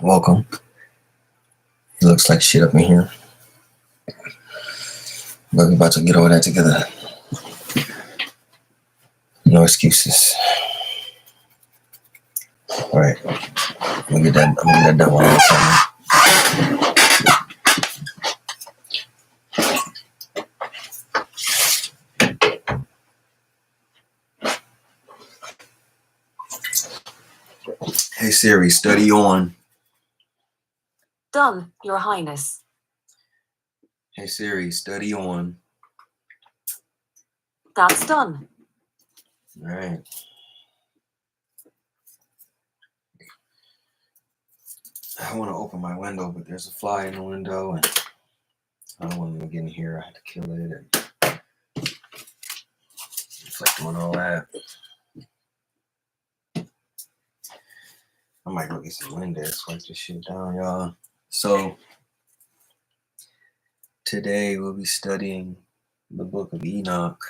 Welcome. It looks like shit up in here, but we're about to get all that together. No excuses. All right, I'm gonna get that done while I'm talking. Hey Siri, study on. Done, Your Highness. Hey Siri, study on. That's done. All right. I want to open my window, but there's a fly in the window, and I don't want him to get in here. I had to kill it, and it's like doing all that. I might go get some Windex, wipe this shit down, y'all. So today we'll be studying the book of Enoch.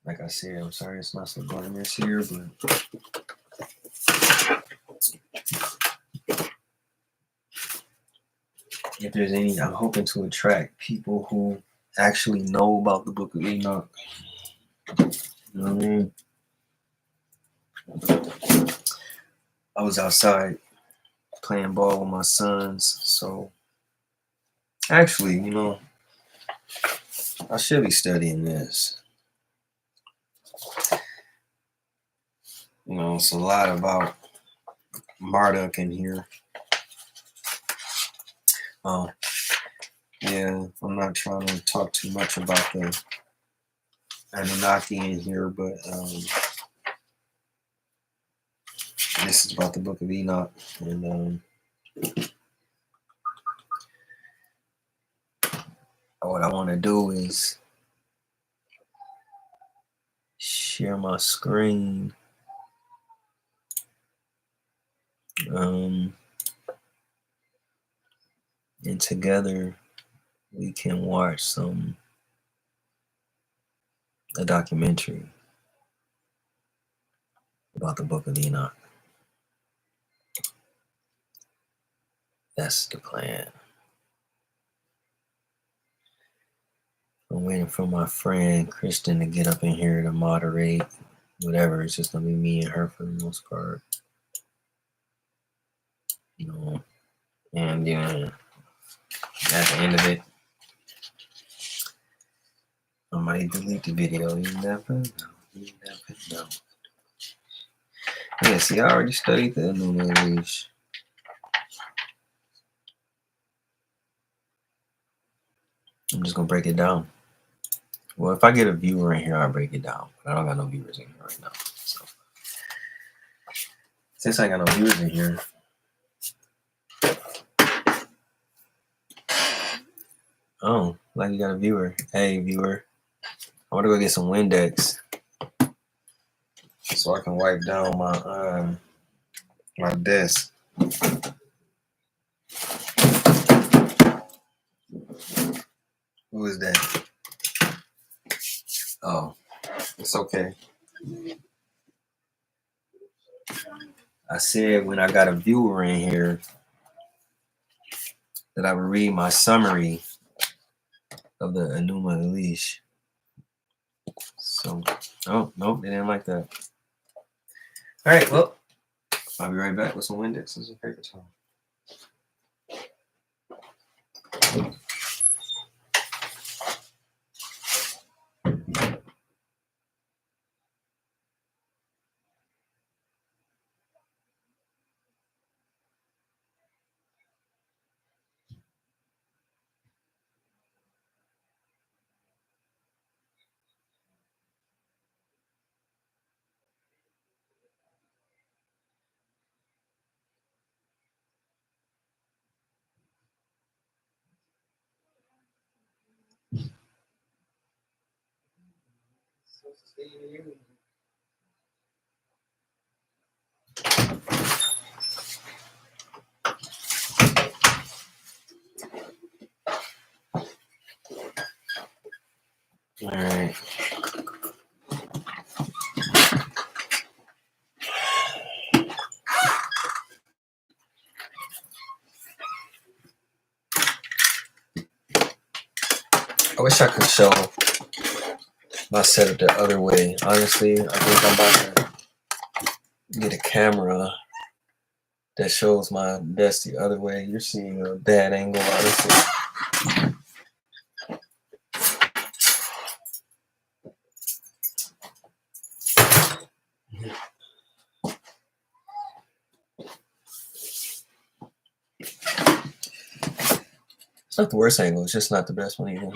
Like I said, I'm sorry it's not so glamorous here, but if there's any, I'm hoping to attract people who actually know about the book of Enoch. You know what I mean? I was outside playing ball with my sons, so actually, I should be studying this. It's a lot about Marduk in here. Yeah, I'm not trying to talk too much about the Anunnaki in here, but this is about the book of Enoch, and what I want to do is share my screen. And together we can watch a documentary about the book of Enoch. That's the plan. I'm waiting for my friend Kristen to get up in here to moderate. Whatever, it's just gonna be me and her for the most part. And yeah, at the end of it, I might delete the video. You never know. You never know. Yeah, see, I already studied the Enoch. I'm just gonna break it down. Well, if I get a viewer in here, I'll break it down. But I don't got no viewers in here right now. So since I ain't got no viewers in here, oh, like you got a viewer. Hey, viewer. I want to go get some Windex so I can wipe down my desk. Who is that? Oh, it's okay. I said when I got a viewer in here that I would read my summary of the Enuma Elish. So, oh, nope, they didn't like that. All right, well, I'll be right back with some Windex and some paper towel. All right. I wish I could show my setup the other way. Honestly, I think I'm about to get a camera that shows my desk the other way. You're seeing a bad angle, honestly. It's not the worst angle, it's just not the best one either.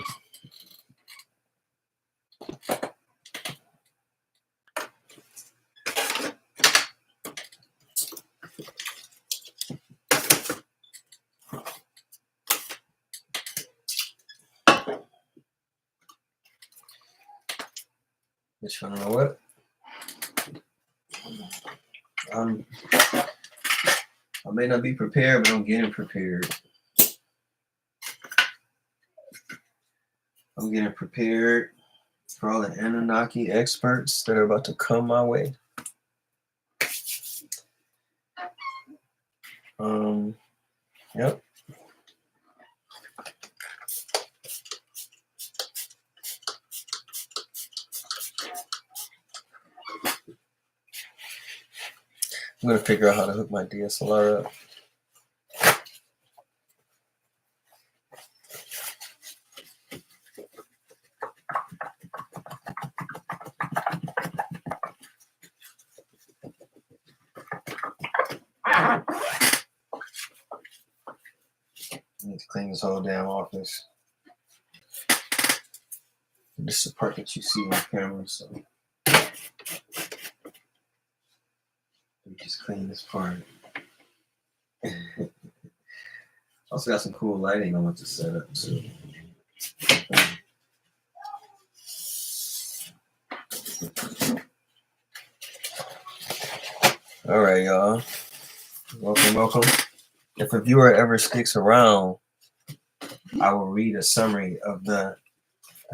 But you know what? I may not be prepared, but I'm getting prepared. I'm getting prepared for all the Anunnaki experts that are about to come my way. Yep. I'm gonna figure out how to hook my DSLR up. I need to clean this whole damn office. This is the part that you see on camera, so we just clean this part. Also got some cool lighting I want to set up too. All right, y'all. Welcome. If a viewer ever sticks around, I will read a summary of the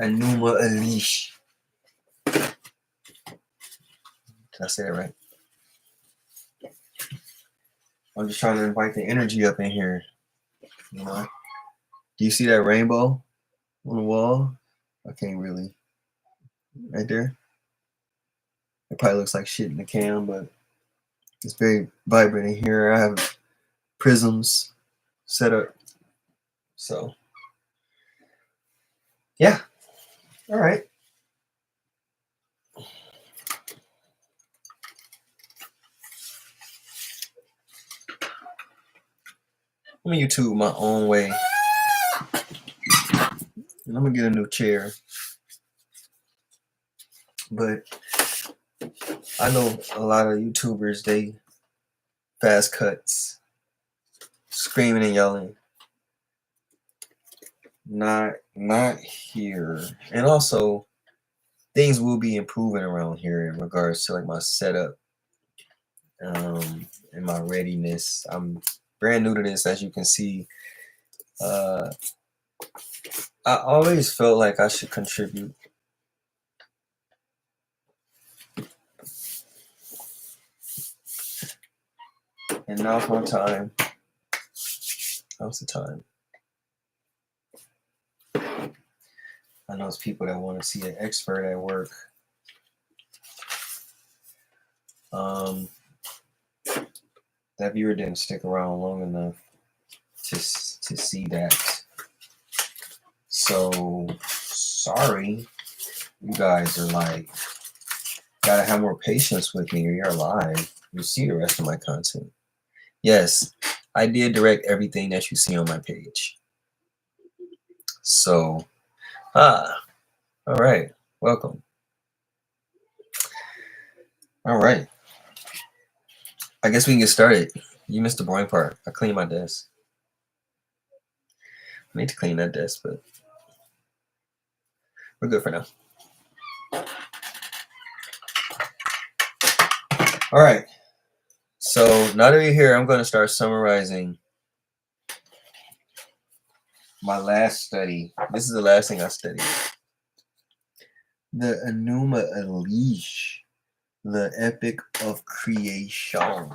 Enuma Elish. Did I say that right? I'm just trying to invite the energy up in here. You know? Do you see that rainbow on the wall? I can't really. Right there? It probably looks like shit in the cam, but it's very vibrant in here. I have prisms set up. So, yeah. All right. Let me YouTube my own way. And I'm going to get a new chair. But I know a lot of YouTubers, they fast cuts, screaming and yelling. Not here. And also, things will be improving around here in regards to like my setup and my readiness. I'm brand new to this, as you can see. I always felt like I should contribute. And now's my time. Now's the time. I know it's people that want to see an expert at work. That viewer didn't stick around long enough to see that. So sorry. You guys are like, gotta have more patience with me or you're alive. You see the rest of my content. Yes, I did direct everything that you see on my page. So, all right, welcome. All right. I guess we can get started. You missed the boring part. I cleaned my desk. I need to clean that desk, but we're good for now. All right. So now that you're here, I'm going to start summarizing my last study. This is the last thing I studied. The Enuma Elish, the Epic of Creation.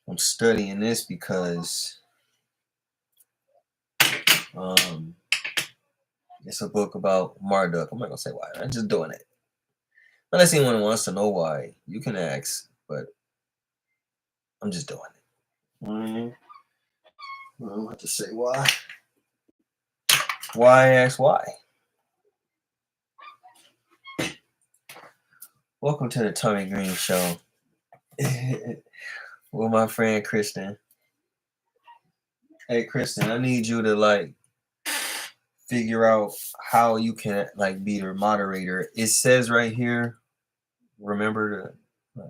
I'm studying this because It's a book about Marduk. I'm not gonna say why. I'm just doing it. Unless anyone wants to know why, you can ask, but I'm just doing it. I don't have to say why. Why ask why? Welcome to the Tommie Green Show with my friend Kristen. Hey Kristen, I need you to figure out how you can be the moderator. It says right here, remember to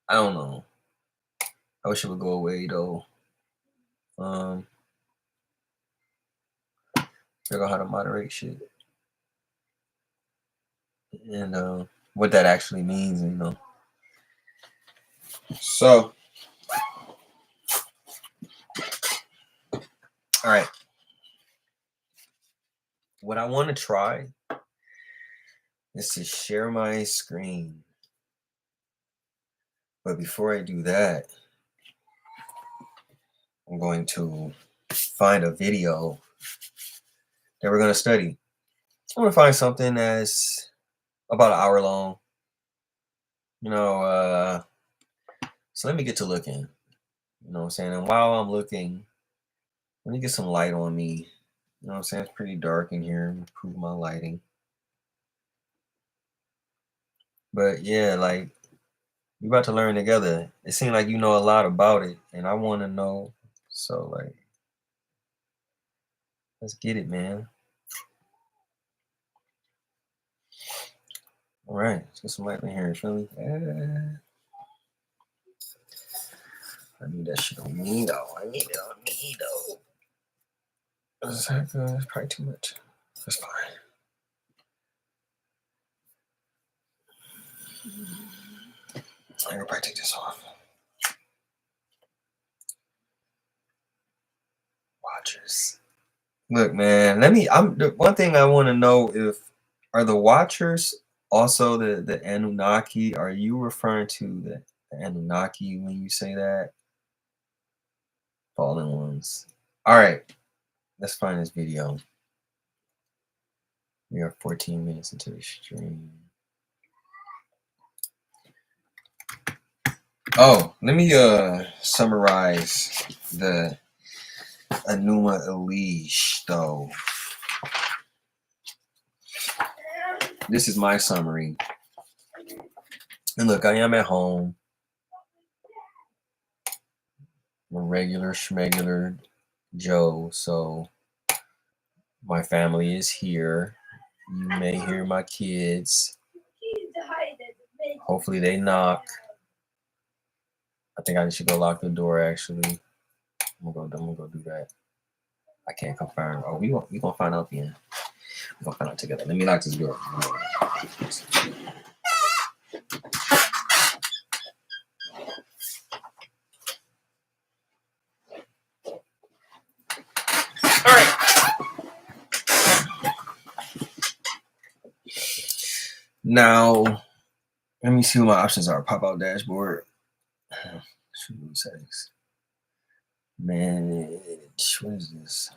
I don't know. I wish it would go away though. Figure out how to moderate shit. And what that actually means, So all right. What I want to try is to share my screen. But before I do that, I'm going to find a video that we're going to study. I'm going to find something that's about an hour long. So let me get to looking. You know what I'm saying? And while I'm looking, let me get some light on me. You know what I'm saying? It's pretty dark in here. Improve my lighting. But yeah, we're about to learn together. It seems like you know a lot about it, and I want to know. So let's get it, man. All right, let's get some light in here. Feel me? I need that shit on me though. I need it on me though. That's probably too much. That's fine. I'm gonna probably take this off. Watchers. Look, man. The one thing I want to know are the Watchers also the Anunnaki? Are you referring to the Anunnaki when you say that? Fallen ones. All right. Let's find this video. We are 14 minutes into the stream. Oh, let me summarize the Enuma Elish though. This is my summary. And look, I am at home. I'm a regular schmegular Joe, so my family is here. You may hear my kids. Hopefully they knock. I think I should go lock the door actually. I'm gonna go do that. I can't confirm. Oh, we gonna find out then. We're gonna find out together. Let me lock this door. All right. Now, let me see what my options are. Pop out dashboard. Settings. Manage. What is this?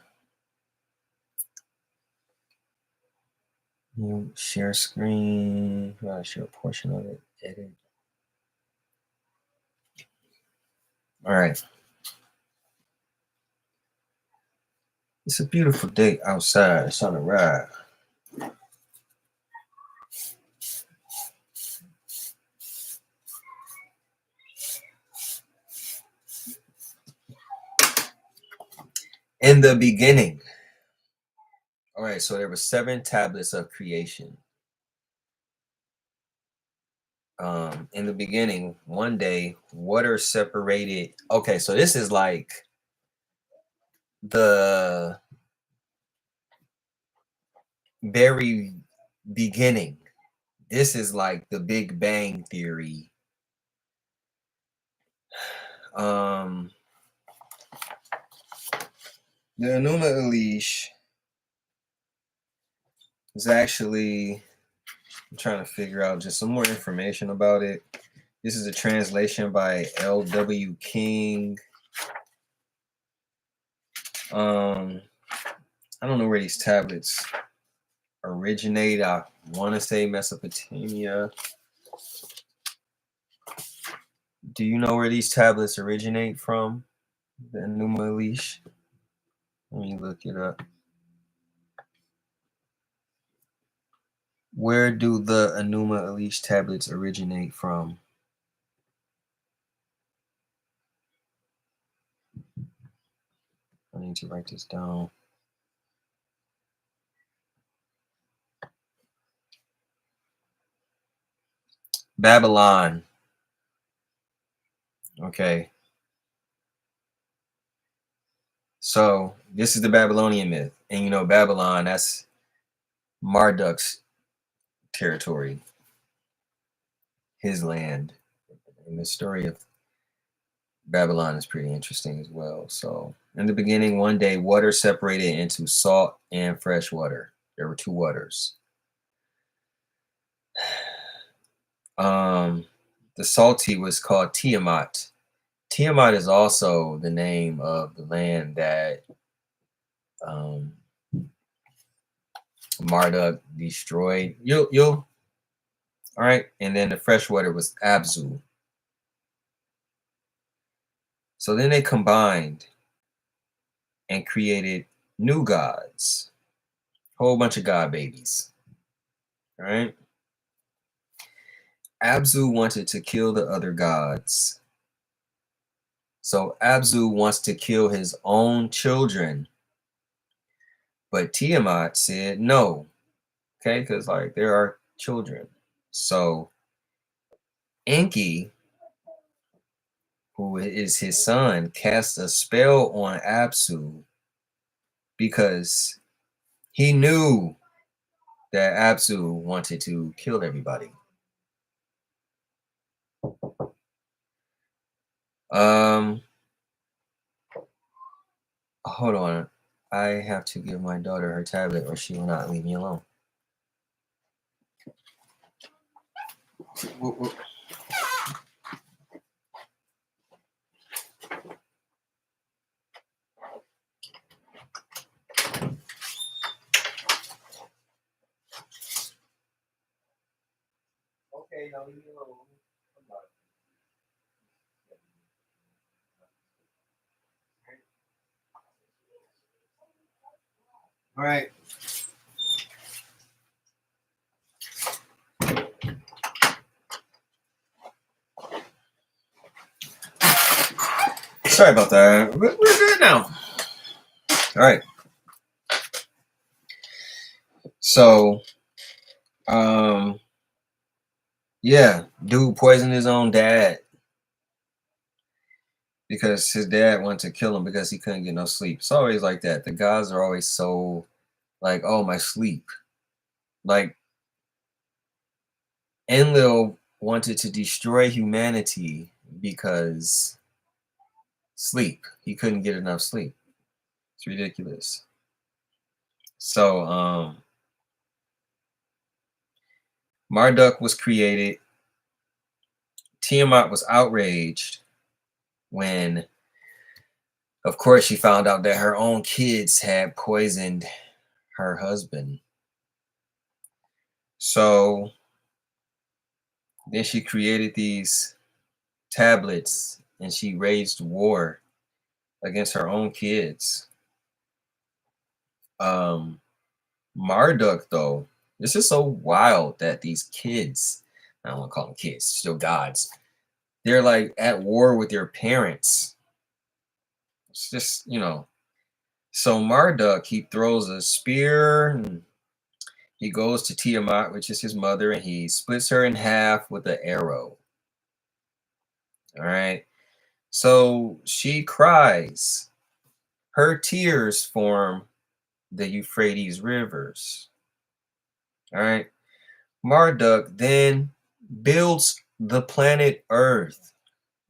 Share screen. Share a portion of it. Edit. All right. It's a beautiful day outside. It's on the ride. In the beginning. All right, so there were 7 tablets of creation. In the beginning, one day, water separated. Okay, so this is like the very beginning. This is like the Big Bang Theory. The Enuma Elish is actually, I'm trying to figure out just some more information about it. This is a translation by L.W. King. I don't know where these tablets originate. I want to say Mesopotamia. Do you know where these tablets originate from? The Enuma Elish? Let me look it up. Where do the Enuma Elish tablets originate from? I need to write this down. Babylon. Okay. So this is the Babylonian myth. And you know, Babylon, that's Marduk's territory, his land. And the story of Babylon is pretty interesting as well. So in the beginning, one day, water separated into salt and fresh water. There were two waters. The salty was called Tiamat. Tiamat is also the name of the land that Marduk destroyed. You'll all right. And then the freshwater was Abzu. So then they combined and created new gods, whole bunch of god babies. All right. Abzu wanted to kill the other gods. So Abzu wants to kill his own children. But Tiamat said no. Okay, because like there are children. So Enki, who is his son, cast a spell on Abzu because he knew that Abzu wanted to kill everybody. Hold on. I have to give my daughter her tablet or she will not leave me alone. Okay, now leave me alone. All right. Sorry about that. We're good now. All right. So, yeah, dude poisoned his own dad because his dad wanted to kill him because he couldn't get no sleep. It's always like that. The gods are always so like, oh, my sleep. Like, Enlil wanted to destroy humanity because sleep. He couldn't get enough sleep. It's ridiculous. So, Marduk was created. Tiamat was outraged when, of course, she found out that her own kids had poisoned her husband. So then she created these tablets and she waged war against her own kids. Marduk, though, this is so wild that these kids, I don't want to call them kids, still gods, they're like at war with their parents. It's just, you know. So Marduk, he throws a spear and he goes to Tiamat, which is his mother, and he splits her in half with an arrow. All right. So she cries. Her tears form the Euphrates rivers. All right. Marduk then builds the planet Earth.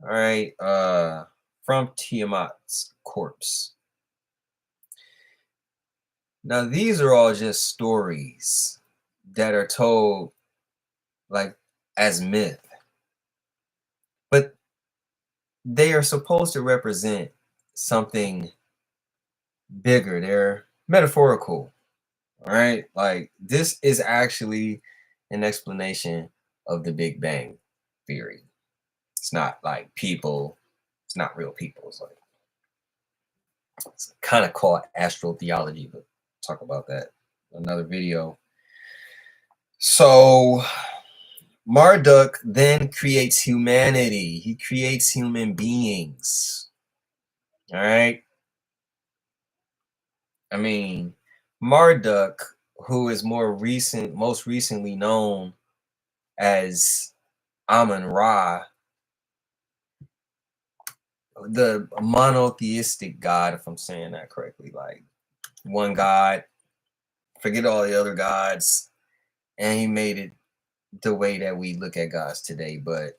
All right. From Tiamat's corpse. Now, these are all just stories that are told like as myth, but they are supposed to represent something bigger. They're metaphorical. All right. Like this is actually an explanation of the Big Bang theory. It's not like people, it's not real people. It's like it's kind of called astral theology, but talk about that in another video. So Marduk then creates humanity. He creates human beings. All right. I mean, Marduk, who is most recently known as Amun Ra, the monotheistic God, if I'm saying that correctly, like one God, forget all the other gods, and he made it the way that we look at gods today. But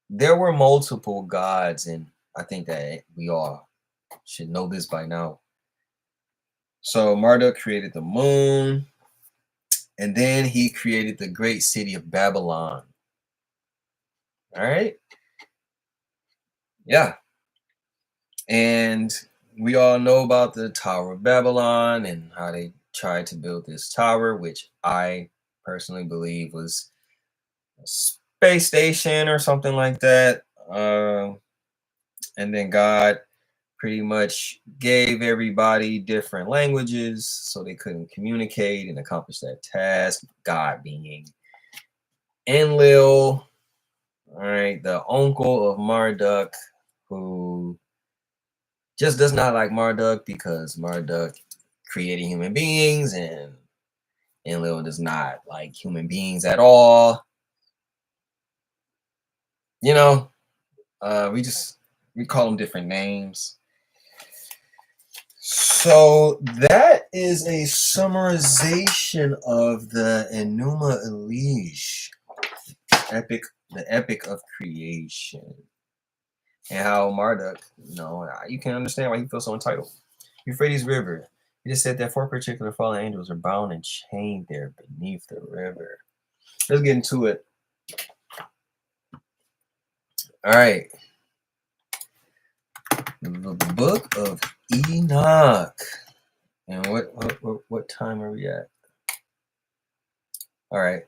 there were multiple gods, and I think that we all should know this by now. So Marduk created the moon, and then he created the great city of Babylon. All right. Yeah. And we all know about the Tower of Babylon and how they tried to build this tower, which I personally believe was a space station or something like that. And then God pretty much gave everybody different languages so they couldn't communicate and accomplish that task. God being Enlil, all right, the uncle of Marduk, who just does not like Marduk because Marduk created human beings and Enlil does not like human beings at all. You know, we call them different names. So that is a summarization of the Enuma Elish, the epic of creation, and how Marduk, you can understand why he feels so entitled. Euphrates River. He just said that 4 particular fallen angels are bound and chained there beneath the river. Let's get into it. All right. The book of Enoch. And what time are we at? All right.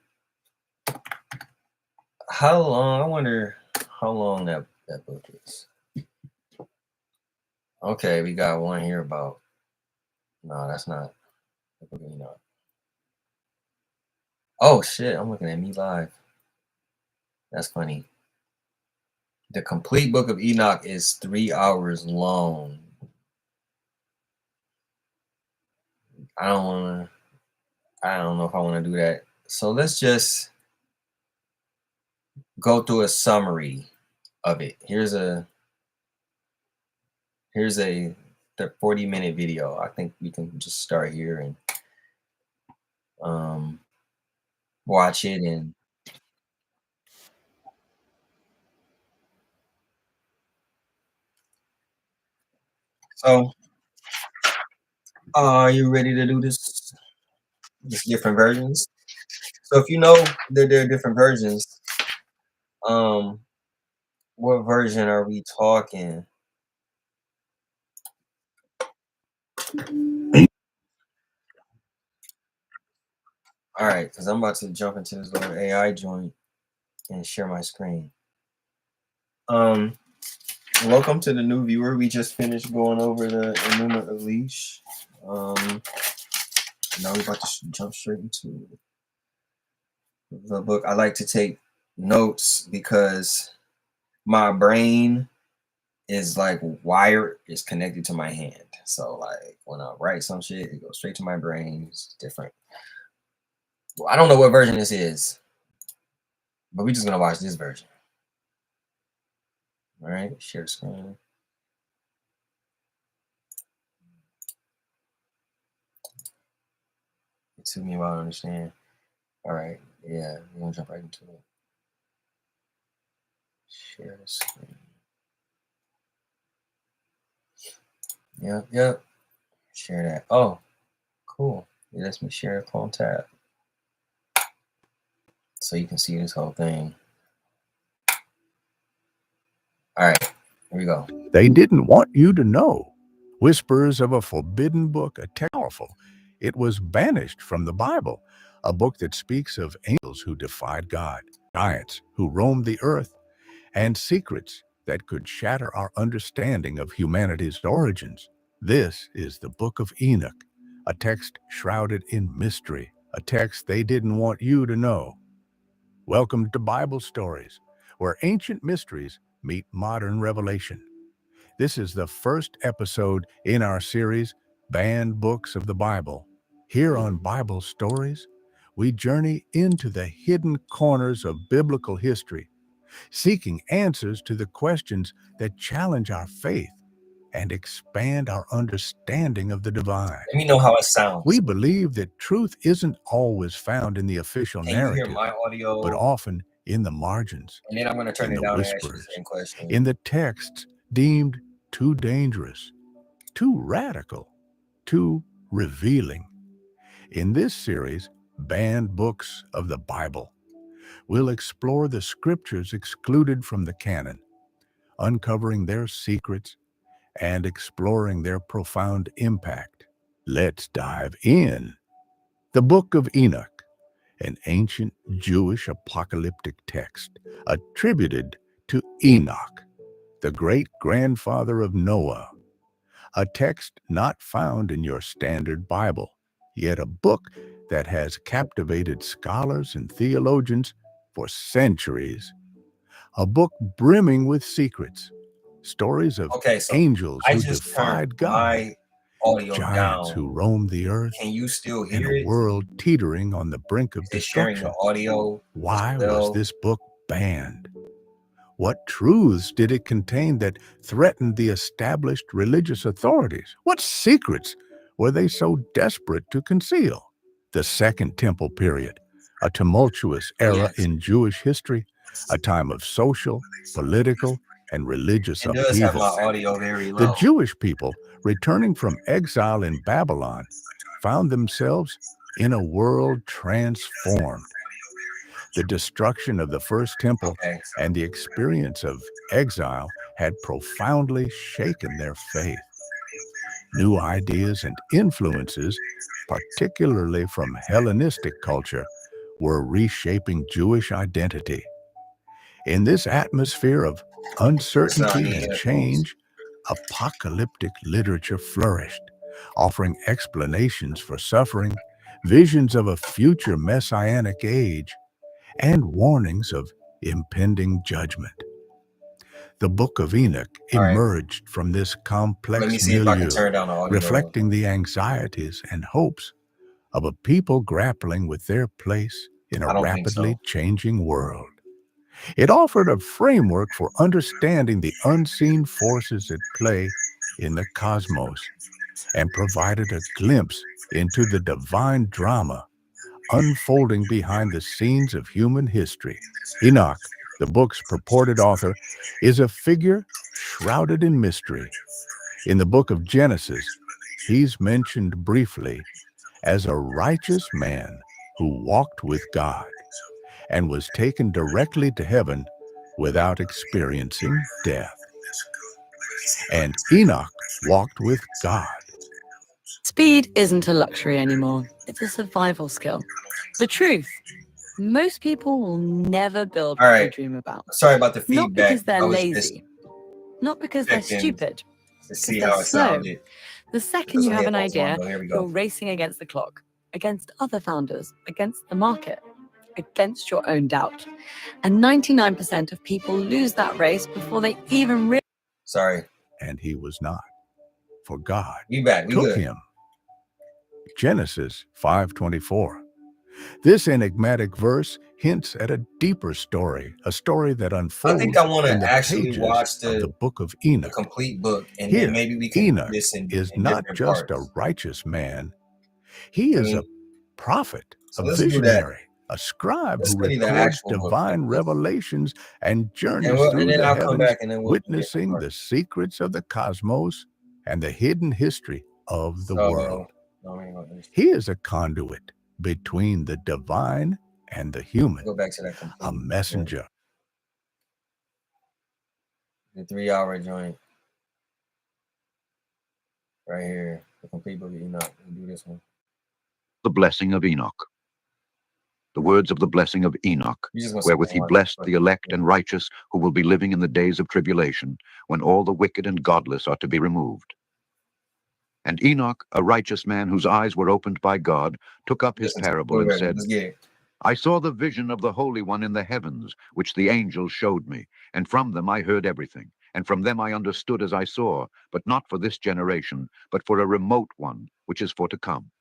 How long? I wonder how long that book is. Okay, we got one here about. No, that's not the book of Enoch. Oh shit! I'm looking at me live. That's funny. The complete book of Enoch is 3 hours long. I don't know if I want to do that. So let's just go through a summary of it. Here's a 40-minute video. I think we can just start here and watch it. And so are you ready to do this? Just different versions. So if you know that there are different versions, um what version are we talking? All right, because I'm about to jump into this little AI joint and share my screen. Welcome to the new viewer. We just finished going over the Enuma Elish. Now we're about to jump straight into the book. I like to take notes because my brain is like wired, is connected to my hand. So like when I write some shit, it goes straight to my brain. It's different. Well, I don't know what version this is, but we're just gonna watch this version. All right, share screen. It took me a while to understand. All right, yeah, we're gonna jump right into it. Share the screen. Yep. Share that. Oh, cool. It lets me share a Chrome tab. So you can see this whole thing. All right, here we go. They didn't want you to know. Whispers of a forbidden book, a powerful. It was banished from the Bible, a book that speaks of angels who defied God, giants who roamed the earth, and secrets that could shatter our understanding of humanity's origins. This is the Book of Enoch, a text shrouded in mystery, a text they didn't want you to know. Welcome to Bible Stories, where ancient mysteries meet modern revelation. This is the first episode in our series, Banned Books of the Bible. Here on Bible Stories, we journey into the hidden corners of biblical history, seeking answers to the questions that challenge our faith and expand our understanding of the divine. Let me know how it sounds. We believe that truth isn't always found in the official Can you hear narrative, my audio? but often in the margins, And then I'm going to turn in it the down and ask you the whispers, same question. in the texts deemed too dangerous, too radical, too revealing. In this series, Banned Books of the Bible, we'll explore the scriptures excluded from the canon, uncovering their secrets and exploring their profound impact. Let's dive in. The Book of Enoch, an ancient Jewish apocalyptic text attributed to Enoch, the great-grandfather of Noah, a text not found in your standard Bible, yet a book that has captivated scholars and theologians for centuries. A book brimming with secrets, stories of Okay, so angels I who just turned defied God, my audio giants down. who roamed the earth, Can you still and hear a it? world teetering on the brink of Is it sharing the destruction. audio? Why well? was this book banned? What truths did it contain that threatened the established religious authorities? What secrets were they so desperate to conceal? The Second Temple period, a tumultuous era Yes. in Jewish history, a time of social, political, and religious It does have upheaval. my audio very low. The Jewish people, returning from exile in Babylon, found themselves in a world transformed. The destruction of the First Temple Okay. and the experience of exile had profoundly shaken their faith. New ideas and influences, particularly from Hellenistic culture, were reshaping Jewish identity. In this atmosphere of uncertainty and change, apocalyptic literature flourished, offering explanations for suffering, visions of a future messianic age, and warnings of impending judgment. The Book of Enoch All right. emerged from this Let me complex see if I can milieu, turn down the audio. reflecting the anxieties and hopes of a people grappling with their place in I a don't think rapidly so. changing world. It offered a framework for understanding the unseen forces at play in the cosmos and provided a glimpse into the divine drama unfolding behind the scenes of human history. Enoch, the book's purported author, is a figure shrouded in mystery. In the book of Genesis, he's mentioned briefly as a righteous man who walked with God and was taken directly to heaven without experiencing death. And Enoch walked with God. Speed isn't a luxury anymore. It's a survival skill. The truth, most people will never build All what they right. dream about. Sorry about the feedback. Not because they're I was lazy. Not because they're checking stupid. to see they're how it slow. sounded. The second Those you are have an headphones on, idea, though. Here we you're go. racing against the clock, against other founders, against the market, against your own doubt. And 99% of people lose that race before they even realize. Sorry. And he was not, for God We back. We took good. him. Genesis 5:24. This enigmatic verse hints at a deeper story, a story that I unfolds think I want in to the actually pages watch of the the book of Enoch. complete book, and Here, then maybe we can Enoch do this in is not different just parts. a righteous man, he I is mean, a prophet, so a let's do that. visionary, a scribe Let's who study the records actual book. divine revelations and journeys And through then the I'll come heavens, back and then we'll do different witnessing the parts. secrets of the cosmos and the hidden history of the So, world. no, we ain't gonna understand. He is a conduit between the divine and the human, Go back to that a complete messenger. the 3-hour joint. Right here. The complete book of Enoch. We'll do this one. The blessing of Enoch. The words of the blessing of Enoch, wherewith he blessed the elect and righteous who will be living in the days of tribulation, when all the wicked and godless are to be removed. And Enoch, a righteous man whose eyes were opened by God, took up his parable and said, I saw the vision of the Holy One in the heavens, which the angel showed me, and from them I heard everything, and from them I understood as I saw, but not for this generation, but for a remote one, which is for to come.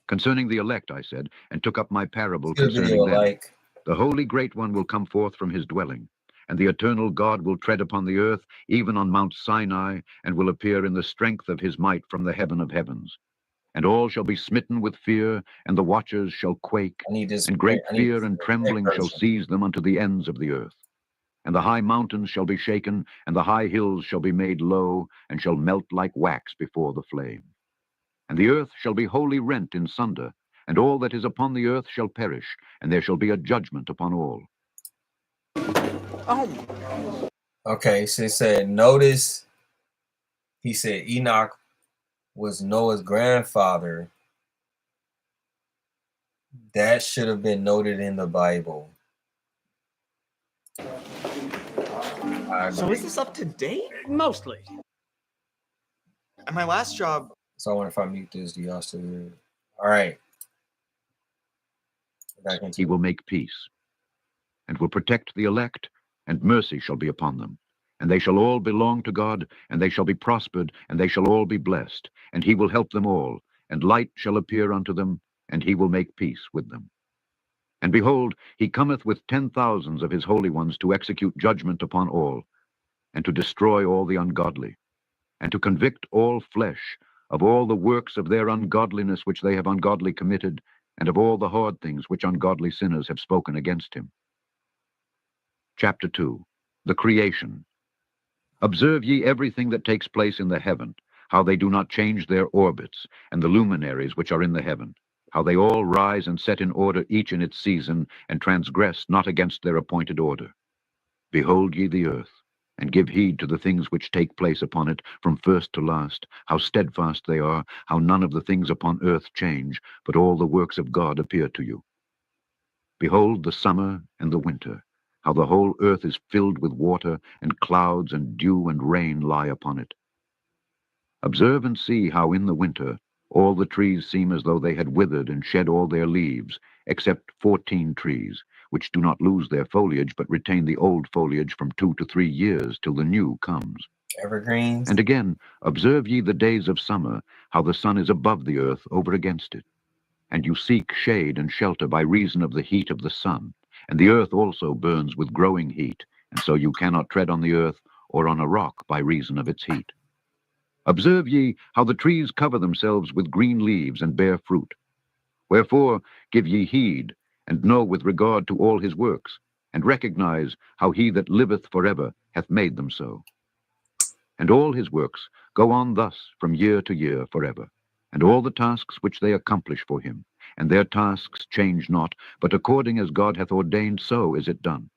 Concerning the elect, I said, and took up my parable concerning them. The Holy Great One will come forth from his dwelling, and the eternal God will tread upon the earth, even on Mount Sinai, and will appear in the strength of his might from the heaven of heavens. And all shall be smitten with fear, and the watchers shall quake, and great fear and trembling shall seize them unto the ends of the earth. And the high mountains shall be shaken, and the high hills shall be made low, and shall melt like wax before the flame. And the earth shall be wholly rent in sunder, and all that is upon the earth shall perish, and there shall be a judgment upon all. Okay, so it said, notice, he said Enoch was Noah's grandfather. That should have been noted in the Bible. So is this up to date? Mostly. At my last job... So I wonder if I mute this, do y'all still hear it? All right. He will make peace, and will protect the elect, and mercy shall be upon them. And they shall all belong to God, and they shall be prospered, and they shall all be blessed. And he will help them all, and light shall appear unto them, and he will make peace with them. And behold, he cometh with 10,000s of his holy ones to execute judgment upon all, and to destroy all the ungodly, and to convict all flesh of all the works of their ungodliness which they have ungodly committed, and of all the hard things which ungodly sinners have spoken against him. Chapter 2. The Creation. Observe ye everything that takes place in the heaven, how they do not change their orbits, and the luminaries which are in the heaven, how they all rise and set in order each in its season, and transgress not against their appointed order. Behold ye the earth, and give heed to the things which take place upon it from first to last, how steadfast they are, how none of the things upon earth change, but all the works of God appear to you. Behold the summer and the winter, how the whole earth is filled with water, and clouds and dew and rain lie upon it. Observe and see how in the winter all the trees seem as though they had withered and shed all their leaves, except 14 trees, which do not lose their foliage, but retain the old foliage from 2 to 3 years till the new comes. Evergreens. And again, observe ye the days of summer, how the sun is above the earth over against it. And you seek shade and shelter by reason of the heat of the sun, and the earth also burns with growing heat, and so you cannot tread on the earth or on a rock by reason of its heat. Observe ye how the trees cover themselves with green leaves and bear fruit. Wherefore give ye heed, and know with regard to all his works, and recognize how he that liveth forever hath made them so. And all his works go on thus from year to year forever, and all the tasks which they accomplish for him, and their tasks change not, but according as God hath ordained, so is it done.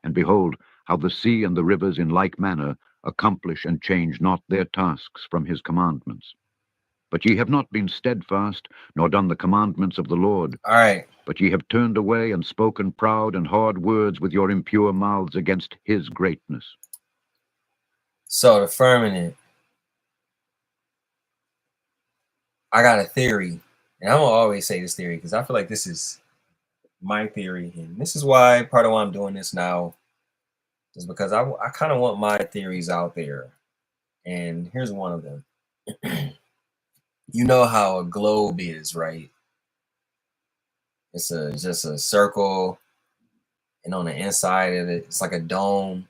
And behold, how the sea and the rivers in like manner accomplish and change not their tasks from his commandments. But ye have not been steadfast, nor done the commandments of the Lord. All right. But ye have turned away and spoken proud and hard words with your impure mouths against his greatness. So the firmament. I got a theory, and I'm gonna always say this theory because I feel like this is my theory, and this is why part of why I'm doing this now is because I kind of want my theories out there, and here's one of them. You know how a globe is, right? It's just a circle, and on the inside of it, it's like a dome.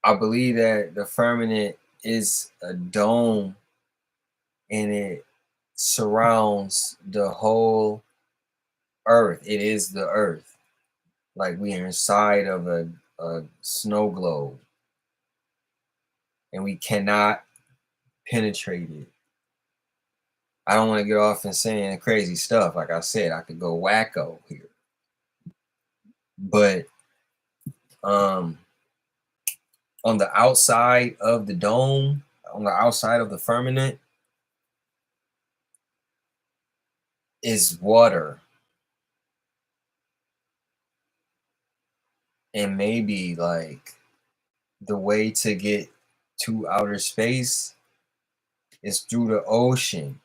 I believe that the firmament is a dome, and it surrounds the whole earth. It is the earth. Like we are inside of a snow globe, and we cannot penetrate it. I don't want to get off and saying crazy stuff. Like I said, I could go wacko here. But on the outside of the dome, on the outside of the firmament, is water. And maybe like the way to get to outer space is through the ocean,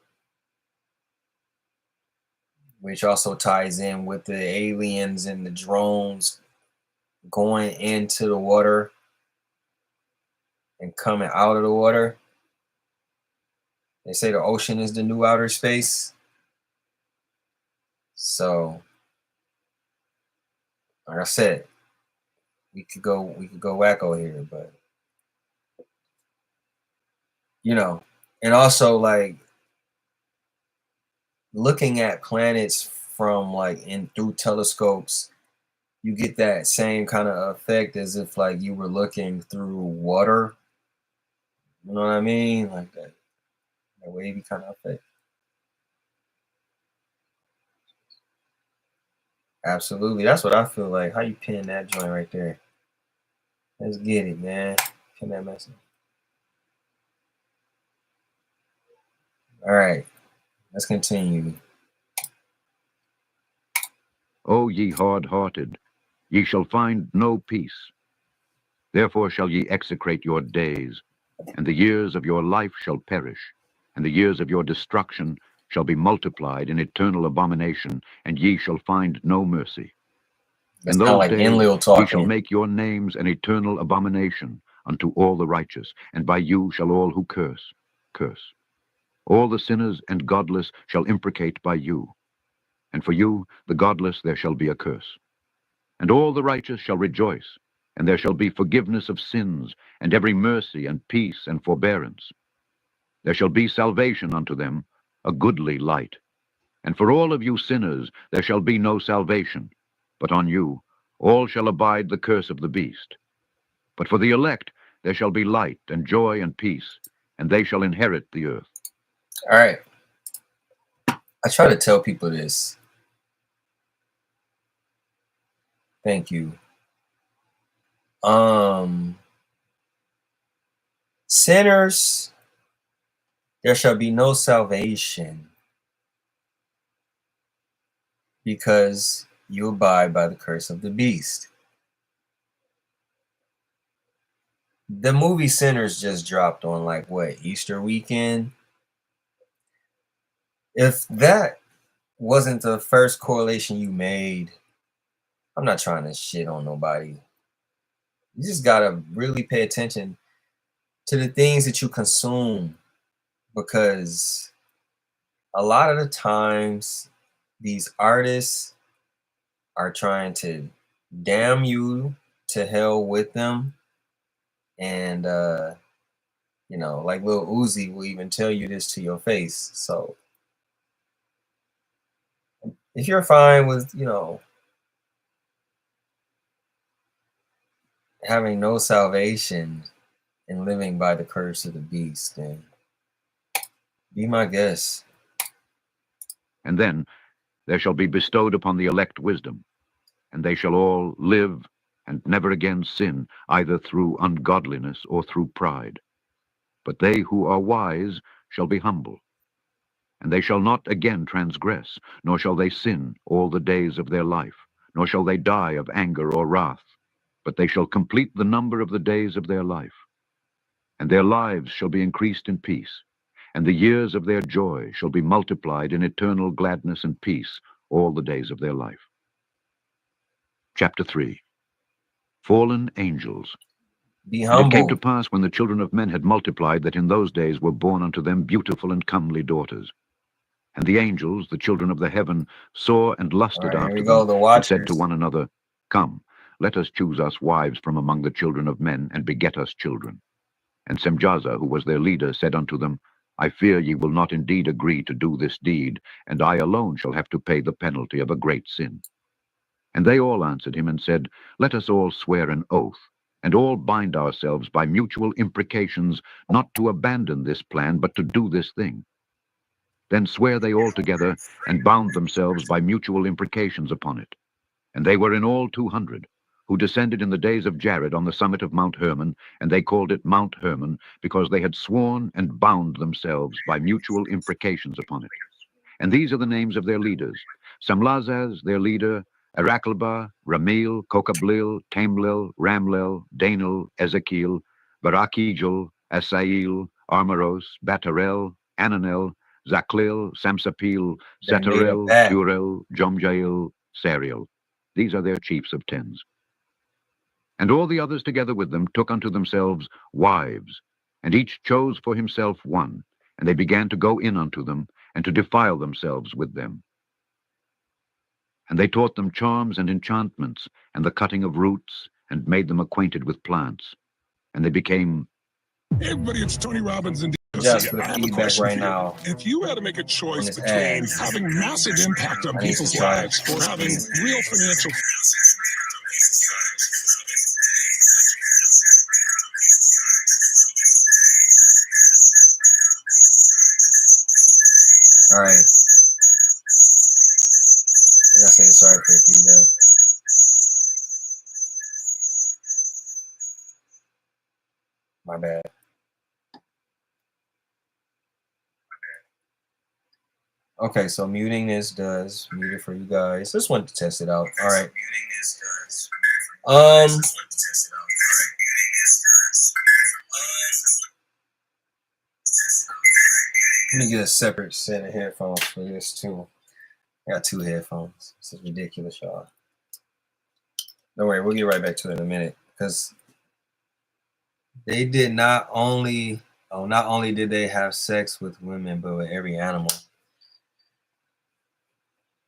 which also ties in with the aliens and the drones going into the water and coming out of the water. They say the ocean is the new outer space. So, like I said, we could go wacko here, but you know, and also like looking at planets from like in through telescopes, you get that same kind of effect as if like you were looking through water. You know what I mean? Like that wavy kind of effect. Absolutely. That's what I feel like. How you pin that joint right there? Let's get it, man. Pin that message. All right. Let's continue. O ye hard-hearted, ye shall find no peace. Therefore shall ye execrate your days, and the years of your life shall perish, and the years of your destruction shall be multiplied in eternal abomination, and ye shall find no mercy. That's In kind of those like days Enlil ye shall talking. make your names an eternal abomination unto all the righteous, and by you shall all who curse, curse. All the sinners and godless shall imprecate by you, and for you, the godless, there shall be a curse. And all the righteous shall rejoice, and there shall be forgiveness of sins, and every mercy and peace and forbearance. There shall be salvation unto them, a goodly light. And for all of you sinners there shall be no salvation, but on you all shall abide the curse of the beast. But for the elect there shall be light and joy and peace, and they shall inherit the earth. All right. I try to tell people this. Thank you. Sinners, there shall be no salvation because you abide by the curse of the beast. The movie Sinners just dropped on like what, Easter weekend? If that wasn't the first correlation you made, I'm not trying to shit on nobody. You just gotta really pay attention to the things that you consume, because a lot of the times these artists are trying to damn you to hell with them. And you know, like Lil Uzi will even tell you this to your face. So if you're fine with, you know, having no salvation and living by the curse of the beast, then be my guest. And then there shall be bestowed upon the elect wisdom, and they shall all live and never again sin, either through ungodliness or through pride. But they who are wise shall be humble. And they shall not again transgress, nor shall they sin all the days of their life, nor shall they die of anger or wrath, but they shall complete the number of the days of their life. And their lives shall be increased in peace, and the years of their joy shall be multiplied in eternal gladness and peace all the days of their life. Chapter 3. Fallen Angels. Be And it came to humble. pass, when the children of men had multiplied, that in those days were born unto them beautiful and comely daughters. And the angels, the children of the heaven, saw and All lusted right, here after we go, them, the and said to Watchers. one another, Come, let us choose us wives from among the children of men, and beget us children. And Semjaza, who was their leader, said unto them, I fear ye will not indeed agree to do this deed, and I alone shall have to pay the penalty of a great sin. And they all answered him and said, Let us all swear an oath, and all bind ourselves by mutual imprecations, not to abandon this plan, but to do this thing. Then sware they all together, and bound themselves by mutual imprecations upon it. And they were in all 200. who descended in the days of Jared on the summit of Mount Hermon, and they called it Mount Hermon, because they had sworn and bound themselves by mutual imprecations upon it. And these are the names of their leaders: Samlazaz, their leader, Arachelbah, Ramil, Kokablil, Tamlil, Ramlil, Danil, Ezekiel, Barakijel, Asael, Armaros, Batarel, Ananel, Zaklil, Samsapil, Setarel, Turel, Jomjael, Sariel. These are their chiefs of tens. And all the others together with them took unto themselves wives, and each chose for himself one, and they began to go in unto them, and to defile themselves with them. And they taught them charms and enchantments, and the cutting of roots, and made them acquainted with plants. And they became... Hey everybody, it's Tony Robbins and Just for I the have a feedback question right for you. now. If you had to make a choice this between ads, having massive impact on I need to people's try lives or having real financial... All right. Like I said, sorry for the feedback. My bad. Okay, so muting this does mute it for you guys. Just wanted to test it out. All right. Let me get a separate set of headphones for this too. I got two headphones. This is ridiculous, y'all. Don't worry, we'll get right back to it in a minute, because they did not only did they have sex with women, but with every animal.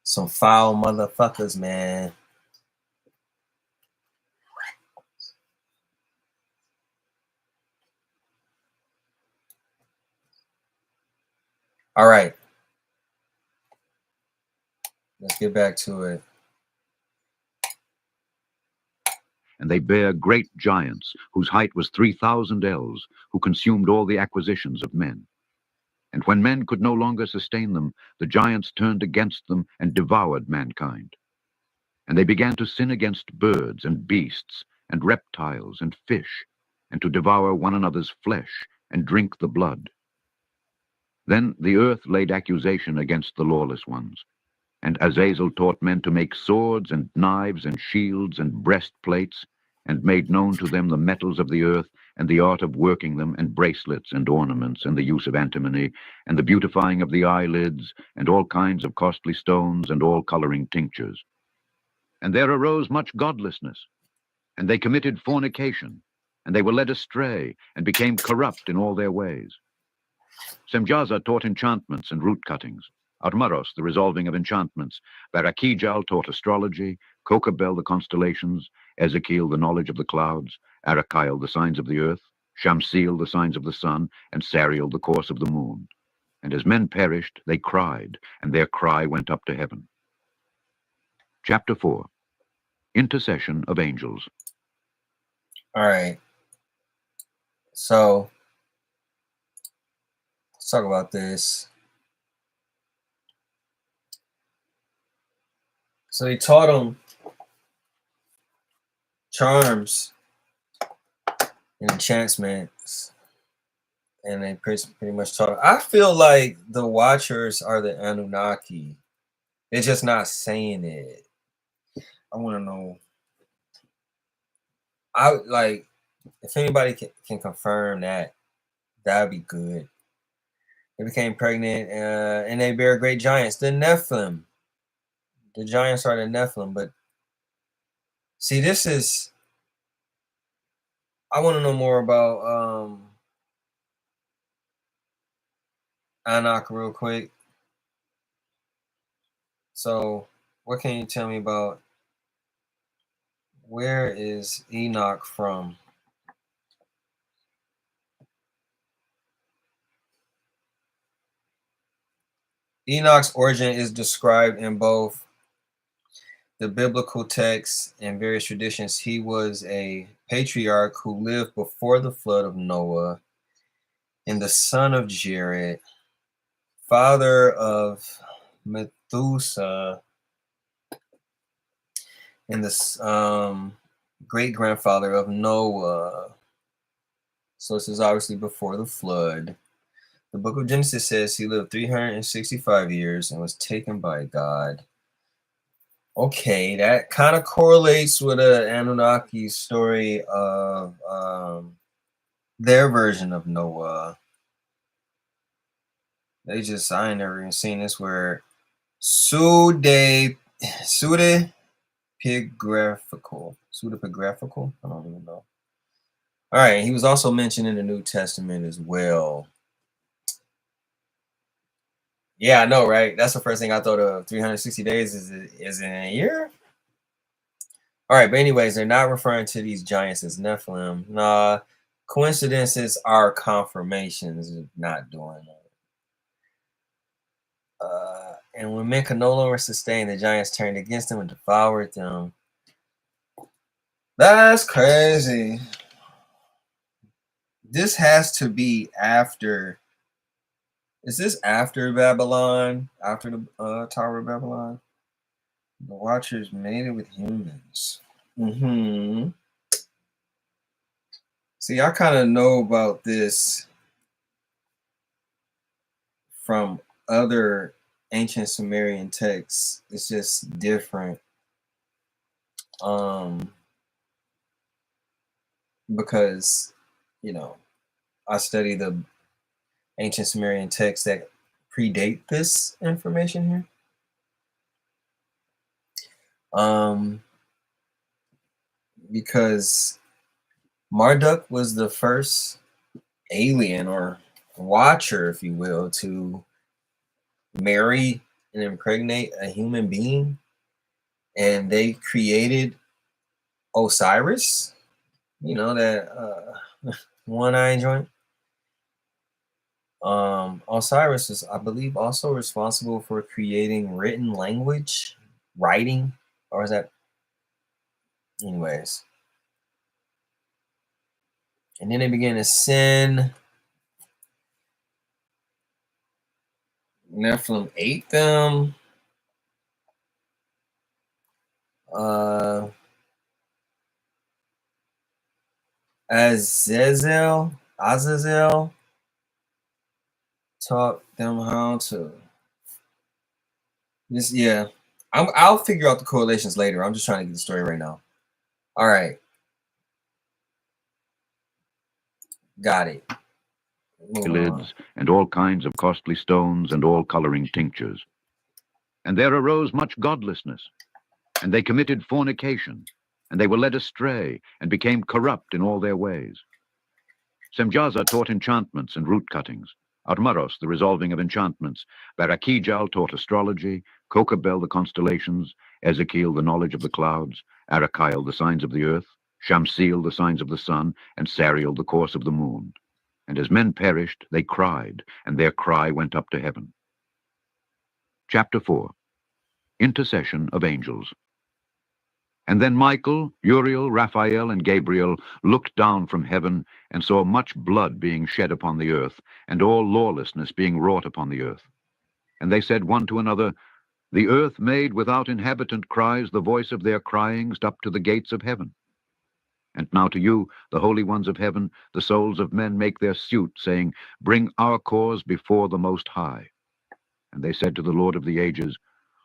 Some foul motherfuckers, man. All right. Let's get back to it. And they bare great giants, whose height was 3,000 ells, who consumed all the acquisitions of men. And when men could no longer sustain them, the giants turned against them and devoured mankind. And they began to sin against birds and beasts and reptiles and fish, and to devour one another's flesh and drink the blood. Then the earth laid accusation against the lawless ones. And Azazel taught men to make swords and knives and shields and breastplates, and made known to them the metals of the earth, and the art of working them, and bracelets and ornaments, and the use of antimony, and the beautifying of the eyelids, and all kinds of costly stones, and all coloring tinctures. And there arose much godlessness, and they committed fornication, and they were led astray, and became corrupt in all their ways. Semjaza taught enchantments and root cuttings. Armaros, the resolving of enchantments. Barakijal taught astrology. Kokabel, the constellations. Ezekiel, the knowledge of the clouds. Arakael, the signs of the earth. Shamsil, the signs of the sun. And Sariel, the course of the moon. And as men perished, they cried, and their cry went up to heaven. Chapter 4. Intercession of Angels. All right. So let's talk about this. So he taught them charms and enchantments, and they pretty much taught. I feel like the Watchers are the Anunnaki. They're just not saying it. I want to know. I like if anybody can confirm that, that'd be good. They became pregnant, and they bear great giants, the Nephilim. The giants are the Nephilim, but see, this is. I want to know more about Enoch real quick. So, what can you tell me about where is Enoch from? Enoch's origin is described in both the biblical texts and various traditions. He was a patriarch who lived before the flood of Noah, and the son of Jared, father of Methuselah, and great-grandfather of Noah. So this is obviously before the flood. The book of Genesis says he lived 365 years and was taken by God. Okay, that kind of correlates with an Anunnaki story of their version of Noah. I ain't never even seen this, where pseudepigraphical. Pseudepigraphical? I don't even know. All right, he was also mentioned in the New Testament as well. Yeah, I know, right? That's the first thing I thought of. 360 days is in a year? All right, but anyways, they're not referring to these giants as Nephilim. Nah, coincidences are confirmations of not doing that. And when men could no longer sustain, the giants turned against them and devoured them. That's crazy. This has to be after. Is this after Babylon? After the Tower of Babylon? The Watchers made it with humans. See, I kind of know about this from other ancient Sumerian texts. It's just different. Because, you know, I study the ancient Sumerian texts that predate this information here. Because Marduk was the first alien or watcher, if you will, to marry and impregnate a human being, and they created Osiris, you know, that one-eyed joint. Osiris is, I believe, also responsible for creating written language, writing, or is that? Anyways. And then they began to sin. Nephilim ate them. Azazel taught them how to. This, yeah. I'll figure out the correlations later. I'm just trying to get the story right now. All right. Got it. Lids and all kinds of costly stones and all coloring tinctures. And there arose much godlessness, and they committed fornication, and they were led astray, and became corrupt in all their ways. Semjaza taught enchantments and root cuttings, Armaros the resolving of enchantments, Barakijal taught astrology, Kokabel the constellations, Ezekiel the knowledge of the clouds, Arakail the signs of the earth, Shamsil the signs of the sun, and Sariel the course of the moon. And as men perished, they cried, and their cry went up to heaven. Chapter 4. Intercession of Angels. And then Michael, Uriel, Raphael, and Gabriel looked down from heaven and saw much blood being shed upon the earth, and all lawlessness being wrought upon the earth. And they said one to another, The earth made without inhabitant cries the voice of their cryings up to the gates of heaven. And now to you, the holy ones of heaven, the souls of men make their suit, saying, Bring our cause before the Most High. And they said to the Lord of the ages,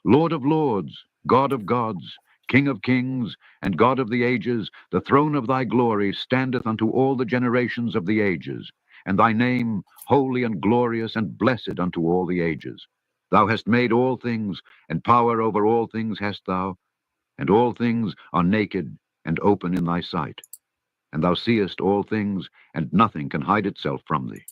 Lord of lords, God of gods, King of kings, and God of the ages, the throne of thy glory standeth unto all the generations of the ages, and thy name holy and glorious and blessed unto all the ages. Thou hast made all things, and power over all things hast thou, and all things are naked and open in thy sight. And thou seest all things, and nothing can hide itself from thee.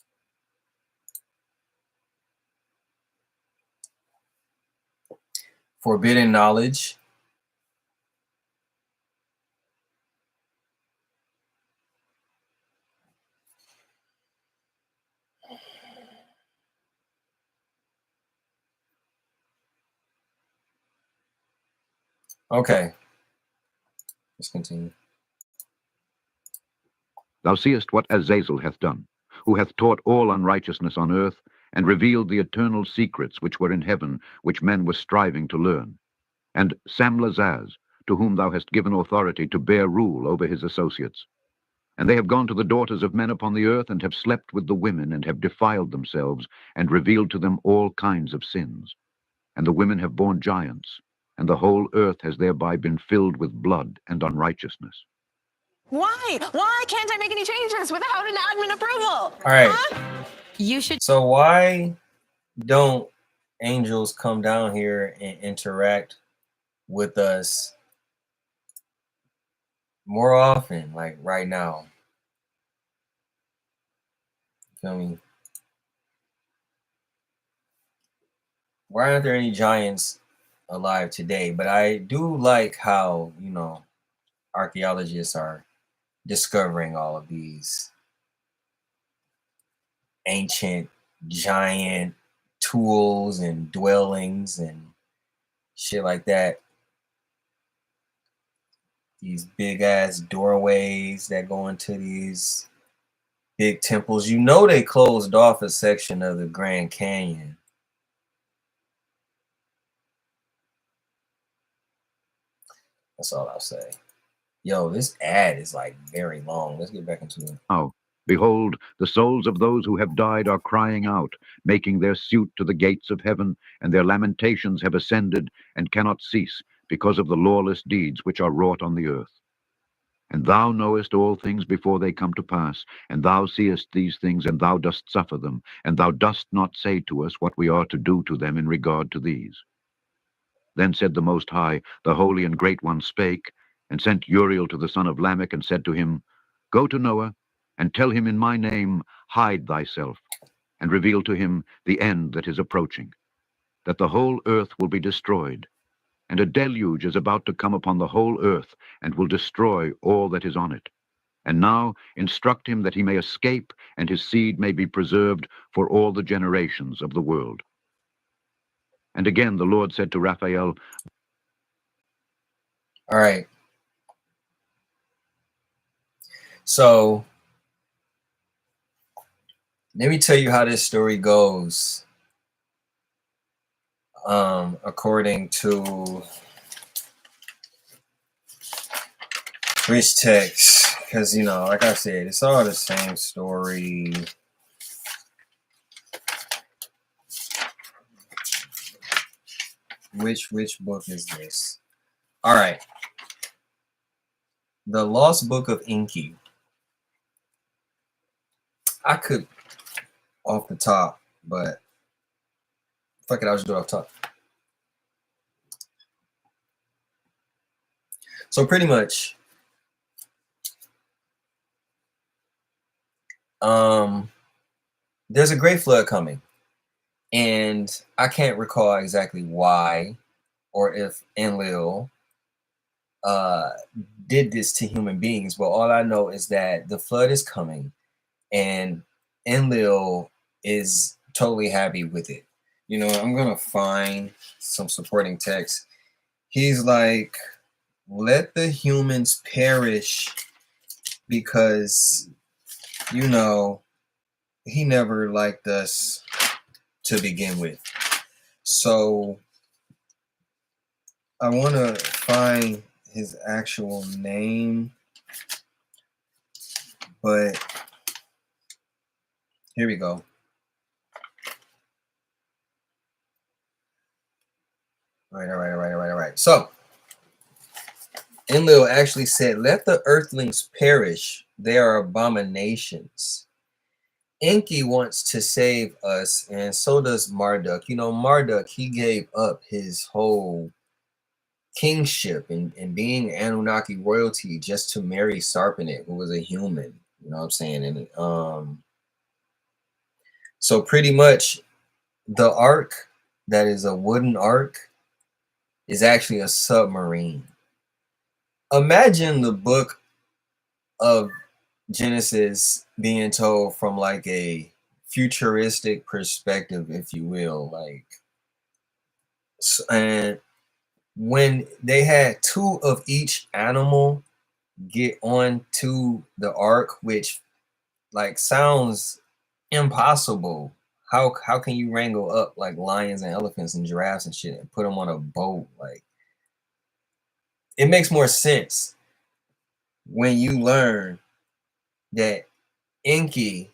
Forbidden knowledge. Okay. Let's continue. Thou seest what Azazel hath done, who hath taught all unrighteousness on earth, and revealed the eternal secrets which were in heaven, which men were striving to learn. And Samlazaz, to whom thou hast given authority to bear rule over his associates. And they have gone to the daughters of men upon the earth, and have slept with the women, and have defiled themselves, and revealed to them all kinds of sins. And the women have borne giants, and the whole earth has thereby been filled with blood and unrighteousness. Why? Why can't I make any changes without an admin approval? All right. Huh? You should. So why don't angels come down here and interact with us more often, like right now? You feel me? Why aren't there any giants alive today? But I do like how, you know, archaeologists are discovering all of these ancient giant tools and dwellings and shit like that. These big ass doorways that go into these big temples. You know, they closed off a section of the Grand Canyon. That's all I'll say. Yo, this ad is like very long. Let's get back into it. Now, behold, the souls of those who have died are crying out, making their suit to the gates of heaven, and their lamentations have ascended and cannot cease, because of the lawless deeds which are wrought on the earth. And thou knowest all things before they come to pass, and thou seest these things, and thou dost suffer them, and thou dost not say to us what we are to do to them in regard to these. Then said the Most High, the Holy and Great One spake, and sent Uriel to the son of Lamech, and said to him, Go to Noah, and tell him in my name, hide thyself, and reveal to him the end that is approaching, that the whole earth will be destroyed, and a deluge is about to come upon the whole earth, and will destroy all that is on it. And now instruct him that he may escape, and his seed may be preserved for all the generations of the world. And again the Lord said to Raphael, All right. So let me tell you how this story goes. According to which text, because, you know, like I said, it's all the same story. Which book is this? All right. The Lost Book of Enki. I could off the top, but fuck it, I'll just do it off top. So pretty much, there's a great flood coming, and I can't recall exactly why or if Enlil did this to human beings, but all I know is that the flood is coming, and Enlil is totally happy with it. You know, I'm gonna find some supporting text. He's like, let the humans perish, because, you know, he never liked us to begin with. So I want to find his actual name, but here we go. All right. So Enlil actually said, let the earthlings perish. They are abominations. Enki wants to save us, and so does Marduk. You know, Marduk, he gave up his whole kingship and being Anunnaki royalty just to marry Sarpanet, who was a human. You know what I'm saying? And so pretty much the ark, that is a wooden ark, is actually a submarine. Imagine the book of Genesis being told from like a futuristic perspective, if you will. Like, and when they had two of each animal get onto the ark, which like sounds impossible. How can you wrangle up like lions and elephants and giraffes and shit and put them on a boat? Like, it makes more sense when you learn that Enki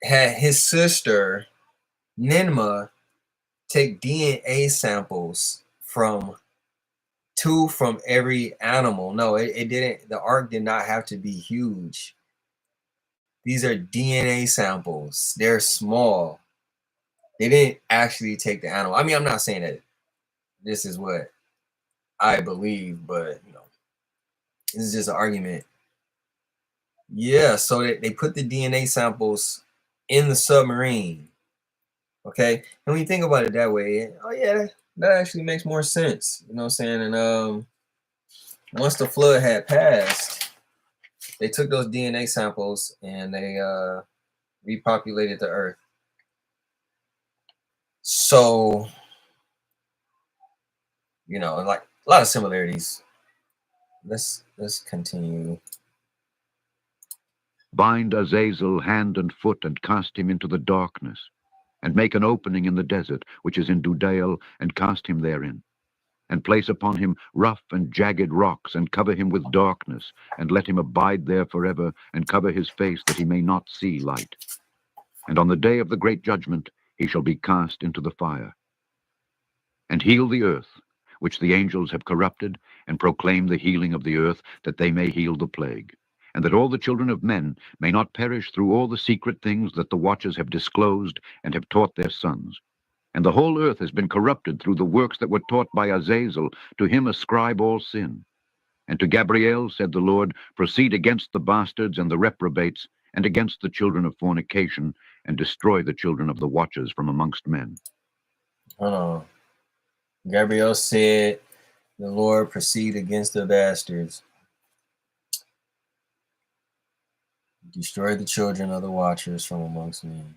had his sister Ninmah take DNA samples from every animal. No, it didn't. The ark did not have to be huge. These are DNA samples. They're small. They didn't actually take the animal. I mean, I'm not saying that this is what I believe, but you know, this is just an argument. Yeah, so they put the DNA samples in the submarine. Okay, and when you think about it that way, oh yeah, that actually makes more sense. You know what I'm saying? And once the flood had passed, they took those DNA samples and they repopulated the earth. So, you know, like a lot of similarities. Let's continue. Bind Azazel hand and foot and cast him into the darkness, and make an opening in the desert, which is in Dudael, and cast him therein. And place upon him rough and jagged rocks, and cover him with darkness, and let him abide there forever, and cover his face that he may not see light. And on the day of the great judgment he shall be cast into the fire. And heal the earth, which the angels have corrupted, and proclaim the healing of the earth, that they may heal the plague, and that all the children of men may not perish through all the secret things that the watchers have disclosed and have taught their sons. And the whole earth has been corrupted through the works that were taught by Azazel. To him ascribe all sin. And to Gabriel said the Lord, proceed against the bastards and the reprobates, and against the children of fornication, and destroy the children of the watchers from amongst men. Hold on. Gabriel said, the Lord proceed against the bastards. Destroy the children of the watchers from amongst men.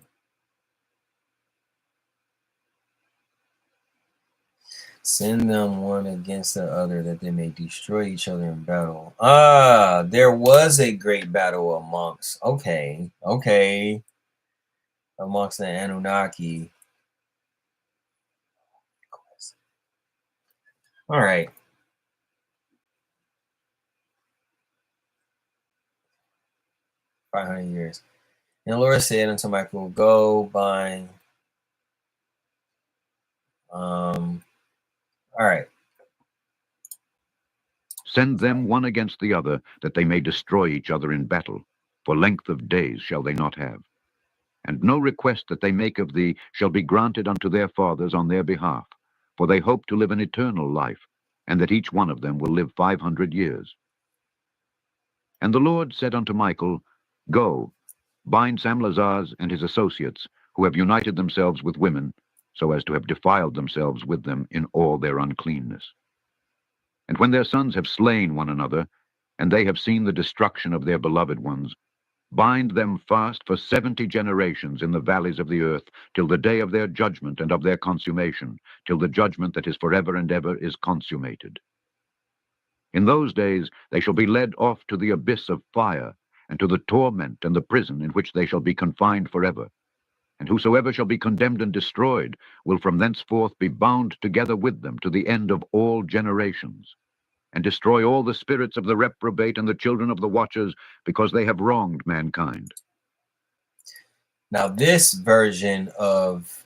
Send them one against the other, that they may destroy each other in battle. Ah, there was a great battle amongst, okay, amongst the Anunnaki. All right. $500. And the Lord said unto Michael, go bind. All right. Send them one against the other, that they may destroy each other in battle. For length of days shall they not have. And no request that they make of thee shall be granted unto their fathers on their behalf, for they hope to live an eternal life, and that each one of them will live 500 years. And the Lord said unto Michael, go, bind Samlazars and his associates, who have united themselves with women, so as to have defiled themselves with them in all their uncleanness. And when their sons have slain one another, and they have seen the destruction of their beloved ones, bind them fast for 70 generations in the valleys of the earth, till the day of their judgment and of their consummation, till the judgment that is forever and ever is consummated. In those days they shall be led off to the abyss of fire, and to the torment and the prison in which they shall be confined forever. And whosoever shall be condemned and destroyed will from thenceforth be bound together with them to the end of all generations, and destroy all the spirits of the reprobate and the children of the watchers, because they have wronged mankind. Now this version of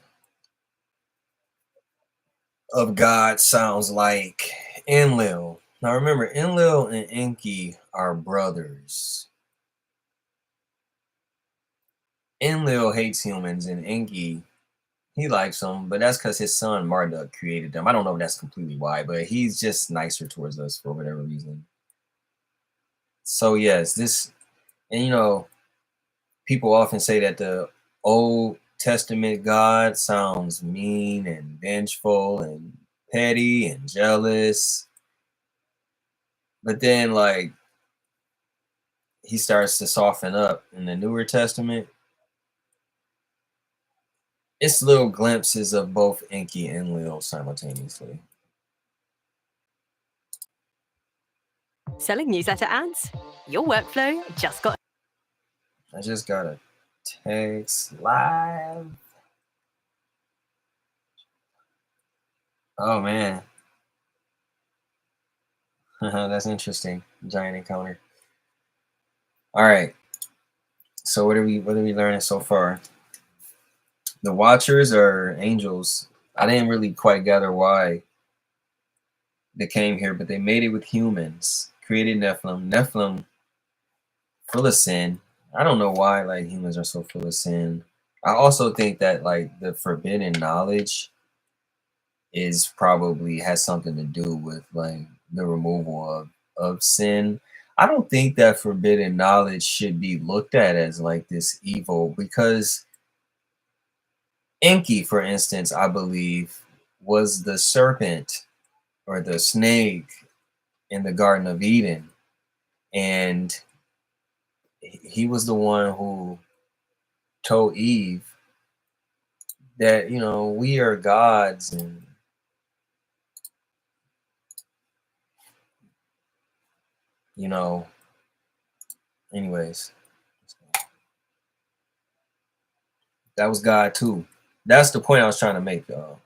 God sounds like Enlil. Now remember, Enlil and Enki are brothers. Enlil hates humans, and Enki, he likes them, but that's because his son Marduk created them. I don't know if that's completely why, but he's just nicer towards us for whatever reason. So yes, this, and you know, people often say that the Old Testament God sounds mean and vengeful and petty and jealous. But then, like, he starts to soften up in the Newer Testament. It's little glimpses of both Enki and Enlil simultaneously. Selling newsletter ads? Your workflow just got. I just got a text live. Oh man. That's interesting. Giant encounter. All right. So what are we learning so far? The Watchers are angels. I didn't really quite gather why they came here, but they made it with humans. Created Nephilim. Nephilim, full of sin. I don't know why like humans are so full of sin. I also think that like the forbidden knowledge is probably has something to do with like the removal of sin. I don't think that forbidden knowledge should be looked at as like this evil, because Enki, for instance, I believe was the serpent or the snake in the Garden of Eden, and he was the one who told Eve that, you know, we are gods, and you know, anyways, that was God too. That's the point I was trying to make, though.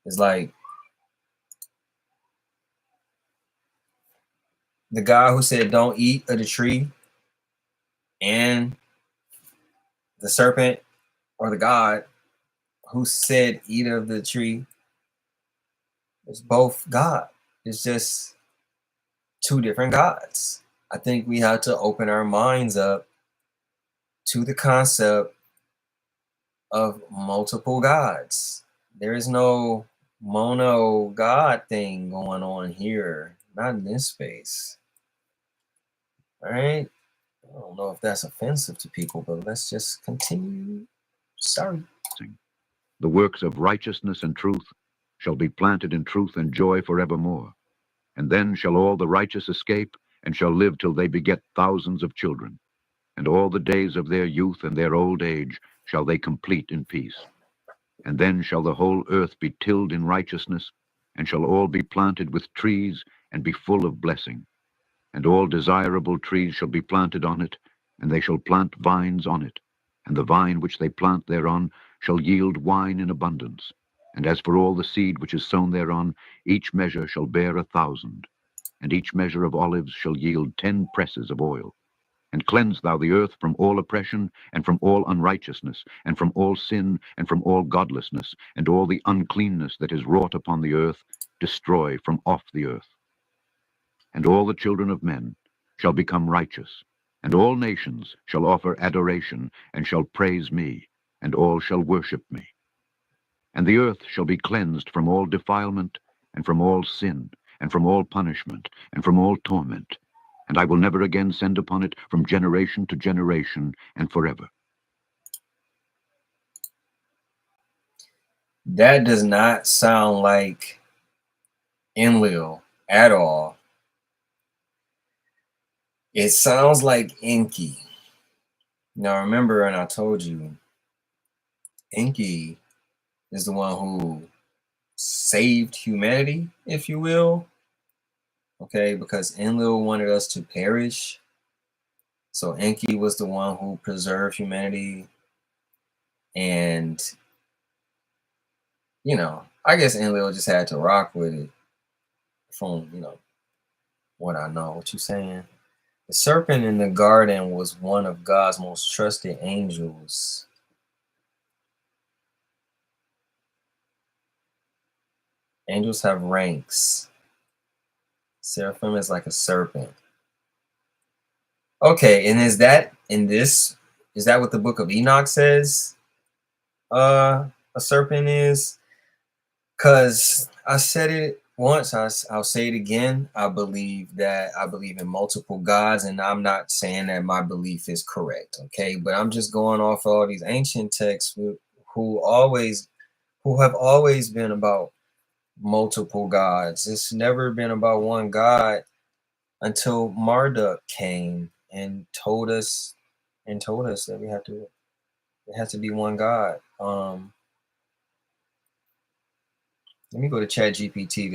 It's like the guy who said don't eat of the tree, and the serpent or the God who said eat of the tree. It's both God. It's just two different gods. I think we have to open our minds up to the concept of multiple gods. There is no mono God thing going on here, not in this space. All right. I don't know if that's offensive to people, but let's just continue. Sorry. The works of righteousness and truth shall be planted in truth and joy forevermore. And then shall all the righteous escape, and shall live till they beget thousands of children. And all the days of their youth and their old age shall they complete in peace. And then shall the whole earth be tilled in righteousness, and shall all be planted with trees, and be full of blessing. And all desirable trees shall be planted on it, and they shall plant vines on it. And the vine which they plant thereon shall yield wine in abundance. And as for all the seed which is sown thereon, each measure shall bear 1,000. And each measure of olives shall yield 10 presses of oil. And cleanse thou the earth from all oppression, and from all unrighteousness, and from all sin, and from all godlessness, and all the uncleanness that is wrought upon the earth, destroy from off the earth. And all the children of men shall become righteous, and all nations shall offer adoration, and shall praise me, and all shall worship me. And the earth shall be cleansed from all defilement, and from all sin, and from all punishment, and from all torment. And I will never again send upon it from generation to generation, and forever. That does not sound like Enlil at all. It sounds like Enki. Now remember, and I told you, Enki is the one who saved humanity, if you will. Okay, because Enlil wanted us to perish. So Enki was the one who preserved humanity. And, you know, I guess Enlil just had to rock with it from, you know, what I know. What you saying? The serpent in the garden was one of God's most trusted angels. Angels have ranks. Seraphim is like a serpent. Okay, and is that in this? Is that what the book of Enoch says? A serpent is? Because I said it once, I'll say it again. I believe in multiple gods, and I'm not saying that my belief is correct, okay? But I'm just going off all these ancient texts who have always been about multiple gods. It's never been about one God until Marduk came and told us that it has to be one God. Let me go to ChatGPT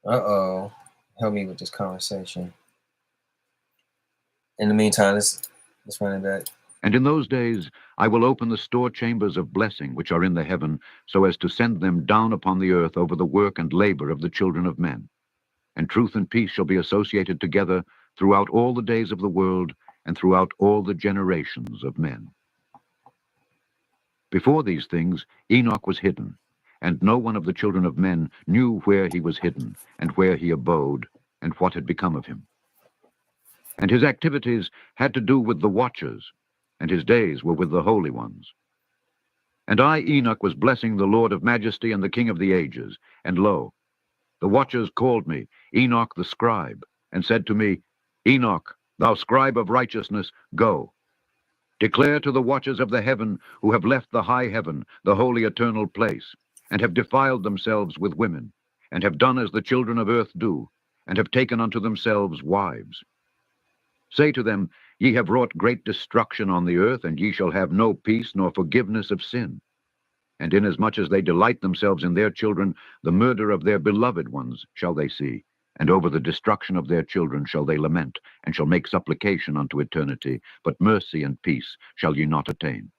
to help me with this conversation. In the meantime, let's run it back. And in those days I will open the store chambers of blessing which are in the heaven, so as to send them down upon the earth over the work and labor of the children of men. And truth and peace shall be associated together throughout all the days of the world, and throughout all the generations of men. Before these things Enoch was hidden, and no one of the children of men knew where he was hidden, and where he abode, and what had become of him. And his activities had to do with the watchers, and his days were with the holy ones. And I, Enoch, was blessing the Lord of majesty and the King of the ages. And lo, the watchers called me, Enoch the scribe, and said to me, Enoch, thou scribe of righteousness, go. Declare to the watchers of the heaven who have left the high heaven, the holy eternal place, and have defiled themselves with women, and have done as the children of earth do, and have taken unto themselves wives. Say to them, Ye have wrought great destruction on the earth, and ye shall have no peace nor forgiveness of sin. And inasmuch as they delight themselves in their children, the murder of their beloved ones shall they see, and over the destruction of their children shall they lament, and shall make supplication unto eternity, but mercy and peace shall ye not attain.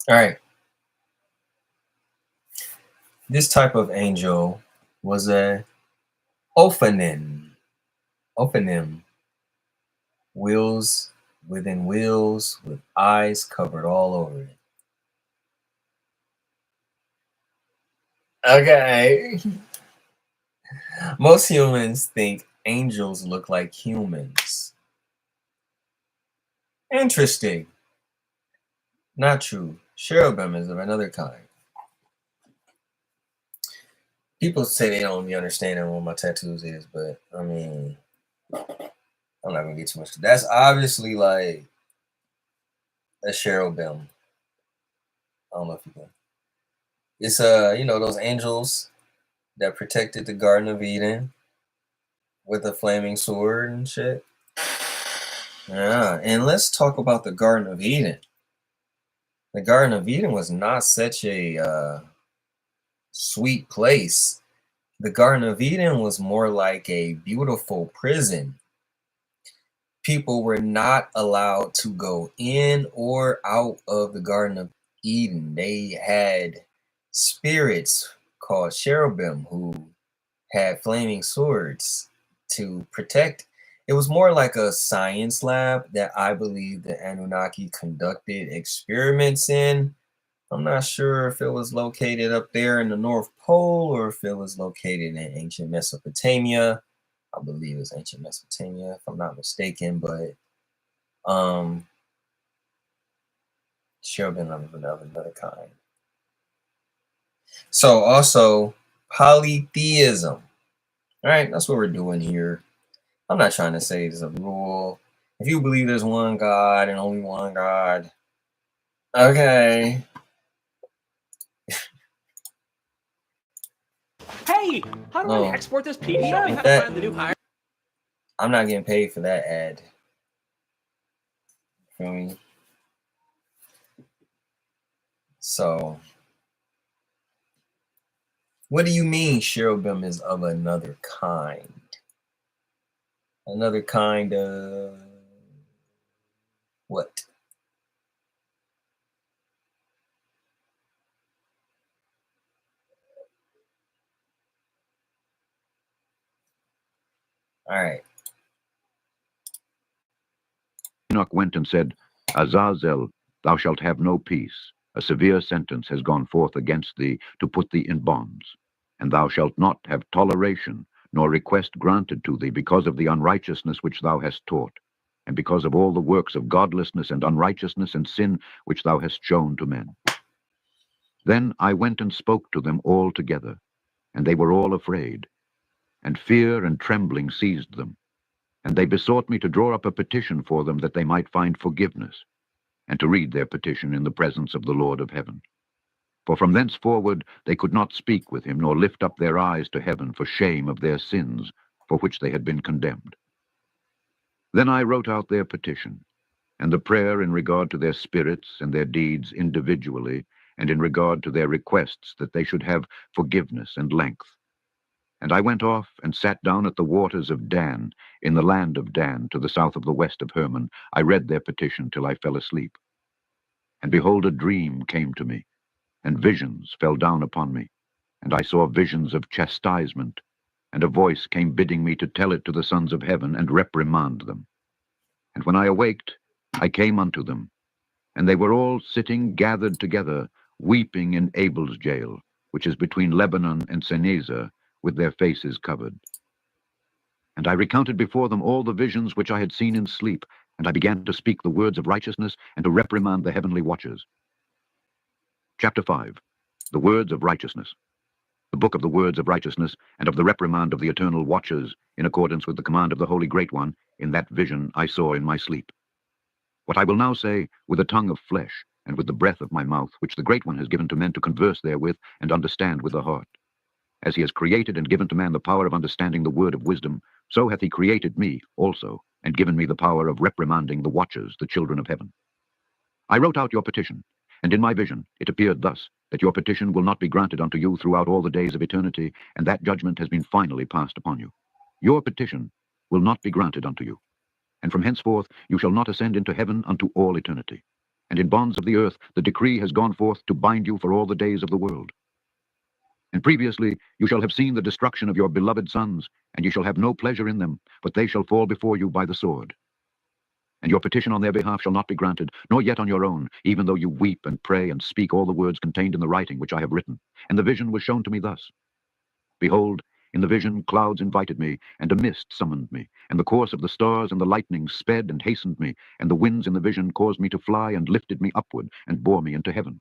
All right. This type of angel was a ophanim. Ophanim. Wheels within wheels with eyes covered all over it. Okay. Most humans think angels look like humans. Interesting. Not true. Cherubim is of another kind. People say they don't be understanding what my tattoos is, but I mean, I'm not gonna get too much. That's obviously like a cherubim. I don't know if you can. It's you know, those angels that protected the Garden of Eden with a flaming sword and shit. Yeah, and let's talk about the Garden of Eden. The Garden of Eden was not such a sweet place. The Garden of Eden was more like a beautiful prison. People were not allowed to go in or out of the Garden of Eden. They had spirits called cherubim who had flaming swords to protect. It was more like a science lab that I believe the Anunnaki conducted experiments in. I'm not sure if it was located up there in the North Pole or if it was located in ancient Mesopotamia. I believe it was ancient Mesopotamia, if I'm not mistaken, but cherubim of another kind. So also polytheism. All right, that's what we're doing here. I'm not trying to say it's a rule. If you believe there's one God and only one God, okay. Hey, how do I export this PDF? Show me how to find the new hire. I'm not getting paid for that ad. Feel me? So, what do you mean cherubim is of another kind? Another kind of what? All right. Enoch went and said, Azazel, thou shalt have no peace. A severe sentence has gone forth against thee to put thee in bonds. And thou shalt not have toleration, nor request granted to thee because of the unrighteousness which thou hast taught, and because of all the works of godlessness and unrighteousness and sin which thou hast shown to men. Then I went and spoke to them all together, and they were all afraid, and fear and trembling seized them. And they besought me to draw up a petition for them that they might find forgiveness, and to read their petition in the presence of the Lord of heaven. For from thenceforward they could not speak with him, nor lift up their eyes to heaven for shame of their sins, for which they had been condemned. Then I wrote out their petition, and the prayer in regard to their spirits and their deeds individually, and in regard to their requests that they should have forgiveness and length. And I went off and sat down at the waters of Dan, in the land of Dan, to the south of the west of Hermon. I read their petition till I fell asleep. And behold, a dream came to me, and visions fell down upon me. And I saw visions of chastisement, and a voice came bidding me to tell it to the sons of heaven and reprimand them. And when I awaked, I came unto them, and they were all sitting gathered together, weeping in Abel's jail, which is between Lebanon and Senezer, with their faces covered. And I recounted before them all the visions which I had seen in sleep, and I began to speak the words of righteousness and to reprimand the heavenly watchers. Chapter 5. The words of righteousness. The book of the words of righteousness and of the reprimand of the eternal watchers, in accordance with the command of the Holy Great One, in that vision I saw in my sleep. What I will now say with the tongue of flesh and with the breath of my mouth, which the Great One has given to men to converse therewith and understand with the heart. As he has created and given to man the power of understanding the word of wisdom, so hath he created me also, and given me the power of reprimanding the watchers, the children of heaven. I wrote out your petition, and in my vision it appeared thus, that your petition will not be granted unto you throughout all the days of eternity, and that judgment has been finally passed upon you. Your petition will not be granted unto you, and from henceforth you shall not ascend into heaven unto all eternity. And in bonds of the earth the decree has gone forth to bind you for all the days of the world. And previously you shall have seen the destruction of your beloved sons, and you shall have no pleasure in them, but they shall fall before you by the sword. And your petition on their behalf shall not be granted, nor yet on your own, even though you weep and pray and speak all the words contained in the writing which I have written. And the vision was shown to me thus. Behold, in the vision clouds invited me, and a mist summoned me, and the course of the stars and the lightning sped and hastened me, and the winds in the vision caused me to fly and lifted me upward, and bore me into heaven.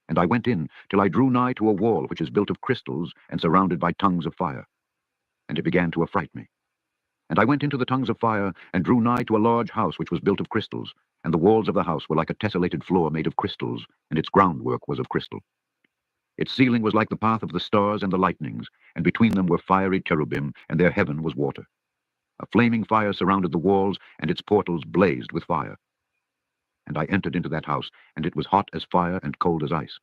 And I went in till I drew nigh to a wall which is built of crystals and surrounded by tongues of fire. And it began to affright me. And I went into the tongues of fire, and drew nigh to a large house which was built of crystals, and the walls of the house were like a tessellated floor made of crystals, and its groundwork was of crystal. Its ceiling was like the path of the stars and the lightnings, and between them were fiery cherubim, and their heaven was water. A flaming fire surrounded the walls, and its portals blazed with fire. And I entered into that house, and it was hot as fire and cold as ice.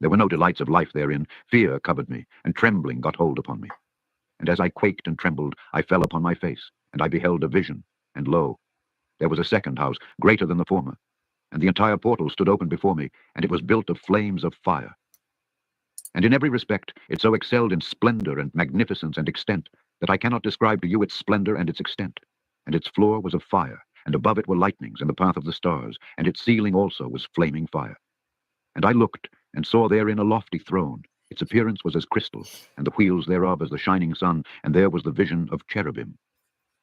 There were no delights of life therein. Fear covered me, and trembling got hold upon me. And as I quaked and trembled, I fell upon my face, and I beheld a vision, and lo, there was a second house, greater than the former, and the entire portal stood open before me, and it was built of flames of fire. And in every respect it so excelled in splendor and magnificence and extent, that I cannot describe to you its splendor and its extent. And its floor was of fire, and above it were lightnings and the path of the stars, and its ceiling also was flaming fire. And I looked, and saw therein a lofty throne. Its appearance was as crystal, and the wheels thereof as the shining sun, and there was the vision of cherubim.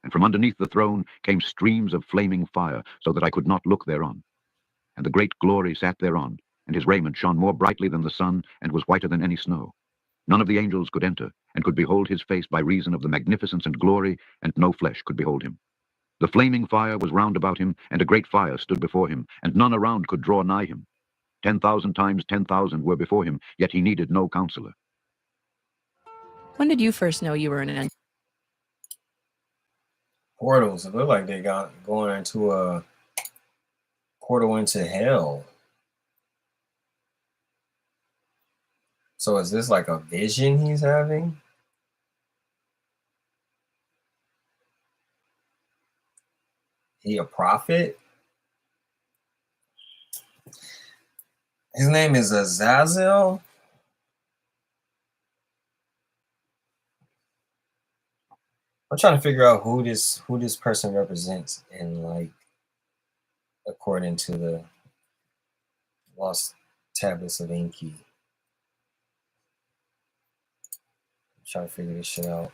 And from underneath the throne came streams of flaming fire, so that I could not look thereon. And the great glory sat thereon, and his raiment shone more brightly than the sun, and was whiter than any snow. None of the angels could enter, and could behold his face by reason of the magnificence and glory, and no flesh could behold him. The flaming fire was round about him, and a great fire stood before him, and none around could draw nigh him. 10,000 times 10,000 were before him, yet he needed no counselor. When did you first know you were in an Portals. It looked like they got going into a portal into hell. So is this like a vision he's having? He a prophet? His name is Azazel. I'm trying to figure out who this person represents, and like according to the lost tablets of Enki. I'm trying to figure this shit out.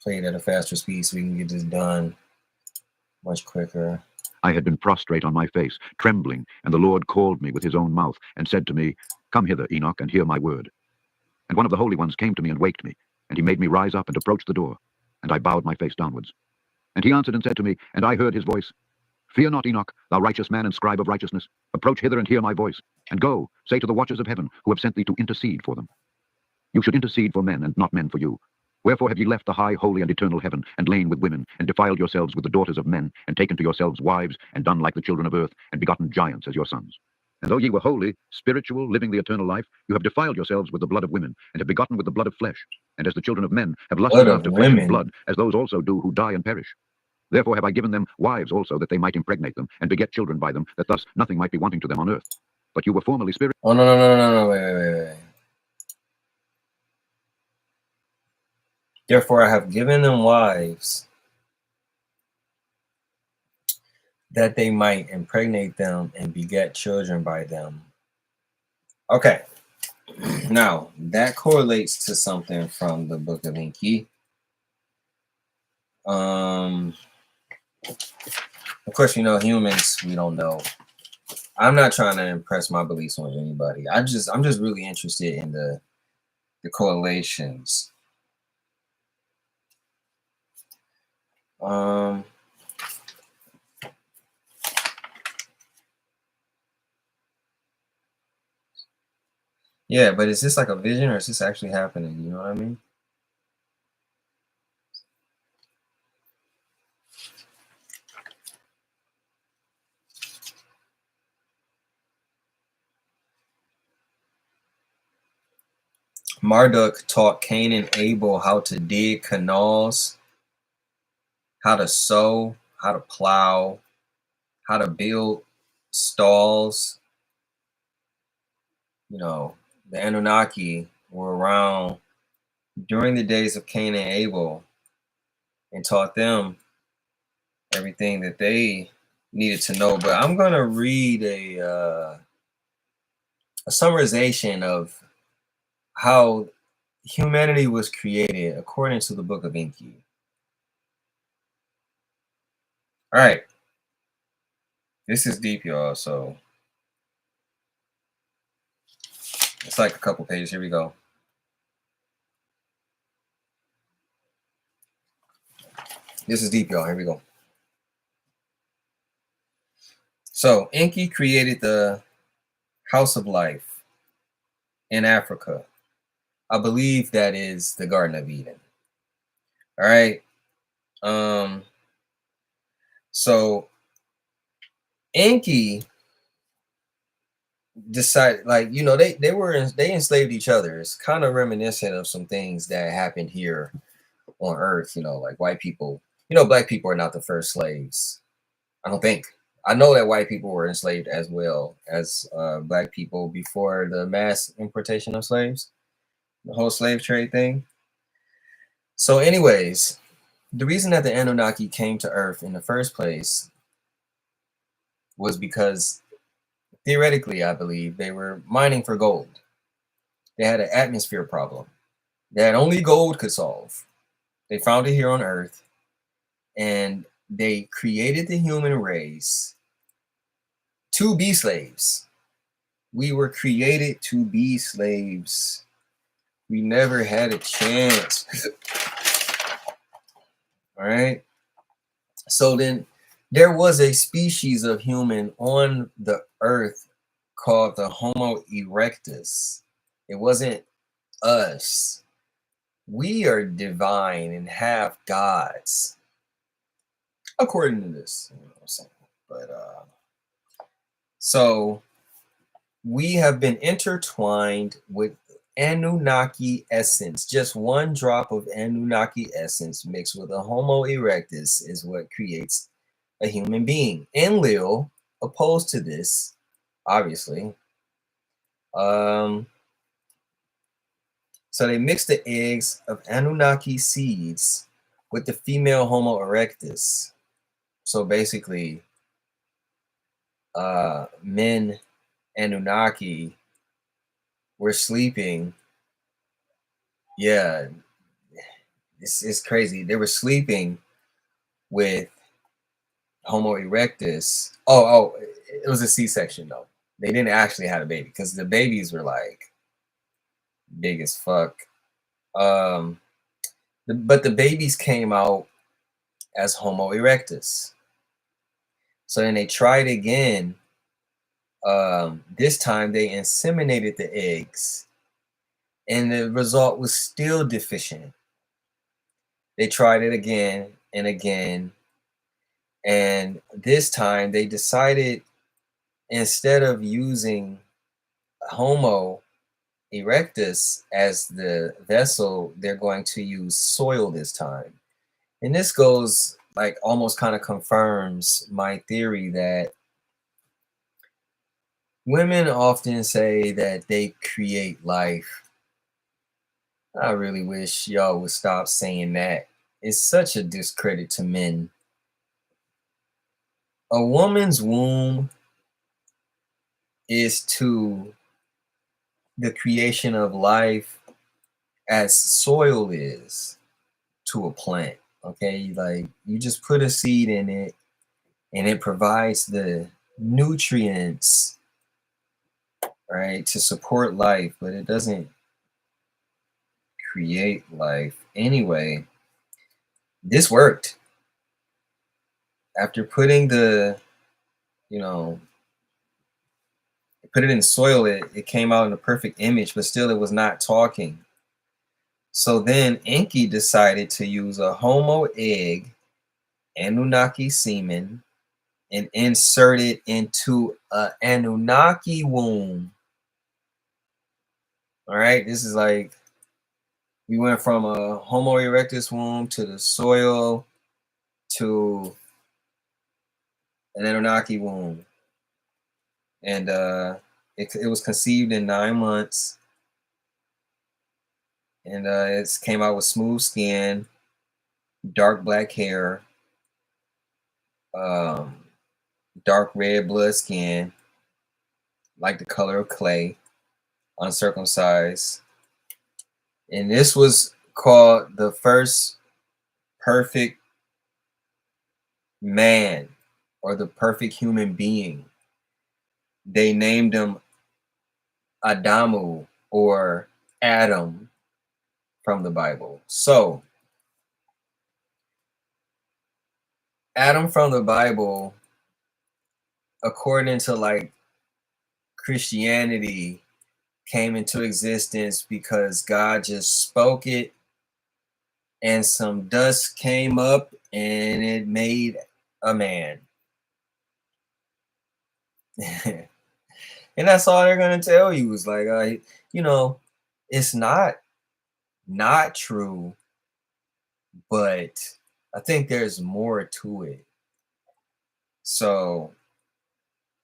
Play it at a faster speed so we can get this done much quicker. I had been prostrate on my face, trembling, and the Lord called me with his own mouth, and said to me, Come hither, Enoch, and hear my word. And one of the holy ones came to me and waked me, and he made me rise up and approach the door, and I bowed my face downwards. And he answered and said to me, and I heard his voice, Fear not, Enoch, thou righteous man and scribe of righteousness. Approach hither and hear my voice, and go, say to the watchers of heaven, who have sent thee to intercede for them. You should intercede for men, and not men for you. Wherefore have ye left the high, holy, and eternal heaven, and lain with women, and defiled yourselves with the daughters of men, and taken to yourselves wives, and done like the children of earth, and begotten giants as your sons? And though ye were holy, spiritual, living the eternal life, you have defiled yourselves with the blood of women, and have begotten with the blood of flesh. And as the children of men have Blood lusted of after flesh and women. blood, as those also do who die and perish. Therefore have I given them wives also, that they might impregnate them, and beget children by them, that thus nothing might be wanting to them on earth. But you were formerly spirit. Oh, no, wait. Therefore I have given them wives, that they might impregnate them and beget children by them. Okay. Now, that correlates to something from the Book of Enki. Of course, you know, humans, we don't know. I'm not trying to impress my beliefs on anybody. I'm just really interested in the correlations. Yeah, but is this like a vision or is this actually happening? You know what I mean? Marduk taught Cain and Abel how to dig canals, how to sow, how to plow, how to build stalls. You know, the Anunnaki were around during the days of Cain and Abel and taught them everything that they needed to know. But I'm going to read a summarization of how humanity was created according to the Book of Enki. All right. This is deep, y'all. So it's like a couple pages. Here we go. This is deep, y'all. Here we go. So Enki created the House of Life in Africa. I believe that is the Garden of Eden. All right. So Enki decided, like, you know, they enslaved each other. It's kind of reminiscent of some things that happened here on Earth. You know, like white people. You know, black people are not the first slaves. I don't think. I know that white people were enslaved as well as black people before the mass importation of slaves, the whole slave trade thing. So, anyways, the reason that the Anunnaki came to Earth in the first place was because theoretically, I believe, they were mining for gold. They had an atmosphere problem that only gold could solve. They found it here on Earth, and they created the human race to be slaves. We were created to be slaves. We never had a chance. All right. So then there was a species of human on the earth called the Homo erectus. It wasn't us. We are divine and half gods, according to this. You know what I'm saying? But so we have been intertwined with Anunnaki essence. Just one drop of Anunnaki essence mixed with a Homo erectus is what creates a human being. Enlil opposed to this, obviously. So they mixed the eggs of Anunnaki seeds with the female Homo erectus. So basically, men Anunnaki were sleeping. Yeah, it's crazy. They were sleeping with Homo erectus. Oh, it was a C-section though. They didn't actually have a baby because the babies were like big as fuck. But the babies came out as Homo erectus. So then they tried again. This time they inseminated the eggs, and the result was still deficient. They tried it again and again, and this time they decided instead of using Homo erectus as the vessel, they're going to use soil this time. And this goes like almost kind of confirms my theory that women often say that they create life. I really wish y'all would stop saying that. It's such a discredit to men. A woman's womb is to the creation of life as soil is to a plant. Okay, like you just put a seed in it and it provides the nutrients, right, to support life, but it doesn't create life. Anyway, this worked. After putting the, put it in soil, it came out in a perfect image, but still it was not talking. So then Enki decided to use a Homo egg, Anunnaki semen, and insert it into a Anunnaki womb. All right, this is like we went from a Homo erectus womb to the soil to an Anunnaki womb, and it was conceived in 9 months, and it came out with smooth skin, dark black hair, dark red blood skin, like the color of clay, uncircumcised. And this was called the first perfect man, or the perfect human being. They named him Adamu, or Adam, from the Bible. So Adam from the Bible, according to like Christianity, came into existence because God just spoke it and some dust came up and it made a man. And that's all they're going to tell you is like, it's not true, but I think there's more to it. So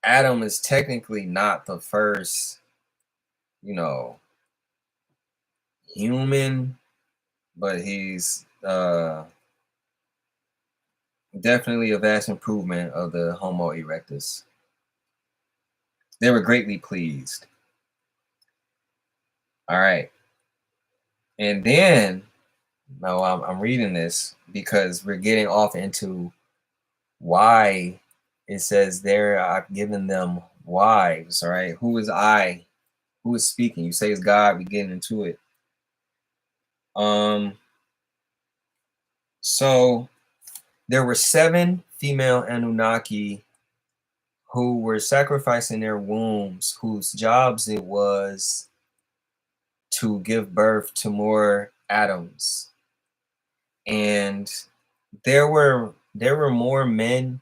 Adam is technically not the first, human, but he's definitely a vast improvement of the Homo erectus. They were greatly pleased. All right. And then, no, I'm reading this because we're getting off into why it says there I've given them wives. All right. Who is I? Who is speaking? You say it's God. We get into it. So there were 7 female Anunnaki who were sacrificing their wombs, whose jobs it was to give birth to more atoms. And there were more men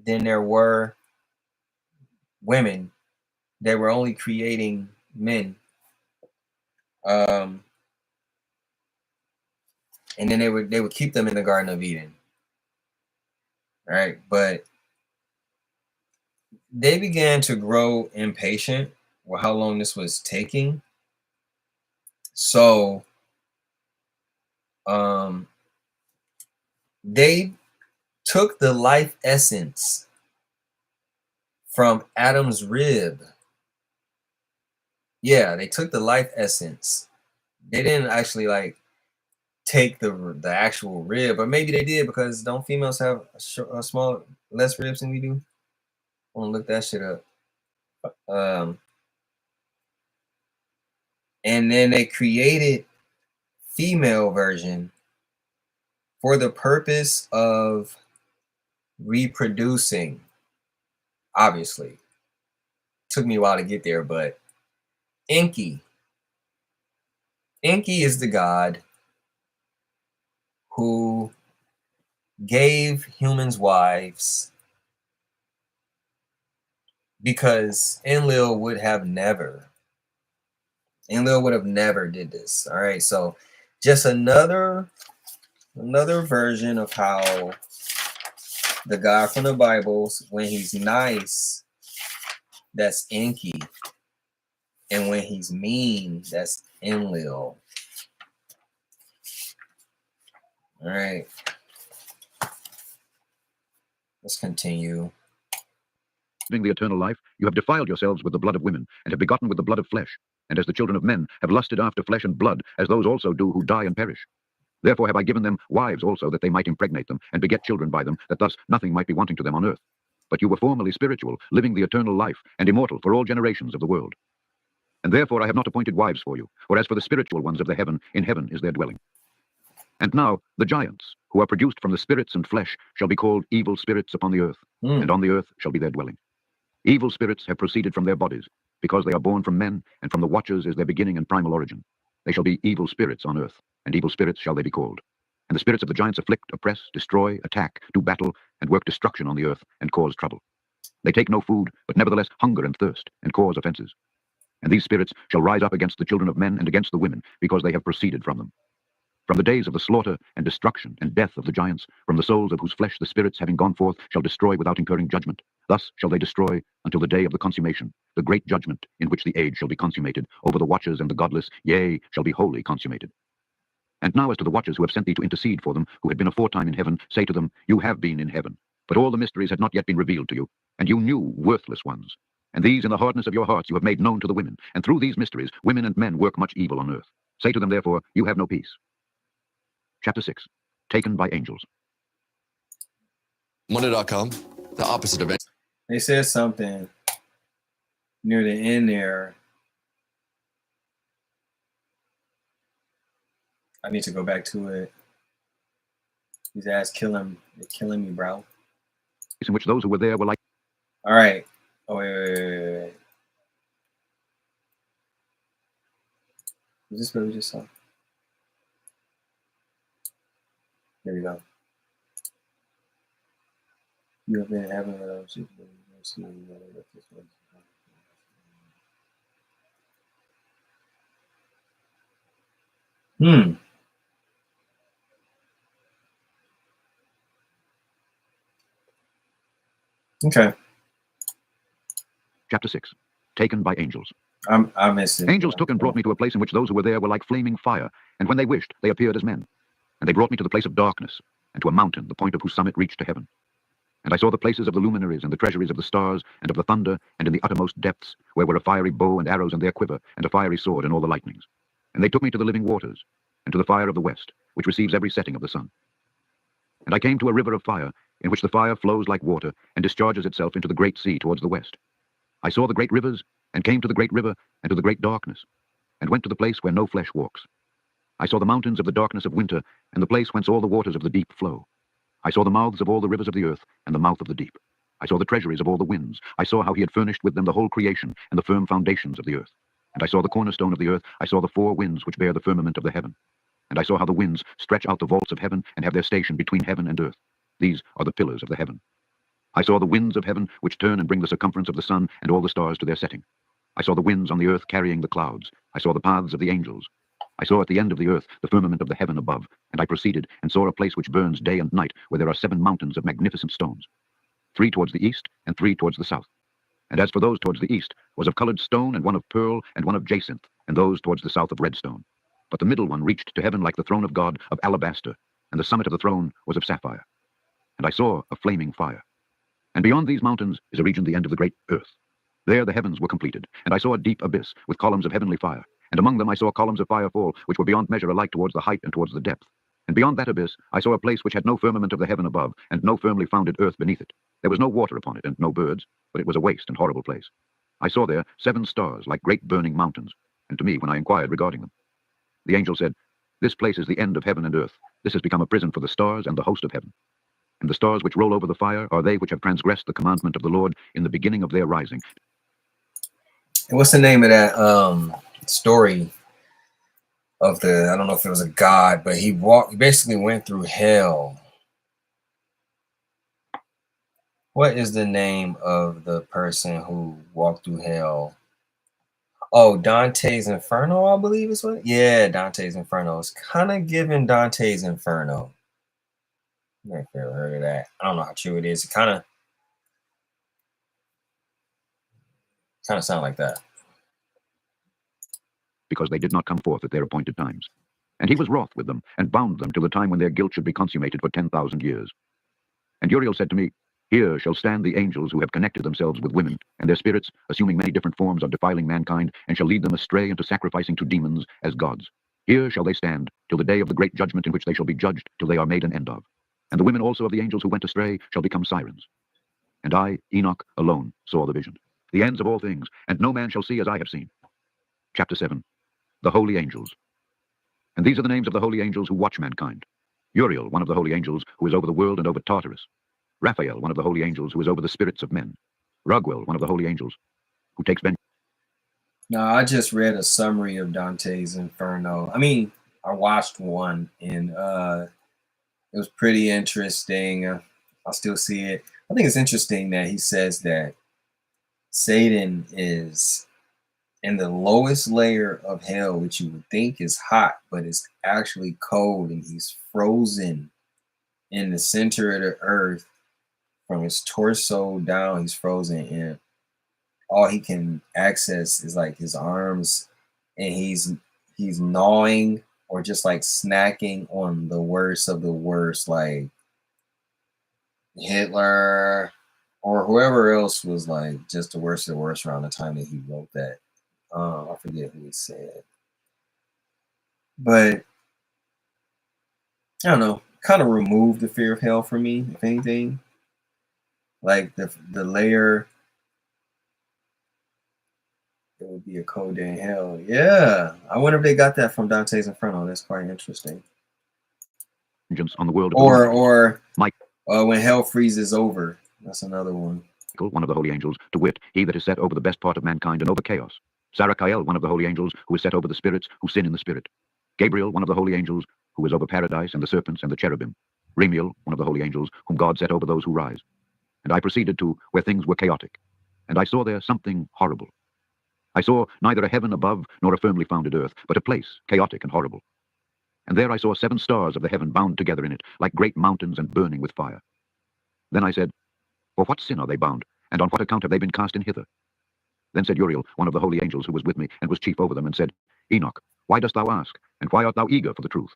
than there were women. They were only creating men. And then they would keep them in the Garden of Eden. All right, but they began to grow impatient with how long this was taking. So they took the life essence from Adam's rib. Yeah, they took the life essence. They didn't actually like take the actual rib, or maybe they did, because don't females have a small less ribs than we do? I want to look that shit up. And then they created female version for the purpose of reproducing. Obviously, took me a while to get there, but Enki is the god who gave humans wives because Enlil would have never did this. All right, so just another version of how the God from the Bible, when he's nice, that's Enki, and when he's mean, that's Enlil. All right, let's continue. The eternal life, you have defiled yourselves with the blood of women, and have begotten with the blood of flesh, and as the children of men have lusted after flesh and blood, as those also do who die and perish. Therefore have I given them wives also, that they might impregnate them, and beget children by them, that thus nothing might be wanting to them on earth. But you were formerly spiritual, living the eternal life, and immortal for all generations of the world. And therefore I have not appointed wives for you, for as for the spiritual ones of the heaven, in heaven is their dwelling. And now the giants, who are produced from the spirits and flesh, shall be called evil spirits upon the earth, and on the earth shall be their dwelling. Evil spirits have proceeded from their bodies, because they are born from men, and from the watchers is their beginning and primal origin. They shall be evil spirits on earth, and evil spirits shall they be called. And the spirits of the giants afflict, oppress, destroy, attack, do battle, and work destruction on the earth, and cause trouble. They take no food, but nevertheless hunger and thirst, and cause offenses. And these spirits shall rise up against the children of men and against the women, because they have proceeded from them. From the days of the slaughter and destruction and death of the giants, from the souls of whose flesh the spirits, having gone forth, shall destroy without incurring judgment. Thus shall they destroy until the day of the consummation, the great judgment in which the age shall be consummated, over the watchers and the godless, yea, shall be wholly consummated. And now as to the watchers who have sent thee to intercede for them, who had been aforetime in heaven, say to them, you have been in heaven. But all the mysteries had not yet been revealed to you, and you knew worthless ones. And these in the hardness of your hearts you have made known to the women, and through these mysteries women and men work much evil on earth. Say to them therefore, you have no peace. Chapter 6. Taken by angels. Monday.com, the opposite of They said something near the end there. I need to go back to it. His ass killing me, bro. In which those who were there were like... All right. Oh, wait. Is this what we just saw? There we go. You have been in heaven with those who see this one. Okay. Chapter 6. Taken by angels. I missed it. Angels took and brought me to a place in which those who were there were like flaming fire, and when they wished, they appeared as men. And they brought me to the place of darkness, and to a mountain, the point of whose summit reached to heaven. And I saw the places of the luminaries, and the treasuries of the stars, and of the thunder, and in the uttermost depths, where were a fiery bow and arrows in their quiver, and a fiery sword and all the lightnings. And they took me to the living waters, and to the fire of the west, which receives every setting of the sun. And I came to a river of fire, in which the fire flows like water, and discharges itself into the great sea towards the west. I saw the great rivers, and came to the great river, and to the great darkness, and went to the place where no flesh walks. I saw the mountains of the darkness of winter, and the place whence all the waters of the deep flow. I saw the mouths of all the rivers of the earth, and the mouth of the deep. I saw the treasuries of all the winds. I saw how he had furnished with them the whole creation, and the firm foundations of the earth. And I saw the cornerstone of the earth. I saw the four winds which bear the firmament of the heaven. And I saw how the winds stretch out the vaults of heaven, and have their station between heaven and earth. These are the pillars of the heaven. I saw the winds of heaven, which turn and bring the circumference of the sun, and all the stars to their setting. I saw the winds on the earth carrying the clouds. I saw the paths of the angels. I saw at the end of the earth the firmament of the heaven above, and I proceeded and saw a place which burns day and night, where there are 7 mountains of magnificent stones, 3 towards the east and 3 towards the south. And as for those towards the east, was of colored stone, and one of pearl, and one of jacinth, and those towards the south of red stone. But the middle one reached to heaven like the throne of God of alabaster, and the summit of the throne was of sapphire. And I saw a flaming fire. And beyond these mountains is a region the end of the great earth. There the heavens were completed, and I saw a deep abyss with columns of heavenly fire. And among them I saw columns of fire fall, which were beyond measure alike towards the height and towards the depth. And beyond that abyss I saw a place which had no firmament of the heaven above, and no firmly founded earth beneath it. There was no water upon it, and no birds, but it was a waste and horrible place. I saw there 7 stars like great burning mountains, and to me, when I inquired regarding them, the angel said, this place is the end of heaven and earth. This has become a prison for the stars and the host of heaven. And the stars which roll over the fire are they which have transgressed the commandment of the Lord in the beginning of their rising. And what's the name of that story of the, I don't know if it was a god, but he basically went through hell. What is the name of the person who walked through hell? Oh, Dante's Inferno, I believe is what. Yeah, Dante's Inferno. It's kind of giving Dante's Inferno. I've never heard of that. I don't know how true it is. It kind of sound like that. Because they did not come forth at their appointed times. And he was wroth with them, and bound them till the time when their guilt should be consummated for 10,000 years. And Uriel said to me, Here shall stand the angels who have connected themselves with women, and their spirits, assuming many different forms, are defiling mankind, and shall lead them astray into sacrificing to demons as gods. Here shall they stand, till the day of the great judgment, in which they shall be judged, till they are made an end of. And the women also of the angels who went astray shall become sirens. And I, Enoch, alone saw the vision, the ends of all things, and no man shall see as I have seen. Chapter 7. The Holy Angels. And these are the names of the holy angels who watch mankind. Uriel, one of the holy angels, who is over the world and over Tartarus. Raphael, one of the holy angels, who is over the spirits of men. Raguel, one of the holy angels, who takes vengeance. No, I just read a summary of Dante's Inferno. I mean, I watched one, and it was pretty interesting. I'll still see it. I think it's interesting that he says that Satan is in the lowest layer of hell, which you would think is hot, but it's actually cold, and he's frozen in the center of the earth from his torso down. He's frozen, and all he can access is like his arms, and he's gnawing or just like snacking on the worst of the worst, like Hitler or whoever else was like just the worst of the worst around the time that he wrote that. I forget who he said, but I don't know, kind of removed the fear of hell for me, if anything. Like the layer, it would be a cold day in hell. Yeah, I wonder if they got that from Dante's Inferno. That's quite interesting. On the world of or Mike. When hell freezes over. That's another one. One of the holy angels, to wit, he that is set over the best part of mankind and over chaos. Sarachiel, one of the holy angels, who is set over the spirits who sin in the spirit. Gabriel, one of the holy angels, who is over paradise and the serpents and the cherubim. Remiel, one of the holy angels, whom God set over those who rise. And I proceeded to where things were chaotic, and I saw there something horrible. I saw neither a heaven above nor a firmly founded earth, but a place chaotic and horrible. And there I saw 7 stars of the heaven bound together in it, like great mountains and burning with fire. Then I said, For what sin are they bound, and on what account have they been cast in hither? Then said Uriel, one of the holy angels who was with me, and was chief over them, and said, Enoch, why dost thou ask, and why art thou eager for the truth?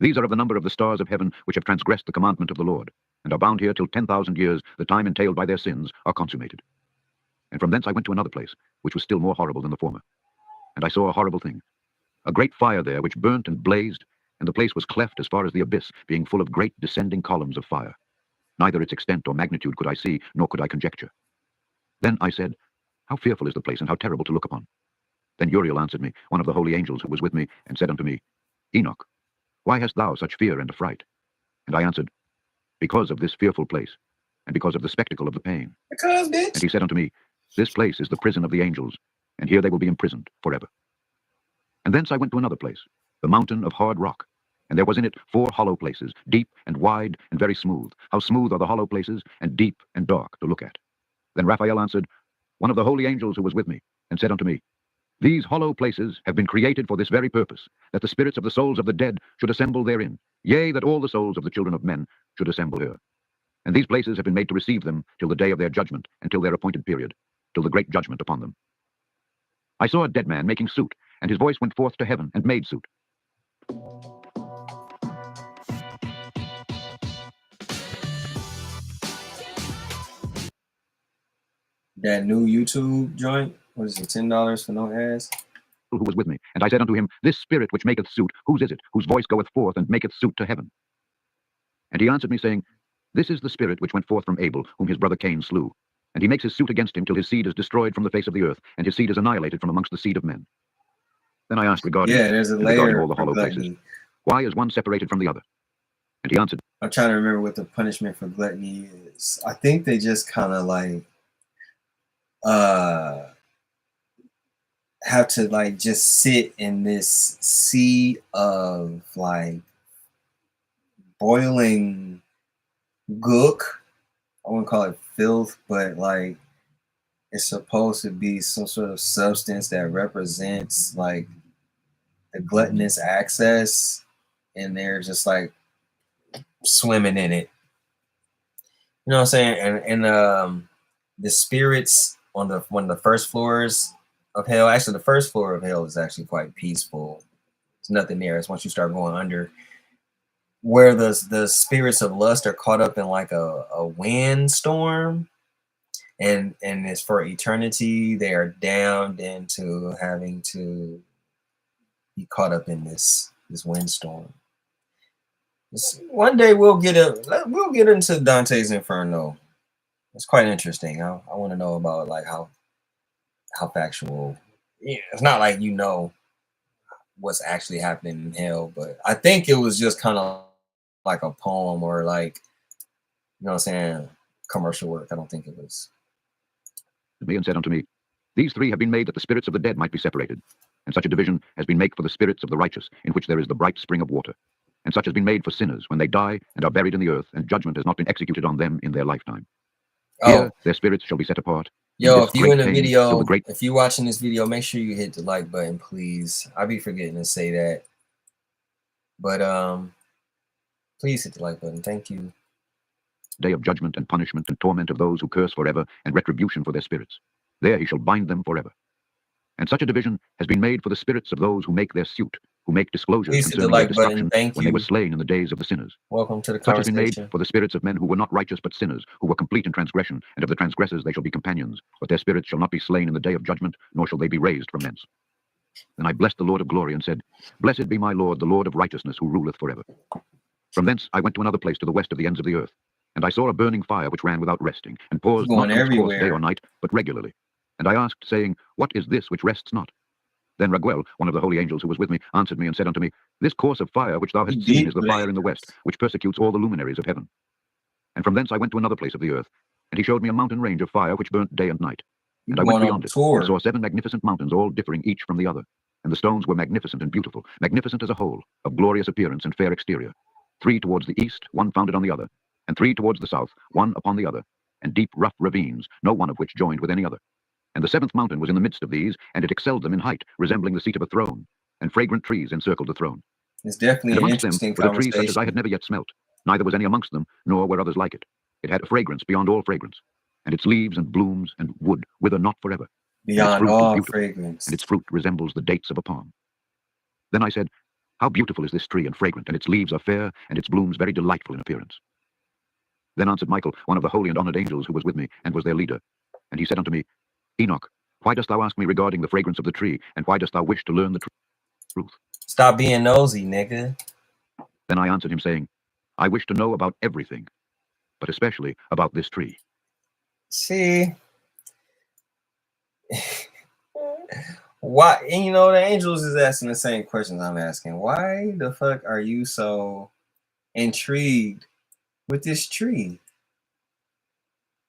These are of the number of the stars of heaven, which have transgressed the commandment of the Lord, and are bound here till 10,000 years, the time entailed by their sins, are consummated. And from thence I went to another place, which was still more horrible than the former. And I saw a horrible thing, a great fire there, which burnt and blazed, and the place was cleft as far as the abyss, being full of great descending columns of fire. Neither its extent or magnitude could I see, nor could I conjecture. Then I said, How fearful is the place, and how terrible to look upon. Then Uriel answered me, one of the holy angels who was with me, and said unto me, Enoch, why hast thou such fear and affright? And I answered, Because of this fearful place, and because of the spectacle of the pain. Because, bitch. And he said unto me, This place is the prison of the angels, and here they will be imprisoned forever. And thence I went to another place, the mountain of hard rock, and there was in it 4 hollow places, deep and wide and very smooth. How smooth are the hollow places, and deep and dark to look at. Then Raphael answered, one of the holy angels who was with me, and said unto me, These hollow places have been created for this very purpose, that the spirits of the souls of the dead should assemble therein, yea, that all the souls of the children of men should assemble here. And these places have been made to receive them till the day of their judgment, and till their appointed period, till the great judgment upon them. I saw a dead man making suit, and his voice went forth to heaven, and made suit. That new YouTube joint, what is it, $10 for no ads? Who was with me, and I said unto him, This spirit which maketh suit, whose is it, whose voice goeth forth, and maketh suit to heaven? And he answered me, saying, This is the spirit which went forth from Abel, whom his brother Cain slew. And he makes his suit against him till his seed is destroyed from the face of the earth, and his seed is annihilated from amongst the seed of men. Then I asked regarding, there's a layer all the hollow places, why is one separated from the other? And he answered, I'm trying to remember what the punishment for gluttony is. I think they just kind of like have to like just sit in this sea of like boiling gook I wouldn't call it filth, but like it's supposed to be some sort of substance that represents like the gluttonous access, and they're just like swimming in it. You know what I'm saying? And the spirits on one of the first floors of hell, actually the first floor of hell is actually quite peaceful. There's nothing there. It's once you start going under where the spirits of lust are caught up in like a wind storm, and it's for eternity. They are damned into having to be caught up in this windstorm. One day we'll get into Dante's Inferno. It's quite interesting. I want to know about like how factual. Yeah, it's not like you know what's actually happening in hell, but I think it was just kind of like a poem or like, you know what I'm saying, commercial work. I don't think it was. And said unto me, These three have been made that the spirits of the dead might be separated. And such a division has been made for the spirits of the righteous, in which there is the bright spring of water. And such has been made for sinners when they die and are buried in the earth, and judgment has not been executed on them in their lifetime. Here their spirits shall be set apart. Yo, if you in the video, if you watching this video, make sure you hit the like button, please. I be forgetting to say that. But please hit the like button. Thank you. Day of judgment and punishment and torment of those who curse forever, and retribution for their spirits. There he shall bind them forever. And such a division has been made for the spirits of those who make their suit, who make disclosures concerning their destruction when they were slain in the days of the sinners. Welcome to the Such has conversation. been made for the spirits of men who were not righteous but sinners, who were complete in transgression, and of the transgressors they shall be companions, but their spirits shall not be slain in the day of judgment, nor shall they be raised from thence. Then I blessed the Lord of glory and said, Blessed be my Lord, the Lord of righteousness, who ruleth forever. From thence I went to another place to the west of the ends of the earth, and I saw a burning fire which ran without resting, and paused not in its course day or night, but regularly. And I asked, saying, What is this which rests not? Then Raguel, one of the holy angels who was with me, answered me and said unto me, This course of fire which thou hast seen is the fire in the west, which persecutes all the luminaries of heaven. And from thence I went to another place of the earth, and he showed me a mountain range of fire which burnt day and night. And I went beyond it, and saw 7 magnificent mountains, all differing each from the other. And the stones were magnificent and beautiful, magnificent as a whole, of glorious appearance and fair exterior. 3 towards the east, one founded on the other, and 3 towards the south, one upon the other, and deep rough ravines, no one of which joined with any other. And the 7th mountain was in the midst of these, and it excelled them in height, resembling the seat of a throne, and fragrant trees encircled the throne. It's definitely an interesting conversation. Were the trees such as I had never yet smelt, neither was any amongst them, nor were others like it. It had a fragrance beyond all fragrance, and its leaves and blooms and wood wither not forever. Beyond all fragrance. And its fruit resembles the dates of a palm. Then I said, How beautiful is this tree and fragrant, and its leaves are fair, and its blooms very delightful in appearance. Then answered Michael, one of the holy and honored angels who was with me, and was their leader. And he said unto me, Enoch, why dost thou ask me regarding the fragrance of the tree, and why dost thou wish to learn the truth? Stop being nosy, nigga. Then I answered him, saying, I wish to know about everything, but especially about this tree. See? Why? And you know, the angels is asking the same questions I'm asking. Why the fuck are you so intrigued with this tree?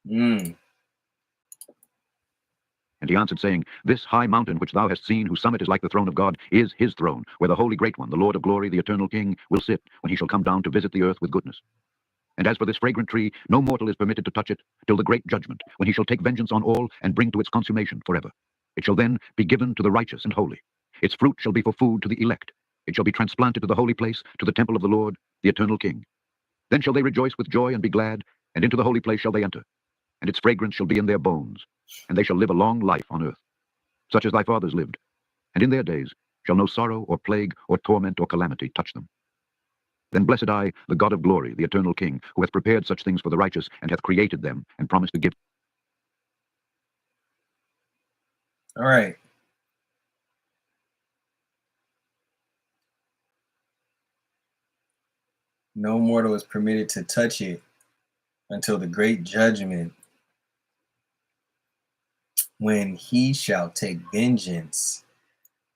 And he answered, saying, This high mountain which thou hast seen, whose summit is like the throne of God, is his throne, where the holy great one, the Lord of glory, the eternal King, will sit when he shall come down to visit the earth with goodness. And as for this fragrant tree, no mortal is permitted to touch it till the great judgment, when he shall take vengeance on all and bring to its consummation forever. It shall then be given to the righteous and holy. Its fruit shall be for food to the elect. It shall be transplanted to the holy place, to the temple of the Lord, the eternal King. Then shall they rejoice with joy and be glad, and into the holy place shall they enter. And its fragrance shall be in their bones, and they shall live a long life on earth, such as thy fathers lived. And in their days shall no sorrow or plague or torment or calamity touch them. Then blessed I, the God of glory, the eternal King, who hath prepared such things for the righteous, and hath created them, and promised to give. All right. No mortal is permitted to touch it until the great judgment, when he shall take vengeance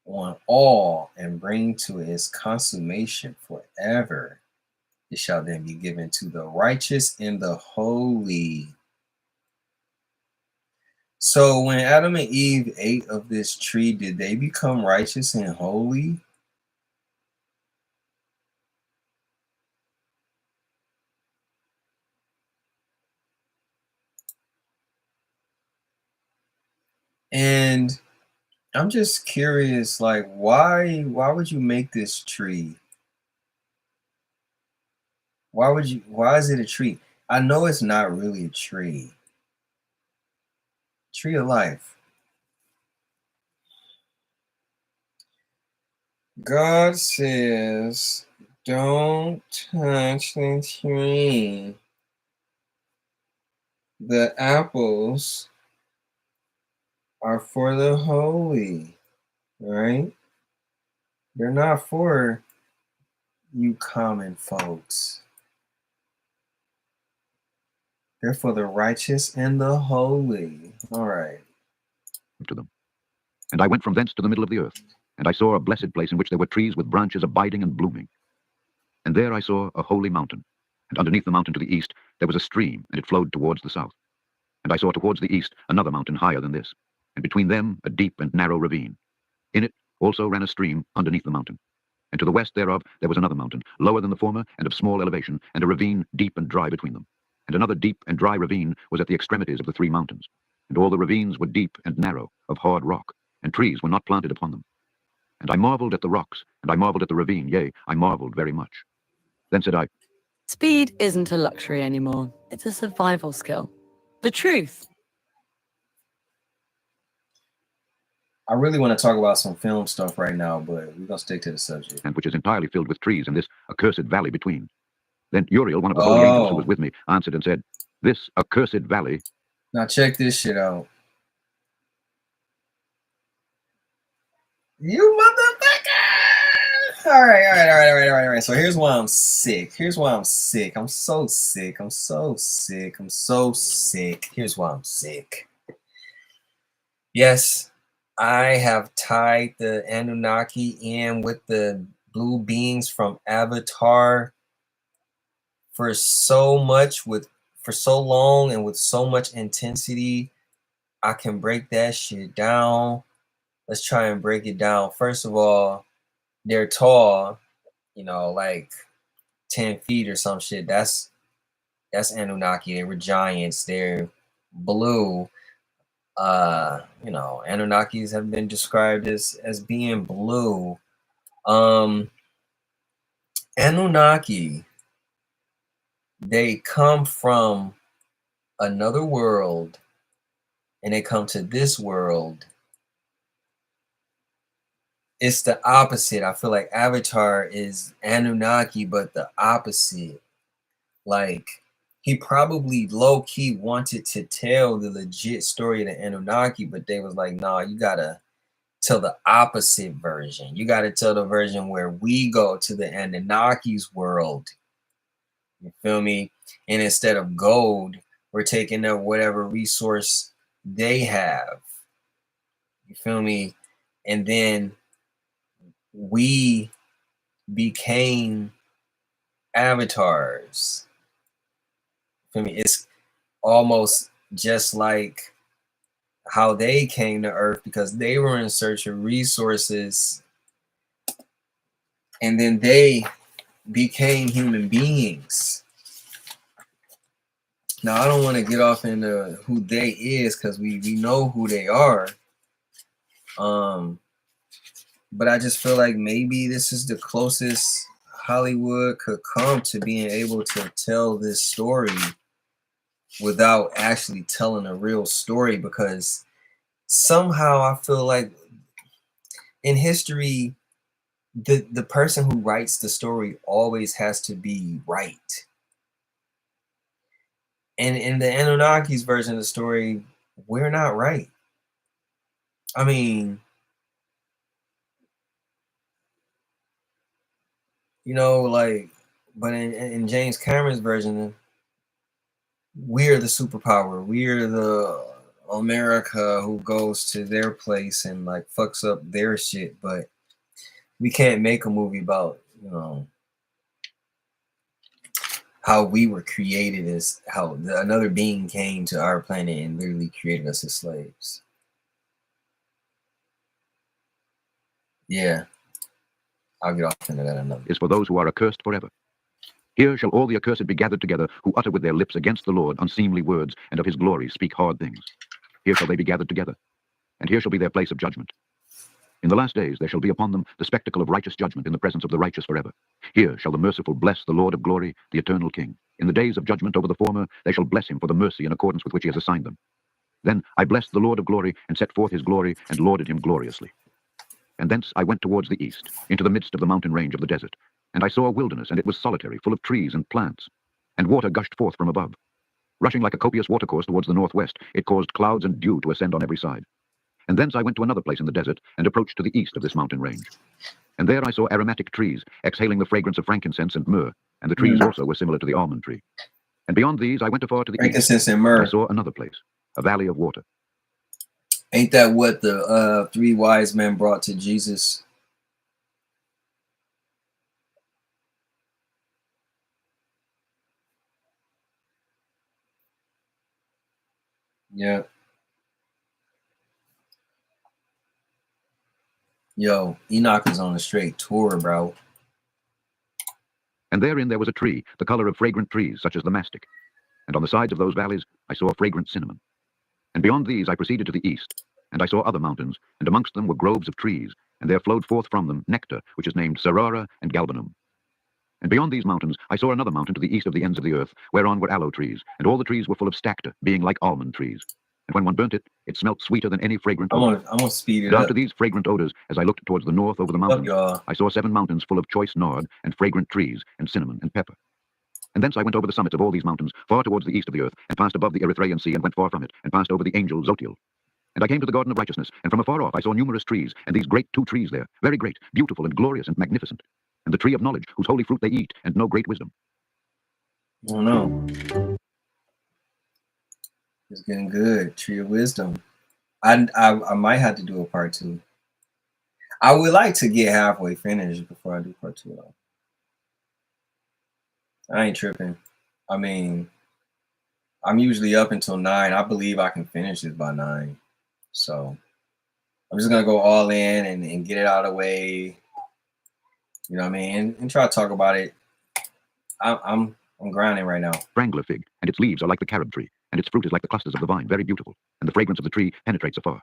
on all and bring to its consummation forever. It shall then be given to the righteous and the holy. So when Adam and Eve ate of this tree, did they become righteous and holy? And I'm just curious, like, why would you make this tree? Why is it a tree? I know it's not really a tree. Tree of life. God says, don't touch the tree. The apples are for the holy, right? They're not for you common folks. They're for the righteous and the holy. All right. To them. And I went from thence to the middle of the earth, and I saw a blessed place in which there were trees with branches abiding and blooming. And there I saw a holy mountain, and underneath the mountain to the east there was a stream, and it flowed towards the south. And I saw towards the east another mountain higher than this, and between them a deep and narrow ravine. In it also ran a stream underneath the mountain. And to the west thereof there was another mountain, lower than the former, and of small elevation, and a ravine deep and dry between them. And another deep and dry ravine was at the extremities of the three mountains. And all the ravines were deep and narrow, of hard rock, and trees were not planted upon them. And I marveled at the rocks, and I marveled at the ravine, yea, I marveled very much. Then said I, Speed isn't a luxury anymore. It's a survival skill. The truth. I really want to talk about some film stuff right now, but we're going to stick to the subject. and which is entirely filled with trees, and this accursed valley between. Then Uriel, one of the holy angels who was with me, answered and said, this accursed valley. Now check this shit out. You motherfucker! All right. So here's why I'm sick. Here's so sick. I'm so sick. Here's why I'm sick. Yes, I have tied the Anunnaki in with the blue beings from Avatar for so long and with so much intensity. I can break that shit down. Let's try and break it down. First of all, they're tall, like 10 feet or some shit. That's Anunnaki. They were giants. They're blue. Anunnakis have been described as being blue. Anunnaki, they come from another world and they come to this world. It's the opposite. I feel like Avatar is Anunnaki, but the opposite. Like, he probably low-key wanted to tell the legit story of the Anunnaki, but they was like, nah, you gotta tell the opposite version. You gotta tell the version where we go to the Anunnaki's world. You feel me? And instead of gold, we're taking up whatever resource they have. You feel me? And then we became avatars. I mean, it's almost just like how they came to Earth, because they were in search of resources and then they became human beings. Now, I don't want to get off into who they is, because we know who they are. But I just feel like maybe this is the closest Hollywood could come to being able to tell this story without actually telling a real story, because somehow I feel like in history, the person who writes the story always has to be right. And in the Anunnaki's version of the story, we're not right. I mean, but in James Cameron's version, we're the superpower. We're the America who goes to their place and like fucks up their shit. But we can't make a movie about, how we were created, as how another being came to our planet and literally created us as slaves. Yeah. I'll get off into that another. Is for those who are accursed forever. Here shall all the accursed be gathered together, who utter with their lips against the Lord unseemly words, and of his glory speak hard things. Here shall they be gathered together. and here shall be their place of judgment. In the last days there shall be upon them the spectacle of righteous judgment in the presence of the righteous forever. Here shall the merciful bless the Lord of glory, the eternal King. In the days of judgment over the former, they shall bless him for the mercy in accordance with which he has assigned them. Then I blessed the Lord of glory, and set forth his glory, and lauded him gloriously. And thence I went towards the east, into the midst of the mountain range of the desert. And I saw a wilderness, and it was solitary, full of trees and plants. And water gushed forth from above. Rushing like a copious watercourse towards the northwest, it caused clouds and dew to ascend on every side. And thence I went to another place in the desert, and approached to the east of this mountain range. And there I saw aromatic trees, exhaling the fragrance of frankincense and myrrh, and the trees also were similar to the almond tree. And beyond these I went afar to the east, Frankincense and and myrrh. I saw another place, a valley of water. Ain't that what the 3 wise men brought to Jesus? Yeah. Yo, Enoch is on a straight tour, bro. And therein there was a tree, the color of fragrant trees, such as the mastic. And on the sides of those valleys I saw fragrant cinnamon. And beyond these I proceeded to the east, and I saw other mountains, and amongst them were groves of trees, and there flowed forth from them nectar, which is named Sarara and Galbanum. And beyond these mountains I saw another mountain to the east of the ends of the earth, whereon were aloe trees, and all the trees were full of stacta, being like almond trees. And when one burnt it, it smelt sweeter than any fragrant odor. I'm gonna speed it And up. after these fragrant odors, as I looked towards the north over the Look, mountains, y'all. I saw 7 mountains full of choice nard, and fragrant trees, and cinnamon, and pepper. And thence I went over the summits of all these mountains, far towards the east of the earth, and passed above the Erythraean Sea, and went far from it, and passed over the angel Zotiel. And I came to the garden of righteousness, and from afar off I saw numerous trees, and these great 2 trees there, very great, beautiful, and glorious, and magnificent. And the tree of knowledge, whose holy fruit they eat, and know great wisdom. I don't know. It's getting good. Tree of wisdom. I might have to do a part 2. I would like to get halfway finished before I do part 2 though. I ain't tripping. I mean, I'm usually up until 9. I believe I can finish this by 9. So I'm just gonna go all in and get it out of the way. You know what I mean? And try to talk about it. I'm grinding right now. Strangler fig, and its leaves are like the carob tree, and its fruit is like the clusters of the vine, very beautiful, and the fragrance of the tree penetrates afar.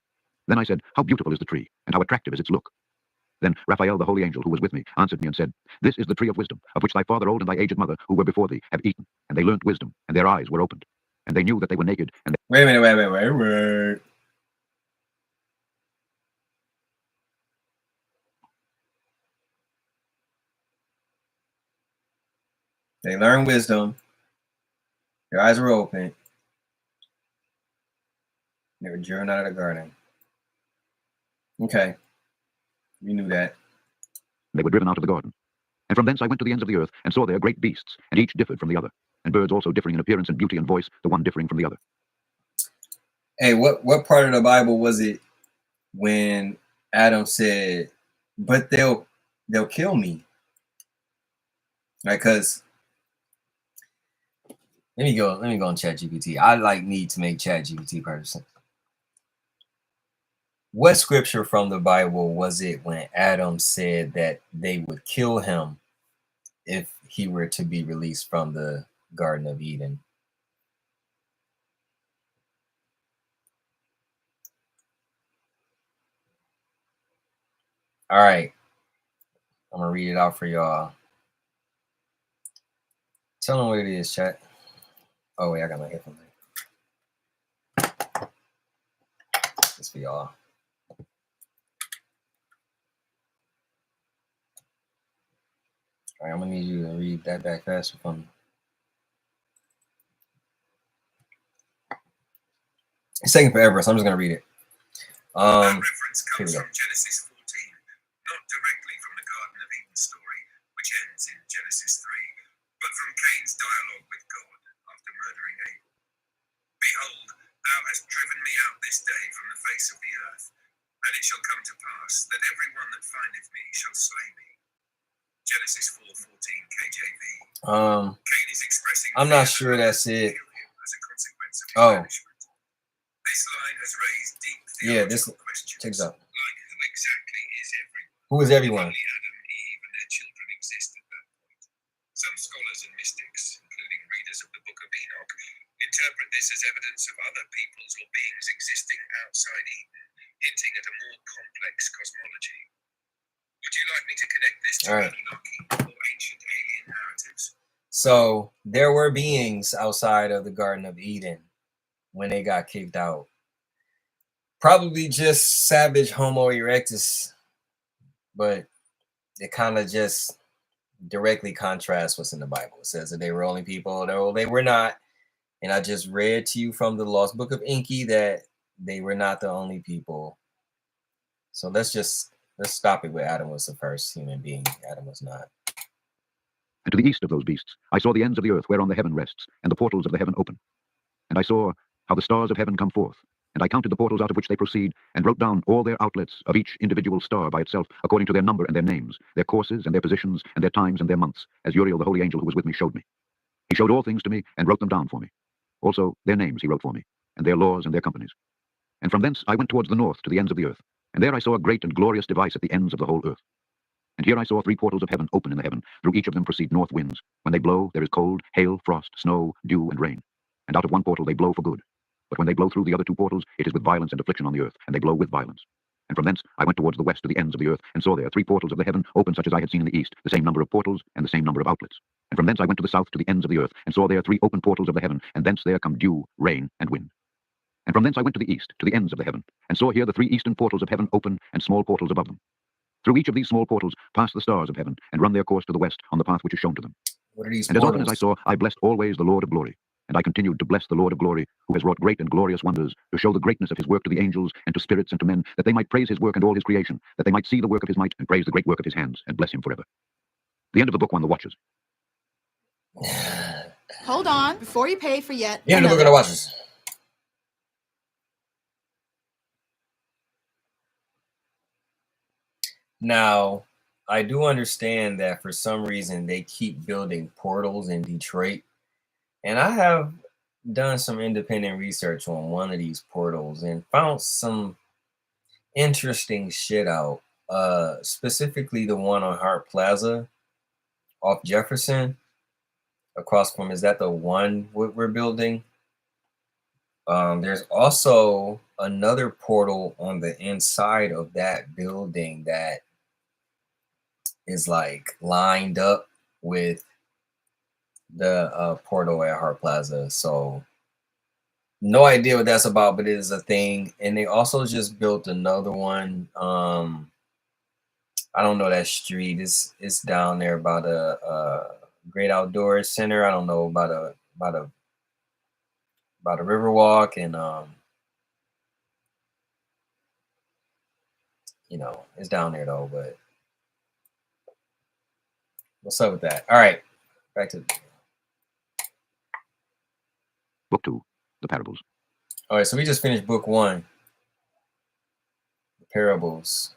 Then I said, how beautiful is the tree, and how attractive is its look. Then Raphael, the holy angel who was with me, answered me and said, this is the tree of wisdom, of which thy father old and thy aged mother, who were before thee, have eaten, and they learnt wisdom, and their eyes were opened, and they knew that they were naked, and Wait a minute, wait. They learned wisdom. Their eyes were open. They were driven out of the garden. Okay. We knew that. they were driven out of the garden. And from thence I went to the ends of the earth, and saw there great beasts, and each differed from the other, and birds also differing in appearance and beauty and voice, the one differing from the other. Hey, what part of the Bible was it when Adam said, but they'll kill me? Like, cause let me go on ChatGPT. I need to make ChatGPT person. What scripture from the Bible was it when Adam said that they would kill him if he were to be released from the Garden of Eden? All right. I'm going to read it out for y'all. Tell them what it is, chat. Oh, wait, I got my headphones in. It's for y'all. All right, I'm going to need you to read that back faster for me. It's taking forever, so I'm just going to read it. That reference comes here we go. from Genesis 14, not directly from the Garden of Eden story, which ends in Genesis 3, but from Cain's dialogue with God after murdering Abel. Behold, thou hast driven me out this day from the face of the earth, and it shall come to pass that every one that findeth me shall slay me. Genesis 4:14 KJV. Cain is expressing I'm not sure that's it. as a consequence of his Oh. punishment. This line has raised deep This questions. takes up. Like who exactly is everyone? Who is everyone? Only Adam, Eve, and their children exist at that point. Some scholars and mystics, including readers of the Book of Enoch, interpret this as evidence of other peoples or beings existing outside Eden, hinting at a more complex cosmology. Would you like me to connect this to All right. Anunnaki or ancient alien narratives? So there were beings outside of the Garden of Eden when they got kicked out. Probably just savage Homo erectus, but it kind of just directly contrasts what's in the Bible. It says that they were only people. No, they were not. And I just read to you from the Lost Book of Enki that they were not the only people. So let's stop it with Adam was the first human being. Adam was not. And to the east of those beasts I saw the ends of the earth whereon the heaven rests, and the portals of the heaven open. And I saw how the stars of heaven come forth, and I counted the portals out of which they proceed, and wrote down all their outlets of each individual star by itself, according to their number and their names, their courses and their positions, and their times and their months, as Uriel the holy angel who was with me showed me. He showed all things to me, and wrote them down for me. Also their names he wrote for me, and their laws and their companies. And from thence I went towards the north to the ends of the earth, and there I saw a great and glorious device at the ends of the whole earth. And here I saw 3 portals of heaven open in the heaven. Through each of them proceed north winds. When they blow, there is cold, hail, frost, snow, dew, and rain. And out of one portal they blow for good. But when they blow through the other 2 portals, it is with violence and affliction on the earth, and they blow with violence. And from thence I went towards the west to the ends of the earth, and saw there 3 portals of the heaven open such as I had seen in the east, the same number of portals, and the same number of outlets. And from thence I went to the south to the ends of the earth, and saw there 3 open portals of the heaven, and thence there come dew, rain, and wind. And from thence I went to the east, to the ends of the heaven, and saw here the 3 eastern portals of heaven open, and small portals above them. Through each of these small portals pass the stars of heaven, and run their course to the west on the path which is shown to them. What are these And as often portals? as I saw, I blessed always the Lord of glory. And I continued to bless the Lord of glory, who has wrought great and glorious wonders, to show the greatness of his work to the angels, and to spirits, and to men, that they might praise his work and all his creation, that they might see the work of his might, and praise the great work of his hands, and bless him forever. The end of the book 1, the Watchers. Hold on, before you pay for yet Yeah, the book of the Watchers. Now, I do understand that for some reason they keep building portals in Detroit. And I have done some independent research on one of these portals and found some interesting shit out. Specifically the one on Hart Plaza off Jefferson, across from, is that the one we're building? There's also another portal on the inside of that building that is like lined up with the portal at Hart Plaza. So no idea what that's about, but it is a thing. And they also just built another one. I don't know that street. It's down there by the Great Outdoors Center. I don't know about a Riverwalk, and you know, it's down there though. But what's up with that? All right, back to Book 2, the Parables. all right. So we just finished book 1, the Parables.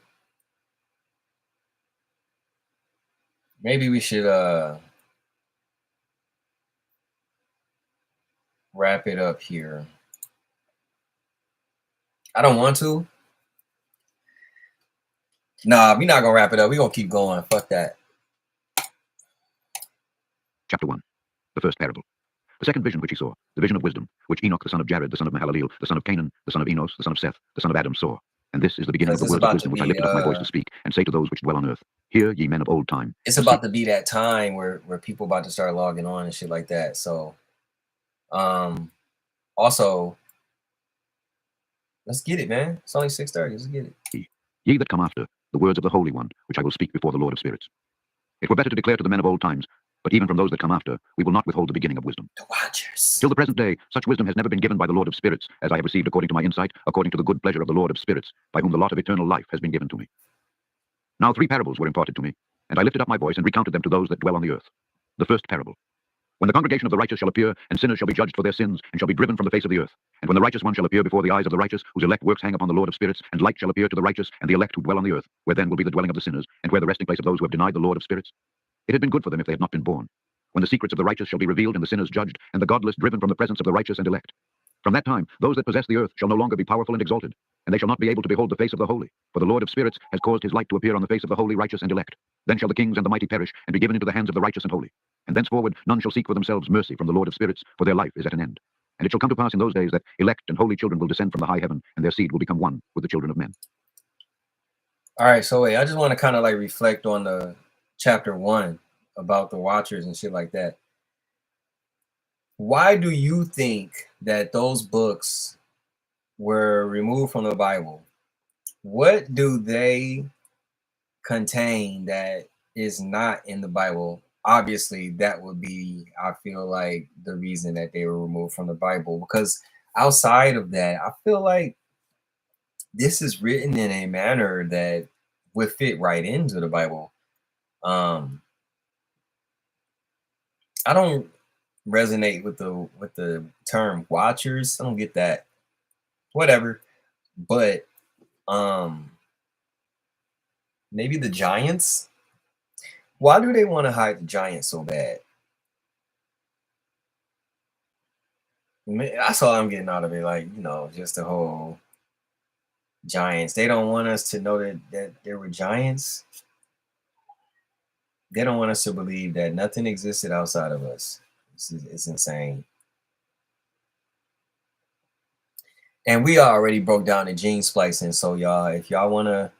Maybe we should wrap it up here. I don't want to. Nah, we're not gonna wrap it up. We're gonna keep going. Fuck that. Chapter 1, the first parable. The second vision which he saw, the vision of wisdom, which Enoch the son of Jared, the son of Mahalaleel, the son of Canaan, the son of Enos, the son of Seth, the son of Adam saw. And this is the beginning of the Because it's words of about wisdom to which I be, lifted up my voice to speak, and say to those which dwell on earth, Hear ye men of old time. It's about to be that time where people about to start logging on and shit like that. So also, let's get it, man. It's only 6:30. Let's get it. Ye that come after, the words of the Holy One, which I will speak before the Lord of spirits. It were better to declare to the men of old times, but even from those that come after, we will not withhold the beginning of wisdom. The Watchers. Till the present day, such wisdom has never been given by the Lord of spirits, as I have received according to my insight, according to the good pleasure of the Lord of spirits, by whom the lot of eternal life has been given to me. Now 3 parables were imparted to me, and I lifted up my voice and recounted them to those that dwell on the earth. The first parable. When the congregation of the righteous shall appear, and sinners shall be judged for their sins, and shall be driven from the face of the earth. And when the righteous one shall appear before the eyes of the righteous, whose elect works hang upon the Lord of spirits, and light shall appear to the righteous, and the elect who dwell on the earth, where then will be the dwelling of the sinners, and where the resting place of those who have denied the Lord of spirits. It had been good for them if they had not been born. When the secrets of the righteous shall be revealed, and the sinners judged, and the godless driven from the presence of the righteous and elect. From that time, those that possess the earth shall no longer be powerful and exalted, and they shall not be able to behold the face of the holy. For the Lord of spirits has caused his light to appear on the face of the holy, righteous, and elect. Then shall the kings and the mighty perish, and be given into the hands of the righteous and holy. And thenceforward none shall seek for themselves mercy from the Lord of spirits, for their life is at an end. And it shall come to pass in those days that elect and holy children will descend from the high heaven, and their seed will become one with the children of men. All right, so wait, I just want to kind of like reflect on the chapter 1 about the Watchers and shit like that. Why do you think that those books were removed from the Bible? What do they contain that is not in the Bible? Obviously, that would be, I feel like, the reason that they were removed from the Bible. Because outside of that, I feel like this is written in a manner that would fit right into the Bible. I don't resonate with the term watchers. I don't get that. Whatever. But maybe the giants. Why do they want to hide the giants so bad? That's all I'm getting out of it. Like, you know, just the whole giants. They don't want us to know that there were giants. They don't want us to believe that nothing existed outside of us. It's insane. And we already broke down the gene splicing. So y'all, if y'all want to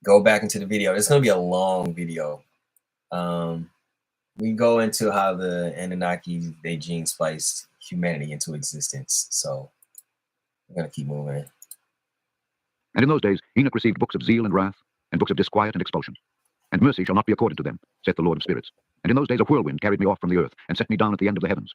go back into the video, it's going to be a long video. We go into how the Anunnaki, they gene spliced humanity into existence. So we're going to keep moving. And in those days Enoch received books of zeal and wrath, and books of disquiet and expulsion. And mercy shall not be accorded to them, saith the Lord of spirits. And in those days a whirlwind carried me off from the earth, and set me down at the end of the heavens.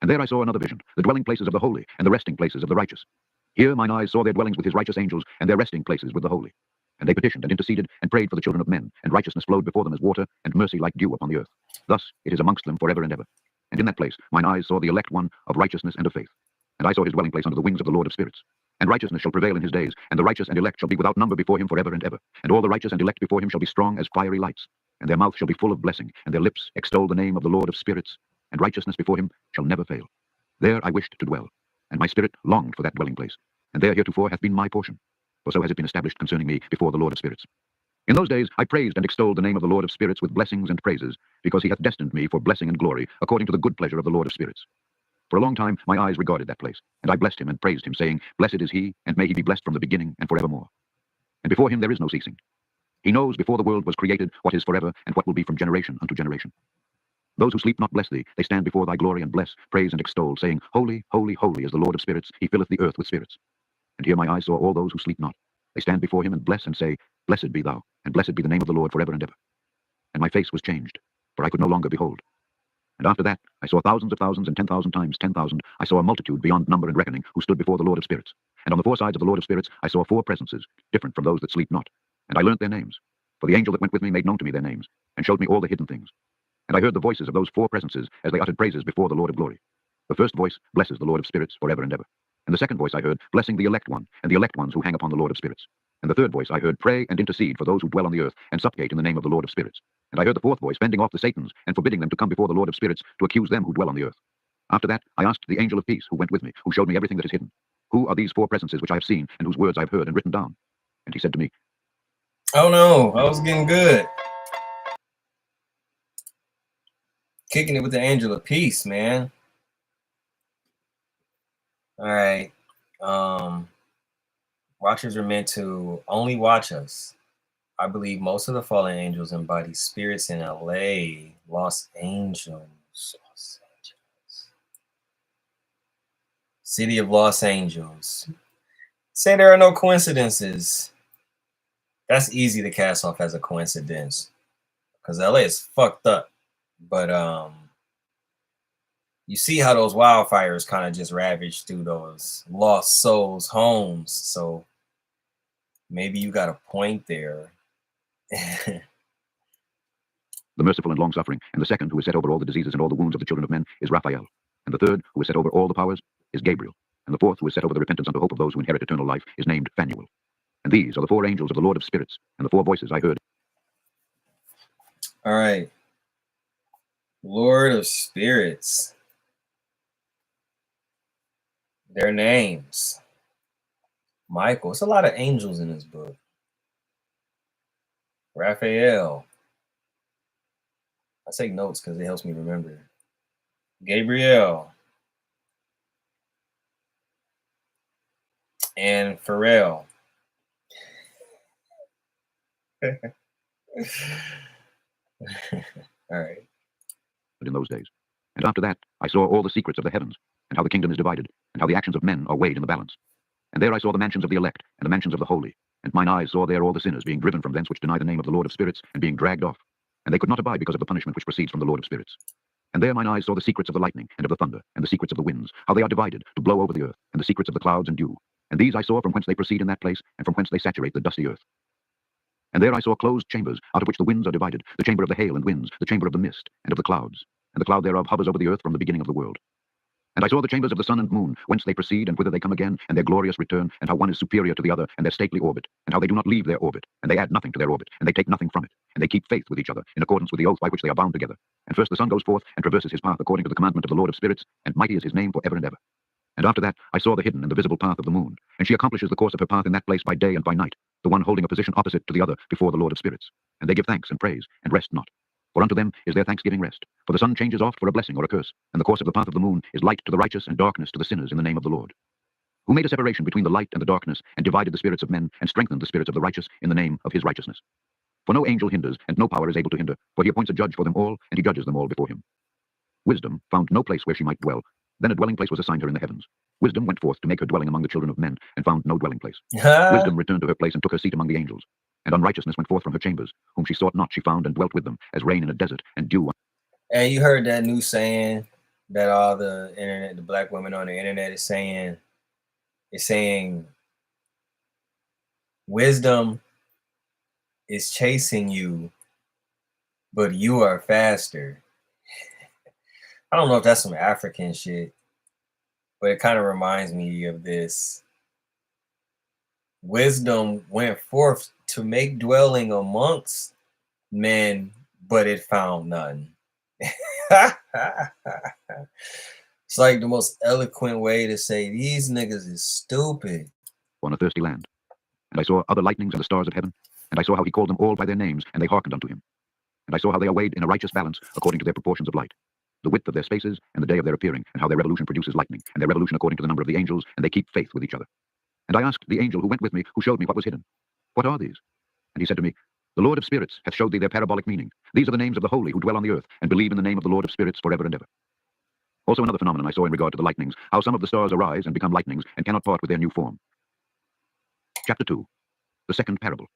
And there I saw another vision, the dwelling places of the holy, and the resting places of the righteous. Here mine eyes saw their dwellings with his righteous angels, and their resting places with the holy. And they petitioned and interceded, and prayed for the children of men, and righteousness flowed before them as water, and mercy like dew upon the earth. Thus it is amongst them forever and ever. And in that place mine eyes saw the elect one of righteousness and of faith. And I saw his dwelling place under the wings of the Lord of spirits. And righteousness shall prevail in his days, and the righteous and elect shall be without number before him forever and ever. And all the righteous and elect before him shall be strong as fiery lights. And their mouth shall be full of blessing, and their lips extol the name of the Lord of spirits. And righteousness before him shall never fail. There I wished to dwell, and my spirit longed for that dwelling place. And there heretofore hath been my portion, for so has it been established concerning me before the Lord of spirits. In those days I praised and extolled the name of the Lord of spirits with blessings and praises, because he hath destined me for blessing and glory, according to the good pleasure of the Lord of spirits. For a long time my eyes regarded that place, and I blessed him and praised him, saying, Blessed is he, and may he be blessed from the beginning and forevermore. And before him there is no ceasing. He knows before the world was created what is forever, and what will be from generation unto generation. Those who sleep not bless thee. They stand before thy glory and bless, praise, and extol, saying, Holy, holy, holy is the Lord of spirits. He filleth the earth with spirits. And here my eyes saw all those who sleep not. They stand before him and bless and say, Blessed be thou, and blessed be the name of the Lord forever and ever. And my face was changed, for I could no longer behold. And after that I saw thousands of thousands, and 10,000 times 10,000. I saw a multitude beyond number and reckoning, who stood before the Lord of spirits. And on the four sides of the Lord of spirits I saw four presences, different from those that sleep not. And I learnt their names. For the angel that went with me made known to me their names, and showed me all the hidden things. And I heard the voices of those four presences as they uttered praises before the Lord of glory. The first voice blesses the Lord of spirits forever and ever. And the second voice I heard, blessing the elect one, and the elect ones who hang upon the Lord of spirits. And the third voice I heard, pray and intercede for those who dwell on the earth, and supplicate in the name of the Lord of spirits. And I heard the fourth voice fending off the Satans, and forbidding them to come before the Lord of spirits, to accuse them who dwell on the earth. After that I asked the angel of peace, who went with me, who showed me everything that is hidden. Who are these four presences which I have seen, and whose words I have heard and written down? And he said to me, Oh no, I was getting good. Kicking it with the angel of peace, man. All right. Watchers are meant to only watch us. I believe most of the fallen angels embody spirits in LA, Los Angeles. City of Los Angeles. Say there are no coincidences. That's easy to cast off as a coincidence, because LA is fucked up. But you see how those wildfires kind of just ravaged through those lost souls' homes. So maybe you got a point there. The merciful and long-suffering, and the second, who is set over all the diseases and all the wounds of the children of men, is Raphael. And the third, who is set over all the powers, is Gabriel. And the fourth, who is set over the repentance unto hope of those who inherit eternal life, is named Phanuel. And these are the four angels of the Lord of spirits, and the four voices I heard. All right. Lord of spirits. Their names. Michael. It's a lot of angels in this book. Raphael. I take notes because it helps me remember. Gabriel. and Pharrell. All right. In those days. And after that, I saw all the secrets of the heavens, and how the kingdom is divided, and how the actions of men are weighed in the balance. And there I saw the mansions of the elect, and the mansions of the holy. And mine eyes saw there all the sinners being driven from thence which deny the name of the Lord of spirits, and being dragged off. And they could not abide because of the punishment which proceeds from the Lord of spirits. And there mine eyes saw the secrets of the lightning, and of the thunder, and the secrets of the winds, how they are divided, to blow over the earth, and the secrets of the clouds and dew. And these I saw from whence they proceed in that place, and from whence they saturate the dusty earth. And there I saw closed chambers, out of which the winds are divided, the chamber of the hail and winds, the chamber of the mist, and of the clouds. And the cloud thereof hovers over the earth from the beginning of the world. And I saw the chambers of the sun and moon, whence they proceed, and whither they come again, and their glorious return, and how one is superior to the other, and their stately orbit, and how they do not leave their orbit, and they add nothing to their orbit, and they take nothing from it, and they keep faith with each other, in accordance with the oath by which they are bound together. And first the sun goes forth, and traverses his path according to the commandment of the Lord of spirits, and mighty is his name for ever and ever. And after that I saw the hidden and the visible path of the moon, and she accomplishes the course of her path in that place by day and by night, the one holding a position opposite to the other before the Lord of spirits. And they give thanks and praise, and rest not. For unto them is their thanksgiving rest. For the sun changes oft for a blessing or a curse, and the course of the path of the moon is light to the righteous and darkness to the sinners in the name of the Lord. Who made a separation between the light and the darkness, and divided the spirits of men, and strengthened the spirits of the righteous in the name of his righteousness. For no angel hinders, and no power is able to hinder, for he appoints a judge for them all, and he judges them all before him. Wisdom found no place where she might dwell. Then a dwelling place was assigned her in the heavens. Wisdom went forth to make her dwelling among the children of men, and found no dwelling place. Wisdom returned to her place and took her seat among the angels. And unrighteousness went forth from her chambers, whom she sought not, she found and dwelt with them, as rain in a desert, and dew. And you heard that new saying that all the internet, the black women on the internet is saying, wisdom is chasing you, but you are faster. I don't know if that's some African shit, but it kind of reminds me of this. Wisdom went forth to make dwelling amongst men, but it found none. It's like the most eloquent way to say these niggas is stupid. On a thirsty land. And I saw other lightnings and the stars of heaven, and I saw how he called them all by their names, and they hearkened unto him. And I saw how they are weighed in a righteous balance according to their proportions of light, the width of their spaces, and the day of their appearing, and how their revolution produces lightning, and their revolution according to the number of the angels, and they keep faith with each other. And I asked the angel who went with me, who showed me what was hidden, what are these? And he said to me, the Lord of spirits hath showed thee their parabolic meaning. These are the names of the holy who dwell on the earth, and believe in the name of the Lord of spirits forever and ever. Also another phenomenon I saw in regard to the lightnings, how some of the stars arise and become lightnings, and cannot part with their new form. Chapter 2. The second parable.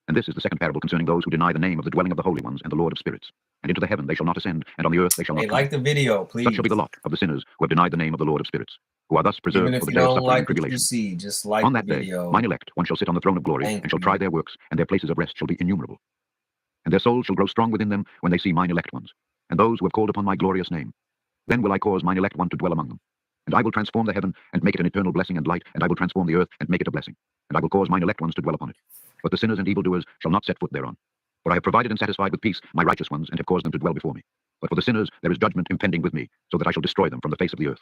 And this is the second parable concerning those who deny the name of the dwelling of the holy ones and the Lord of spirits. And into the heaven they shall not ascend, and on the earth they shall not come. Like the video, please. Such shall be the lot of the sinners who have denied the name of the Lord of spirits, who are thus preserved for the day of suffering and tribulation. See, just like on that day, mine elect, one shall sit on the throne of glory, and shall try their works, and their places of rest shall be innumerable. And their souls shall grow strong within them when they see mine elect ones, and those who have called upon my glorious name. Then will I cause mine elect one to dwell among them. And I will transform the heaven, and make it an eternal blessing and light, and I will transform the earth, and make it a blessing. And I will cause mine elect ones to dwell upon it. But the sinners and evildoers shall not set foot thereon. For I have provided and satisfied with peace my righteous ones, and have caused them to dwell before me. But for the sinners there is judgment impending with me, so that I shall destroy them from the face of the earth.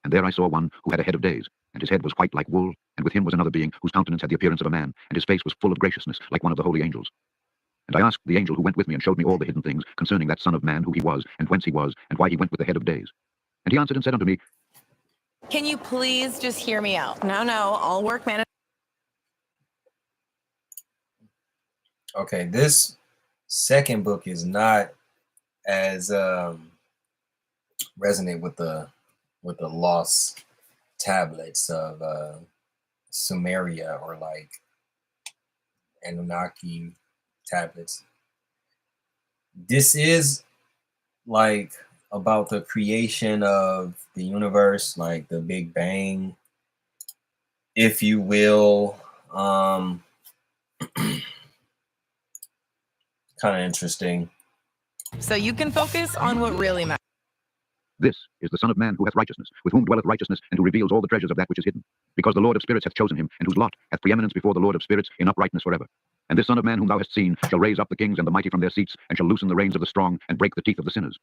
And there I saw one who had a head of days, and his head was white like wool, and with him was another being whose countenance had the appearance of a man, and his face was full of graciousness, like one of the holy angels. And I asked the angel who went with me and showed me all the hidden things concerning that son of man, who he was, and whence he was, and why he went with the head of days. And he answered and said unto me, Can you please just hear me out? No, all work, man. Okay, this second book is not as resonant with the lost tablets of Sumeria, or like Anunnaki tablets. This is like about the creation of the universe, like the Big Bang, if you will. Kind of interesting. So you can focus on what really matters. This is the Son of Man who hath righteousness, with whom dwelleth righteousness, and who reveals all the treasures of that which is hidden. Because the Lord of spirits hath chosen him, and whose lot hath preeminence before the Lord of spirits in uprightness forever. And this Son of Man whom thou hast seen shall raise up the kings and the mighty from their seats, and shall loosen the reins of the strong, and break the teeth of the sinners.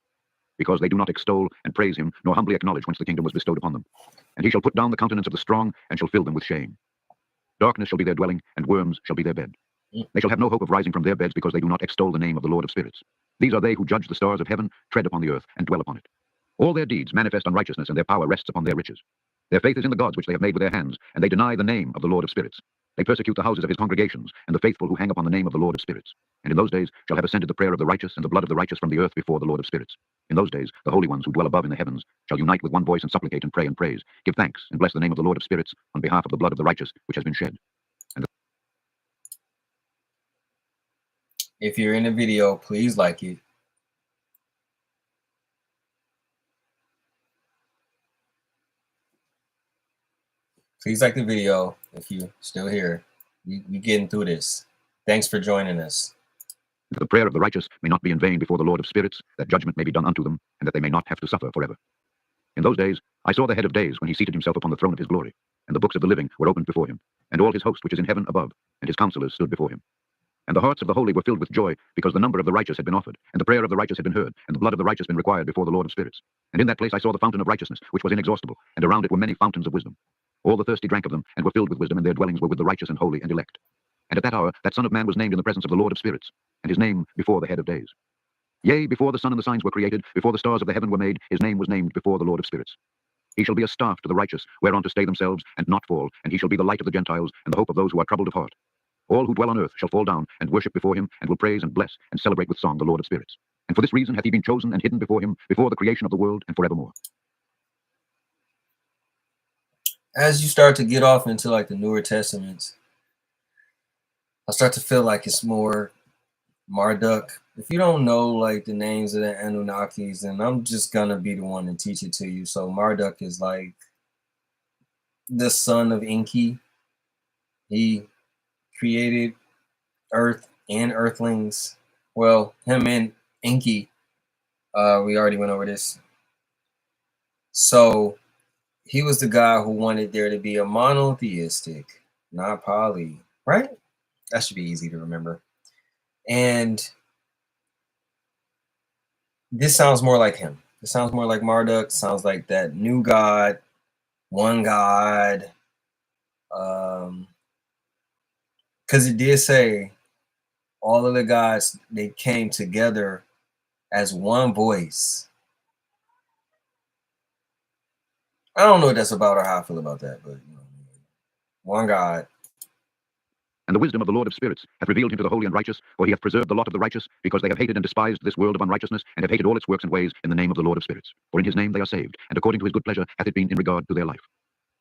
Because they do not extol and praise him, nor humbly acknowledge whence the kingdom was bestowed upon them. And he shall put down the countenance of the strong, and shall fill them with shame. Darkness shall be their dwelling, and worms shall be their bed. They shall have no hope of rising from their beds, because they do not extol the name of the Lord of spirits. These are they who judge the stars of heaven, tread upon the earth, and dwell upon it. All their deeds manifest unrighteousness, and their power rests upon their riches. Their faith is in the gods which they have made with their hands, and they deny the name of the Lord of spirits. They persecute the houses of his congregations, and the faithful who hang upon the name of the Lord of spirits. And in those days shall have ascended the prayer of the righteous and the blood of the righteous from the earth before the Lord of spirits. In those days the holy ones who dwell above in the heavens shall unite with one voice and supplicate and pray and praise, give thanks and bless the name of the Lord of spirits on behalf of the blood of the righteous which has been shed. If you're in the video, please like it. Please like the video if you're still here. You're getting through this. Thanks for joining us. That the prayer of the righteous may not be in vain before the Lord of spirits, that judgment may be done unto them, and that they may not have to suffer forever. In those days I saw the head of days when he seated himself upon the throne of his glory, and the books of the living were opened before him, and all his host which is in heaven above, and his counselors stood before him. And the hearts of the holy were filled with joy, because the number of the righteous had been offered, and the prayer of the righteous had been heard, and the blood of the righteous been required before the Lord of spirits. And in that place I saw the fountain of righteousness, which was inexhaustible, and around it were many fountains of wisdom. All the thirsty drank of them, and were filled with wisdom, and their dwellings were with the righteous and holy and elect. And at that hour that Son of Man was named in the presence of the Lord of spirits, and his name before the head of days. Yea, before the sun and the signs were created, before the stars of the heaven were made, his name was named before the Lord of spirits. He shall be a staff to the righteous, whereon to stay themselves, and not fall, and he shall be the light of the Gentiles, and the hope of those who are troubled of heart. All who dwell on earth shall fall down, and worship before him, and will praise and bless, and celebrate with song the Lord of spirits. And for this reason hath he been chosen and hidden before him, before the creation of the world, and forevermore. As you start to get off into like the newer testaments, I start to feel like it's more Marduk. If you don't know like the names of the Anunnakis, then I'm just gonna be the one to teach it to you. So Marduk is like the son of Enki. He created Earth and Earthlings. Well, him and Enki. We already went over this. So he was the guy who wanted there to be a monotheistic, not poly, right? That should be easy to remember. And this sounds more like him. It sounds more like Marduk. Sounds like that new God, one God. Because it did say all of the gods, they came together as one voice. I don't know what that's about or how I feel about that, but you know, one God. And the wisdom of the Lord of spirits hath revealed him to the holy and righteous, for he hath preserved the lot of the righteous, because they have hated and despised this world of unrighteousness, and have hated all its works and ways in the name of the Lord of spirits. For in his name they are saved, and according to his good pleasure hath it been in regard to their life.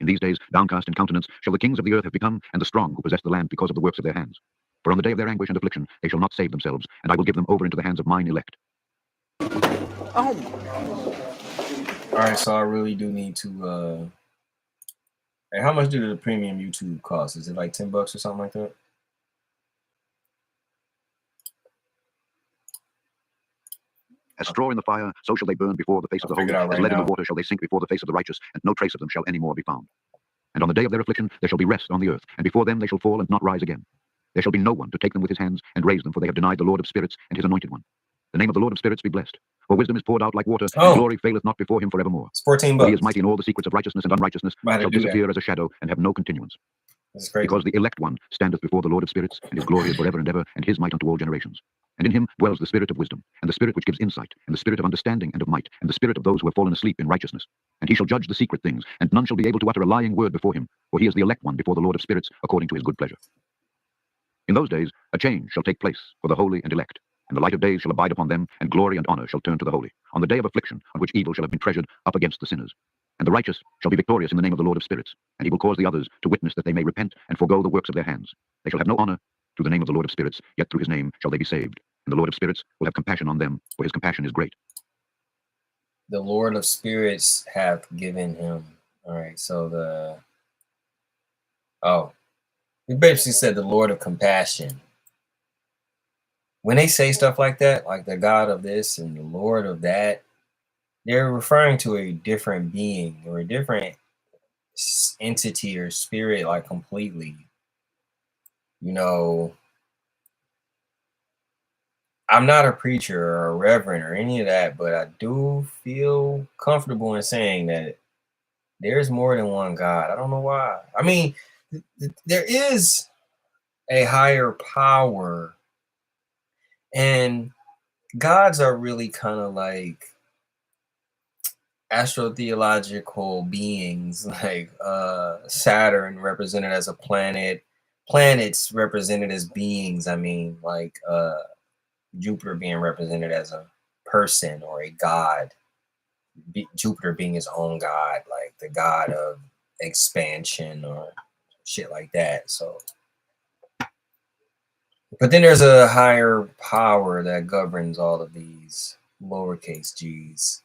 In these days, downcast in countenance, shall the kings of the earth have become, and the strong who possess the land because of the works of their hands. For on the day of their anguish and affliction they shall not save themselves, and I will give them over into the hands of mine elect. Oh. All right, so I really do need to. Hey, how much do the premium YouTube cost? Is it like $10 or something like that? As straw in the fire, so shall they burn before the face of the holy. As lead in the water shall they sink before the face of the righteous, and no trace of them shall any more be found. And on the day of their affliction there shall be rest on the earth, and before them they shall fall and not rise again. There shall be no one to take them with his hands and raise them, for they have denied the Lord of spirits and his anointed one. The name of the Lord of spirits be blessed. For wisdom is poured out like water, and glory faileth not before him forevermore. It's $14. For he is mighty in all the secrets of righteousness and unrighteousness, shall disappear as a shadow and have no continuance. Because the elect one standeth before the Lord of spirits, and his glory is forever and ever, and his might unto all generations. And in him dwells the spirit of wisdom, and the spirit which gives insight, and the spirit of understanding and of might, and the spirit of those who have fallen asleep in righteousness. And he shall judge the secret things, and none shall be able to utter a lying word before him, for he is the elect one before the Lord of spirits, according to his good pleasure. In those days a change shall take place for the holy and elect, and the light of days shall abide upon them, and glory and honor shall turn to the holy, on the day of affliction, on which evil shall have been treasured up against the sinners. And the righteous shall be victorious in the name of the Lord of spirits, and he will cause the others to witness that they may repent and forego the works of their hands. They shall have no honor through the name of the Lord of spirits, yet through his name shall they be saved. And the Lord of spirits will have compassion on them, for his compassion is great. The Lord of spirits hath given him. All right, so it basically said the Lord of compassion. When they say stuff like that, like the God of this and the Lord of that, they're referring to a different being or a different entity or spirit, like completely. You know, I'm not a preacher or a reverend or any of that, but I do feel comfortable in saying that there's more than one God. I don't know why. I mean, there is a higher power, and gods are really kind of like, astrotheological beings like Saturn represented as a planet, planets represented as beings. I mean, like Jupiter being represented as a person or a god. Jupiter being his own god, like the god of expansion or shit like that. So, but then there's a higher power that governs all of these lowercase g's.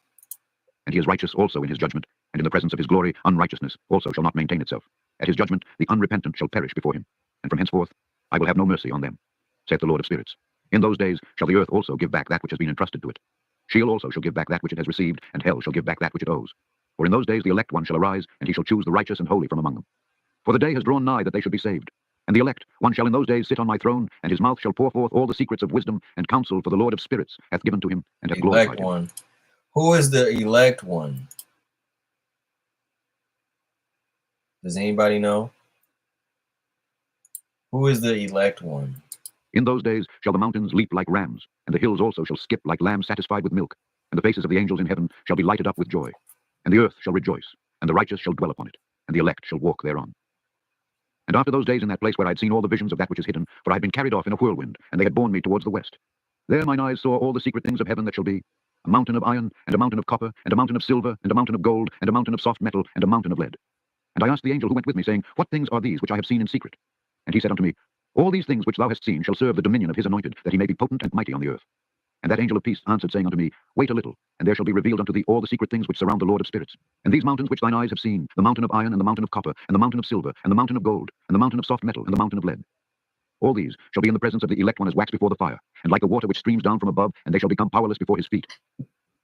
And he is righteous also in his judgment, and in the presence of his glory unrighteousness also shall not maintain itself. At his judgment the unrepentant shall perish before him, and from henceforth I will have no mercy on them, saith the Lord of spirits. In those days shall the earth also give back that which has been entrusted to it. Sheol also shall give back that which it has received, and hell shall give back that which it owes. For in those days the elect one shall arise, and he shall choose the righteous and holy from among them. For the day has drawn nigh that they should be saved. And the elect one shall in those days sit on my throne, and his mouth shall pour forth all the secrets of wisdom and counsel, for the Lord of spirits hath given to him, and hath glorified him. Who is the elect one? Does anybody know? Who is the elect one? In those days shall the mountains leap like rams, and the hills also shall skip like lambs satisfied with milk, and the faces of the angels in heaven shall be lighted up with joy. And the earth shall rejoice, and the righteous shall dwell upon it, and the elect shall walk thereon. And after those days in that place where I had seen all the visions of that which is hidden, for I had been carried off in a whirlwind, and they had borne me towards the west. There mine eyes saw all the secret things of heaven that shall be, a mountain of iron, and a mountain of copper, and a mountain of silver, and a mountain of gold, and a mountain of soft metal, and a mountain of lead. And I asked the angel who went with me, saying, What things are these which I have seen in secret? And he said unto me, All these things which thou hast seen shall serve the dominion of his anointed, that he may be potent and mighty on the earth. And that angel of peace answered, saying unto me, Wait a little, and there shall be revealed unto thee all the secret things which surround the Lord of spirits. And these mountains which thine eyes have seen, the mountain of iron, and the mountain of copper, and the mountain of silver, and the mountain of gold, and the mountain of soft metal, and the mountain of lead. All these shall be in the presence of the elect one as wax before the fire, and like the water which streams down from above, and they shall become powerless before his feet.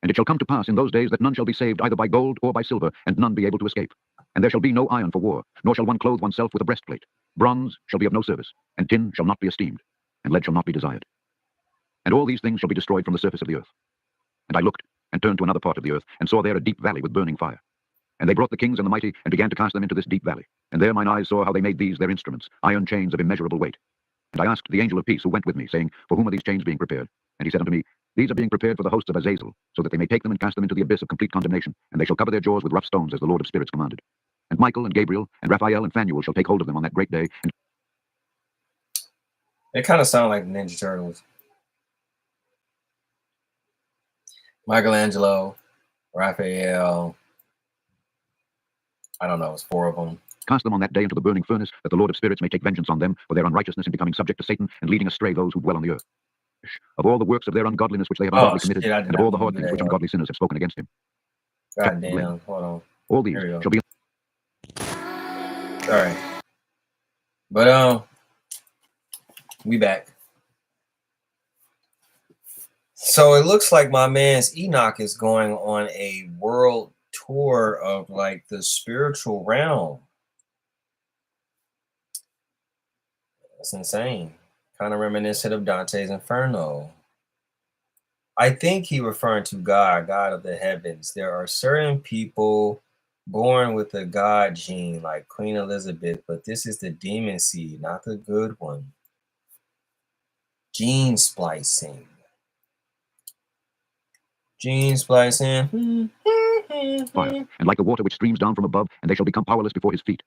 And it shall come to pass in those days that none shall be saved either by gold or by silver, and none be able to escape. And there shall be no iron for war, nor shall one clothe oneself with a breastplate. Bronze shall be of no service, and tin shall not be esteemed, and lead shall not be desired. And all these things shall be destroyed from the surface of the earth. And I looked, and turned to another part of the earth, and saw there a deep valley with burning fire. And they brought the kings and the mighty, and began to cast them into this deep valley. And there mine eyes saw how they made these their instruments, iron chains of immeasurable weight. And I asked the angel of peace who went with me, saying, For whom are these chains being prepared? And he said unto me, These are being prepared for the hosts of Azazel, so that they may take them and cast them into the abyss of complete condemnation, and they shall cover their jaws with rough stones, as the Lord of spirits commanded. And Michael and Gabriel and Raphael and Phanuel shall take hold of them on that great day. And They kind of sound like the Ninja Turtles. Michelangelo, Raphael. I don't know, it's 4 of them. Cast them on that day into the burning furnace, that the Lord of spirits may take vengeance on them for their unrighteousness in becoming subject to Satan, and leading astray those who dwell on the earth. Of all the works of their ungodliness which they have ungodly committed, and of all the hard things which ungodly sinners have spoken against him. God damn, hold on. All these shall be. Sorry. But we back. So it looks like my man's Enoch is going on a world tour of like the spiritual realm. That's insane. Kind of reminiscent of Dante's Inferno. I think he referring to God, God of the heavens. There are certain people born with the God gene, like Queen Elizabeth, but this is the demon seed, not the good one. Gene splicing. Gene splicing. Fire, and like the water which streams down from above, and they shall become powerless before his feet.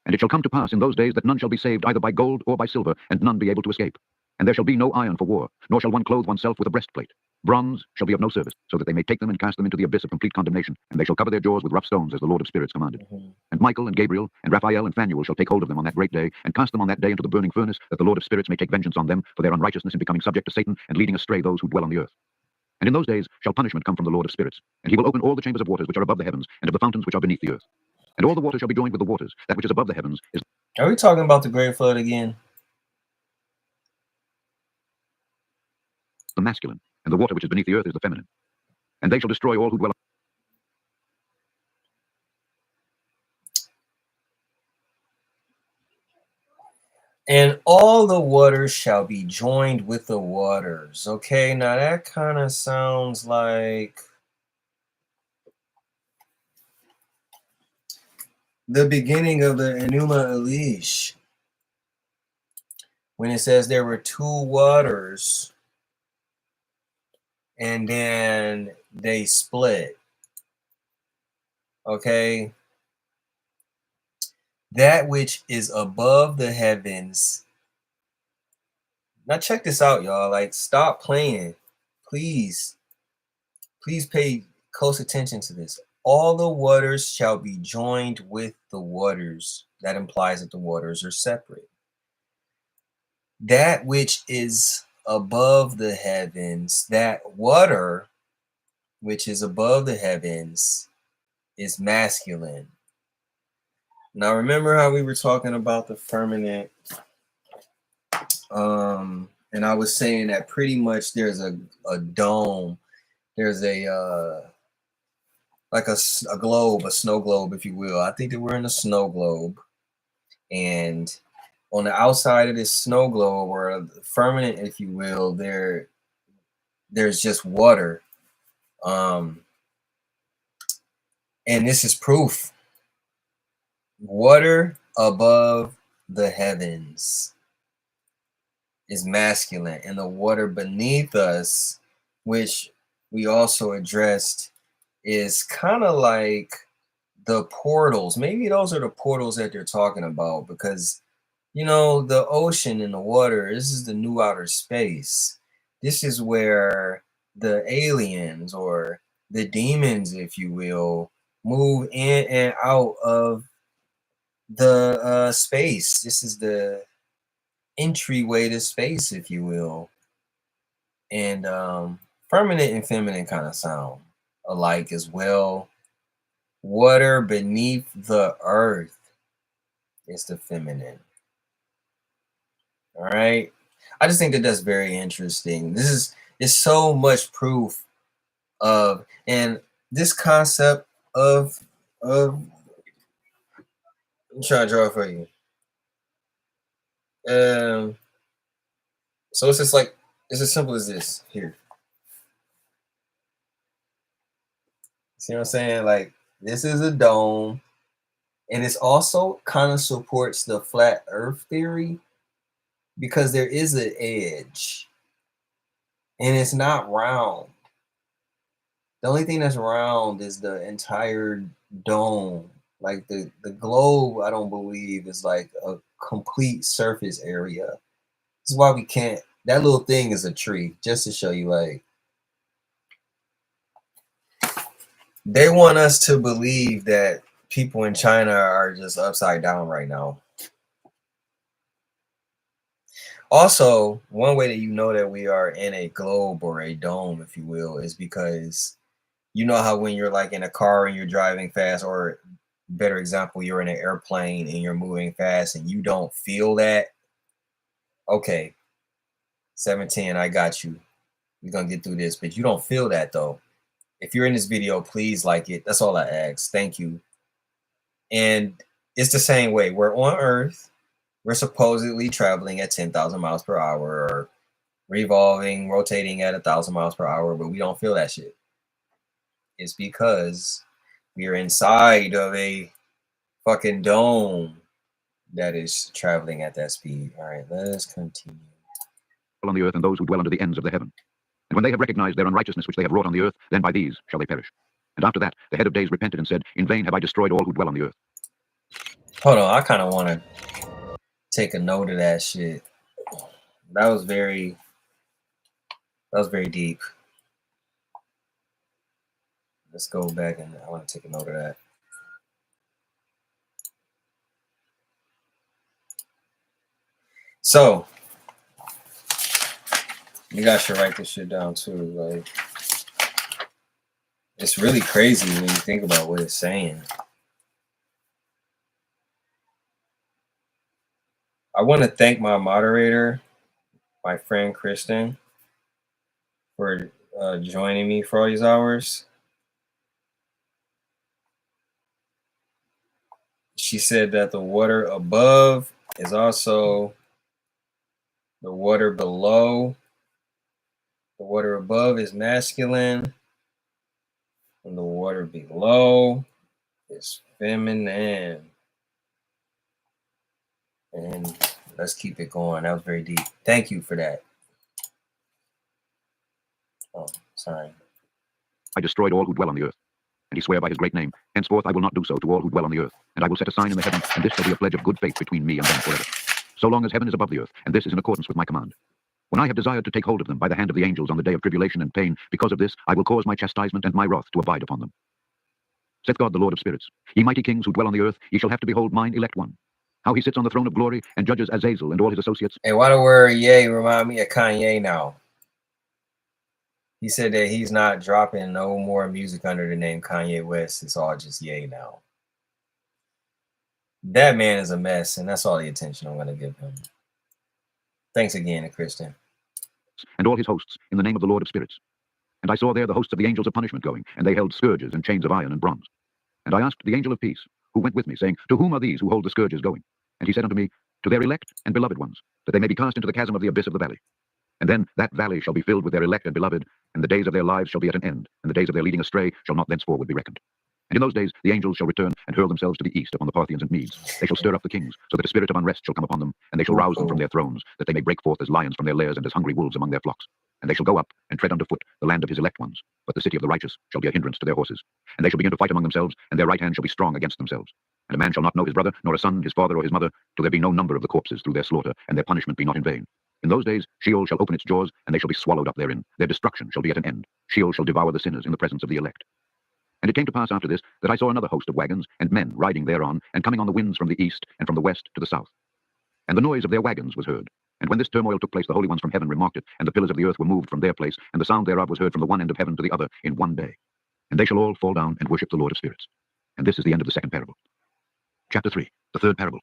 And it shall come to pass in those days that none shall be saved either by gold or by silver, and none be able to escape. And there shall be no iron for war, nor shall one clothe oneself with a breastplate. Bronze shall be of no service, so that they may take them and cast them into the abyss of complete condemnation, and they shall cover their jaws with rough stones, as the Lord of spirits commanded. And Michael and Gabriel and Raphael and Phanuel shall take hold of them on that great day, and cast them on that day into the burning furnace, that the Lord of spirits may take vengeance on them for their unrighteousness in becoming subject to Satan, and leading astray those who dwell on the earth. And in those days shall punishment come from the Lord of spirits, and he will open all the chambers of waters which are above the heavens, and of the fountains which are beneath the earth. And all the waters shall be joined with the waters. That which is above the heavens is... Are we talking about the great flood again? The masculine, and the water which is beneath the earth is the feminine. And they shall destroy all who dwell... And all the waters shall be joined with the waters. Okay, now that kind of sounds like the beginning of the Enuma Elish, when it says there were 2 waters and then they split. Okay. That which is above the heavens. Now check this out, y'all. Like, stop playing. Please. Please pay close attention to this. All the waters shall be joined with the waters. That implies that the waters are separate. That which is above the heavens, that water which is above the heavens, is masculine. Now remember how we were talking about the firmament, and I was saying that pretty much there's a dome, there's a like a globe, a snow globe, if you will. I think that we're in a snow globe, and on the outside of this snow globe, or the firmament, if you will, there's just water. And this is proof. Water above the heavens is masculine, and the water beneath us, which we also addressed, is kind of like the portals. Maybe those are the portals that they're talking about, because you know, the ocean and the water, this is the new outer space. This is where the aliens, or the demons, if you will, move in and out of the space. This is the entryway to space, if you will. And firmament and feminine kind of sound alike as well. Water beneath the earth is the feminine. All right. I just think that that's very interesting. This is so much proof of, and this concept of I'm trying to draw it for you. So it's just like, it's as simple as this here. See what I'm saying? Like, this is a dome, and it's also kind of supports the flat earth theory, because there is an edge, and it's not round. The only thing that's round is the entire dome. Like the globe, I don't believe is like a complete surface area. This is why we can't. That little thing is a tree, just to show you, like, they want us to believe that people in China are just upside down right now. Also, one way that you know that we are in a globe, or a dome, if you will, is because you know how when you're like in a car and you're driving fast, or better example, you're in an airplane and you're moving fast and you don't feel that. Okay, 710, I got you. We're gonna get through this, but you don't feel that though. If you're in this video, please like it. That's all I ask. Thank you. And it's the same way. We're on Earth. We're supposedly traveling at 10,000 miles per hour, or revolving, rotating at 1,000 miles per hour, but we don't feel that shit. It's because we are inside of a fucking dome that is traveling at that speed. All right, let us continue. On the earth, and those who dwell under the ends of the heaven. And when they have recognized their unrighteousness which they have wrought on the earth, then by these shall they perish. And after that, the head of days repented and said, in vain have I destroyed all who dwell on the earth. Hold on, I kind of want to take a note of that shit. That was very deep. Let's go back, and I want to take a note of that. So you guys should write this shit down too. Like, it's really crazy when you think about what it's saying. I want to thank my moderator, my friend Kristen, for joining me for all these hours. She said that the water above is also the water below. The water above is masculine, and the water below is feminine. And let's keep it going. That was very deep. Thank you for that. Oh, sorry. I destroyed all who dwell on the earth. And he sware by his great name, henceforth I will not do so to all who dwell on the earth. And I will set a sign in the heaven, and this shall be a pledge of good faith between me and them forever. So long as heaven is above the earth, and this is in accordance with my command. When I have desired to take hold of them by the hand of the angels on the day of tribulation and pain, because of this I will cause my chastisement and my wrath to abide upon them. Saith God the Lord of spirits, ye mighty kings who dwell on the earth, ye shall have to behold mine elect one. How he sits on the throne of glory, and judges Azazel and all his associates. Hey, why the word yay remind me of Kanye now? He said that he's not dropping no more music under the name Kanye West. It's all just yay now. That man is a mess, and that's all the attention I'm going to give him. Thanks again, Christian. And all his hosts, in the name of the Lord of spirits. And I saw there the hosts of the angels of punishment going, and they held scourges and chains of iron and bronze. And I asked the angel of peace, who went with me, saying, to whom are these who hold the scourges going? And he said unto me, to their elect and beloved ones, that they may be cast into the chasm of the abyss of the valley. And then that valley shall be filled with their elect and beloved, and the days of their lives shall be at an end, and the days of their leading astray shall not thenceforward be reckoned. And in those days the angels shall return and hurl themselves to the east upon the Parthians and Medes. They shall stir up the kings, so that a spirit of unrest shall come upon them, and they shall rouse them from their thrones, that they may break forth as lions from their lairs and as hungry wolves among their flocks. And they shall go up and tread under foot the land of his elect ones. But the city of the righteous shall be a hindrance to their horses. And they shall begin to fight among themselves, and their right hand shall be strong against themselves. And a man shall not know his brother, nor a son, his father, or his mother, till there be no number of the corpses through their slaughter, and their punishment be not in vain. In those days Sheol shall open its jaws, and they shall be swallowed up therein. Their destruction shall be at an end. Sheol shall devour the sinners in the presence of the elect. And it came to pass after this, that I saw another host of wagons, and men riding thereon, and coming on the winds from the east, and from the west to the south. And the noise of their wagons was heard. And when this turmoil took place, the holy ones from heaven remarked it, and the pillars of the earth were moved from their place, and the sound thereof was heard from the one end of heaven to the other in one day. And they shall all fall down and worship the Lord of spirits. And this is the end of the second parable. Chapter 3, the third parable.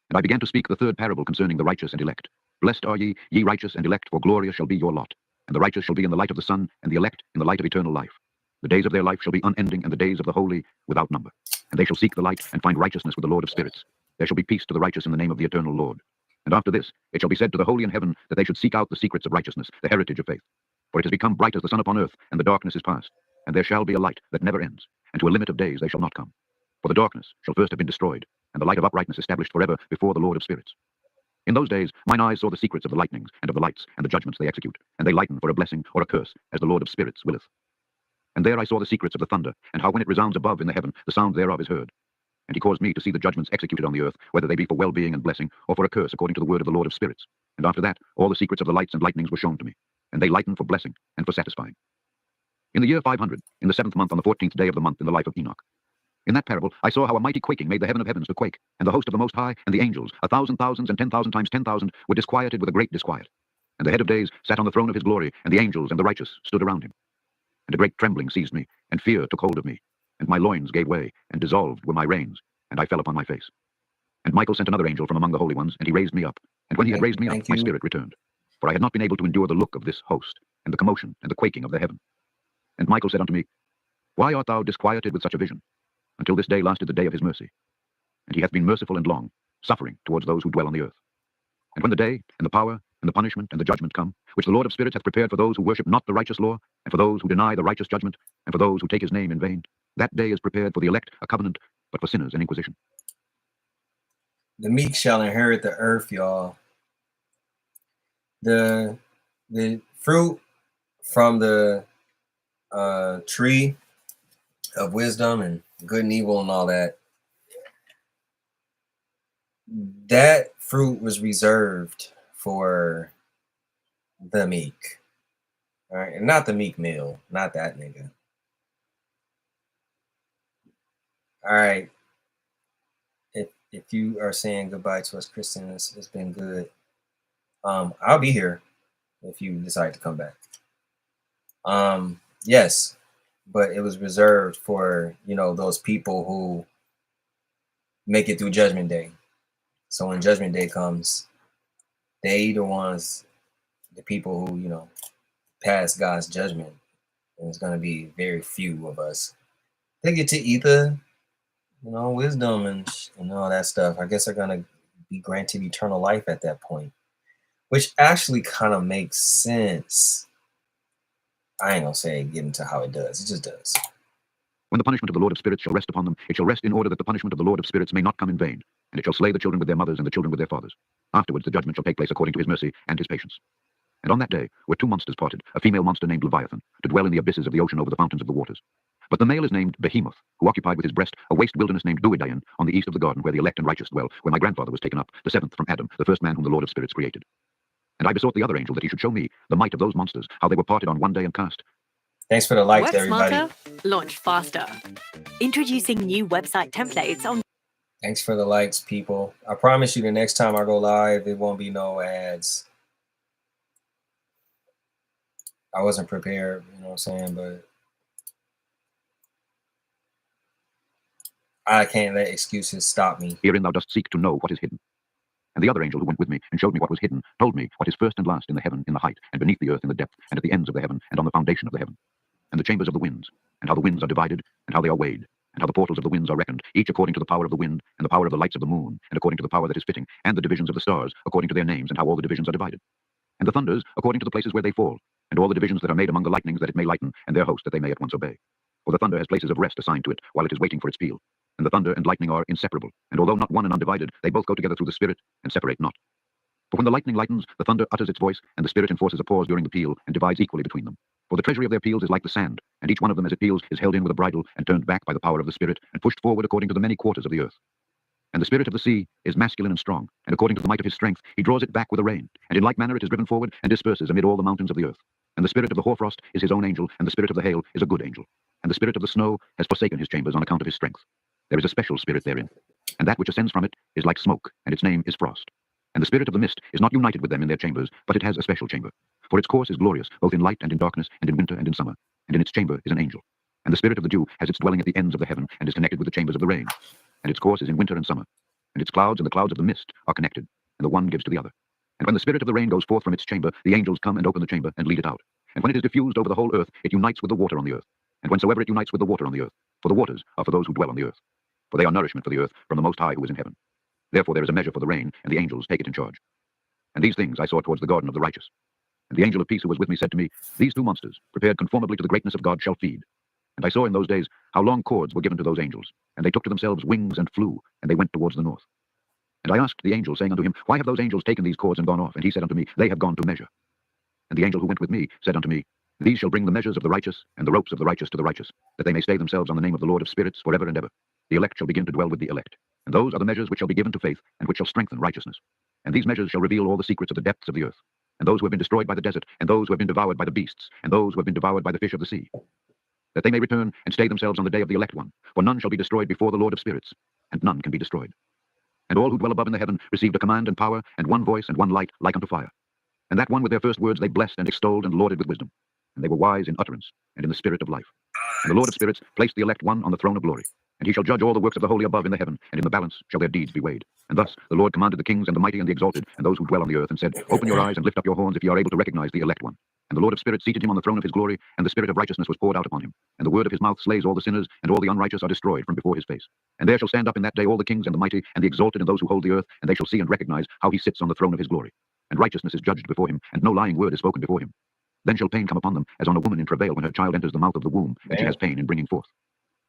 And I began to speak the third parable concerning the righteous and elect. Blessed are ye, ye righteous and elect, for glorious shall be your lot. And the righteous shall be in the light of the sun, and the elect in the light of eternal life. The days of their life shall be unending, and the days of the holy without number. And they shall seek the light, and find righteousness with the Lord of spirits. There shall be peace to the righteous in the name of the eternal Lord. And after this, it shall be said to the holy in heaven, that they should seek out the secrets of righteousness, the heritage of faith. For it has become bright as the sun upon earth, and the darkness is past. And there shall be a light that never ends, and to a limit of days they shall not come. For the darkness shall first have been destroyed, and the light of uprightness established forever before the Lord of spirits. In those days mine eyes saw the secrets of the lightnings, and of the lights, and the judgments they execute, and they lighten for a blessing or a curse, as the Lord of spirits willeth. And there I saw the secrets of the thunder, and how when it resounds above in the heaven, the sound thereof is heard. And he caused me to see the judgments executed on the earth, whether they be for well-being and blessing, or for a curse, according to the word of the Lord of spirits. And after that, all the secrets of the lights and lightnings were shown to me, and they lighten for blessing and for satisfying. In the year 500, in the 7th month, on the 14th day of the month, in the life of Enoch. In that parable, I saw how a mighty quaking made the heaven of heavens to quake, and the host of the Most High, and the angels, 1,000 thousands and 10,000 times 10,000, were disquieted with a great disquiet. And the head of days sat on the throne of his glory, and the angels and the righteous stood around him. And a great trembling seized me, and fear took hold of me, and my loins gave way, and dissolved were my reins, and I fell upon my face. And Michael sent another angel from among the holy ones, and he raised me up. And when he had raised me up, my spirit returned. For I had not been able to endure the look of this host, and the commotion, and the quaking of the heaven. And Michael said unto me, Why art thou disquieted with such a vision? Until this day lasted the day of his mercy. And he hath been merciful and long, suffering towards those who dwell on the earth. And when the day, and the power, and the punishment, and the judgment come, which the Lord of spirits hath prepared for those who worship not the righteous law, and for those who deny the righteous judgment, and for those who take his name in vain, that day is prepared for the elect a covenant, but for sinners an inquisition. The meek shall inherit the earth, y'all. The fruit from the tree of wisdom and good and evil and all that, that fruit was reserved for the meek. All right, and not the meek mill, not that nigga. All right. If you are saying goodbye to us, Kristen, it's been good. I'll be here if you decide to come back. Yes, but it was reserved for, you know, those people who make it through Judgment Day. So when Judgment Day comes, they the ones, the people who, you know, pass God's judgment. And it's going to be very few of us. They get to either, you know, wisdom and all that stuff. I guess they're going to be granted eternal life at that point, which actually kind of makes sense. I ain't going to say get into how it does. It just does. When the punishment of the Lord of spirits shall rest upon them, it shall rest in order that the punishment of the Lord of spirits may not come in vain, and it shall slay the children with their mothers and the children with their fathers. Afterwards the judgment shall take place according to his mercy and his patience. And on that day were two monsters parted, a female monster named Leviathan, to dwell in the abysses of the ocean over the fountains of the waters. But the male is named Behemoth, who occupied with his breast a waste wilderness named Duidain on the east of the garden where the elect and righteous dwell, where my grandfather was taken up, the seventh from Adam, the first man whom the Lord of Spirits created. And I besought the other angel that he should show me the might of those monsters, how they were parted on one day and cast. Thanks for the likes, Work everybody. smarter, launch faster. Introducing new website templates on. Thanks for the likes, people. I promise you the next time I go live, it won't be no ads. I wasn't prepared, you know what I'm saying, but I can't let excuses stop me. Herein thou dost seek to know what is hidden. And the other angel who went with me and showed me what was hidden told me what is first and last in the heaven in the height, and beneath the earth in the depth, and at the ends of the heaven, and on the foundation of the heaven, and the chambers of the winds, and how the winds are divided, and how they are weighed, and how the portals of the winds are reckoned, each according to the power of the wind, and the power of the lights of the moon, and according to the power that is fitting, and the divisions of the stars, according to their names, and how all the divisions are divided. And the thunders, according to the places where they fall, and all the divisions that are made among the lightnings, that it may lighten, and their host, that they may at once obey. For the thunder has places of rest assigned to it, while it is waiting for its peal. And the thunder and lightning are inseparable, and although not one and undivided, they both go together through the Spirit, and separate not. For when the lightning lightens, the thunder utters its voice, and the Spirit enforces a pause during the peal, and divides equally between them. For the treasury of their peals is like the sand, and each one of them as it peals is held in with a bridle, and turned back by the power of the Spirit, and pushed forward according to the many quarters of the earth. And the spirit of the sea is masculine and strong, and according to the might of his strength he draws it back with a rein, and in like manner it is driven forward, and disperses amid all the mountains of the earth. And the spirit of the hoarfrost is his own angel, and the spirit of the hail is a good angel. And the spirit of the snow has forsaken his chambers on account of his strength. There is a special spirit therein, and that which ascends from it is like smoke, and its name is frost. And the spirit of the mist is not united with them in their chambers, but it has a special chamber. For its course is glorious, both in light and in darkness, and in winter and in summer. And in its chamber is an angel. And the spirit of the dew has its dwelling at the ends of the heaven, and is connected with the chambers of the rain. And its course is in winter and summer. And its clouds and the clouds of the mist are connected, and the one gives to the other. And when the spirit of the rain goes forth from its chamber, the angels come and open the chamber, and lead it out. And when it is diffused over the whole earth, it unites with the water on the earth. And whensoever it unites with the water on the earth, for the waters are for those who dwell on the earth. For they are nourishment for the earth from the Most High who is in heaven. Therefore there is a measure for the rain, and the angels take it in charge. And these things I saw towards the garden of the righteous. And the angel of peace who was with me said to me, These two monsters, prepared conformably to the greatness of God, shall feed. And I saw in those days how long cords were given to those angels, and they took to themselves wings and flew, and they went towards the north. And I asked the angel, saying unto him, Why have those angels taken these cords and gone off? And he said unto me, They have gone to measure. And the angel who went with me said unto me, These shall bring the measures of the righteous, and the ropes of the righteous to the righteous, that they may stay themselves on the name of the Lord of spirits forever and ever. The elect shall begin to dwell with the elect. And those are the measures which shall be given to faith, and which shall strengthen righteousness. And these measures shall reveal all the secrets of the depths of the earth, and those who have been destroyed by the desert, and those who have been devoured by the beasts, and those who have been devoured by the fish of the sea, that they may return and stay themselves on the day of the elect one. For none shall be destroyed before the Lord of spirits, and none can be destroyed. And all who dwell above in the heaven received a command and power, and one voice and one light like unto fire. And that one with their first words they blessed and extolled and lauded with wisdom. And they were wise in utterance, and in the spirit of life. And the Lord of spirits placed the elect one on the throne of glory. And he shall judge all the works of the holy above in the heaven, and in the balance shall their deeds be weighed. And thus the Lord commanded the kings and the mighty and the exalted, and those who dwell on the earth, and said, Open your eyes and lift up your horns if ye are able to recognize the elect one. And the Lord of spirits seated him on the throne of his glory, and the spirit of righteousness was poured out upon him. And the word of his mouth slays all the sinners, and all the unrighteous are destroyed from before his face. And there shall stand up in that day all the kings and the mighty, and the exalted, and those who hold the earth, and they shall see and recognize how he sits on the throne of his glory. And righteousness is judged before him, and no lying word is spoken before him. Then shall pain come upon them, as on a woman in travail when her child enters the mouth of the womb, and she has pain in bringing forth.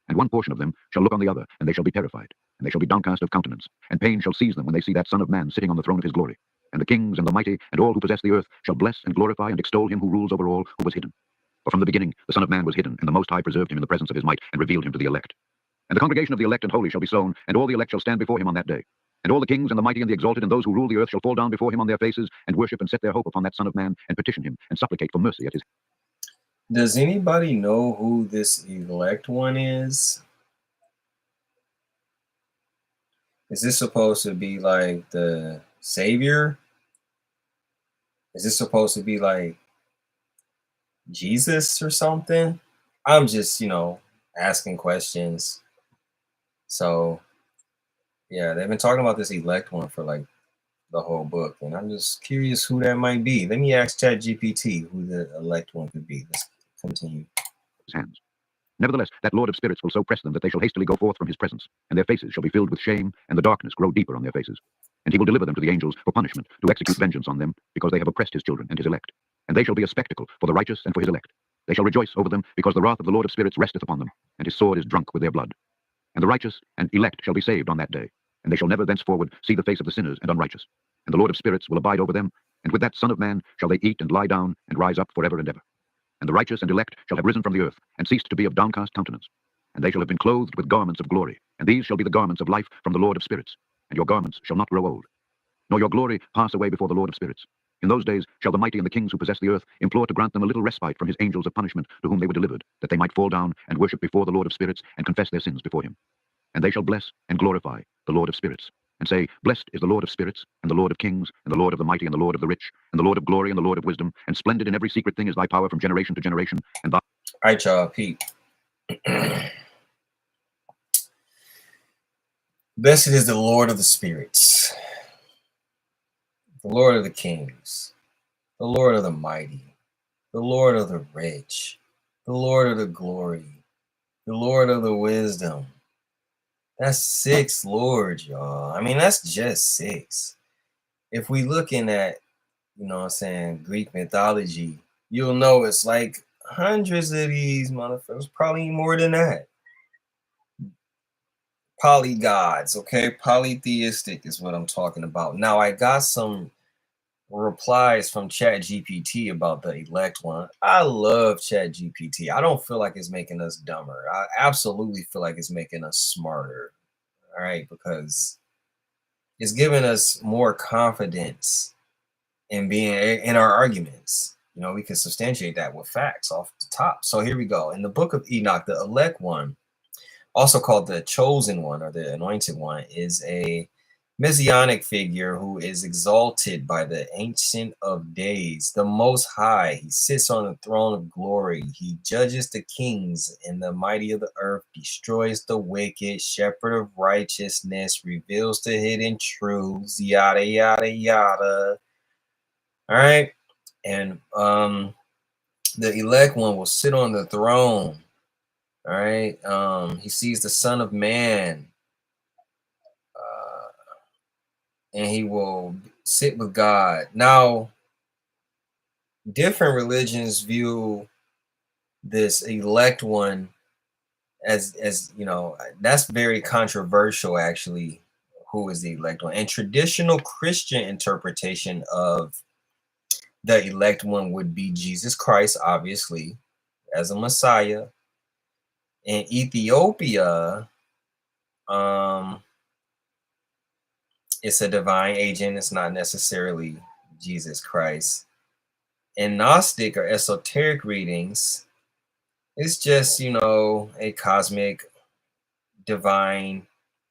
And one portion of them shall look on the other, and they shall be terrified, and they shall be downcast of countenance, and pain shall seize them when they see that Son of Man sitting on the throne of his glory. And the kings and the mighty, and all who possess the earth, shall bless and glorify and extol him who rules over all, who was hidden. For from the beginning the Son of Man was hidden, and the Most High preserved him in the presence of his might, and revealed him to the elect. And the congregation of the elect and holy shall be sown, and all the elect shall stand before him on that day. And all the kings and the mighty and the exalted, and those who rule the earth, shall fall down before him on their faces, and worship and set their hope upon that Son of Man, and petition him, and supplicate for mercy at his. Does anybody know who this elect one is? Is this supposed to be like the Savior? Is this supposed to be like Jesus or something? I'm just, asking questions. So, yeah, they've been talking about this elect one for like the whole book, and I'm just curious who that might be. Let me ask ChatGPT who the elect one could be. Let's continue. His hands. Nevertheless, that Lord of spirits will so press them that they shall hastily go forth from his presence, and their faces shall be filled with shame, and the darkness grow deeper on their faces. And he will deliver them to the angels for punishment, to execute vengeance on them, because they have oppressed his children and his elect. And they shall be a spectacle for the righteous and for his elect. They shall rejoice over them, because the wrath of the Lord of spirits resteth upon them, and his sword is drunk with their blood. And the righteous and elect shall be saved on that day, and they shall never thenceforward see the face of the sinners and unrighteous. And the Lord of spirits will abide over them, And with that Son of Man shall they eat and lie down and rise up forever and ever. And the righteous and elect shall have risen from the earth, and ceased to be of downcast countenance. And they shall have been clothed with garments of glory, and these shall be the garments of life from the Lord of spirits. And your garments shall not grow old, nor your glory pass away before the Lord of spirits. In those days shall the mighty and the kings who possess the earth implore to grant them a little respite from his angels of punishment to whom they were delivered, that they might fall down and worship before the Lord of spirits and confess their sins before him. And they shall bless and glorify the Lord of spirits, and say, Blessed is the Lord of spirits, and the Lord of kings, and the Lord of the mighty, and the Lord of the rich, and the Lord of glory, and the Lord of wisdom, and splendid in every secret thing is thy power from generation to generation. And thy... All right, y'all, Pete. Blessed is the Lord of the spirits, the Lord of the kings, the Lord of the mighty, the Lord of the rich, the Lord of the glory, the Lord of the wisdom. That's 6 lords, y'all. I mean, that's just 6. If we looking at, you know what I'm saying, Greek mythology, you'll know it's like hundreds of these motherfuckers, probably more than that. Polygods, okay? Polytheistic is what I'm talking about. Now, I got some replies from ChatGPT about the elect one. I love ChatGPT. I don't feel like it's making us dumber. I absolutely feel like it's making us smarter, all right? Because it's giving us more confidence in being in our arguments. You know, we can substantiate that with facts off the top. So here we go. In the book of Enoch, the elect one, also called the chosen one or the anointed one, is a messianic figure who is exalted by the Ancient of Days, the Most High. He sits on the throne of glory. He judges the kings and the mighty of the earth, destroys the wicked, shepherd of righteousness, reveals the hidden truths, yada, yada, yada. All right. And the elect one will sit on the throne. All right. He sees the Son of Man. And he will sit with God. Now, different religions view this elect one as you know, that's very controversial, actually, who is the elect one. And traditional Christian interpretation of the elect one would be Jesus Christ, obviously, as a Messiah. In Ethiopia, it's a divine agent. It's not necessarily Jesus Christ. In Gnostic or esoteric readings, it's just, you know, a cosmic divine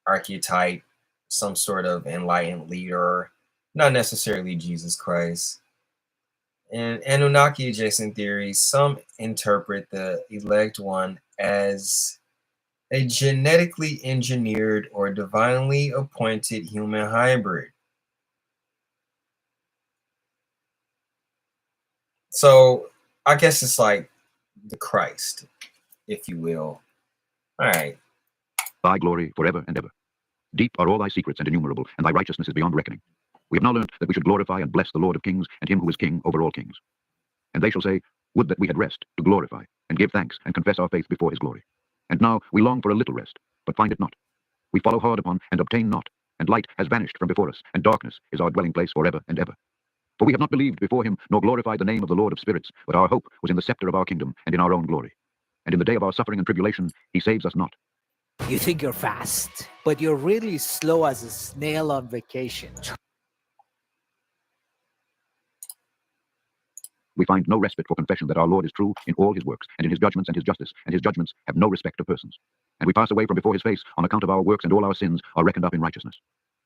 archetype, some sort of enlightened leader, not necessarily Jesus Christ. In Anunnaki adjacent theories, some interpret the elect one as a genetically engineered or divinely appointed human hybrid. So I guess it's like the Christ, if you will. All right. Thy glory forever and ever. Deep are all thy secrets and innumerable, and thy righteousness is beyond reckoning. We have now learned that we should glorify and bless the Lord of kings and him who is king over all kings. And they shall say, Would that we had rest to glorify and give thanks and confess our faith before his glory. And now we long for a little rest, but find it not. We follow hard upon and obtain not, and light has vanished from before us, and darkness is our dwelling place forever and ever. For we have not believed before him, nor glorified the name of the Lord of spirits, but our hope was in the scepter of our kingdom and in our own glory. And in the day of our suffering and tribulation, he saves us not. You think you're fast, but you're really slow as a snail on vacation. We find no respite for confession that our Lord is true in all his works, and in his judgments and his justice, and his judgments have no respect of persons. And we pass away from before his face on account of our works, and all our sins are reckoned up in righteousness.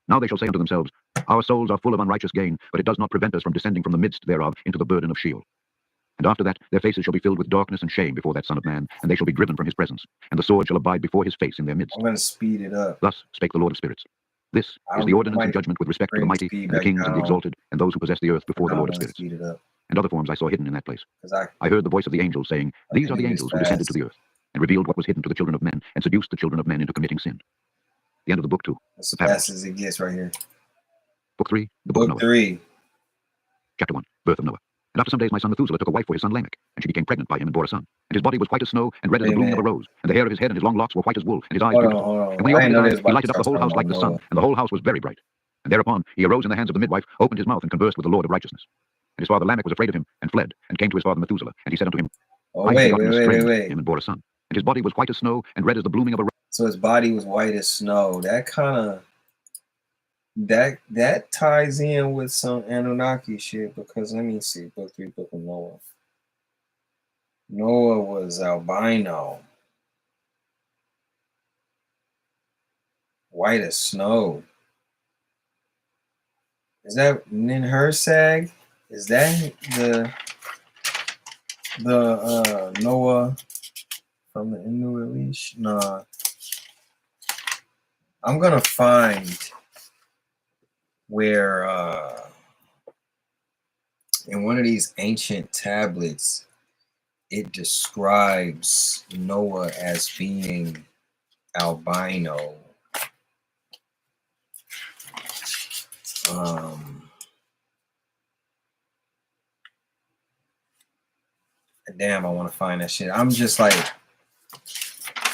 Now they shall say unto themselves, Our souls are full of unrighteous gain, but it does not prevent us from descending from the midst thereof into the burden of Sheol. And after that their faces shall be filled with darkness and shame before that Son of Man, and they shall be driven from his presence, and the sword shall abide before his face in their midst. I'm going to speed it up. Thus spake the Lord of spirits. This is the ordinance and judgment with respect to the mighty, and the kings, and the exalted, and those who possess the earth before the Lord of spirits. And other forms I saw hidden in that place. I heard the voice of the angels saying, These are the angels who descended to the earth, and revealed what was hidden to the children of men, and seduced the children of men into committing sin. The end of the book 2. That's as fast as it gets right here. Book 3, the book of Noah. 3. Chapter 1, birth of Noah. And after some days my son Methuselah took a wife for his son Lamech, and she became pregnant by him and bore a son. And his body was white as snow, and red as the blooming of a rose, and the hair of his head and his long locks were white as wool, and his eyes beautiful. And when he opened his eyes, he lighted up the whole house like the sun, and the whole house was very bright. And thereupon he arose in the hands of the midwife, opened his mouth, and conversed with the Lord of righteousness. And his father Lamech was afraid of him, and fled, and came to his father Methuselah. And he said unto him, Oh, I have begotten a strange wait. him, and bore a son. And his body was white as snow, and red as the blooming of a... So his body was white as snow. That kind of... That ties in with some Anunnaki shit, because let me see, book 3, book of Noah. Noah was albino. White as snow. Is that Ninhursag? Is that the Noah from the Inu Elish? Nah. I'm gonna find where in one of these ancient tablets it describes Noah as being albino. Damn, I want to find that shit. I'm just like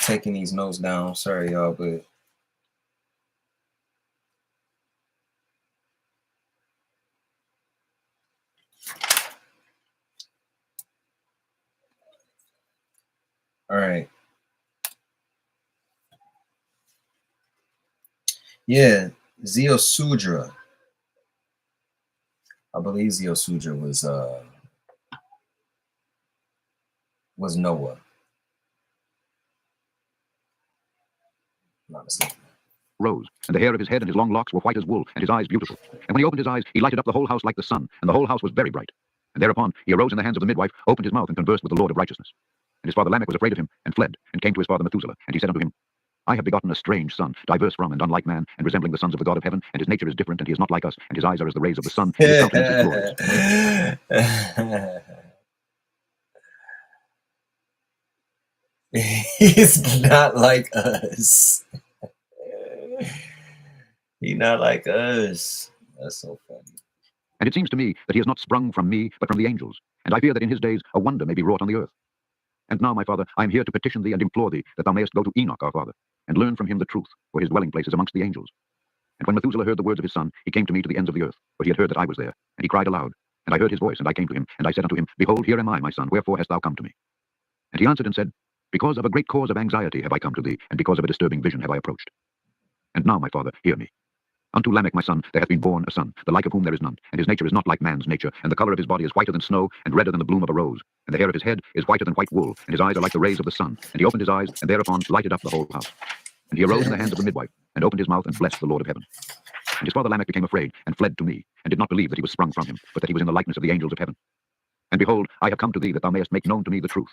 taking these notes down. Sorry, y'all, but all right. Yeah, Zeosudra. I believe Zeosudra was Noah. Not mistaken. Rose, and the hair of his head and his long locks were white as wool, and his eyes beautiful. And when he opened his eyes, he lighted up the whole house like the sun, and the whole house was very bright. And thereupon he arose in the hands of the midwife, opened his mouth, and conversed with the Lord of righteousness. And his father Lamech was afraid of him, and fled, and came to his father Methuselah. And he said unto him, I have begotten a strange son, diverse from and unlike man, and resembling the sons of the God of heaven, and his nature is different, and he is not like us, and his eyes are as the rays of the sun, and his countenance is glorious. He's not like us. He's not like us. That's so funny. And it seems to me that he has not sprung from me, but from the angels. And I fear that in his days a wonder may be wrought on the earth. And now, my father, I am here to petition thee and implore thee that thou mayest go to Enoch our father, and learn from him the truth, for his dwelling place is amongst the angels. And when Methuselah heard the words of his son, he came to me to the ends of the earth, for he had heard that I was there. And he cried aloud. And I heard his voice, and I came to him, and I said unto him, Behold, here am I, my son, wherefore hast thou come to me? And he answered and said, Because of a great cause of anxiety have I come to thee, and because of a disturbing vision have I approached. And now, my father, hear me. Unto Lamech my son there hath been born a son, the like of whom there is none, and his nature is not like man's nature, and the color of his body is whiter than snow, and redder than the bloom of a rose, and the hair of his head is whiter than white wool, and his eyes are like the rays of the sun. And he opened his eyes, and thereupon lighted up the whole house. And he arose in the hands of the midwife, and opened his mouth, and blessed the Lord of heaven. And his father Lamech became afraid, and fled to me, and did not believe that he was sprung from him, but that he was in the likeness of the angels of heaven. And behold, I have come to thee that thou mayest make known to me the truth.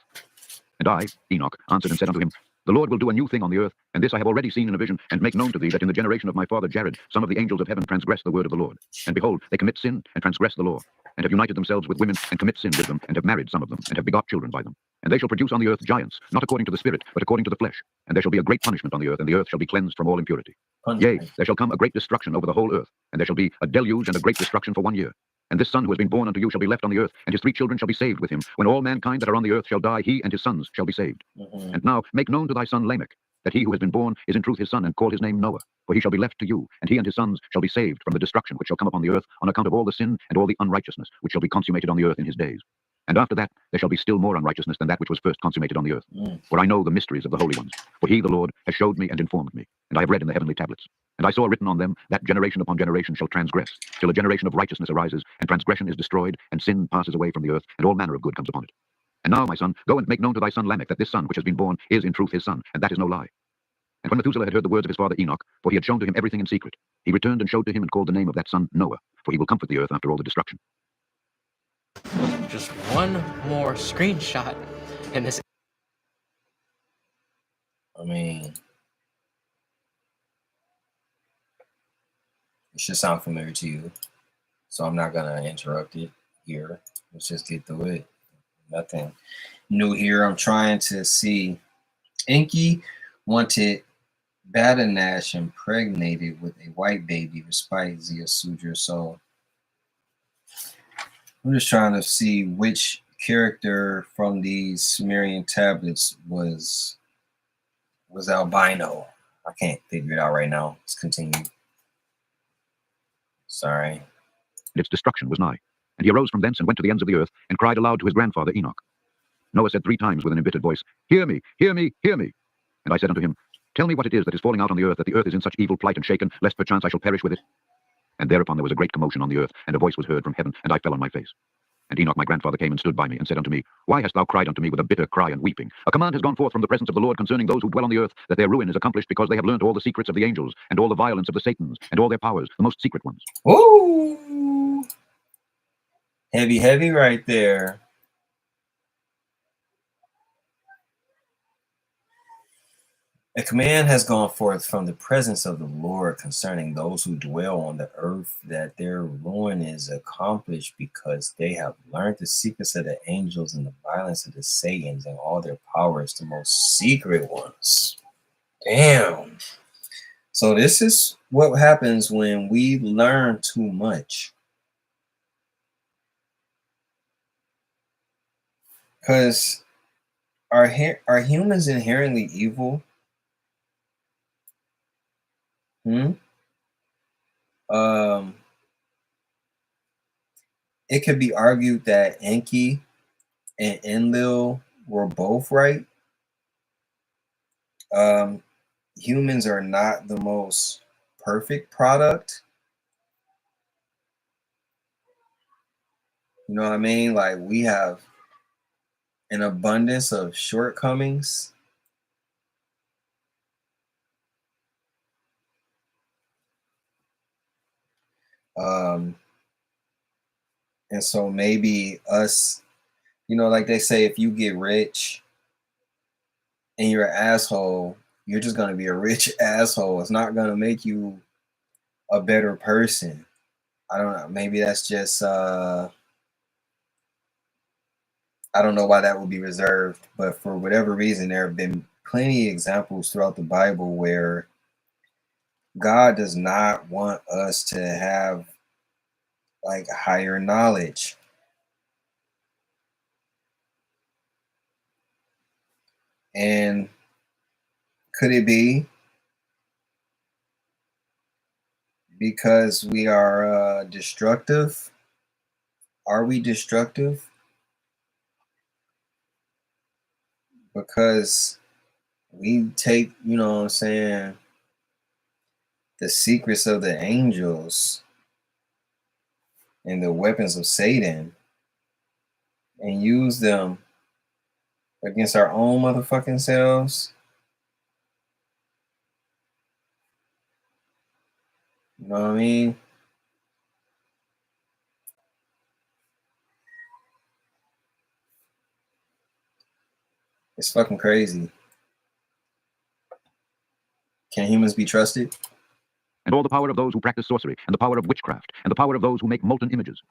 And I, Enoch, answered and said unto him, The Lord will do a new thing on the earth, and this I have already seen in a vision, and make known to thee that in the generation of my father Jared, some of the angels of heaven transgress the word of the Lord. And behold, they commit sin, and transgress the law, and have united themselves with women, and commit sin with them, and have married some of them, and have begot children by them. And they shall produce on the earth giants, not according to the spirit, but according to the flesh. And there shall be a great punishment on the earth, and the earth shall be cleansed from all impurity. Yea, there shall come a great destruction over the whole earth, and there shall be a deluge and a great destruction for 1 year. And this son who has been born unto you shall be left on the earth, and his 3 children shall be saved with him. When all mankind that are on the earth shall die, he and his sons shall be saved. And now make known to thy son Lamech, that he who has been born is in truth his son, and call his name Noah. For he shall be left to you, and he and his sons shall be saved from the destruction which shall come upon the earth on account of all the sin and all the unrighteousness which shall be consummated on the earth in his days. And after that there shall be still more unrighteousness than that which was first consummated on the earth. For I know the mysteries of the holy ones. For he, the Lord, has showed me and informed me, and I have read in the heavenly tablets. And I saw written on them that generation upon generation shall transgress, till a generation of righteousness arises, and transgression is destroyed, and sin passes away from the earth, and all manner of good comes upon it. And now, my son, go and make known to thy son Lamech that this son which has been born is in truth his son, and that is no lie. And when Methuselah had heard the words of his father Enoch, for he had shown to him everything in secret, he returned and showed to him and called the name of that son Noah, for he will comfort the earth after all the destruction. Just one more screenshot, and this. I mean, it should sound familiar to you, so I'm not gonna interrupt it here. Let's just get through it. Nothing new here. I'm trying to see. Enki wanted Badanash impregnated with a white baby despite Zeusudra. So I'm just trying to see which character from these Sumerian tablets was albino. I can't figure it out right now. Let's continue. Sorry. And its destruction was nigh. And he arose from thence and went to the ends of the earth, and cried aloud to his grandfather Enoch. Noah said 3 times with an embittered voice, Hear me, hear me, hear me. And I said unto him, Tell me what it is that is falling out on the earth, that the earth is in such evil plight and shaken, lest perchance I shall perish with it. And thereupon there was a great commotion on the earth, and a voice was heard from heaven, and I fell on my face. And Enoch my grandfather came and stood by me, and said unto me, Why hast thou cried unto me with a bitter cry and weeping? A command has gone forth from the presence of the Lord concerning those who dwell on the earth, that their ruin is accomplished, because they have learnt all the secrets of the angels, and all the violence of the Satans, and all their powers, the most secret ones. Ooh! Heavy, heavy right there. A command has gone forth from the presence of the Lord concerning those who dwell on the earth, that their ruin is accomplished, because they have learned the secrets of the angels and the violence of the Satans, and all their powers, the most secret ones. Damn. So this is what happens when we learn too much. Because are humans inherently evil? It could be argued that Enki and Enlil were both right. Humans are not the most perfect product. You know what I mean? Like, we have an abundance of shortcomings. And so maybe us, you know, like they say, if you get rich and you're an asshole, you're just going to be a rich asshole. It's not going to make you a better person. I don't know. Maybe that's just, I don't know why that would be reserved, but for whatever reason, there have been plenty of examples throughout the Bible where God does not want us to have like higher knowledge. And could it be because we are destructive? Are we destructive? Because we take, you know what I'm saying, the secrets of the angels and the weapons of Satan and use them against our own motherfucking selves. You know what I mean? It's fucking crazy. Can humans be trusted? And all the power of those who practice sorcery, and the power of witchcraft, and the power of those who make molten images.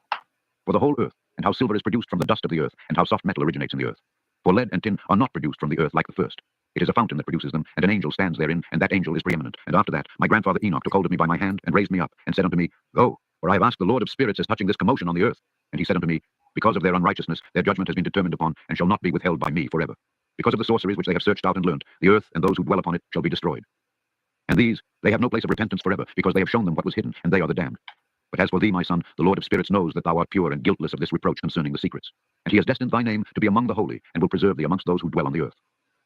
For the whole earth, and how silver is produced from the dust of the earth, and how soft metal originates in the earth. For lead and tin are not produced from the earth like the first. It is a fountain that produces them, and an angel stands therein, and that angel is preeminent. And after that, my grandfather Enoch took hold of me by my hand, and raised me up, and said unto me, Go, for I have asked the Lord of spirits as touching this commotion on the earth. And he said unto me, Because of their unrighteousness, their judgment has been determined upon, and shall not be withheld by me forever. Because of the sorceries which they have searched out and learnt, the earth and those who dwell upon it shall be destroyed. And these, they have no place of repentance forever, because they have shown them what was hidden, and they are the damned. But as for thee, my son, the Lord of spirits knows that thou art pure and guiltless of this reproach concerning the secrets. And he has destined thy name to be among the holy, and will preserve thee amongst those who dwell on the earth.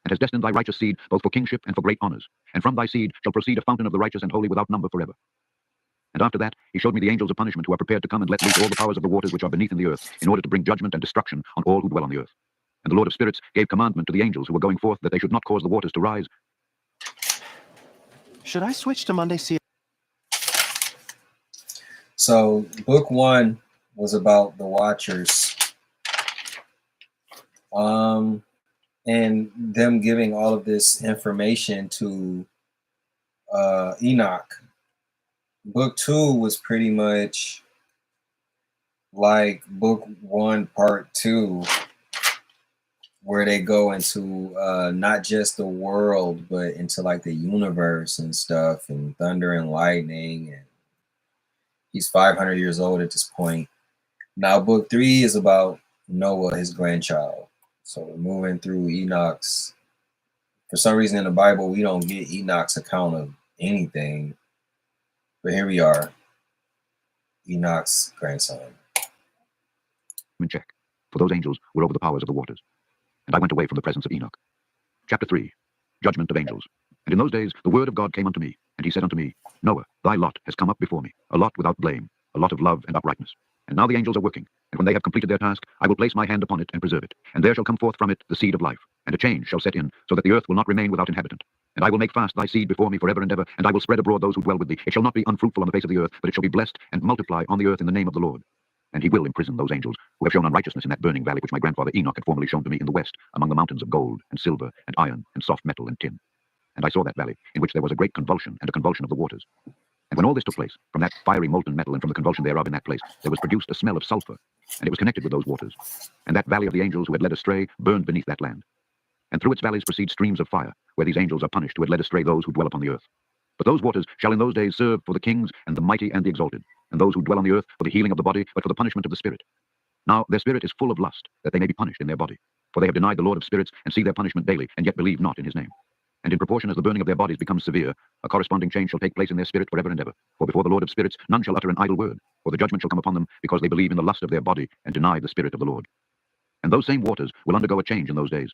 And has destined thy righteous seed both for kingship and for great honors. And from thy seed shall proceed a fountain of the righteous and holy without number forever. And after that, he showed me the angels of punishment who are prepared to come and let loose all the powers of the waters which are beneath in the earth, in order to bring judgment and destruction on all who dwell on the earth. And the Lord of spirits gave commandment to the angels who were going forth that they should not cause the waters to rise. Should I switch to Monday CR? So book 1 was about the Watchers. And them giving all of this information to Enoch. Book 2 was pretty much like book 1 part 2, where they go into not just the world, but into like the universe and stuff, and thunder and lightning, and he's 500 years old at this point. Now book 3 is about Noah, his grandchild. So we're moving through Enoch's. For some reason in the Bible, we don't get Enoch's account of anything. But here we are. Enoch's grandson. In check, for those angels were over the powers of the waters. And I went away from the presence of Enoch. Chapter 3. Judgment of angels. And in those days the word of God came unto me, and he said unto me, Noah, thy lot has come up before me, a lot without blame, a lot of love and uprightness. And now the angels are working, and when they have completed their task, I will place my hand upon it and preserve it. And there shall come forth from it the seed of life, and a change shall set in, so that the earth will not remain without inhabitant. And I will make fast thy seed before me forever and ever, and I will spread abroad those who dwell with thee. It shall not be unfruitful on the face of the earth, but it shall be blessed and multiply on the earth in the name of the Lord. And he will imprison those angels who have shown unrighteousness in that burning valley which my grandfather Enoch had formerly shown to me in the west, among the mountains of gold and silver and iron and soft metal and tin. And I saw that valley, in which there was a great convulsion and a convulsion of the waters. And when all this took place, from that fiery molten metal and from the convulsion thereof in that place, there was produced a smell of sulfur, and it was connected with those waters. And that valley of the angels who had led astray burned beneath that land. And through its valleys proceed streams of fire, where these angels are punished who had led astray those who dwell upon the earth. But those waters shall in those days serve for the kings and the mighty and the exalted, and those who dwell on the earth for the healing of the body, but for the punishment of the spirit. Now their spirit is full of lust, that they may be punished in their body. For they have denied the Lord of spirits, and see their punishment daily, and yet believe not in his name. And in proportion as the burning of their bodies becomes severe, a corresponding change shall take place in their spirit forever and ever. For before the Lord of spirits none shall utter an idle word, for the judgment shall come upon them, because they believe in the lust of their body, and deny the spirit of the Lord. And those same waters will undergo a change in those days.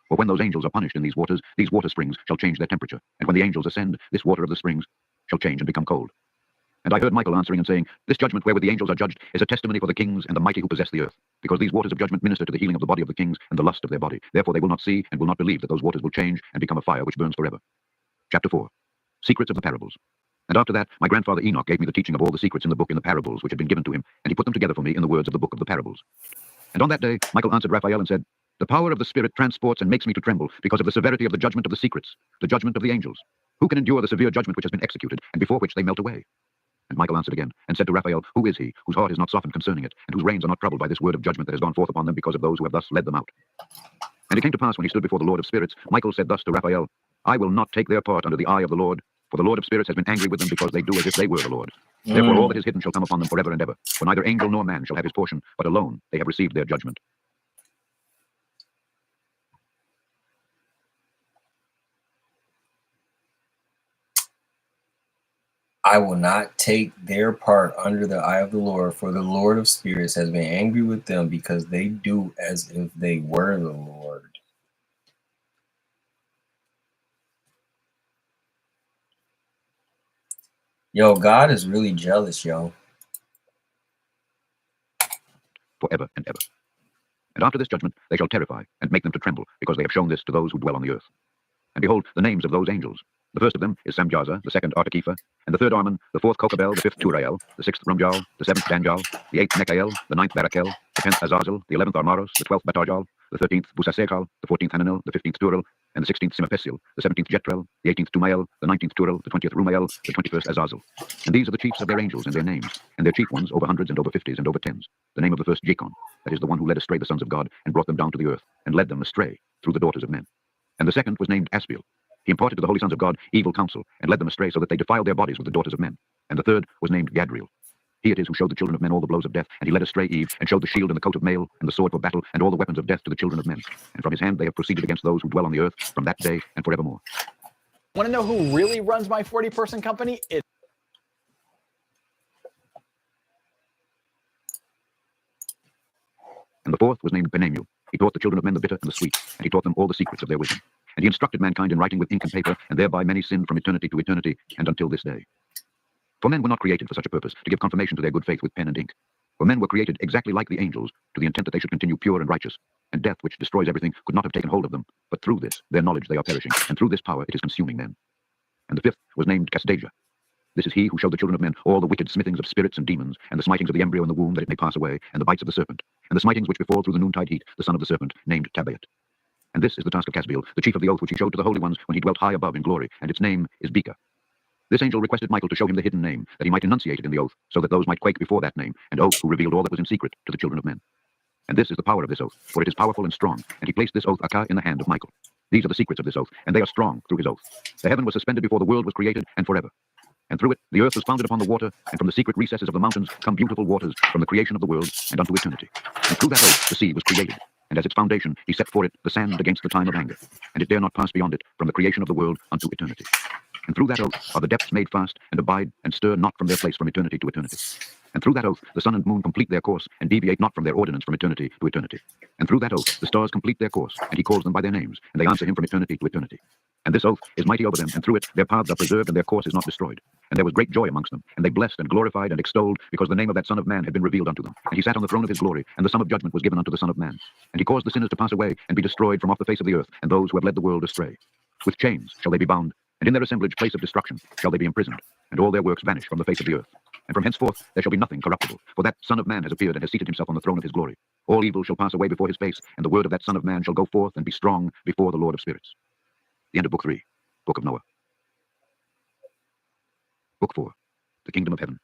For when those angels are punished in these water springs shall change their temperature, and when the angels ascend, this water of the springs shall change and become cold. And I heard Michael answering and saying, This judgment wherewith the angels are judged is a testimony for the kings and the mighty who possess the earth, because these waters of judgment minister to the healing of the body of the kings and the lust of their body. Therefore they will not see and will not believe that those waters will change and become a fire which burns forever. Chapter 4. Secrets of the parables. And after that, my grandfather Enoch gave me the teaching of all the secrets in the book in the parables which had been given to him, and he put them together for me in the words of the book of the parables. And on that day, Michael answered Raphael and said, The power of the Spirit transports and makes me to tremble because of the severity of the judgment of the secrets, the judgment of the angels. Who can endure the severe judgment which has been executed, and before which they melt away? And Michael answered again, and said to Raphael, Who is he, whose heart is not softened concerning it, and whose reins are not troubled by this word of judgment that has gone forth upon them because of those who have thus led them out? And it came to pass when he stood before the Lord of spirits, Michael said thus to Raphael, I will not take their part under the eye of the Lord, for the Lord of spirits has been angry with them because they do as if they were the Lord. Therefore all that is hidden shall come upon them forever and ever, for neither angel nor man shall have his portion, but alone they have received their judgment. I will not take their part under the eye of the Lord, for the Lord of spirits has been angry with them because they do as if they were the Lord. Yo, God is really jealous, yo. Forever and ever. And after this judgment they shall terrify and make them to tremble, because they have shown this to those who dwell on the earth. And behold, the names of those angels. The first of them is Samjaza, the second Artakifa, and the third Arman, the fourth Kokabel, the fifth Turael, the sixth Rumjal, the seventh Danjal, the eighth Mekael, the ninth Barakel, the tenth Azazel, the 11th Armaros, the 12th Batarjal, the 13th Busasekal, the 14th Hananel, the 15th Turel, and the 16th Simapesil, the 17th Jetrel, the 18th Tumael, the 19th Turel, the 20th Rumael, the 21st Azazel. And these are the chiefs of their angels and their names, and their chief ones over hundreds and over fifties and over tens. The name of the first Jacon, that is the one who led astray the sons of God and brought them down to the earth, and led them astray through the daughters of men. And the second was named Aspiel. He imparted to the holy sons of God evil counsel, and led them astray so that they defiled their bodies with the daughters of men. And the third was named Gadriel. He it is who showed the children of men all the blows of death, and he led astray Eve, and showed the shield and the coat of mail, and the sword for battle, and all the weapons of death to the children of men. And from his hand they have proceeded against those who dwell on the earth from that day and forevermore. Want to know who really runs my 40-person company? And the fourth was named Benammu. He taught the children of men the bitter and the sweet, and he taught them all the secrets of their wisdom. And he instructed mankind in writing with ink and paper, and thereby many sinned from eternity to eternity, and until this day. For men were not created for such a purpose, to give confirmation to their good faith with pen and ink. For men were created exactly like the angels, to the intent that they should continue pure and righteous. And death, which destroys everything, could not have taken hold of them. But through this, their knowledge, they are perishing, and through this power it is consuming men. And the fifth was named Casdaja. This is he who showed the children of men all the wicked smithings of spirits and demons, and the smitings of the embryo in the womb that it may pass away, and the bites of the serpent, and the smitings which befall through the noontide heat the son of the serpent, named Tabaot. And this is the task of Casbiel, the chief of the oath which he showed to the holy ones when he dwelt high above in glory, and its name is Beka. This angel requested Michael to show him the hidden name, that he might enunciate it in the oath, so that those might quake before that name, and oath who revealed all that was in secret to the children of men. And this is the power of this oath, for it is powerful and strong, and he placed this oath Akah in the hand of Michael. These are the secrets of this oath, and they are strong through his oath. The heaven was suspended before the world was created, and forever. And through it the earth was founded upon the water, and from the secret recesses of the mountains come beautiful waters from the creation of the world and unto eternity. And through that oath the sea was created, and as its foundation he set for it the sand against the time of anger, and it dare not pass beyond it from the creation of the world unto eternity. And through that oath are the depths made fast, and abide, and stir not from their place from eternity to eternity. And through that oath the sun and moon complete their course, and deviate not from their ordinance from eternity to eternity. And through that oath the stars complete their course, and he calls them by their names, and they answer him from eternity to eternity. And this oath is mighty over them, and through it their paths are preserved, and their course is not destroyed. And there was great joy amongst them, and they blessed and glorified and extolled, because the name of that Son of Man had been revealed unto them. And he sat on the throne of his glory, and the sum of judgment was given unto the Son of Man. And he caused the sinners to pass away, and be destroyed from off the face of the earth, and those who have led the world astray. With chains shall they be bound, and in their assemblage place of destruction shall they be imprisoned, and all their works vanish from the face of the earth. And from henceforth there shall be nothing corruptible, for that Son of Man has appeared and has seated himself on the throne of his glory. All evil shall pass away before his face, and the word of that Son of Man shall go forth and be strong before the Lord of spirits. The end of Book 3, Book of Noah. Book 4, the Kingdom of Heaven.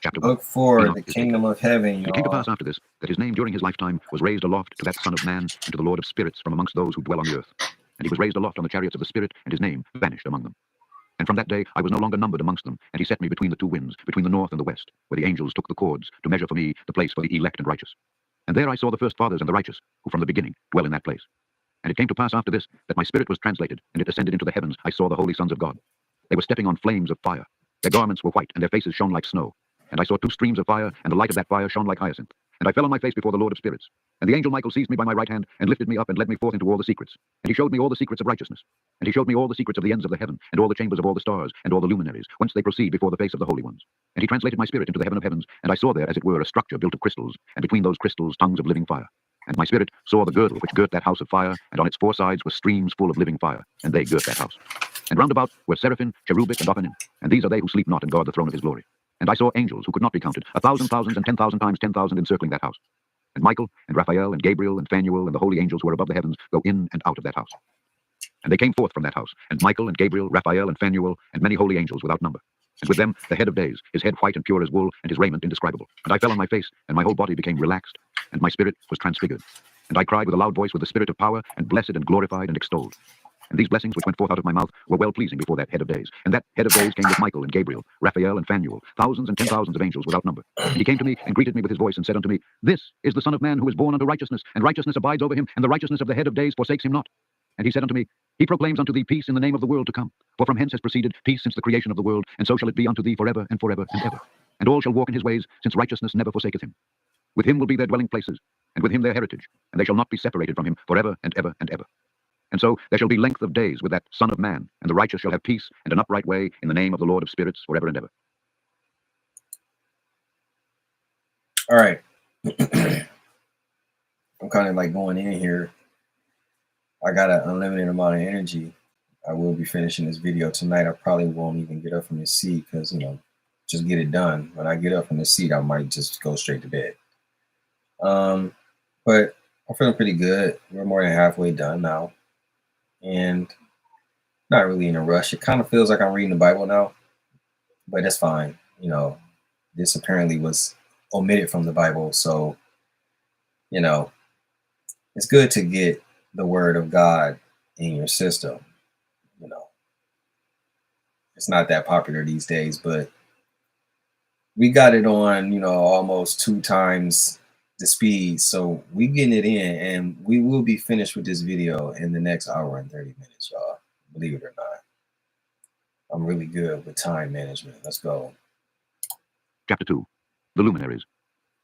Chapter 1. Book 4, Enoch the is Kingdom of Heaven, And it came to y'all. pass after this, that his name during his lifetime was raised aloft to that Son of Man, and to the Lord of spirits from amongst those who dwell on the earth. And he was raised aloft on the chariots of the Spirit, and his name vanished among them. And from that day I was no longer numbered amongst them, and he set me between the two winds, between the north and the west, where the angels took the cords, to measure for me the place for the elect and righteous. And there I saw the first fathers and the righteous, who from the beginning dwell in that place. And it came to pass after this, that my spirit was translated, and it ascended into the heavens. I saw the holy sons of God. They were stepping on flames of fire. Their garments were white, and their faces shone like snow. And I saw two streams of fire, and the light of that fire shone like hyacinth. And I fell on my face before the Lord of spirits. And the angel Michael seized me by my right hand, and lifted me up, and led me forth into all the secrets. And he showed me all the secrets of righteousness. And he showed me all the secrets of the ends of the heaven, and all the chambers of all the stars, and all the luminaries, whence they proceed before the face of the holy ones. And he translated my spirit into the heaven of heavens, and I saw there, as it were, a structure built of crystals, and between those crystals tongues of living fire. And my spirit saw the girdle which girt that house of fire, and on its four sides were streams full of living fire, and they girt that house. And round about were seraphim, cherubic, and Ophanim, and these are they who sleep not and guard the throne of his glory. And I saw angels who could not be counted, 1,000 thousands and 10,000 times 10,000 encircling that house. And Michael and Raphael and Gabriel and Phanuel and the holy angels who are above the heavens go in and out of that house. And they came forth from that house, and Michael and Gabriel, Raphael and Phanuel, and many holy angels without number. And with them the head of days, his head white and pure as wool, and his raiment indescribable. And I fell on my face, and my whole body became relaxed, and my spirit was transfigured. And I cried with a loud voice with the spirit of power, and blessed and glorified and extolled. And these blessings which went forth out of my mouth were well-pleasing before that head of days. And that head of days came with Michael and Gabriel, Raphael and Phanuel, thousands and 10,000s of angels without number. And he came to me and greeted me with his voice and said unto me, This is the Son of Man who is born unto righteousness, and righteousness abides over him, and the righteousness of the head of days forsakes him not. And he said unto me, He proclaims unto thee peace in the name of the world to come. For from hence has proceeded peace since the creation of the world, and so shall it be unto thee forever and forever and ever. And all shall walk in his ways, since righteousness never forsaketh him. With him will be their dwelling places, and with him their heritage, and they shall not be separated from him forever and ever and ever. And so there shall be length of days with that Son of Man, and the righteous shall have peace and an upright way in the name of the Lord of spirits forever and ever. All right. I'm kind of like going in here. I got an unlimited amount of energy. I will be finishing this video tonight. I probably won't even get up from this seat because, just get it done. When I get up from the seat, I might just go straight to bed. But I'm feeling pretty good. We're more than halfway done now. And not really in a rush. It kind of feels like I'm reading the Bible now, but that's fine. This apparently was omitted from the Bible. So, it's good to get the word of God in your system. It's not that popular these days, but we got it on, almost 2 times the speed. So we getting it in, and we will be finished with this video in the next hour and 30 minutes, y'all. Believe it or not. I'm really good with time management. Let's go. Chapter 2, the luminaries.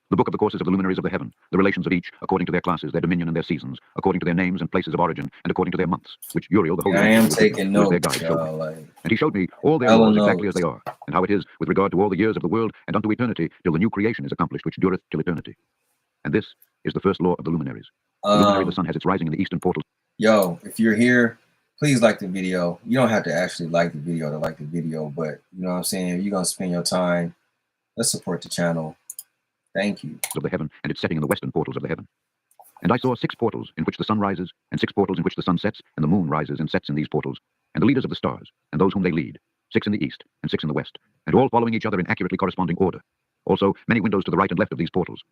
The book of the courses of the luminaries of the heaven, the relations of each, according to their classes, their dominion and their seasons, according to their names and places of origin, and according to their months, which Uriel, the holy I am angel, taking who was their notes, guide, showed me. y'all. And he showed me all their laws exactly as they are, and how it is with regard to all the years of the world, and unto eternity, till the new creation is accomplished, which dureth till eternity. And this is the first law of the luminaries. The luminary of the sun has its rising in the eastern portal. Yo, if you're here, please like the video. You don't have to actually like the video to like the video, but you know what I'm saying? If you're going to spend your time, let's support the channel. Thank you. Of the heaven, and its setting in the western portals of the heaven. And I saw 6 portals in which the sun rises, and 6 portals in which the sun sets, and the moon rises and sets in these portals, and the leaders of the stars, and those whom they lead, 6 in the east, and 6 in the west, and all following each other in accurately corresponding order. Also many windows to the right and left of these portals.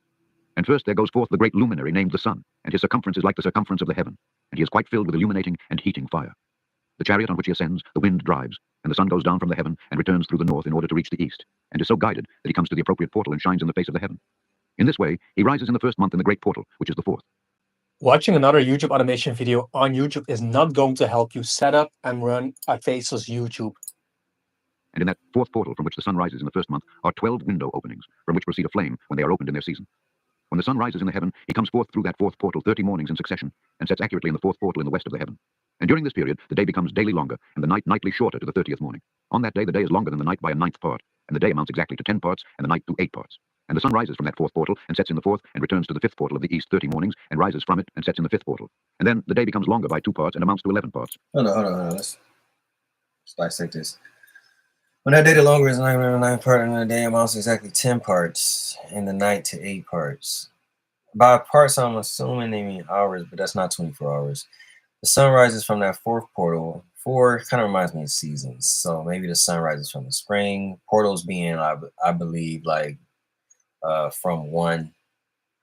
And first there goes forth the great luminary named the sun, and his circumference is like the circumference of the heaven, and he is quite filled with illuminating and heating fire. The chariot on which he ascends, the wind drives, and the sun goes down from the heaven and returns through the north in order to reach the east, and is so guided that he comes to the appropriate portal and shines in the face of the heaven. In this way he rises in the first month in the great portal, which is the 4th. Watching another YouTube automation video on YouTube is not going to help you set up and run a faceless YouTube. And in that fourth portal from which the sun rises in the first month are 12 window openings, from which proceed a flame when they are opened in their season. When the sun rises in the heaven, he comes forth through that fourth portal 30 mornings in succession, and sets accurately in the fourth portal in the west of the heaven. And during this period, the day becomes daily longer, and the night nightly shorter to the 30th morning. On that day, the day is longer than the night by a ninth part, and the day amounts exactly to 10 parts, and the night to 8 parts. And the sun rises from that fourth portal, and sets in the fourth, and returns to the fifth portal of the east 30 mornings, and rises from it, and sets in the fifth portal. And then the day becomes longer by 2 parts, and amounts to 11 parts. Hold on. Let's dissect this. When that day the longer is 9 part, and the day amounts to exactly 10 parts, and the night to 8 parts. By parts, I'm assuming they mean hours, but that's not 24 hours. The sun rises from that fourth portal. 4 kind of reminds me of seasons. So maybe the sun rises from the spring. Portals being, I believe, like from one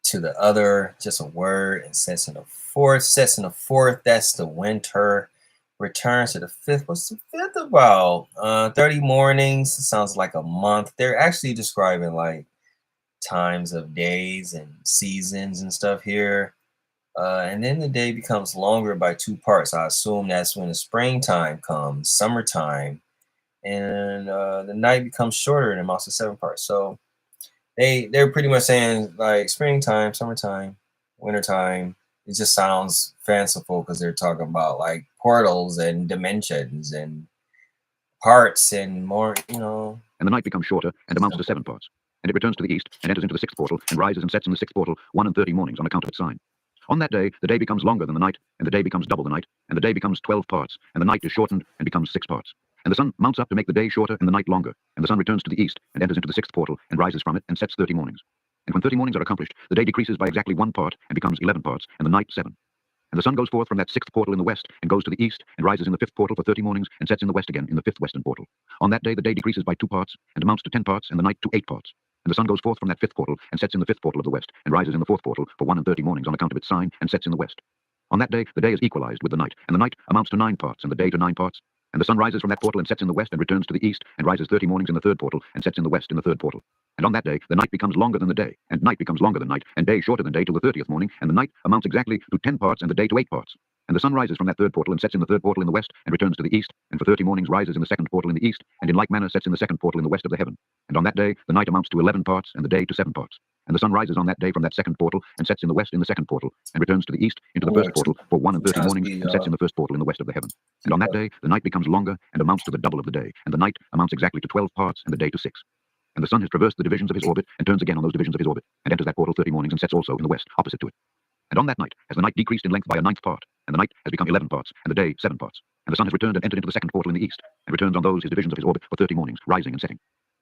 to the other, just a word, and sets in the fourth. Sets in the fourth, that's the winter. Returns to the fifth. What's the fifth about? 30 mornings. It sounds like a month. They're actually describing like times of days and seasons and stuff here. And then the day becomes longer by 2 parts. I assume that's when the springtime comes, summertime, and the night becomes shorter and amounts to 7 parts. So they're pretty much saying like springtime, summertime, wintertime. It just sounds fanciful because they're talking about like portals and dimensions and parts and more, you know. And the night becomes shorter and amounts to 7 parts. And it returns to the east and enters into the sixth portal and rises and sets in the sixth portal 1 and 30 mornings on account of its sign. On that day, the day becomes longer than the night, and the day becomes double the night, and the day becomes 12 parts, and the night is shortened and becomes 6 parts. And the sun mounts up to make the day shorter and the night longer, and the sun returns to the east and enters into the sixth portal and rises from it and sets 30 mornings. And when 30 mornings are accomplished, the day decreases by exactly 1 part and becomes 11 parts, and the night 7. And the sun goes forth from that sixth portal in the west and goes to the east and rises in the fifth portal for 30 mornings and sets in the west again in the fifth western portal. On that day, the day decreases by 2 parts and amounts to 10 parts, and the night to 8 parts. And the sun goes forth from that fifth portal and sets in the fifth portal of the west and rises in the fourth portal for 1 and 30 mornings on account of its sign and sets in the west. On that day, the day is equalized with the night, and the night amounts to 9 parts and the day to 9 parts. And the sun rises from that portal and sets in the west and returns to the east and rises 30 mornings in the third portal and sets in the west in the third portal. And on that day, the night becomes longer than the day, and night becomes longer than night, and day shorter than day till the 30th morning, and the night amounts exactly to 10 parts and the day to 8 parts. And the sun rises from that third portal and sets in the third portal in the west and returns to the east, and for 30 mornings rises in the second portal in the east, and in like manner sets in the second portal in the west of the heaven. And on that day, the night amounts to 11 parts and the day to 7 parts. And the sun rises on that day from that second portal and sets in the west in the second portal, and returns to the east into the first portal for 1 and 30 mornings and sets in the first portal in the west of the heaven. And on that day, the night becomes longer and amounts to the double of the day, and the night amounts exactly to 12 parts and the day to 6. And the sun has traversed the divisions of his orbit and turns again on those divisions of his orbit, and enters that portal 30 mornings and sets also in the west, opposite to it. And on that night, has the night decreased in length by a ninth part, and the night has become 11 parts, and the day 7 parts. And the sun has returned and entered into the second portal in the east, and returns on those his divisions of his orbit for 30 mornings, rising and setting.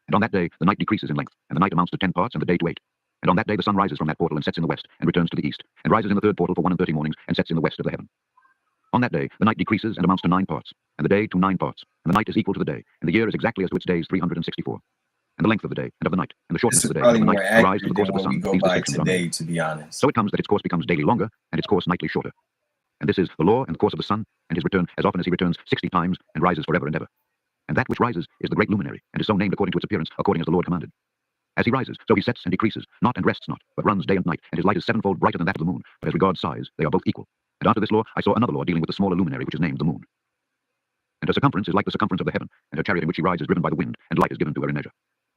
And on that day, the night decreases in length, and the night amounts to 10 parts, and the day to 8. And on that day, the sun rises from that portal and sets in the west, and returns to the east, and rises in the third portal for 1 and 30 mornings, and sets in the west of the heaven. On that day, the night decreases and amounts to 9 parts, and the day to 9 parts, and the night is equal to the day, and the year is exactly as to its days 364. And the length of the day and of the night, and the shortness of the day and of the night arise to the course of the sun. These distinctions are made. To be honest. So it comes that its course becomes daily longer, and its course nightly shorter. And this is the law and the course of the sun, and his return as often as he returns 60 times, and rises forever and ever. And that which rises is the great luminary, and is so named according to its appearance, according as the Lord commanded. As he rises, so he sets and decreases, not and rests not, but runs day and night, and his light is 7-fold brighter than that of the moon, but as regards size, they are both equal. And after this law, I saw another law dealing with the smaller luminary, which is named the moon. And her circumference is like the circumference of the heaven, and her chariot in which she rides is driven by the wind, and light is given to her in measure.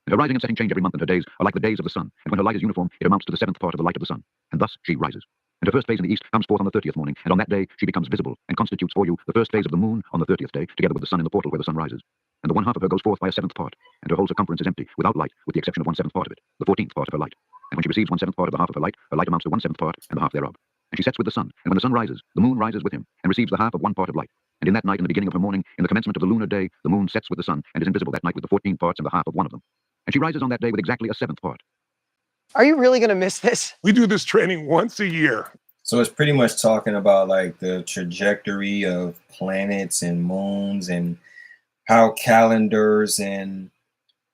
And her rising and setting change every month, and her days are like the days of the sun, and when her light is uniform, it amounts to the 7th part of the light of the sun. And thus she rises. And her first phase in the east comes forth on the 30th morning, and on that day she becomes visible, and constitutes for you the first phase of the moon on the 30th day, together with the sun in the portal where the sun rises. And the 1/2 of her goes forth by a 7th part, and her whole circumference is empty, without light, with the exception of 1/7 part of it, the 14th part of her light. And when she receives 1/7 part of the half of her light amounts to 1/7 part, and the half thereof. And she sets with the sun, and when the sun rises, the moon rises with him, and receives the half of 1 part of light. And in that night, in the beginning of her morning, in the commencement of the lunar day, the moon sets with the sun, and is invisible that night with the 14 parts and the half of 1 of them. And she rises on that day with exactly a 7th part. Are you really going to miss this? We do this training once a year. So it's pretty much talking about like the trajectory of planets and moons and how calendars and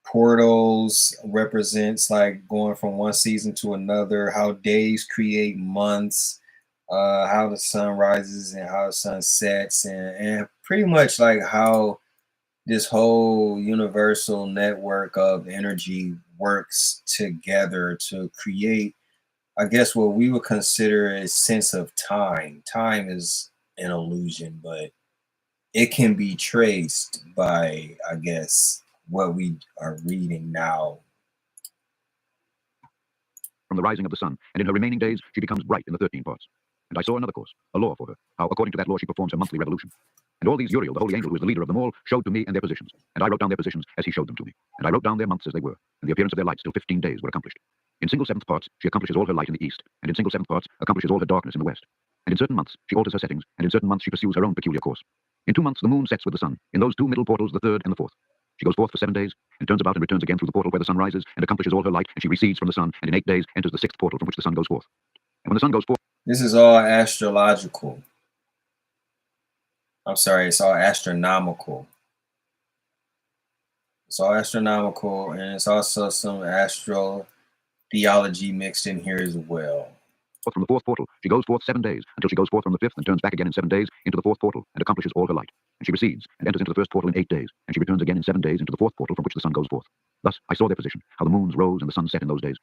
portals represents like going from one season to another, how days create months, how the sun rises and how the sun sets, and pretty much like how this whole universal network of energy works together to create I guess what we would consider a sense of time. Time is an illusion, but it can be traced by, I guess, what we are reading now. From the rising of the sun, and in her remaining days she becomes bright in the 13 parts. And I saw another course, a law for her, how according to that law she performs her monthly revolution. And all these Uriel, the holy angel who is the leader of them all, showed to me and their positions. And I wrote down their positions as he showed them to me. And I wrote down their months as they were, and the appearance of their lights till 15 days were accomplished. In single seventh parts she accomplishes all her light in the east, and in single seventh parts accomplishes all her darkness in the west. And in certain months she alters her settings, and in certain months she pursues her own peculiar course. In 2 months the moon sets with the sun, in those 2 middle portals, the third and the fourth. She goes forth for 7 days, and turns about and returns again through the portal where the sun rises, and accomplishes all her light, and she recedes from the sun, and in 8 days enters the 6th portal from which the sun goes forth. And when the sun goes forth... This is all astrological. I'm sorry, it's all astronomical. It's all astronomical, and it's also some astro theology mixed in here as well. From the 4th portal, she goes forth 7 days, until she goes forth from the 5th and turns back again in 7 days into the 4th portal, and accomplishes all her light. And she recedes, and enters into the 1st portal in 8 days, and she returns again in 7 days into the 4th portal from which the sun goes forth. Thus I saw their position, how the moons rose and the sun set in those days.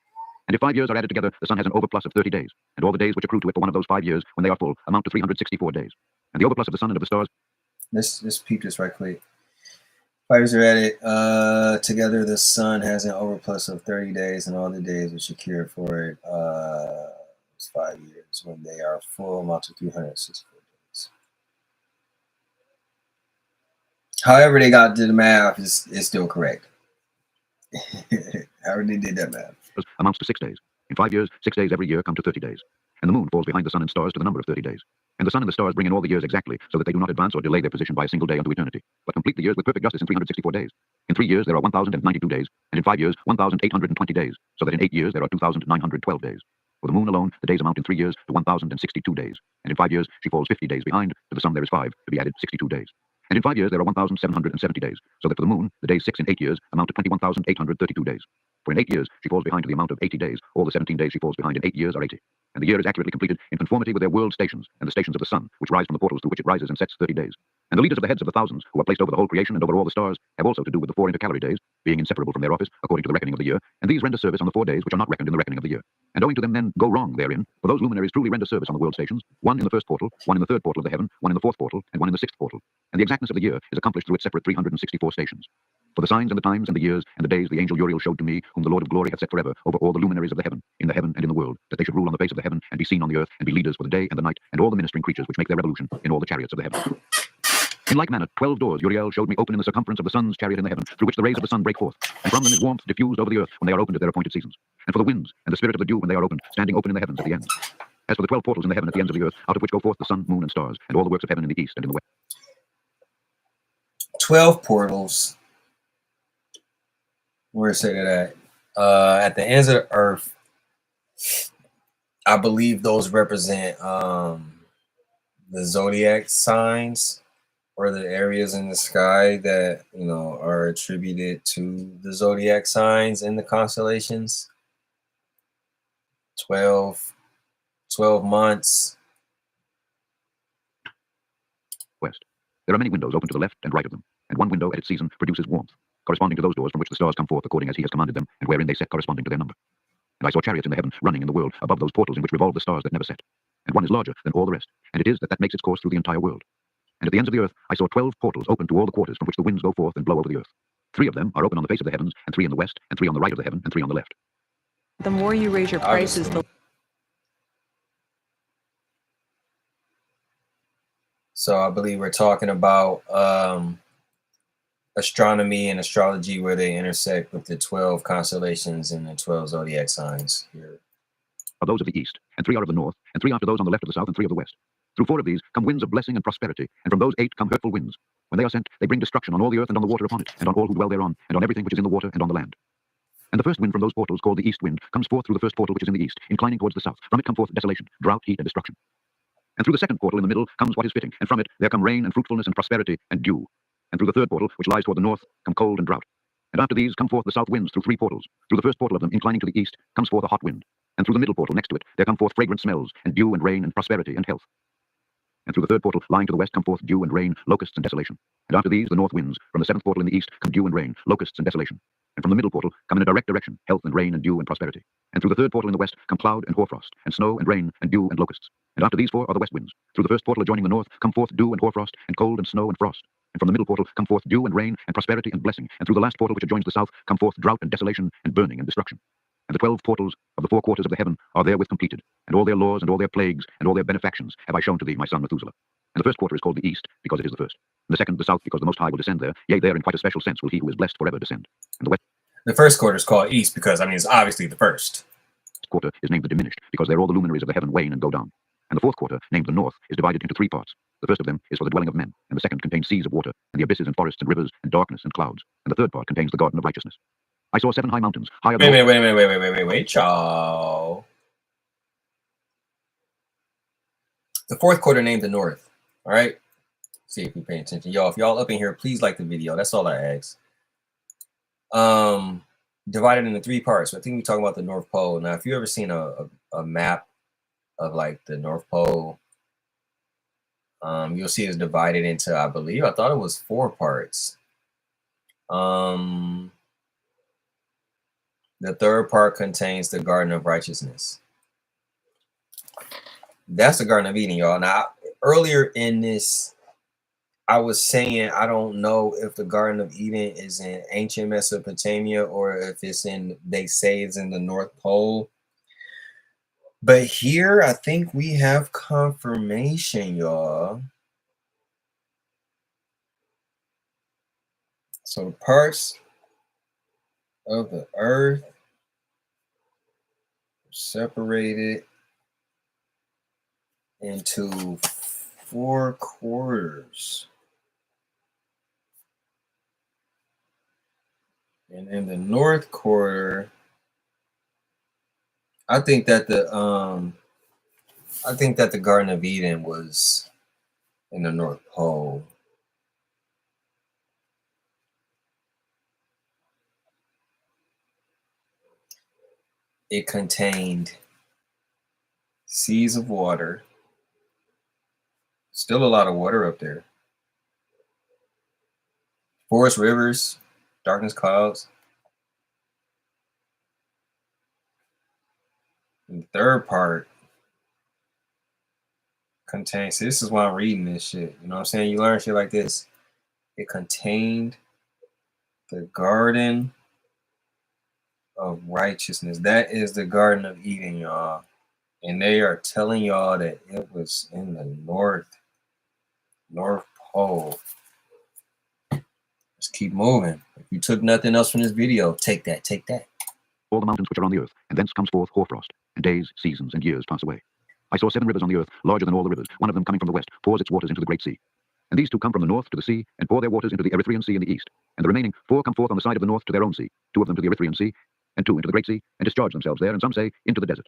And if 5 years are added together, the sun has an overplus of 30 days, and all the days which accrue to it for one of those 5 years, when they are full, amount to 364 days. And the overplus of the sun and of the stars... Let's peep this right quick. 5 years are added together, the sun has an overplus of 30 days, and all the days which occur for it is 5 years. When they are full, amount to 364 days. However they got to the math is still correct. However they did that math. Amounts to 6 days. In 5 years, 6 days every year come to 30 days. And the moon falls behind the sun and stars to the number of 30 days. And the sun and the stars bring in all the years exactly, so that they do not advance or delay their position by a single day unto eternity, but complete the years with perfect justice in 364 days. In 3 years there are 1,092 days, and in 5 years 1,820 days, so that in 8 years there are 2,912 days. For the moon alone, the days amount in 3 years to 1,062 days, and in 5 years she falls 50 days behind. To the sum there is 5, to be added 62 days. And in 5 years there are 1,770 days, so that for the moon, the days 6 in 8 years amount to 21,832 days. For in 8 years she falls behind to the amount of 80 days. All the 17 days she falls behind in 8 years are 80. And the year is accurately completed in conformity with their world stations, and the stations of the sun, which rise from the portals through which it rises and sets 30 days. And the leaders of the heads of the thousands, who are placed over the whole creation and over all the stars, have also to do with the 4 intercalary days, being inseparable from their office, according to the reckoning of the year, and these render service on the 4 days which are not reckoned in the reckoning of the year. And owing to them men go wrong therein, for those luminaries truly render service on the world stations, one in the 1st portal, one in the 3rd portal of the heaven, one in the 4th portal, and one in the 6th portal. And the exactness of the year is accomplished through its separate 364 stations. For the signs and the times and the years and the days the angel Uriel showed to me, whom the Lord of glory hath set forever over all the luminaries of the heaven and in the world, that they should rule on the face of the heaven, and be seen on the earth, and be leaders for the day and the night, and all the ministering creatures which make their revolution in all the chariots of the heaven. In like manner, 12 doors Uriel showed me open in the circumference of the sun's chariot in the heaven, through which the rays of the sun break forth, and from them is warmth diffused over the earth when they are opened at their appointed seasons. And for the winds and the spirit of the dew when they are opened, standing open in the heavens at the ends. As for the 12 portals in the heaven at the ends of the earth, out of which go forth the sun, moon, and stars, and all the works of heaven in the east and in the west. 12 portals. Where is it at the ends of the earth. I believe those represent the zodiac signs, or the areas in the sky that, you know, are attributed to the zodiac signs in the constellations. 12 months. West. There are many windows open to the left and right of them, and one window at its season produces warmth, corresponding to those doors from which the stars come forth according as he has commanded them, and wherein they set corresponding to their number. And I saw chariots in the heaven running in the world above those portals in which revolve the stars that never set. And one is larger than all the rest, and it is that makes its course through the entire world. And at the ends of the earth I saw 12 portals open to all the quarters from which the winds go forth and blow over the earth. 3 of them are open on the face of the heavens, and 3 in the west, and 3 on the right of the heaven, and 3 on the left. The more you raise your prices, the... So I believe we're talking about astronomy and astrology, where they intersect with the 12 constellations and the 12 zodiac signs here. Are those of the east, and 3 are of the north, and 3 after those on the left of the south, and 3 of the west. Through 4 of these come winds of blessing and prosperity, and from those 8 come hurtful winds. When they are sent, they bring destruction on all the earth and on the water upon it, and on all who dwell thereon, and on everything which is in the water and on the land. And the first wind from those portals, called the east wind, comes forth through the first portal which is in the east, inclining towards the south. From it come forth desolation, drought, heat, and destruction. And through the second portal in the middle comes what is fitting, and from it there come rain and fruitfulness and prosperity and dew. And through the third portal, which lies toward the north, come cold and drought. And after these come forth the south winds through 3 portals. Through the first portal of them, inclining to the east, comes forth a hot wind. And through the middle portal next to it, there come forth fragrant smells, and dew and rain and prosperity and health. And through the third portal, lying to the west, come forth dew and rain, locusts and desolation. And after these, the north winds. From the 7th portal in the east come dew and rain, locusts and desolation. And from the middle portal come in a direct direction health and rain and dew and prosperity. And through the third portal in the west come cloud and hoarfrost, and snow and rain and dew and locusts. And after these four are the west winds. Through the first portal adjoining the north come forth dew and hoarfrost, and cold and snow and frost. And from the middle portal come forth dew and rain and prosperity and blessing. And through the last portal which adjoins the south come forth drought and desolation and burning and destruction. And the 12 portals of the 4 quarters of the heaven are therewith completed, and all their laws and all their plagues and all their benefactions have I shown to thee, my son Methuselah. And the first quarter is called the east, because it is the first. And the second, the south, because the Most High will descend there. Yea, there in quite a special sense will he who is blessed forever descend. And the west. The first quarter is called east because, I mean, it's obviously the first. Quarter is named the diminished, because there all the luminaries of the heaven wane and go down. And the fourth quarter, named the north, is divided into 3 parts. The first of them is for the dwelling of men, and the second contains seas of water, and the abysses and forests and rivers, and darkness and clouds. And the third part contains the garden of righteousness. I saw 7 high mountains, higher than... Wait, y'all. The fourth quarter named the north. All right? See if you pay attention. Y'all, if y'all up in here, please like the video. That's all I ask. Divided into 3 parts. So I think we're talking about the North Pole. Now, if you ever seen a map of like the North Pole, you'll see it's divided into, I thought it was 4 parts. The third part contains the Garden of Righteousness. That's the Garden of Eden, y'all. Now, earlier in this, I was saying I don't know if the Garden of Eden is in ancient Mesopotamia or if it's in, they say it's in the North Pole. But here, I think we have confirmation, y'all. So the parts of the earth separated into 4 quarters. And in the north quarter, I think that the Garden of Eden was in the North Pole. It contained seas of water. Still a lot of water up there. Forest, rivers, darkness, clouds. And the third part contains, this is why I'm reading this shit. You know what I'm saying? You learn shit like this. It contained the Garden of Righteousness. That is the Garden of Eden, y'all. And they are telling y'all that it was in the North Pole. Let's keep moving. If you took nothing else from this video, take that, take that. All the mountains which are on the earth, and thence comes forth hoarfrost, and days, seasons, and years pass away. I saw 7 rivers on the earth, larger than all the rivers. One of them coming from the west, pours its waters into the great sea. And these 2 come from the north to the sea, and pour their waters into the Erythraean Sea in the east. And the remaining 4 come forth on the side of the north to their own sea, 2 of them to the Erythraean Sea, and 2 into the great sea, and discharge themselves there, and some say, into the desert.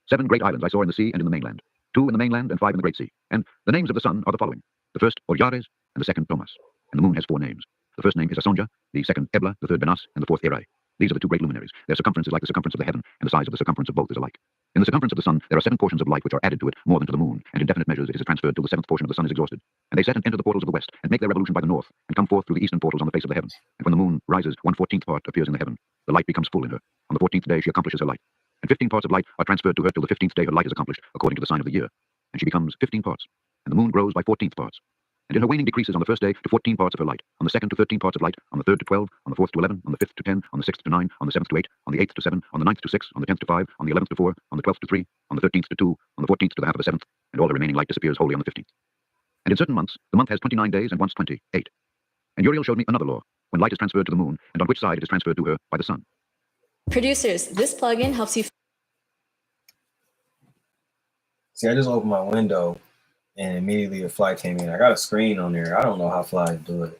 7 great islands I saw in the sea and in the mainland, 2 in the mainland and 5 in the great sea. And the names of the sun are the following: the first Oriares, and the second Thomas. And the moon has 4 names. The first name is Asonja, the second Ebla, the third Benas, and the fourth Erai. These are the 2 great luminaries. Their circumference is like the circumference of the heaven, and the size of the circumference of both is alike. In the circumference of the sun, there are 7 portions of light which are added to it more than to the moon, and in definite measures it is transferred till the 7th portion of the sun is exhausted. And they set and enter the portals of the west, and make their revolution by the north, and come forth through the eastern portals on the face of the heaven. And when the moon rises, 1/14th part appears in the heaven. The light becomes full in her. On the 14th day she accomplishes her light. And 15 parts of light are transferred to her till the 15th day her light is accomplished, according to the sign of the year. And she becomes 15 parts. And the moon grows by 14th parts. And in her waning decreases on the first day to 14 parts of her light, on the second to 13 parts of light, on the third to 12, on the fourth to 11, on the fifth to 10, on the sixth to 9, on the 7th to 8, on the 8th to 7, on the 9th to 6, on the 10th to 5, on the 11th to 4, on the 12th to 3, on the 13th to 2, on the 14th to the half of the 7th, and all the remaining light disappears wholly on the 15th. And in certain months, the month has 29 days and once 28. And Uriel showed me another law, when light is transferred to the moon, and on which side it is transferred to her by the sun. Producers, this plugin helps you... See, I just opened my window and immediately a fly came in. I got a screen on there. I don't know how flies do it.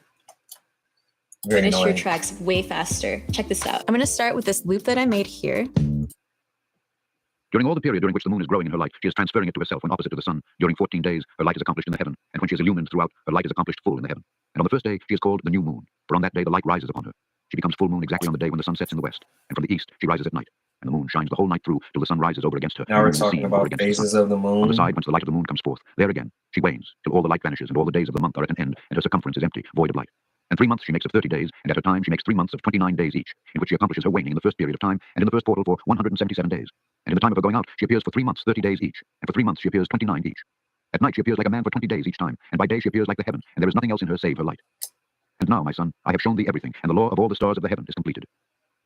Very finish annoying. your tracks way faster. Check this out. I'm going to start with this loop that I made here. During all the period during which the moon is growing in her light, she is transferring it to herself when opposite to the sun. During 14 days, her light is accomplished in the heaven, and when she is illumined throughout, her light is accomplished full in the heaven. And on the first day, she is called the new moon, for on that day the light rises upon her. She becomes full moon exactly on the day when the sun sets in the west, and from the east she rises at night. And the moon shines the whole night through till the sun rises over against her. Now we're talking about phases of the moon. On the side whence the light of the moon comes forth, there again she wanes till all the light vanishes and all the days of the month are at an end, and her circumference is empty, void of light. And 3 months she makes of 30 days, and at her time she makes 3 months of 29 days each, in which she accomplishes her waning in the first period of time, and in the first portal for 177 days. And in the time of her going out, she appears for 3 months 30 days each, and for 3 months she appears 29 each. At night she appears like a man for 20 days each time, and by day she appears like the heaven, and there is nothing else in her save her light. And now, my son, I have shown thee everything, and the law of all the stars of the heaven is completed.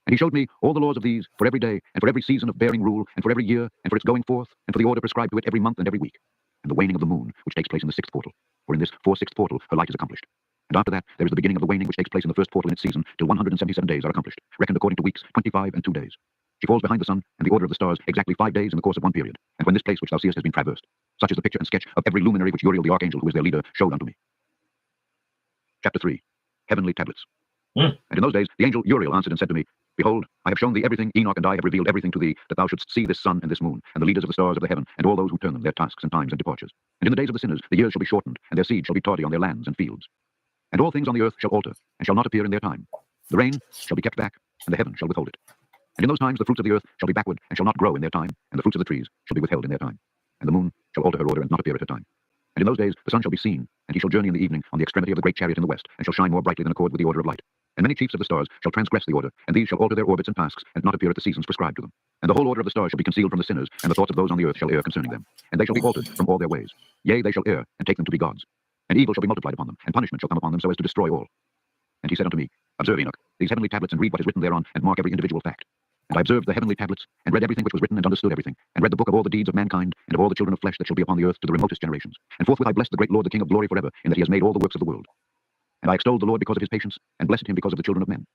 And he showed me all the laws of these for every day, and for every season of bearing rule, and for every year, and for its going forth, and for the order prescribed to it every month and every week, and the waning of the moon, which takes place in the 6th portal. For in this 4/6 portal her light is accomplished. And after that there is the beginning of the waning, which takes place in the first portal in its season, till 177 days are accomplished, reckoned according to weeks, 25 and 2 days. She falls behind the sun, and the order of the stars, exactly 5 days in the course of one period. And when this place which thou seest has been traversed, such is the picture and sketch of every luminary which Uriel the archangel, who is their leader, showed unto me. Chapter 3. Heavenly Tablets. And in those days the angel Uriel answered and said to me, Behold, I have shown thee everything. Enoch and I have revealed everything to thee, that thou shouldst see this sun and this moon, and the leaders of the stars of the heaven, and all those who turn them, their tasks and times and departures. And in the days of the sinners the years shall be shortened, and their seed shall be tardy on their lands and fields. And all things on the earth shall alter, and shall not appear in their time. The rain shall be kept back, and the heaven shall withhold it. And in those times the fruits of the earth shall be backward, and shall not grow in their time, and the fruits of the trees shall be withheld in their time. And the moon shall alter her order, and not appear at her time. And in those days the sun shall be seen, and he shall journey in the evening on the extremity of the great chariot in the west, and shall shine more brightly than accord with the order of light. And many chiefs of the stars shall transgress the order, and these shall alter their orbits and tasks, and not appear at the seasons prescribed to them. And the whole order of the stars shall be concealed from the sinners, and the thoughts of those on the earth shall err concerning them. And they shall be altered from all their ways. Yea, they shall err, and take them to be gods. And evil shall be multiplied upon them, and punishment shall come upon them so as to destroy all. And he said unto me, Observe, Enoch, these heavenly tablets, and read what is written thereon, and mark every individual fact. And I observed the heavenly tablets, and read everything which was written, and understood everything, and read the book of all the deeds of mankind, and of all the children of flesh that shall be upon the earth to the remotest generations. And forthwith I blessed the great Lord, the King of glory forever, in that he has made all the works of the world. And I extolled the Lord because of his patience, and blessed him because of the children of men.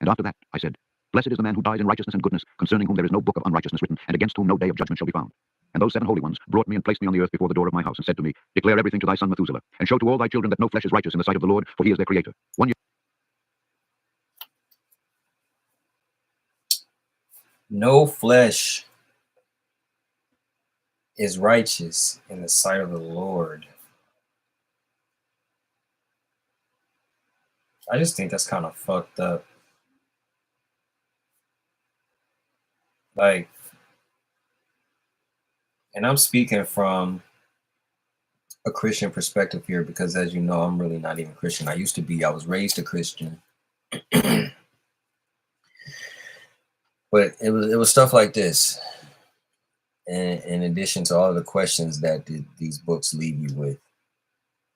And after that I said, Blessed is the man who dies in righteousness and goodness, concerning whom there is no book of unrighteousness written, and against whom no day of judgment shall be found. And those 7 holy ones brought me and placed me on the earth before the door of my house, and said to me, Declare everything to thy son Methuselah, and show to all thy children that no flesh is righteous in the sight of the Lord, for he is their creator. 1 year. No flesh is righteous in the sight of the Lord. I just think that's kind of fucked up. Like, and I'm speaking from a Christian perspective here because, as you know, I'm really not even Christian. I used to be. I was raised a Christian. But it was stuff like this. And in addition to all of the questions that these books leave you with,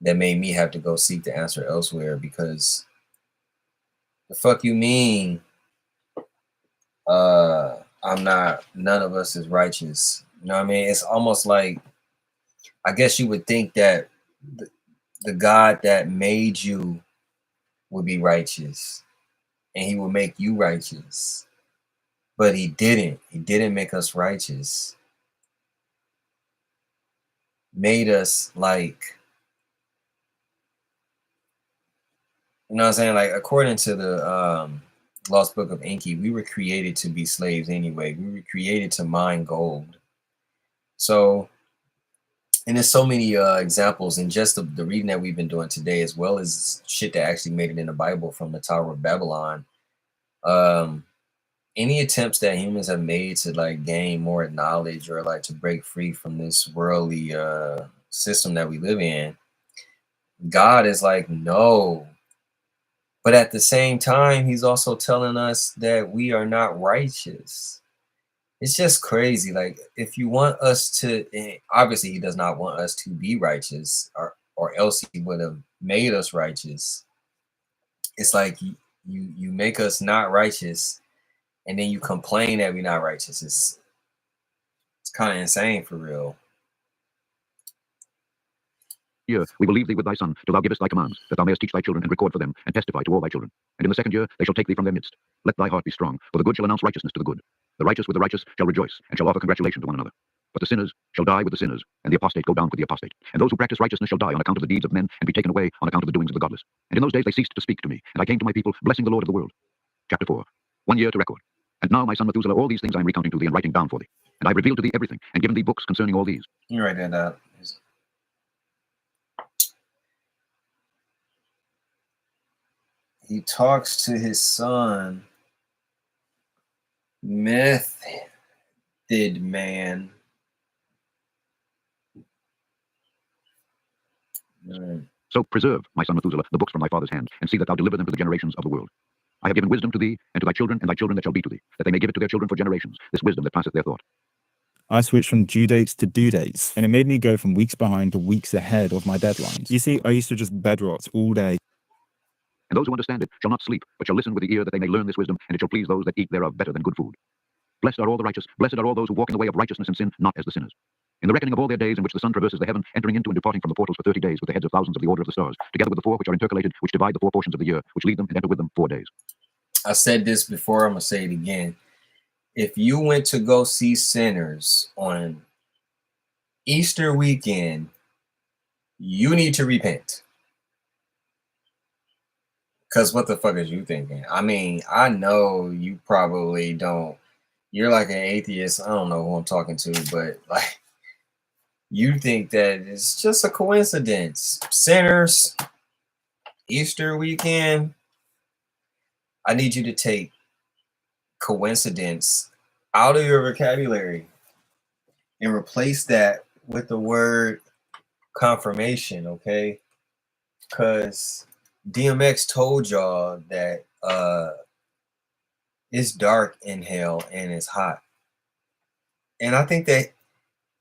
that made me have to go seek the answer elsewhere, because the fuck you mean none of us is righteous? You know what I mean? It's almost like, I guess you would think that the God that made you would be righteous and he will make you righteous. But he didn't. He didn't make us righteous. Made us like, you know what I'm saying? Like, according to the Lost Book of Enki, we were created to be slaves anyway. We were created to mine gold. So, and there's so many examples in just the reading that we've been doing today, as well as shit that actually made it in the Bible from the Tower of Babylon. Any attempts that humans have made to like gain more knowledge or like to break free from this worldly system that we live in, God is like, no. But at the same time, he's also telling us that we are not righteous. It's just crazy. Like, if you want us to, obviously he does not want us to be righteous, or else he would have made us righteous. It's like you make us not righteous, and then you complain that we're not righteous. It's kind of insane, for real. Year, we will leave thee with thy son, till thou givest thy commands, that thou mayest teach thy children, and record for them, and testify to all thy children. And in the 2nd year they shall take thee from their midst. Let thy heart be strong, for the good shall announce righteousness to the good. The righteous with the righteous shall rejoice, and shall offer congratulation to one another. But the sinners shall die with the sinners, and the apostate go down with the apostate. And those who practice righteousness shall die on account of the deeds of men, and be taken away on account of the doings of the godless. And in those days they ceased to speak to me, and I came to my people, blessing the Lord of the world. Chapter 4. 1 year to record. And now, my son Methuselah, all these things I am recounting to thee and writing down for thee. And I have revealed to thee everything, and given thee books concerning all these. You write that down. He talks to his son, Method Man. So preserve, my son Methuselah, the books from thy father's hand, and see that thou deliver them to the generations of the world. I have given wisdom to thee, and to thy children that shall be to thee, that they may give it to their children for generations, this wisdom that passeth their thought. I switched from due dates to due dates, and it made me go from weeks behind to weeks ahead of my deadlines. You see, I used to just bed rot all day. And those who understand it shall not sleep, but shall listen with the ear, that they may learn this wisdom, and it shall please those that eat thereof better than good food. Blessed are all the righteous, blessed are all those who walk in the way of righteousness and sin, not as the sinners. In the reckoning of all their days in which the sun traverses the heaven, entering into and departing from the portals for 30 days with the heads of thousands of the order of the stars, together with the 4 which are intercalated, which divide the 4 portions of the year, which lead them and enter with them 4 days. I said this before, I'm going to say it again. If you went to go see Sinners on Easter weekend, you need to repent. Because what the fuck is you thinking? I mean, I know you probably don't. You're like an atheist. I don't know who I'm talking to, but like, you think that it's just a coincidence. Sinners, Easter weekend. I need you to take coincidence out of your vocabulary and replace that with the word confirmation, okay? Because DMX told y'all that it's dark in hell and it's hot. And I think that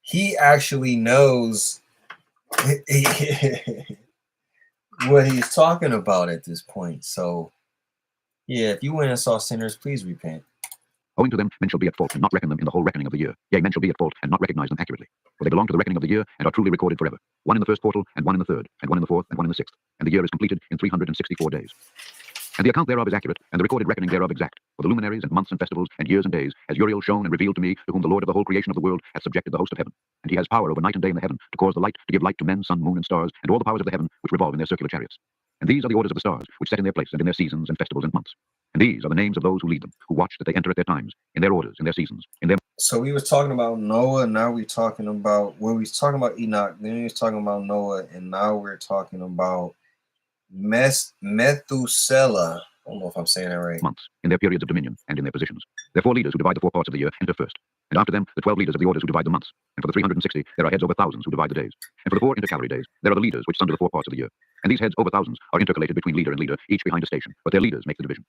he actually knows what he's talking about at this point. So, yeah, if you went and saw Sinners, please repent. Owing to them, men shall be at fault, and not reckon them in the whole reckoning of the year. Yea, men shall be at fault, and not recognize them accurately. For they belong to the reckoning of the year, and are truly recorded forever. 1 in the first portal, and 1 in the third, and 1 in the fourth, and 1 in the sixth. And the year is completed in 364 days. And the account thereof is accurate, and the recorded reckoning thereof exact. For the luminaries, and months, and festivals, and years, and days, has Uriel shown and revealed to me, to whom the Lord of the whole creation of the world hath subjected the host of heaven. And he has power over night and day in the heaven, to cause the light to give light to men, sun, moon, and stars, and all the powers of the heaven, which revolve in their circular chariots. And these are the orders of the stars, which set in their place, and in their seasons, and festivals, and months. And these are the names of those who lead them, who watch that they enter at their times, in their orders, in their seasons, in their... So we were talking about Noah, now we're talking about, well, we was talking about Enoch, then we was talking about Noah, and now we're talking about Methuselah. I don't know if I'm saying that right. Months, in their periods of dominion, and in their positions. Their 4 leaders who divide the 4 parts of the year enter first. And after them, the 12 leaders of the orders who divide the months. And for the 360, there are heads over thousands who divide the days. And for the 4 intercalary days, there are the leaders which sunder the 4 parts of the year. And these heads over thousands are intercalated between leader and leader, each behind a station, but their leaders make the division.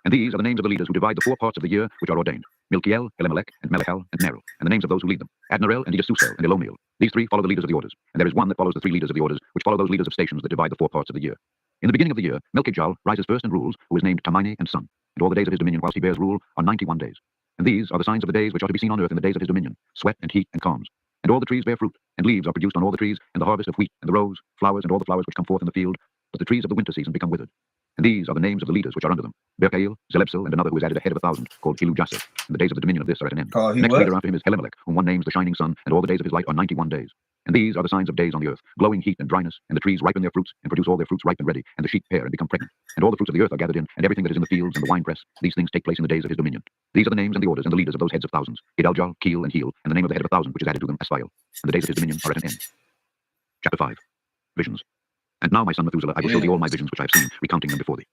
And these are the names of the leaders who divide the 4 parts of the year which are ordained: Milkiel, Elimelech, and Melechel, and Neril. And the names of those who lead them: Adnarel, and Jesusel, and Elomiel. These 3 follow the leaders of the orders. And there is one that follows the 3 leaders of the orders, which follow those leaders of stations that divide the 4 parts of the year. In the beginning of the year, Melchijal rises first and rules, who is named Tommie and son. And all the days of his dominion whilst he bears rule are 91 days. And these are the signs of the days which are to be seen on earth in the days of his dominion: sweat and heat and calms. And all the trees bear fruit, and leaves are produced on all the trees, and the harvest of wheat and the roes, flowers, and all the flowers which come forth in the field. But the trees of the winter season become withered. And these are the names of the leaders which are under them: Berkail, Zelepsel, and another who is added ahead of 1,000, called Hilu-Jasser. And the days of the dominion of this are at an end. Next leader after him is Elimelech, whom one names the shining sun, and all the days of his light are 91 days. And these are the signs of days on the earth: glowing heat and dryness, and the trees ripen their fruits, and produce all their fruits ripe and ready, and the sheep pair and become pregnant. And all the fruits of the earth are gathered in, and everything that is in the fields and the winepress. These things take place in the days of his dominion. These are the names and the orders and the leaders of those heads of thousands: Idaljal, Keel, and Heel, and the name of the head of 1,000, which is added to them, Asphael. And the days of his dominion are at an end. Chapter 5. Visions. And now, my son Methuselah, I will show thee all my visions which I have seen, recounting them before thee.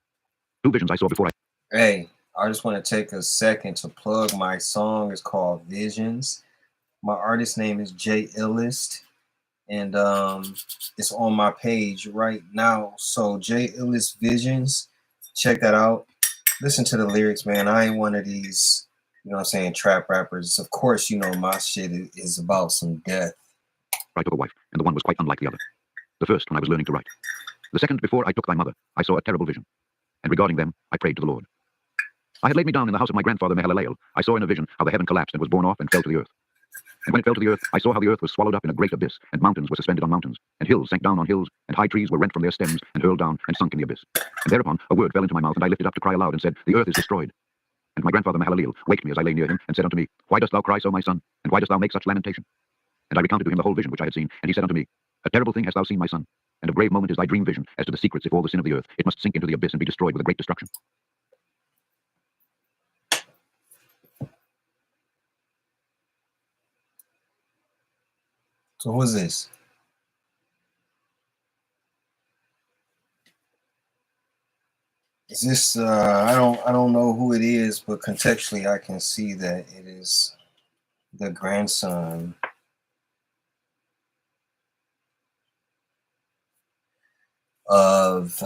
2 visions I saw before I... Hey, I just want to take a second to plug my song. It's called Visions. My artist name is Jay Illist, and it's on my page right now. So Jay Illist Visions, check that out. Listen to the lyrics, man. I ain't one of these, you know what I'm saying, trap rappers. Of course, you know my shit is about some death. I took a wife, and the one was quite unlike the other. The first when I was learning to write. The second before I took thy mother, I saw a terrible vision. And regarding them, I prayed to the Lord. I had laid me down in the house of my grandfather Mahalalel. I saw in a vision how the heaven collapsed and was borne off and fell to the earth. And when it fell to the earth, I saw how the earth was swallowed up in a great abyss, and mountains were suspended on mountains, and hills sank down on hills, and high trees were rent from their stems, and hurled down, and sunk in the abyss. And thereupon a word fell into my mouth, and I lifted up to cry aloud, and said, The earth is destroyed. And my grandfather Mahalalel waked me as I lay near him, and said unto me, Why dost thou cry so, my son? And why dost thou make such lamentation? And I recounted to him the whole vision which I had seen, and he said unto me, A terrible thing hast thou seen, my son, and a grave moment is thy dream vision as to the secrets. If all the sin of the earth, it must sink into the abyss and be destroyed with a great destruction. So who is this? Is this I don't know who it is, but contextually I can see that it is the grandson of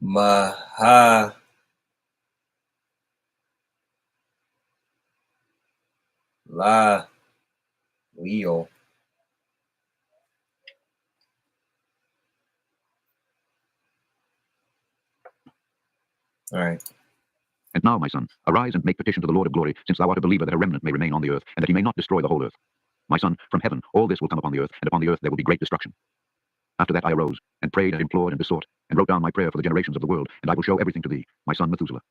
Maha La Leo. All right. And now, my son, arise and make petition to the Lord of glory, since thou art a believer, that a remnant may remain on the earth, and that he may not destroy the whole earth. My son, from heaven all this will come upon the earth, and upon the earth there will be great destruction. After that I arose, and prayed, and implored, and besought, and wrote down my prayer for the generations of the world, and I will show everything to thee, my son Methuselah.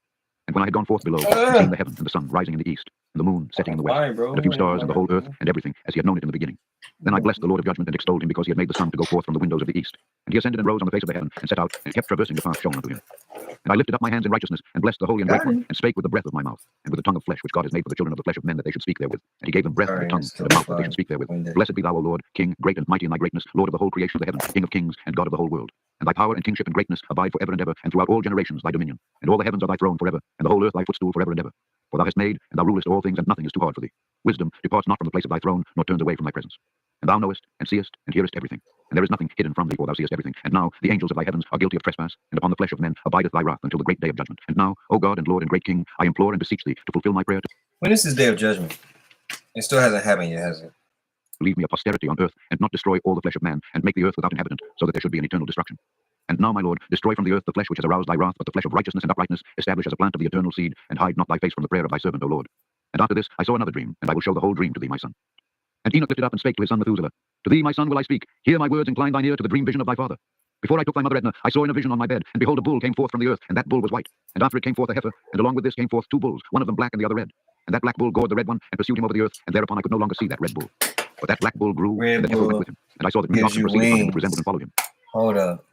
And when I had gone forth below, and seen the heaven, and the sun rising in the east, and the moon setting in the west, and a few stars, and the whole earth, and everything, as he had known it in the beginning, then I blessed the Lord of judgment, and extolled him, because he had made the sun to go forth from the windows of the east. And he ascended and rose on the face of the heaven, and set out, and kept traversing the path shown unto him. And I lifted up my hands in righteousness, and blessed the Holy and Great One, and spake with the breath of my mouth, and with the tongue of flesh, which God has made for the children of the flesh of men, that they should speak therewith. And he gave them breath, and a tongue, and a mouth, that they should speak therewith. Blessed be thou, O Lord, King, great and mighty in thy greatness, Lord of the whole creation of the heaven, King of kings, and God of the whole world. And thy power and kingship and greatness abide for ever and ever, and throughout all generations thy dominion. And all the heavens are thy throne forever, and the whole earth thy footstool forever and ever. For thou hast made, and thou rulest all things, and nothing is too hard for thee. Wisdom departs not from the place of thy throne, nor turns away from thy presence. And thou knowest, and seest, and hearest everything. And there is nothing hidden from thee, for thou seest everything. And now the angels of thy heavens are guilty of trespass, and upon the flesh of men abideth thy wrath until the great day of judgment. And now, O God and Lord and great King, I implore and beseech thee to fulfill my prayer. When is this day of judgment? It still hasn't happened yet, has it? Leave me a posterity on earth, and not destroy all the flesh of man, and make the earth without inhabitant, so that there should be an eternal destruction. And now, my Lord, destroy from the earth the flesh which has aroused thy wrath, but the flesh of righteousness and uprightness establish as a plant of the eternal seed, and hide not thy face from the prayer of thy servant, O Lord. And after this I saw another dream, and I will show the whole dream to thee, my son. And Enoch lifted up and spake to his son Methuselah, To thee, my son, will I speak. Hear my words, incline thine ear to the dream vision of thy father. Before I took thy mother Edna, I saw in a vision on my bed, and behold, a bull came forth from the earth, and that bull was white. And after it came forth a heifer, and along with this came forth two bulls, one of them black and the other red. And that black bull gored the red one, and pursued him over the earth, and thereupon I could no longer see that red bull. But that black bull grew, and the heifer went with him. And I saw that many oxen proceeded from him, that resembled and followed him. Hold up.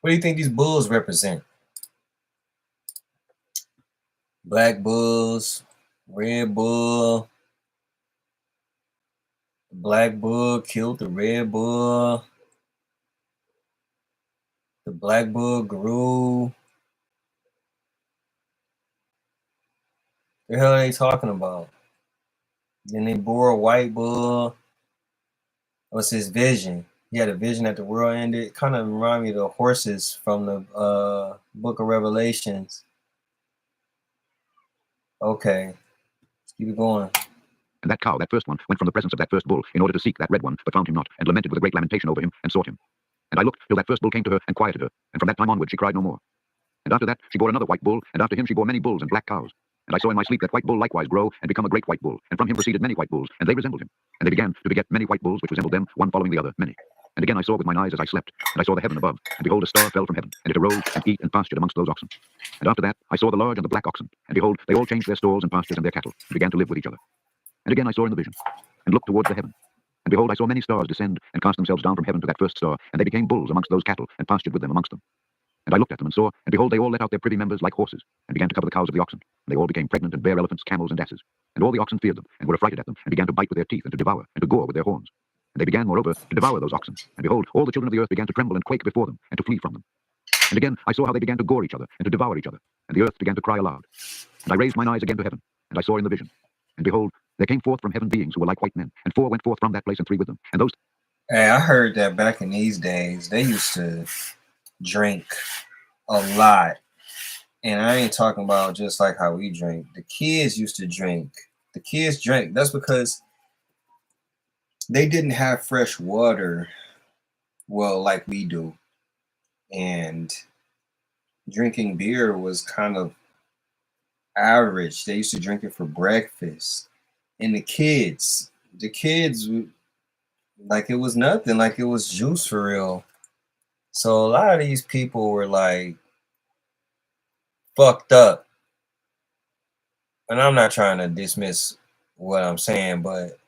What do you think these bulls represent? Black bulls, red bull. The black bull killed the red bull. The black bull grew. The hell are they talking about? Then they bore a white bull. What's his vision? He had a vision that the world ended. Kind of remind me of the horses from the Book of Revelations. Okay, let's keep it going. And that cow, that first one, went from the presence of that first bull in order to seek that red one, but found him not, and lamented with a great lamentation over him, and sought him. And I looked till that first bull came to her and quieted her, and from that time onward she cried no more. And after that she bore another white bull, and after him she bore many bulls and black cows. And I saw in my sleep that white bull likewise grow and become a great white bull, and from him proceeded many white bulls, and they resembled him. And they began to beget many white bulls, which resembled them, one following the other, many. And again I saw with mine eyes as I slept, and I saw the heaven above, and behold, a star fell from heaven, and it arose and eat and pastured amongst those oxen. And after that I saw the large and the black oxen, and behold, they all changed their stalls and pastures and their cattle, and began to live with each other. And again I saw in the vision, and looked towards the heaven. And behold, I saw many stars descend and cast themselves down from heaven to that first star, and they became bulls amongst those cattle, and pastured with them amongst them. And I looked at them and saw, and behold, they all let out their privy members like horses, and began to cover the cows of the oxen. And they all became pregnant and bare elephants, camels, and asses. And all the oxen feared them, and were affrighted at them, and began to bite with their teeth, and to devour, and to gore with their horns. And they began, moreover, to devour those oxen. And behold, all the children of the earth began to tremble and quake before them, and to flee from them. And again I saw how they began to gore each other, and to devour each other. And the earth began to cry aloud. And I raised mine eyes again to heaven, and I saw in the vision. And behold, there came forth from heaven beings who were like white men, and 4 went forth from that place, and 3 with them. And those... Hey, I heard that back in these days, they used to drink a lot. And I ain't talking about just like how we drink. The kids used to drink. The kids drank. That's because they didn't have fresh water, well, like we do. And drinking beer was kind of average. They used to drink it for breakfast. And the kids, like it was nothing, like it was juice for real. So a lot of these people were like fucked up. And I'm not trying to dismiss what I'm saying, but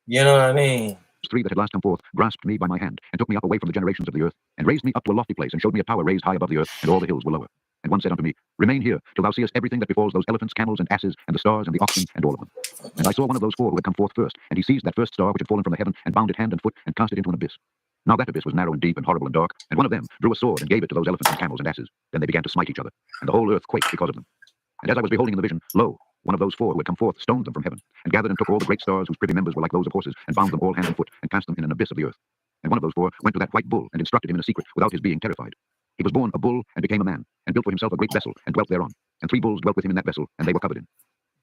you know what I mean? 3 that had last come forth grasped me by my hand, and took me up away from the generations of the earth, and raised me up to a lofty place, and showed me a tower raised high above the earth, and all the hills were lower. And one said unto me, Remain here, till thou seest everything that befalls those elephants, camels, and asses, and the stars, and the oxen, and all of them. And I saw one of those four who had come forth first, and he seized that first star which had fallen from the heaven, and bound it hand and foot, and cast it into an abyss. Now that abyss was narrow and deep and horrible and dark, and one of them drew a sword and gave it to those elephants and camels and asses. Then they began to smite each other, and the whole earth quaked because of them. And as I was beholding in the vision, lo, one of those four who had come forth stoned them from heaven, and gathered and took all the great stars whose privy members were like those of horses, and bound them all hand and foot, and cast them in an abyss of the earth. And one of those four went to that white bull, and instructed him in a secret, without his being terrified. He was born a bull, and became a man, and built for himself a great vessel, and dwelt thereon. And 3 bulls dwelt with him in that vessel, and they were covered in.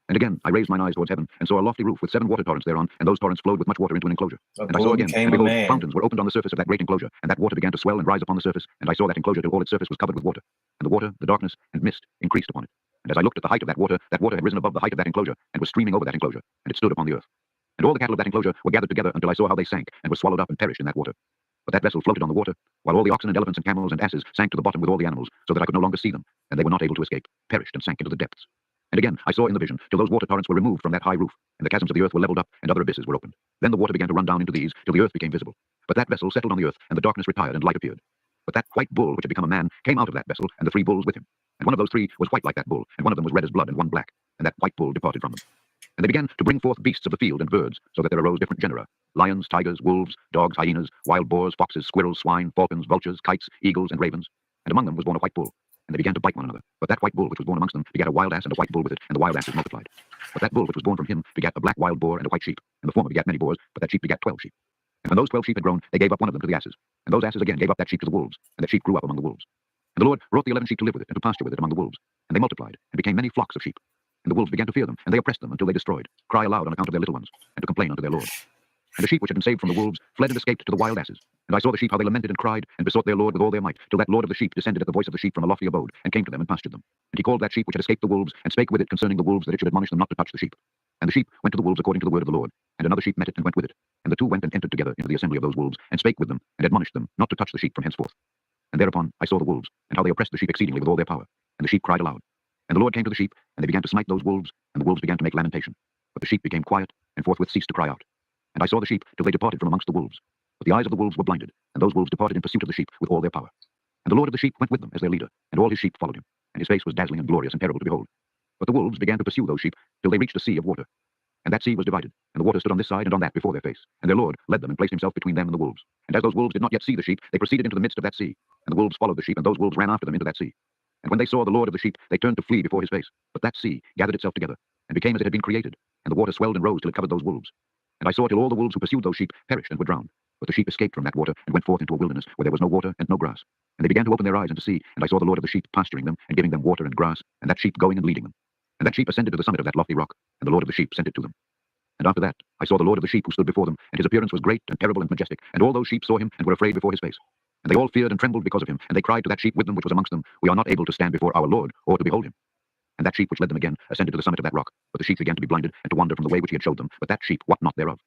And again I raised mine eyes towards heaven, and saw a lofty roof with 7 water torrents thereon, and those torrents flowed with much water into an enclosure. And I saw again, and behold, fountains were opened on the surface of that great enclosure, and that water began to swell and rise upon the surface, and I saw that enclosure till all its surface was covered with water. And the water, the darkness, and mist increased upon it. And as I looked at the height of that water had risen above the height of that enclosure, and was streaming over that enclosure, and it stood upon the earth. And all the cattle of that enclosure were gathered together until I saw how they sank, and were swallowed up and perished in that water. But that vessel floated on the water, while all the oxen and elephants and camels and asses sank to the bottom with all the animals, so that I could no longer see them, and they were not able to escape, perished and sank into the depths. And again I saw in the vision, till those water torrents were removed from that high roof, and the chasms of the earth were leveled up, and other abysses were opened. Then the water began to run down into these, till the earth became visible. But that vessel settled on the earth, and the darkness retired, and light appeared. But that white bull, which had become a man, came out of that vessel, and the 3 bulls with him. And one of those 3 was white like that bull, and one of them was red as blood, and one black. And that white bull departed from them. And they began to bring forth beasts of the field and birds, so that there arose different genera: lions, tigers, wolves, dogs, hyenas, wild boars, foxes, squirrels, swine, falcons, vultures, kites, eagles, and ravens. And among them was born a white bull. And they began to bite one another. But that white bull which was born amongst them begat a wild ass and a white bull with it, and the wild asses multiplied. But that bull which was born from him begat a black wild boar and a white sheep. And the former begat many boars, but that sheep begat 12 sheep. And when those 12 sheep had grown, they gave up one of them to the asses. And those asses again gave up that sheep to the wolves, and that sheep grew up among the wolves. And the Lord brought the 11 sheep to live with it, and to pasture with it among the wolves. And they multiplied, and became many flocks of sheep. And the wolves began to fear them, and they oppressed them until they destroyed, cry aloud on account of their little ones, and to complain unto their Lord. And the sheep which had been saved from the wolves fled and escaped to the wild asses. And I saw the sheep how they lamented and cried, and besought their Lord with all their might, till that Lord of the sheep descended at the voice of the sheep from a lofty abode, and came to them and pastured them. And he called that sheep which had escaped the wolves, and spake with it concerning the wolves, that it should admonish them not to touch the sheep. And the sheep went to the wolves according to the word of the Lord. And another sheep met it and went with it. And the 2 went and entered together into the assembly of those wolves, and spake with them, and admonished them not to touch the sheep from henceforth. And thereupon I saw the wolves, and how they oppressed the sheep exceedingly with all their power. And the sheep cried aloud. And the Lord came to the sheep, and they began to smite those wolves, and the wolves began to make lamentation. But the sheep became quiet, and forthwith ceased to cry out. And I saw the sheep till they departed from amongst the wolves. But the eyes of the wolves were blinded, and those wolves departed in pursuit of the sheep with all their power. And the Lord of the sheep went with them as their leader, and all his sheep followed him. And his face was dazzling and glorious and terrible to behold. But the wolves began to pursue those sheep till they reached a sea of water. And that sea was divided, and the water stood on this side and on that before their face. And their Lord led them and placed himself between them and the wolves. And as those wolves did not yet see the sheep, they proceeded into the midst of that sea. And the wolves followed the sheep, and those wolves ran after them into that sea. And when they saw the Lord of the sheep, they turned to flee before his face. But that sea gathered itself together, and became as it had been created. And the water swelled and rose till it covered those wolves. And I saw till all the wolves who pursued those sheep perished and were drowned. But the sheep escaped from that water, and went forth into a wilderness, where there was no water and no grass. And they began to open their eyes and to see, and I saw the Lord of the sheep pasturing them, and giving them water and grass, and that sheep going and leading them. And that sheep ascended to the summit of that lofty rock, and the Lord of the sheep sent it to them. And after that I saw the Lord of the sheep who stood before them, and his appearance was great and terrible and majestic. And all those sheep saw him, and were afraid before his face. And they all feared and trembled because of him, and they cried to that sheep with them which was amongst them, We are not able to stand before our Lord, or to behold him. And that sheep which led them again ascended to the summit of that rock. But the sheep began to be blinded, and to wander from the way which he had showed them, but that sheep wot not thereof.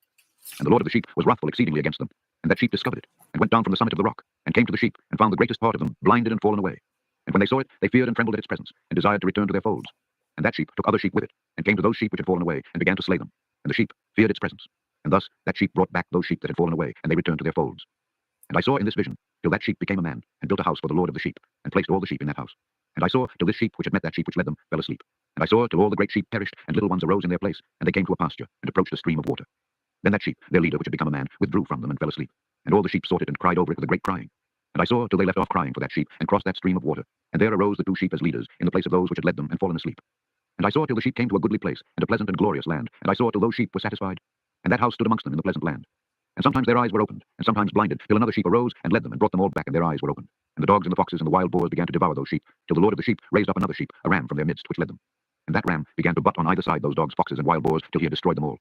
And the Lord of the sheep was wrathful exceedingly against them. And that sheep discovered it, and went down from the summit of the rock, and came to the sheep, and found the greatest part of them blinded and fallen away. And when they saw it, they feared and trembled at its presence, and desired to return to their folds. And that sheep took other sheep with it, and came to those sheep which had fallen away, and began to slay them. And the sheep feared its presence. And thus that sheep brought back those sheep that had fallen away, and they returned to their folds. And I saw in this vision, till that sheep became a man, and built a house for the Lord of the sheep, and placed all the sheep in that house. And I saw till this sheep which had met that sheep which led them fell asleep. And I saw till all the great sheep perished, and little ones arose in their place, and they came to a pasture, and approached a stream of water. Then that sheep, their leader, which had become a man, withdrew from them and fell asleep. And all the sheep sought it and cried over it with a great crying. And I saw till they left off crying for that sheep, and crossed that stream of water. And there arose the 2 sheep as leaders, in the place of those which had led them and fallen asleep. And I saw till the sheep came to a goodly place, and a pleasant and glorious land. And I saw till those sheep were satisfied, and that house stood amongst them in the pleasant land. And sometimes their eyes were opened, and sometimes blinded, till another sheep arose and led them, and brought them all back, and their eyes were opened. And the dogs and the foxes and the wild boars began to devour those sheep, till the Lord of the sheep raised up another sheep, a ram from their midst, which led them. And that ram began to butt on either side those dogs, foxes, and wild boars, till he had destroyed them all.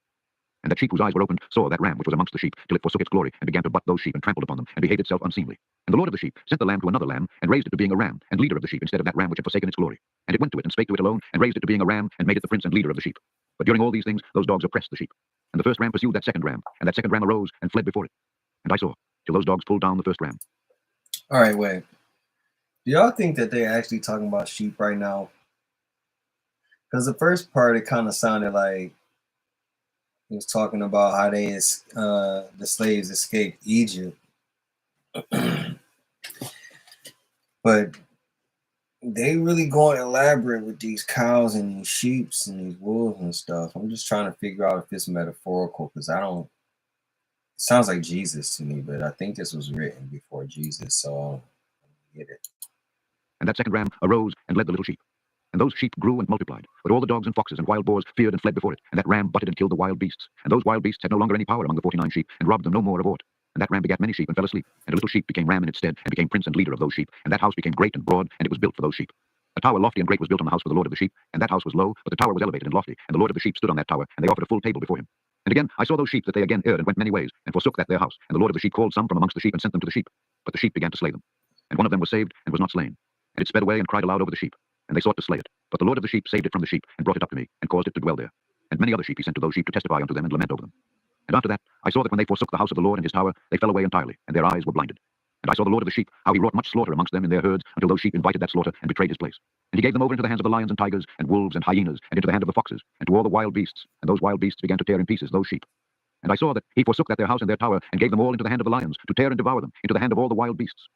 And that sheep whose eyes were opened saw that ram which was amongst the sheep, till it forsook its glory, and began to butt those sheep, and trampled upon them, and behaved itself unseemly. And the Lord of the sheep sent the lamb to another lamb, and raised it to being a ram, and leader of the sheep, instead of that ram which had forsaken its glory. And it went to it, and spake to it alone, and raised it to being a ram, and made it the prince and leader of the sheep. But during all these things those dogs oppressed the sheep. And the first ram pursued that second ram, and that second ram arose and fled before it. And I saw till those dogs pulled down the first ram. All right, wait. Do y'all think that they're actually talking about sheep right now? Because the first part, it kind of sounded like he was talking about how the slaves escaped Egypt. But they really going elaborate with these cows and these sheeps and these wolves and stuff. I'm just trying to figure out if it's metaphorical because I don't. It sounds like Jesus to me, but I think this was written before Jesus, so I don't get it. And that second ram arose and led the little sheep. And those sheep grew and multiplied. But all the dogs and foxes and wild boars feared and fled before it. And that ram butted and killed the wild beasts. And those wild beasts had no longer any power among the 49 sheep, and robbed them no more of aught. And that ram begat many sheep and fell asleep. And a little sheep became ram in its stead, and became prince and leader of those sheep. And that house became great and broad, and it was built for those sheep. A tower lofty and great was built on the house for the lord of the sheep. And that house was low, but the tower was elevated and lofty. And the lord of the sheep stood on that tower, and they offered a full table before him. And again I saw those sheep that they again erred and went many ways, and forsook that their house. And the lord of the sheep called some from amongst the sheep, and sent them to the sheep. But the sheep began to slay them. And one of them was saved, and was not slain. And it sped away and cried aloud over the sheep. And they sought to slay it. But the lord of the sheep saved it from the sheep, and brought it up to me, and caused it to dwell there. And many other sheep he sent to those sheep to testify unto them and lament over them. And after that I saw that when they forsook the house of the Lord and his tower, they fell away entirely, and their eyes were blinded. And I saw the lord of the sheep, how he wrought much slaughter amongst them in their herds, until those sheep invited that slaughter, and betrayed his place. And he gave them over into the hands of the lions and tigers, and wolves and hyenas, and into the hand of the foxes, and to all the wild beasts. And those wild beasts began to tear in pieces those sheep. And I saw that he forsook that their house and their tower, and gave them all into the hand of the lions, to tear and devour them, into the hand of all the wild beasts.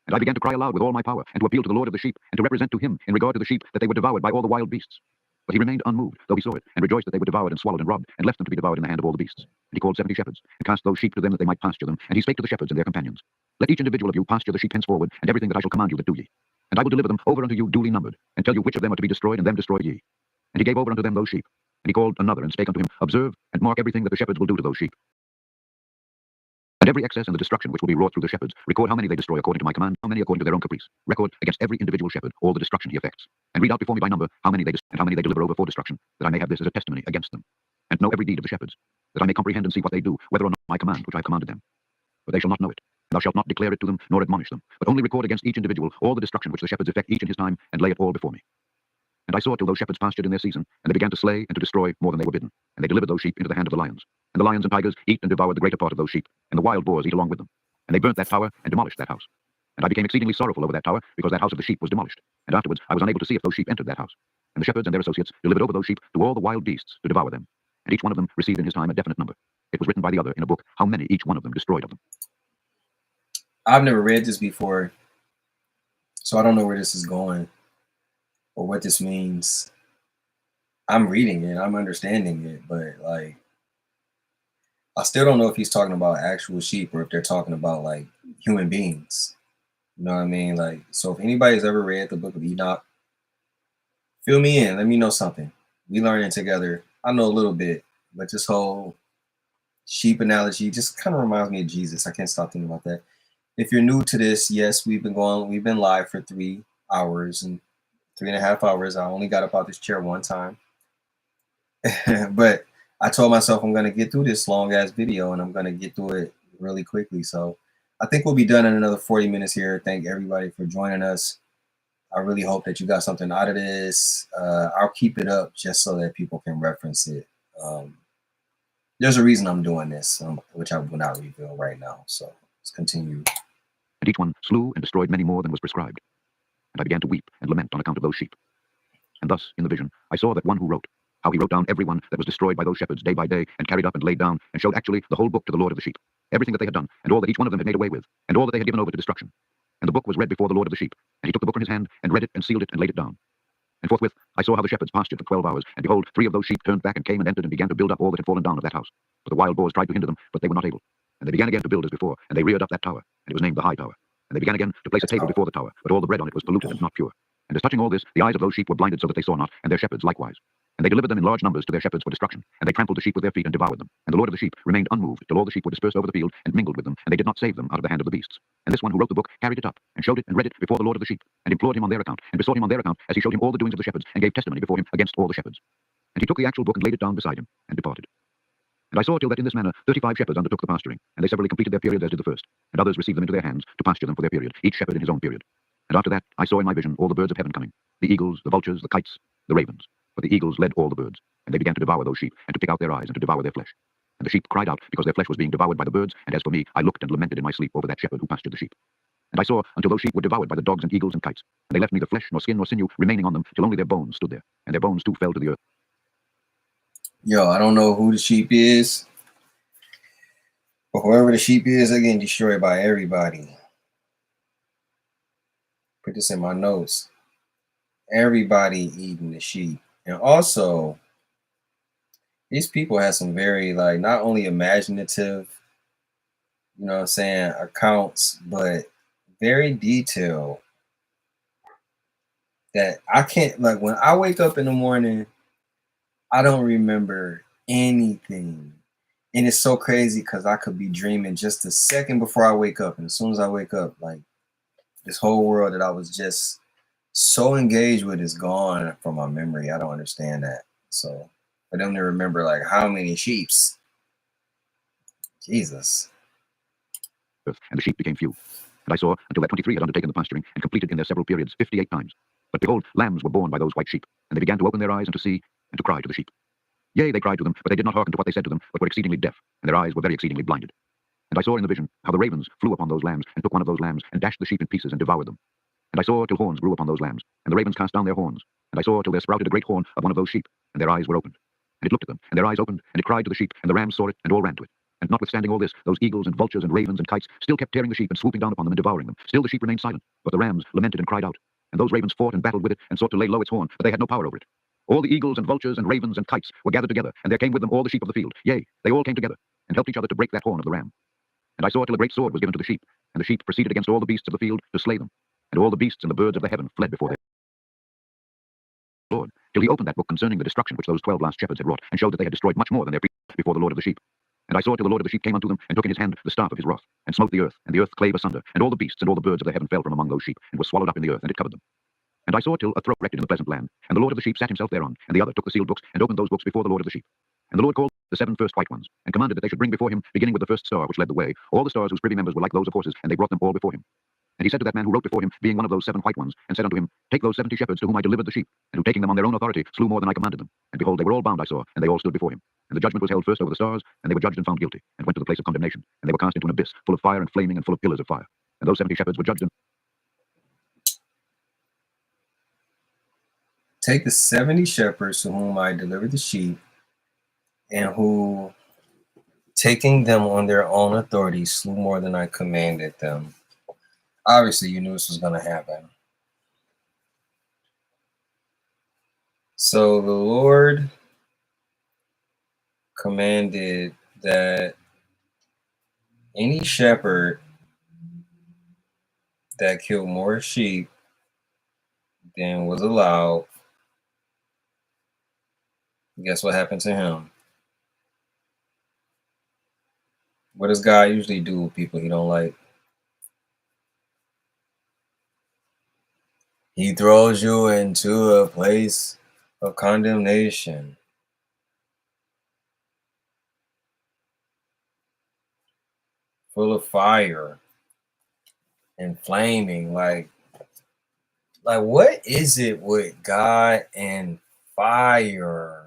And I began to cry aloud with all my power, and to appeal to the lord of the sheep, and to represent to him in regard to the sheep that they were devoured by all the wild beasts. But he remained unmoved, though he saw it, and rejoiced that they were devoured and swallowed and robbed, and left them to be devoured in the hand of all the beasts. And he called 70 shepherds, and cast those sheep to them that they might pasture them. And he spake to the shepherds and their companions, Let each individual of you pasture the sheep henceforward, and everything that I shall command you that do ye. And I will deliver them over unto you duly numbered, and tell you which of them are to be destroyed, and them destroy ye. And he gave over unto them those sheep. And he called another, and spake unto him, Observe, and mark everything that the shepherds will do to those sheep. And every excess and the destruction which will be wrought through the shepherds, record how many they destroy according to my command, how many according to their own caprice. Record against every individual shepherd all the destruction he effects. And read out before me by number how many they and how many they deliver over for destruction, that I may have this as a testimony against them. And know every deed of the shepherds, that I may comprehend and see what they do, whether or not my command which I have commanded them. But they shall not know it. And thou shalt not declare it to them, nor admonish them, but only record against each individual all the destruction which the shepherds effect each in his time, and lay it all before me. And I saw till those shepherds pastured in their season, and they began to slay and to destroy more than they were bidden. And they delivered those sheep into the hand of the lions. And the lions and tigers eat and devour the greater part of those sheep, and the wild boars eat along with them. And they burnt that tower and demolished that house. And I became exceedingly sorrowful over that tower, because that house of the sheep was demolished. And afterwards I was unable to see if those sheep entered that house. And the shepherds and their associates delivered over those sheep to all the wild beasts to devour them. And each one of them received in his time a definite number. It was written by the other in a book how many each one of them destroyed of them. I've never read this before, so I don't know where this is going or what this means. I'm reading it, I'm understanding it, but like, I still don't know if he's talking about actual sheep or if they're talking about like human beings. You know what I mean? Like, so if anybody's ever read the book of Enoch, fill me in, let me know something. We learning together. I know a little bit, but this whole sheep analogy just kind of reminds me of Jesus. I can't stop thinking about that. If you're new to this, yes, we've been live for 3 hours and 3.5 hours. I only got up out this chair one time. But I told myself I'm going to get through this long ass video and I'm going to get through it really quickly. So I think we'll be done in another 40 minutes here. Thank everybody for joining us. I really hope that you got something out of this. I'll keep it up just so that people can reference it. There's a reason I'm doing this, which I will not reveal right now. So let's continue. And each one slew and destroyed many more than was prescribed. And I began to weep and lament on account of those sheep. And thus, in the vision, I saw that one who wrote, how he wrote down every one that was destroyed by those shepherds day by day, and carried up and laid down, and showed actually the whole book to the lord of the sheep, everything that they had done, and all that each one of them had made away with, and all that they had given over to destruction. And the book was read before the lord of the sheep, and he took the book in his hand, and read it, and sealed it, and laid it down. And forthwith I saw how the shepherds pastured for 12 hours, and behold, 3 of those sheep turned back and came and entered and began to build up all that had fallen down of that house. But the wild boars tried to hinder them, but they were not able. And they began again to build as before, and they reared up that tower, and it was named the High Tower. And they began again to place a table before the tower, but all the bread on it was polluted and not pure. And as touching all this, the eyes of those sheep were blinded so that they saw not, and their shepherds likewise. And they delivered them in large numbers to their shepherds for destruction, and they trampled the sheep with their feet and devoured them. And the lord of the sheep remained unmoved till all the sheep were dispersed over the field and mingled with them, and they did not save them out of the hand of the beasts. And this one who wrote the book carried it up, and showed it and read it before the lord of the sheep, and implored him on their account, and besought him on their account, as he showed him all the doings of the shepherds, and gave testimony before him against all the shepherds. And he took the actual book and laid it down beside him, and departed. And I saw till that in this manner 35 shepherds undertook the pasturing, and they severally completed their period as did the first, and others received them into their hands to pasture them for their period, each shepherd in his own period. And after that I saw in my vision all the birds of heaven coming, the eagles, the vultures, the kites, the ravens. But the eagles led all the birds, and they began to devour those sheep, and to pick out their eyes, and to devour their flesh. And the sheep cried out, because their flesh was being devoured by the birds, and as for me, I looked and lamented in my sleep over that shepherd who pastured the sheep. And I saw until those sheep were devoured by the dogs and eagles and kites, and they left neither flesh nor skin nor sinew remaining on them, till only their bones stood there, and their bones too fell to the earth. Yo, I don't know who the sheep is, but whoever the sheep is, they're getting destroyed by everybody. Put this in my notes. everybody eating the sheep. And also, these people had some very, like, not only imaginative, you know what I'm saying, accounts, but very detailed that I can't, like, when I wake up in the morning, I don't remember anything. And it's so crazy because I could be dreaming just a second before I wake up. And as soon as I wake up, like, this whole world that I was just so engaged with is gone from my memory. I don't understand that. So for them to remember, like, how many sheeps? Jesus. And the sheep became few. And I saw until that 23 had undertaken the pasturing and completed in their several periods 58 times. But behold, lambs were born by those white sheep, and they began to open their eyes and to see and to cry to the sheep. Yea, they cried to them, but they did not hearken to what they said to them, but were exceedingly deaf, and their eyes were very exceedingly blinded. And I saw in the vision how the ravens flew upon those lambs, and took one of those lambs, and dashed the sheep in pieces, and devoured them. And I saw till horns grew upon those lambs, and the ravens cast down their horns. And I saw till there sprouted a great horn of one of those sheep, and their eyes were opened. And it looked at them, and their eyes opened, and it cried to the sheep, and the rams saw it, and all ran to it. And notwithstanding all this, those eagles and vultures and ravens and kites still kept tearing the sheep and swooping down upon them and devouring them. Still the sheep remained silent, but the rams lamented and cried out. And those ravens fought and battled with it, and sought to lay low its horn, but they had no power over it. All the eagles and vultures and ravens and kites were gathered together, and there came with them all the sheep of the field. Yea, they all came together, and helped each other to break that horn of the ram. And I saw till a great sword was given to the sheep, and the sheep proceeded against all the beasts of the field to slay them. And all the beasts and the birds of the heaven fled before their Lord, till he opened that book concerning the destruction which those 12 last shepherds had wrought, and showed that they had destroyed much more than their priests before the Lord of the sheep. And I saw till the Lord of the sheep came unto them, and took in his hand the staff of his wrath, and smote the earth, and the earth clave asunder, and all the beasts and all the birds of the heaven fell from among those sheep, and were swallowed up in the earth, and it covered them. And I saw till a throne erected in the pleasant land, and the Lord of the sheep sat himself thereon, and the other took the sealed books, and opened those books before the Lord of the sheep. And the Lord called the 7 first white ones, and commanded that they should bring before him, beginning with the first star which led the way, all the stars whose privy members were like those of horses, and they brought them all before him. And he said to that man who wrote before him, being one of those 7 white ones, and said unto him, Take those 70 shepherds to whom I delivered the sheep, and who taking them on their own authority slew more than I commanded them. And behold, they were all bound, I saw, and they all stood before him. And the judgment was held first over the stars, and they were judged and found guilty, and went to the place of condemnation, and they were cast into an abyss, full of fire and flaming, and full of pillars of fire. And those 70 shepherds were judged and Take the 70 shepherds to whom I delivered the sheep, and who, taking them on their own authority, slew more than I commanded them. Obviously, you knew this was going to happen. So the Lord commanded that any shepherd that killed more sheep than was allowed, guess what happened to him? What does God usually do with people he don't like? He throws you into a place of condemnation. Full of fire and flaming. Like what is it with God and fire?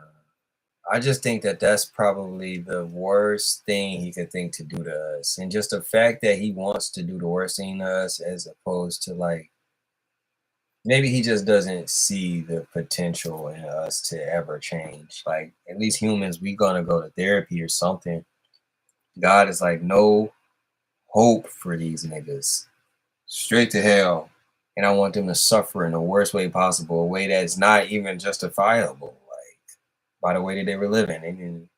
I just think that that's probably the worst thing he could think to do to us. And just the fact that he wants to do the worst thing to us, as opposed to, like, maybe he just doesn't see the potential in us to ever change. Like, at least humans, we gonna go to therapy or something. God is like, no hope for these niggas. Straight to hell. And I want them to suffer in the worst way possible, a way that's not even justifiable. By the way that they were living, and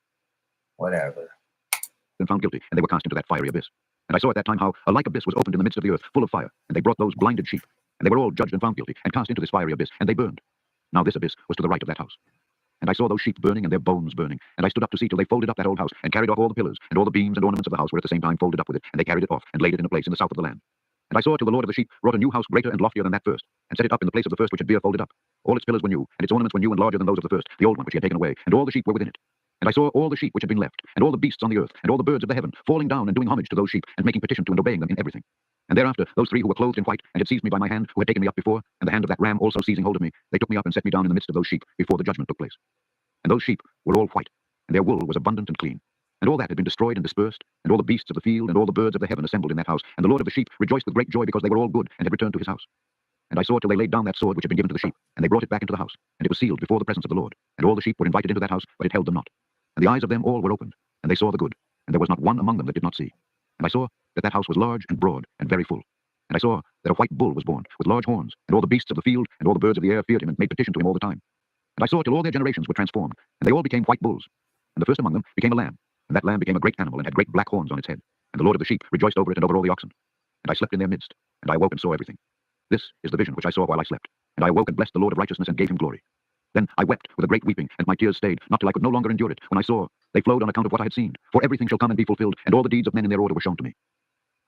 whatever. and found guilty, and they were cast into that fiery abyss. And I saw at that time how a like abyss was opened in the midst of the earth, full of fire, and they brought those blinded sheep, and they were all judged and found guilty, and cast into this fiery abyss, and they burned. Now this abyss was to the right of that house. And I saw those sheep burning, and their bones burning, and I stood up to see till they folded up that old house, and carried off all the pillars, and all the beams and ornaments of the house were at the same time folded up with it, and they carried it off, and laid it in a place in the south of the land. And I saw till the Lord of the sheep wrought a new house greater and loftier than that first, and set it up in the place of the first which had been folded up. All its pillars were new, and its ornaments were new and larger than those of the first, the old one which he had taken away, and all the sheep were within it. And I saw all the sheep which had been left, and all the beasts on the earth, and all the birds of the heaven, falling down and doing homage to those sheep, and making petition to and obeying them in everything. And thereafter, those 3 who were clothed in white, and had seized me by my hand, who had taken me up before, and the hand of that ram also seizing hold of me, they took me up and set me down in the midst of those sheep, before the judgment took place. And those sheep were all white, and their wool was abundant and clean. And all that had been destroyed and dispersed, and all the beasts of the field, and all the birds of the heaven assembled in that house. And the Lord of the sheep rejoiced with great joy, because they were all good, and had returned to his house. And I saw till they laid down that sword which had been given to the sheep, and they brought it back into the house, and it was sealed before the presence of the Lord. And all the sheep were invited into that house, but it held them not. And the eyes of them all were opened, and they saw the good, and there was not one among them that did not see. And I saw that that house was large and broad and very full. And I saw that a white bull was born, with large horns, and all the beasts of the field and all the birds of the air feared him and made petition to him all the time. And I saw till all their generations were transformed, and they all became white bulls. And the first among them became a lamb, and that lamb became a great animal and had great black horns on its head. And the Lord of the sheep rejoiced over it and over all the oxen. And I slept in their midst, and I awoke and saw everything. This is the vision which I saw while I slept. And I awoke and blessed the Lord of righteousness and gave him glory. Then I wept with a great weeping, and my tears stayed, not till I could no longer endure it, when I saw they flowed on account of what I had seen. For everything shall come and be fulfilled, and all the deeds of men in their order were shown to me.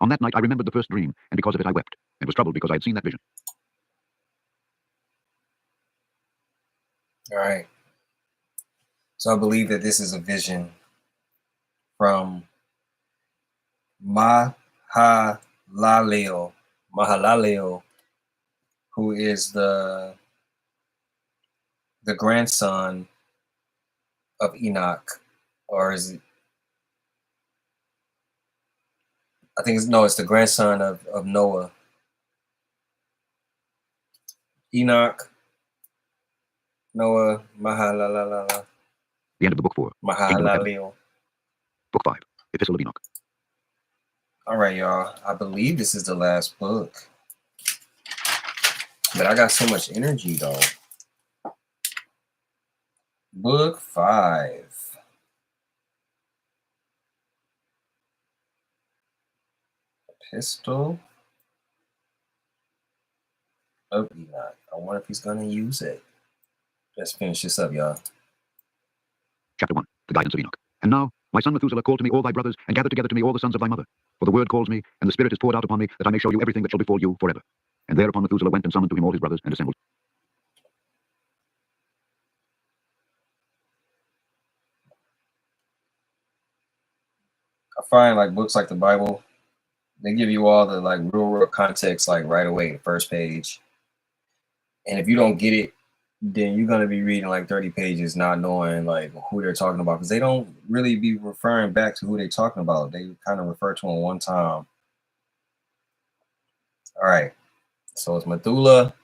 On that night I remembered the first dream, and because of it I wept, and was troubled because I had seen that vision. All right. So I believe that this is a vision from Mahalalel, who is the grandson of Enoch, or is it? I think it's the grandson of Noah. Enoch, Noah, Mahalalel. The end of the book 4. Mahalalel. Book 5. Epistle of Enoch. All right, y'all. I believe this is the last book. But I got so much energy, though. Book 5. Epistle of Enoch. I wonder if he's going to use it. Let's finish this up, y'all. Chapter 1. The guidance of Enoch. And now, my son Methuselah, call to me all thy brothers, and gather together to me all the sons of thy mother. For the word calls me, and the Spirit is poured out upon me, that I may show you everything that shall befall you forever. And thereupon Methuselah went and summoned to him all his brothers, and assembled. I find like books like the Bible, they give you all the like real context like right away, first page. And if you don't get it, then you're gonna be reading like 30 pages not knowing like who they're talking about, because they don't really be referring back to who they're talking about. They kind of refer to them one time. All right, so it's Methuselah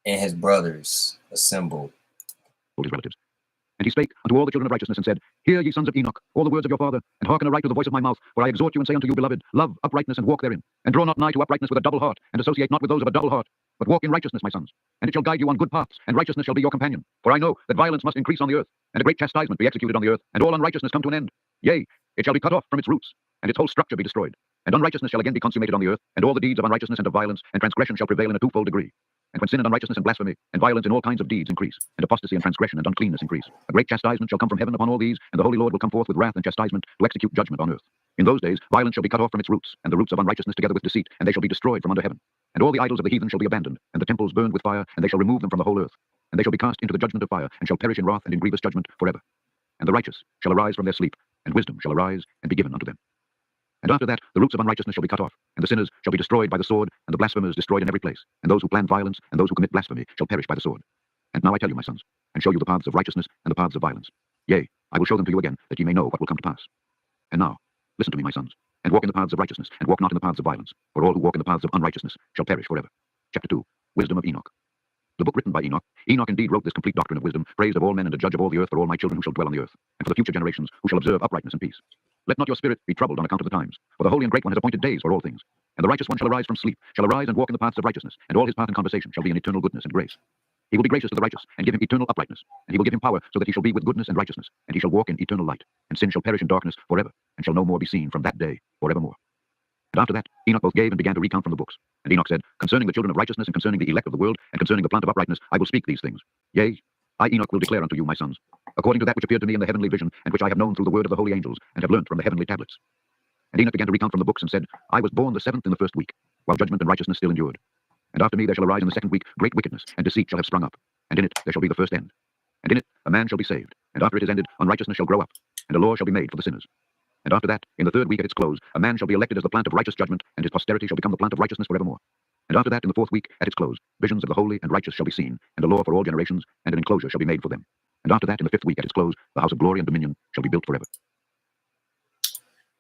and his brothers assembled. All his relatives. And he spake unto all the children of righteousness, and said, Hear, ye sons of Enoch, all the words of your father, and hearken aright to the voice of my mouth. For I exhort you and say unto you, beloved, love uprightness and walk therein. And draw not nigh to uprightness with a double heart, and associate not with those of a double heart. But walk in righteousness, my sons. And it shall guide you on good paths, and righteousness shall be your companion. For I know that violence must increase on the earth, and a great chastisement be executed on the earth, and all unrighteousness come to an end. Yea, it shall be cut off from its roots, and its whole structure be destroyed. And unrighteousness shall again be consummated on the earth, and all the deeds of unrighteousness and of violence and transgression shall prevail in a twofold degree. And when sin and unrighteousness and blasphemy and violence in all kinds of deeds increase, and apostasy and transgression and uncleanness increase, a great chastisement shall come from heaven upon all these, and the Holy Lord will come forth with wrath and chastisement to execute judgment on earth. In those days violence shall be cut off from its roots, and the roots of unrighteousness together with deceit, and they shall be destroyed from under heaven. And all the idols of the heathen shall be abandoned, and the temples burned with fire, and they shall remove them from the whole earth. And they shall be cast into the judgment of fire, and shall perish in wrath and in grievous judgment forever. And the righteous shall arise from their sleep, and wisdom shall arise and be given unto them. And after that, the roots of unrighteousness shall be cut off, and the sinners shall be destroyed by the sword, and the blasphemers destroyed in every place. And those who plan violence, and those who commit blasphemy, shall perish by the sword. And now I tell you, my sons, and show you the paths of righteousness and the paths of violence. Yea, I will show them to you again, that ye may know what will come to pass. And now, listen to me, my sons, and walk in the paths of righteousness, and walk not in the paths of violence. For all who walk in the paths of unrighteousness shall perish forever. Chapter 2. Wisdom of Enoch. The book written by Enoch. Enoch indeed wrote this complete doctrine of wisdom, praised of all men and a judge of all the earth for all my children who shall dwell on the earth, and for the future generations who shall observe uprightness and peace. Let not your spirit be troubled on account of the times, for the Holy and Great One has appointed days for all things. And the righteous one shall arise from sleep, shall arise and walk in the paths of righteousness, and all his path and conversation shall be in eternal goodness and grace. He will be gracious to the righteous, and give him eternal uprightness, and he will give him power so that he shall be with goodness and righteousness, and he shall walk in eternal light, and sin shall perish in darkness forever, and shall no more be seen from that day forevermore. And after that, Enoch both gave and began to recount from the books. And Enoch said, Concerning the children of righteousness, and concerning the elect of the world, and concerning the plant of uprightness, I will speak these things. Yea, I, Enoch, will declare unto you, my sons, according to that which appeared to me in the heavenly vision, and which I have known through the word of the holy angels, and have learnt from the heavenly tablets. And Enoch began to recount from the books, and said, I was born the 7th in the 1st week, while judgment and righteousness still endured. And after me there shall arise in the 2nd week great wickedness, and deceit shall have sprung up, and in it there shall be the first end. And in it a man shall be saved, and after it is ended, unrighteousness shall grow up, and a law shall be made for the sinners. And after that, in the 3rd week at its close, a man shall be elected as the plant of righteous judgment, and his posterity shall become the plant of righteousness forevermore. And after that, in the 4th week at its close, visions of the holy and righteous shall be seen, and a law for all generations, and an enclosure shall be made for them. And after that, in the 5th week at its close, the house of glory and dominion shall be built forever.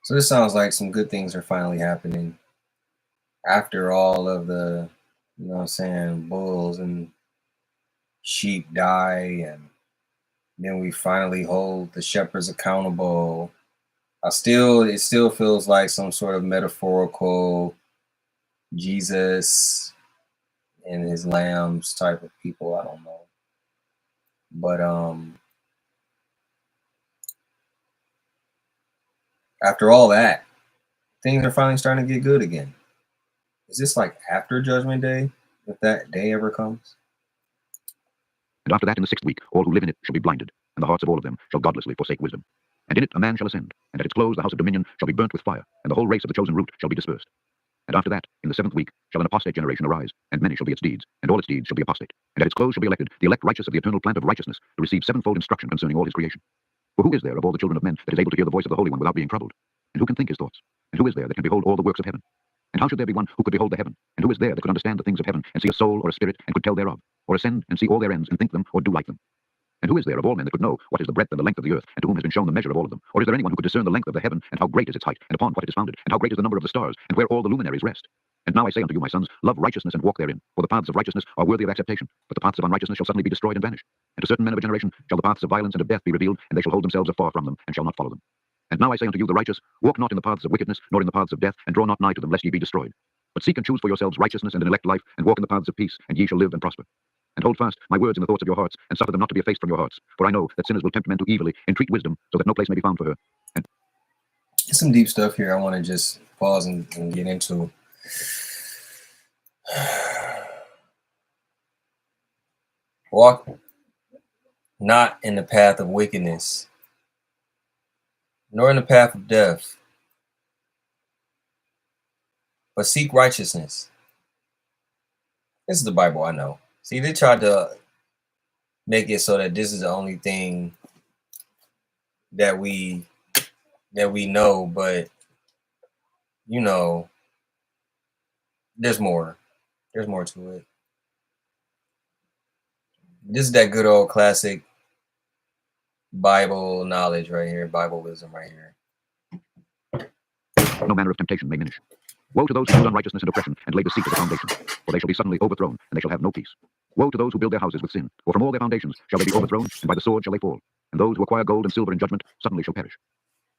So this sounds like some good things are finally happening after all of the, you know what I'm saying, bulls and sheep die, and then we finally hold the shepherds accountable. it still feels like some sort of metaphorical Jesus and his lambs type of people. I don't know. But after all that, things are finally starting to get good again. Is this like after Judgment Day, if that day ever comes? And after that, in the 6th week, all who live in it shall be blinded, and the hearts of all of them shall godlessly forsake wisdom. And in it a man shall ascend, and at its close the house of dominion shall be burnt with fire, and the whole race of the chosen root shall be dispersed. And after that, in the 7th week, shall an apostate generation arise, and many shall be its deeds, and all its deeds shall be apostate. And at its close shall be elected the elect righteous of the eternal plant of righteousness, to receive sevenfold instruction concerning all his creation. For who is there of all the children of men that is able to hear the voice of the Holy One without being troubled? And who can think his thoughts? And who is there that can behold all the works of heaven? And how should there be one who could behold the heaven? And who is there that could understand the things of heaven, and see a soul or a spirit, and could tell thereof? Or ascend and see all their ends, and think them, or do like them? And who is there of all men that could know what is the breadth and the length of the earth, and to whom has been shown the measure of all of them? Or is there anyone who could discern the length of the heaven, and how great is its height, and upon what it is founded, and how great is the number of the stars, and where all the luminaries rest? And now I say unto you, my sons, love righteousness and walk therein, for the paths of righteousness are worthy of acceptation, but the paths of unrighteousness shall suddenly be destroyed and vanish. And to certain men of a generation shall the paths of violence and of death be revealed, and they shall hold themselves afar from them, and shall not follow them. And now I say unto you, the righteous, walk not in the paths of wickedness, nor in the paths of death, and draw not nigh to them, lest ye be destroyed. But seek and choose for yourselves righteousness and an elect life, and walk in the paths of peace, and ye shall live and prosper. And hold fast my words in the thoughts of your hearts, and suffer them not to be effaced from your hearts. For I know that sinners will tempt men to evilly, entreat wisdom, so that no place may be found for her. And There's some deep stuff here I want to just pause and get into. Walk not in the path of wickedness, nor in the path of death, but seek righteousness. This is the Bible, I know. See, they tried to make it so that this is the only thing that we know, but you know, there's more. There's more to it. This is that good old classic Bible knowledge right here, Bible wisdom right here. no manner of temptation may diminish. Woe to those who use unrighteousness and oppression, and lay deceit as a foundation, for they shall be suddenly overthrown, and they shall have no peace. Woe to those who build their houses with sin, for from all their foundations shall they be overthrown, and by the sword shall they fall. And those who acquire gold and silver in judgment suddenly shall perish.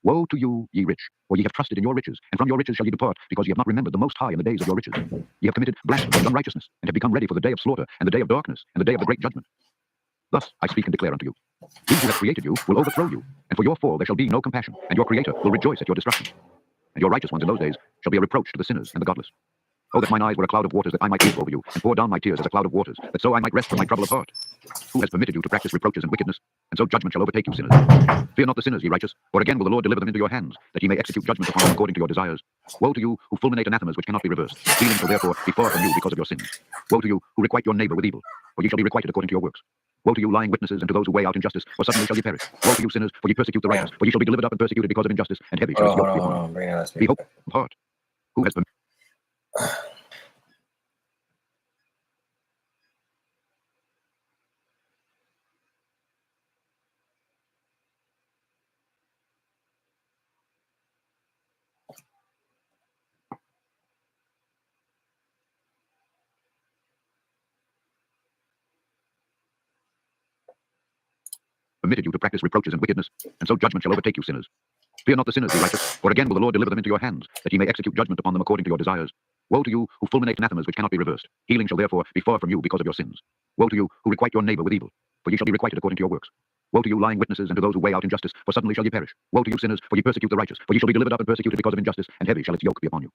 Woe to you, ye rich, for ye have trusted in your riches, and from your riches shall ye depart, because ye have not remembered the Most High in the days of your riches. Ye have committed blasphemy and unrighteousness, and have become ready for the day of slaughter, and the day of darkness, and the day of the great judgment. Thus I speak and declare unto you, he who hath created you will overthrow you, and for your fall there shall be no compassion, and your Creator will rejoice at your destruction. And your righteous ones in those days shall be a reproach to the sinners and the godless. Oh, that mine eyes were a cloud of waters, that I might weep over you, and pour down my tears as a cloud of waters, that so I might rest from my trouble of heart. Who has permitted you to practice reproaches and wickedness, and so judgment shall overtake you, sinners? Fear not the sinners, ye righteous, for again will the Lord deliver them into your hands, that ye may execute judgment upon them according to your desires. Woe to you who fulminate anathemas which cannot be reversed. Healing shall therefore be far from you because of your sins. Woe to you who requite your neighbor with evil, for ye shall be requited according to your works. Woe to you lying witnesses, and to those who weigh out injustice, for suddenly shall ye perish. Woe to you sinners, for ye persecute the righteous, for ye shall be delivered up and persecuted because of injustice, and heavy shall its yoke be upon you. Be hope of heart. Who has permitted you to practice reproaches and wickedness, and so judgment shall overtake you, sinners. Fear not the sinners, ye righteous, for again will the Lord deliver them into your hands, that ye may execute judgment upon them according to your desires. Woe to you who fulminate anathemas which cannot be reversed. Healing shall therefore be far from you because of your sins. Woe to you who requite your neighbor with evil, for ye shall be requited according to your works. Woe to you lying witnesses, and to those who weigh out injustice, for suddenly shall ye perish. Woe to you sinners, for ye persecute the righteous, for ye shall be delivered up and persecuted because of injustice, and heavy shall its yoke be upon you.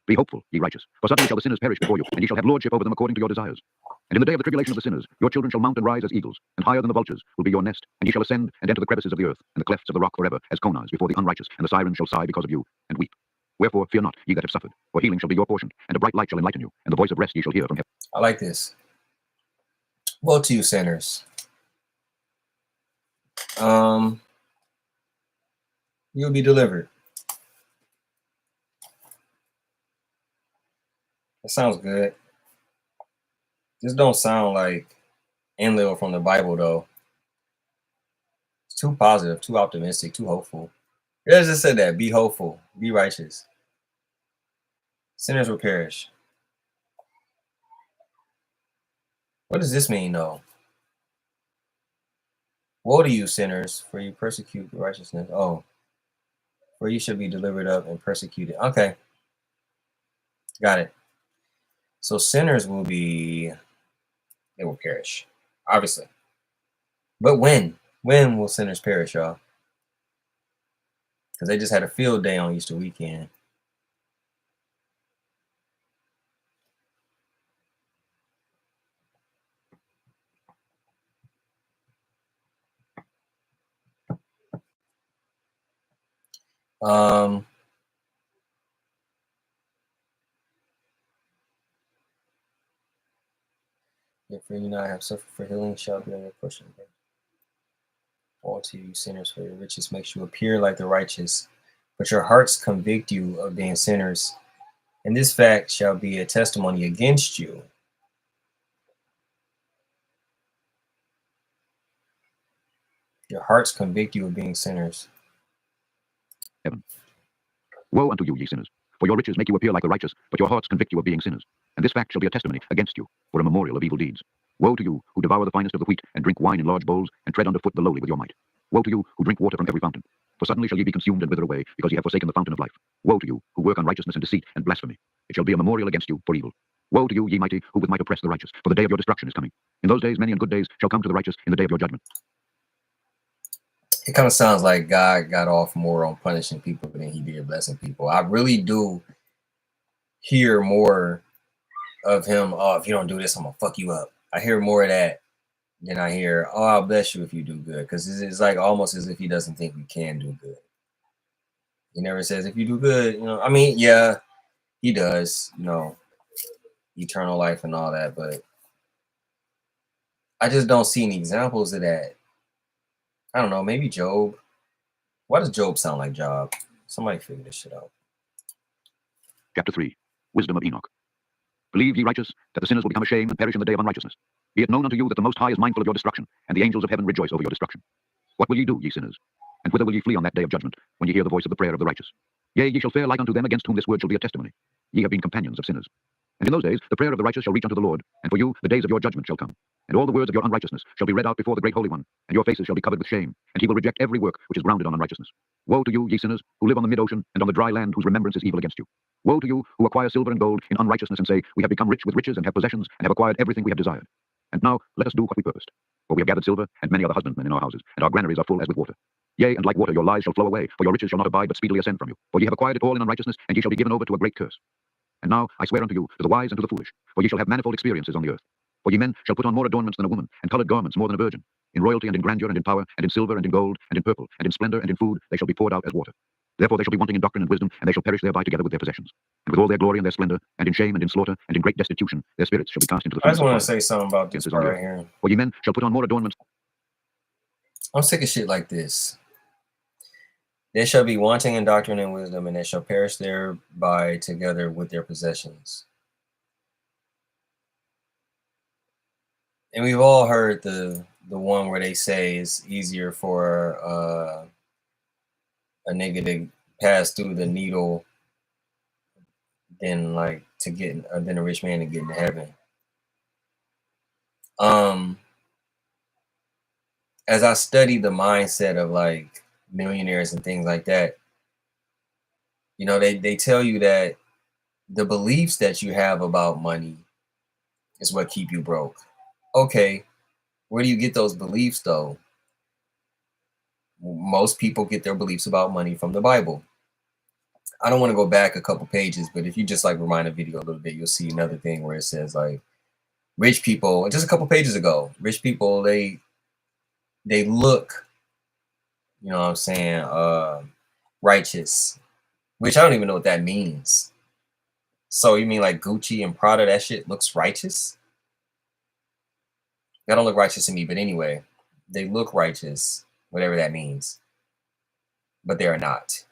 Be hopeful, ye righteous, for suddenly shall the sinners perish before you, and ye shall have lordship over them according to your desires. And in the day of the tribulation of the sinners, your children shall mount and rise as eagles, and higher than the vultures will be your nest, and ye shall ascend and enter the crevices of the earth, and the clefts of the rock forever, as Conans before the unrighteous, and the sirens shall sigh because of you, and weep. Wherefore fear not, ye that have suffered, for healing shall be your portion, and a bright light shall enlighten you, and the voice of rest ye shall hear from heaven. I like this. Woe to you, sinners. You'll be delivered. That sounds good. This don't sound like Enlil from the Bible, though. It's too positive, too optimistic, too hopeful. It just said that. Be hopeful. Be righteous. Sinners will perish. What does this mean, though? Woe to you, sinners, for you persecute righteousness. Oh. For you shall be delivered up and persecuted. Okay. Got it. So sinners will be, they will perish, obviously. But when? When will sinners perish, y'all? Because they just had a field day on Easter weekend. If you not have suffered for healing, shall be on your portion. All to you sinners, for your riches makes you appear like the righteous, but your hearts convict you of being sinners. And this fact shall be a testimony against you. Your hearts convict you of being sinners. Heaven. Woe unto you, ye sinners, for your riches make you appear like the righteous, but your hearts convict you of being sinners. And this fact shall be a testimony against you, for a memorial of evil deeds. Woe to you, who devour the finest of the wheat, and drink wine in large bowls, and tread underfoot the lowly with your might. Woe to you, who drink water from every fountain. For suddenly shall ye be consumed and wither away, because ye have forsaken the fountain of life. Woe to you, who work unrighteousness and deceit and blasphemy. It shall be a memorial against you for evil. Woe to you, ye mighty, who with might oppress the righteous, for the day of your destruction is coming. In those days many and good days shall come to the righteous in the day of your judgment. It kind of sounds like God got off more on punishing people than he did blessing people. I really do hear more of him, oh, if you don't do this, I'm gonna fuck you up. I hear more of that than I hear, oh, I'll bless you if you do good. Because it's like almost as if he doesn't think we can do good. He never says if you do good, you know. I mean, yeah, he does, you know, eternal life and all that, but I just don't see any examples of that. I don't know, maybe Job. Why does Job sound like Job? Somebody figure this shit out. Chapter 3. Wisdom of Enoch. Believe ye righteous, that the sinners will become ashamed and perish in the day of unrighteousness. Be it known unto you that the Most High is mindful of your destruction, and the angels of heaven rejoice over your destruction. What will ye do, ye sinners? And whither will ye flee on that day of judgment, when ye hear the voice of the prayer of the righteous? Yea, ye shall fare like unto them against whom this word shall be a testimony. Ye have been companions of sinners. And in those days the prayer of the righteous shall reach unto the Lord, and for you the days of your judgment shall come. And all the words of your unrighteousness shall be read out before the great Holy One, and your faces shall be covered with shame, and he will reject every work which is grounded on unrighteousness. Woe to you, ye sinners, who live on the mid-ocean, and on the dry land, whose remembrance is evil against you. Woe to you, who acquire silver and gold in unrighteousness, and say, we have become rich with riches, and have possessions, and have acquired everything we have desired. And now let us do what we purposed. For we have gathered silver, and many are the husbandmen in our houses, and our granaries are full as with water. Yea, and like water your lies shall flow away, for your riches shall not abide, but speedily ascend from you. For ye have acquired it all in unrighteousness, and ye shall be given over to a great curse. And now I swear unto you, to the wise and to the foolish, for ye shall have manifold experiences on the earth. For ye men shall put on more adornments than a woman, and coloured garments more than a virgin. In royalty and in grandeur and in power, and in silver and in gold, and in purple, and in splendor and in food, they shall be poured out as water. Therefore they shall be wanting in doctrine and wisdom, and they shall perish thereby together with their possessions. And with all their glory and their splendor, and in shame and in slaughter, and in great destitution, their spirits shall be cast into the I just want furnace to of fire. say something about this part right here. For ye men shall put on more adornments. I'm sick of shit like this. They shall be wanting in doctrine and wisdom, and they shall perish thereby together with their possessions. And we've all heard the one where they say it's easier for a nigga to pass through the needle than like to get than a rich man to get into heaven. As I study the mindset of like millionaires and things like that, you know, they tell you that the beliefs that you have about money is what keep you broke. Okay, where do you get those beliefs though? Most people get their beliefs about money from the Bible. I don't want to go back a couple pages, but if you just like rewind the video a little bit, you'll see another thing where it says like rich people, just a couple pages ago, rich people, they look, you know what I'm saying, righteous, which I don't even know what that means. So you mean like Gucci and Prada, that shit looks righteous? That don't look righteous to me, but anyway, they look righteous, whatever that means, but they are not.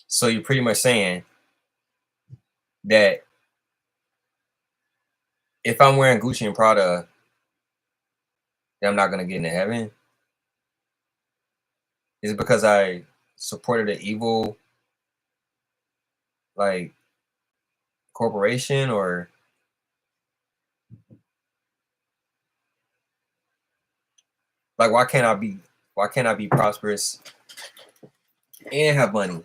So you're pretty much saying that if I'm wearing Gucci and Prada, then I'm not going to get into heaven? Is it because I supported an evil, like, corporation, or like, why can't I be Why can't I be prosperous and have money?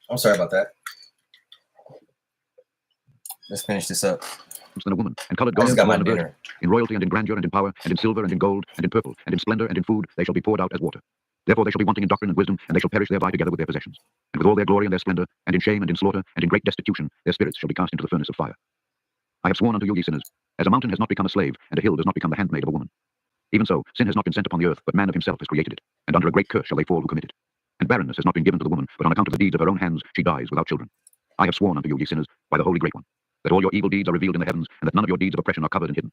I'm sorry about that. Let's finish this up. Than a woman, and colored I just garments got more my than a virgin. dinner. In royalty and in grandeur and in power and in silver and in gold and in purple and in splendor and in food they shall be poured out as water. Therefore they shall be wanting in doctrine and wisdom, and they shall perish thereby together with their possessions. And with all their glory and their splendor, and in shame and in slaughter, and in great destitution, their spirits shall be cast into the furnace of fire. I have sworn unto you, ye sinners, as a mountain has not become a slave, and a hill does not become the handmaid of a woman. Even so, sin has not been sent upon the earth, but man of himself has created it. And under a great curse shall they fall who commit it. And barrenness has not been given to the woman, but on account of the deeds of her own hands she dies without children. I have sworn unto you, ye sinners, by the Holy Great One, that all your evil deeds are revealed in the heavens, and that none of your deeds of oppression are covered and hidden.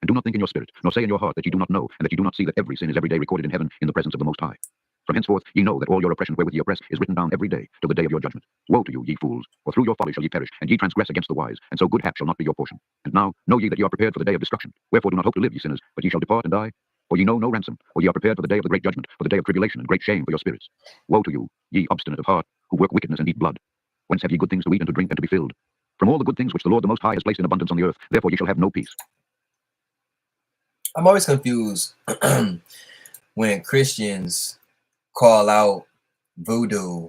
And do not think in your spirit, nor say in your heart that ye do not know, and that ye do not see that every sin is every day recorded in heaven in the presence of the Most High. From henceforth ye know that all your oppression wherewith ye oppress is written down every day, till the day of your judgment. Woe to you, ye fools, for through your folly shall ye perish, and ye transgress against the wise, and so good hap shall not be your portion. And now know ye that ye are prepared for the day of destruction. Wherefore do not hope to live, ye sinners, but ye shall depart and die. For ye know no ransom, or ye are prepared for the day of the great judgment, for the day of tribulation and great shame for your spirits. Woe to you, ye obstinate of heart, who work wickedness and eat blood. Whence have ye good things to eat and to drink and to be filled? From all the good things which the Lord the Most High has placed in abundance on the earth, therefore ye shall have no peace. I'm always confused when Christians call out voodoo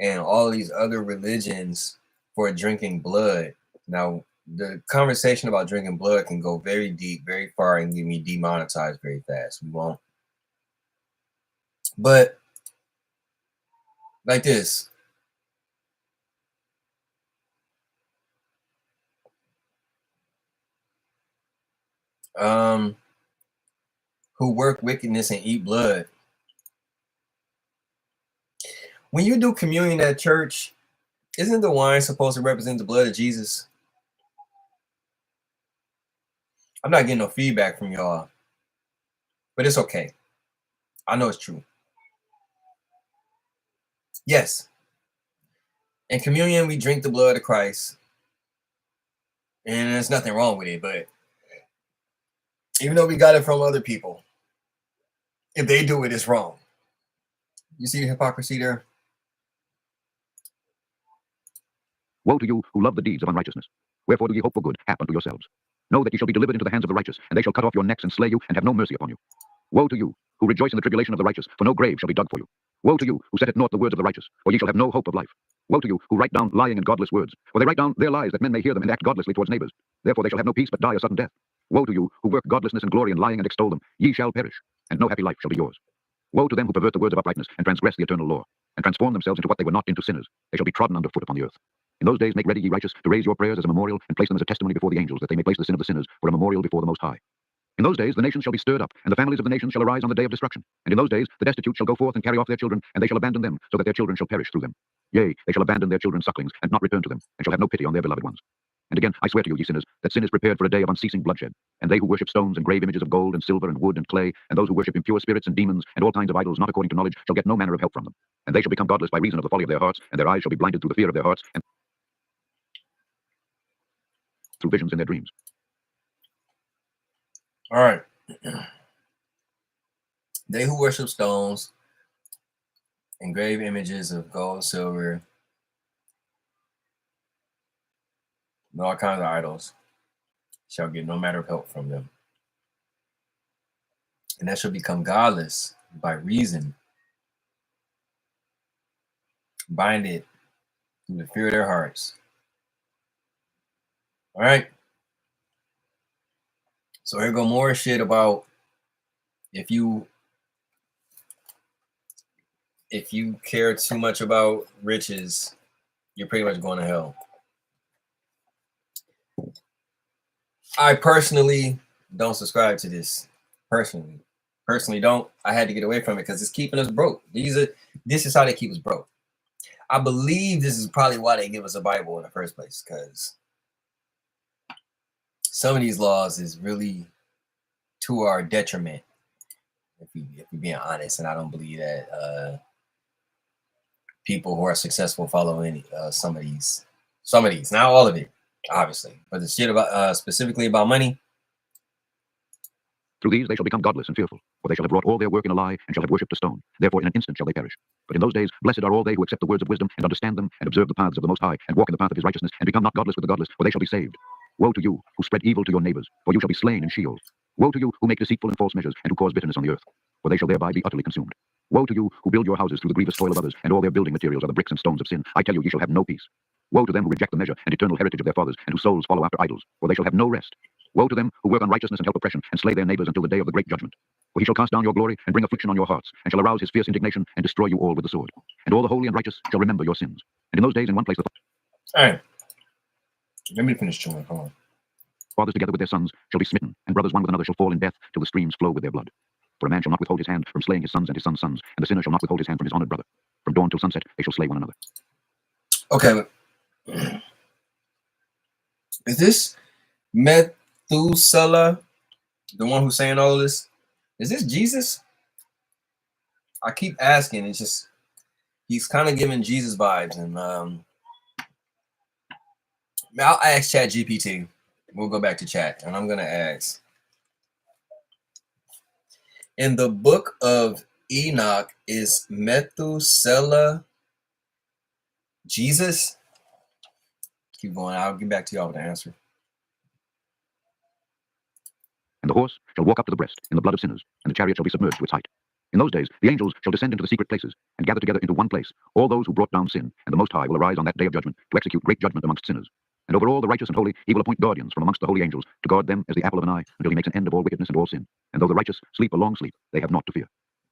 and all these other religions for drinking blood. Now, the conversation about drinking blood can go very deep, very far, and get me demonetized very fast. We won't. But like this. Who work wickedness and eat blood. When you do communion at church, isn't the wine supposed to represent the blood of Jesus? I'm not getting no feedback from y'all, but it's okay. I know it's true. Yes. In communion, we drink the blood of Christ, and there's nothing wrong with it, but even though we got it from other people, if they do it, it's wrong. You see the hypocrisy there? Woe to you who love the deeds of unrighteousness. Wherefore do ye hope for good hap unto yourselves? Know that ye shall be delivered into the hands of the righteous, and they shall cut off your necks and slay you, and have no mercy upon you. Woe to you who rejoice in the tribulation of the righteous, for no grave shall be dug for you. Woe to you who set at naught the words of the righteous, for ye shall have no hope of life. Woe to you who write down lying and godless words, for they write down their lies that men may hear them and act godlessly towards neighbors. Therefore they shall have no peace but die a sudden death. Woe to you who work godlessness and glory in lying and extol them. Ye shall perish, and no happy life shall be yours. Woe to them who pervert the words of uprightness and transgress the eternal law, and transform themselves into what they were not, into sinners. They shall be trodden under foot upon the earth. In those days make ready, ye righteous, to raise your prayers as a memorial, and place them as a testimony before the angels, that they may place the sin of the sinners for a memorial before the Most High. In those days the nations shall be stirred up, and the families of the nations shall arise on the day of destruction. And in those days the destitute shall go forth and carry off their children, and they shall abandon them, so that their children shall perish through them. Yea, they shall abandon their children sucklings, and not return to them, and shall have no pity on their beloved ones. And again I swear to you, ye sinners, that sin is prepared for a day of unceasing bloodshed. And they who worship stones and grave images of gold and silver and wood and clay, and those who worship impure spirits and demons and all kinds of idols not according to knowledge, shall get no manner of help from them. And they shall become godless by reason of the folly of their hearts, and their eyes shall be blinded through the fear of their hearts, and through visions in their dreams. All right. They who worship stones, engrave images of gold, silver, and all kinds of idols, shall get no matter of help from them. And that shall become godless by reason, binded through the fear of their hearts. All right. So here go more shit about if you care too much about riches, you're pretty much going to hell. I personally don't subscribe to this. Personally don't. I had to get away from it because it's keeping us broke. This is how they keep us broke. I believe this is probably why they give us a Bible in the first place, because some of these laws is really to our detriment. if you're being honest, and I don't believe that people who are successful follow any some of these, not all of it, obviously, but the shit about specifically about money. Through these they shall become godless and fearful, for they shall have wrought all their work in a lie, and shall have worshipped a stone. Therefore in an instant shall they perish. But in those days blessed are all they who accept the words of wisdom, and understand them, and observe the paths of the Most High, and walk in the path of his righteousness, and become not godless with the godless, for they shall be saved. Woe to you who spread evil to your neighbors, for you shall be slain in Sheol. Woe to you who make deceitful and false measures, and who cause bitterness on the earth, for they shall thereby be utterly consumed. Woe to you who build your houses through the grievous toil of others, and all their building materials are the bricks and stones of sin. I tell you, ye shall have no peace. Woe to them who reject the measure and eternal heritage of their fathers, and whose souls follow after idols, for they shall have no rest. Woe to them who work unrighteousness and help oppression, and slay their neighbors until the day of the great judgment. For he shall cast down your glory, and bring affliction on your hearts, and shall arouse his fierce indignation, and destroy you all with the sword. And all the holy and righteous shall remember your sins. And in those days in one place the All right. Let me finish chewing. Hold on. fathers together with their sons shall be smitten, and brothers one with another shall fall in death, till the streams flow with their blood. For a man shall not withhold his hand from slaying his sons and his sons' sons, and the sinner shall not withhold his hand from his honored brother. From dawn till sunset they shall slay one another. Okay. Is this Methuselah, the one who's saying all of this? Is this Jesus? I keep asking. It's just, he's kind of giving Jesus vibes. And I'll ask ChatGPT. We'll go back to chat. And I'm going to ask. In the book of Enoch, is Methuselah Jesus? Keep going. I'll get back to y'all with the answer. And the horse shall walk up to the breast in the blood of sinners, and the chariot shall be submerged to its height. In those days the angels shall descend into the secret places, and gather together into one place all those who brought down sin, and the Most High will arise on that day of judgment to execute great judgment amongst sinners. And over all the righteous and holy he will appoint guardians from amongst the holy angels, to guard them as the apple of an eye, until he makes an end of all wickedness and all sin. And though the righteous sleep a long sleep, they have naught to fear.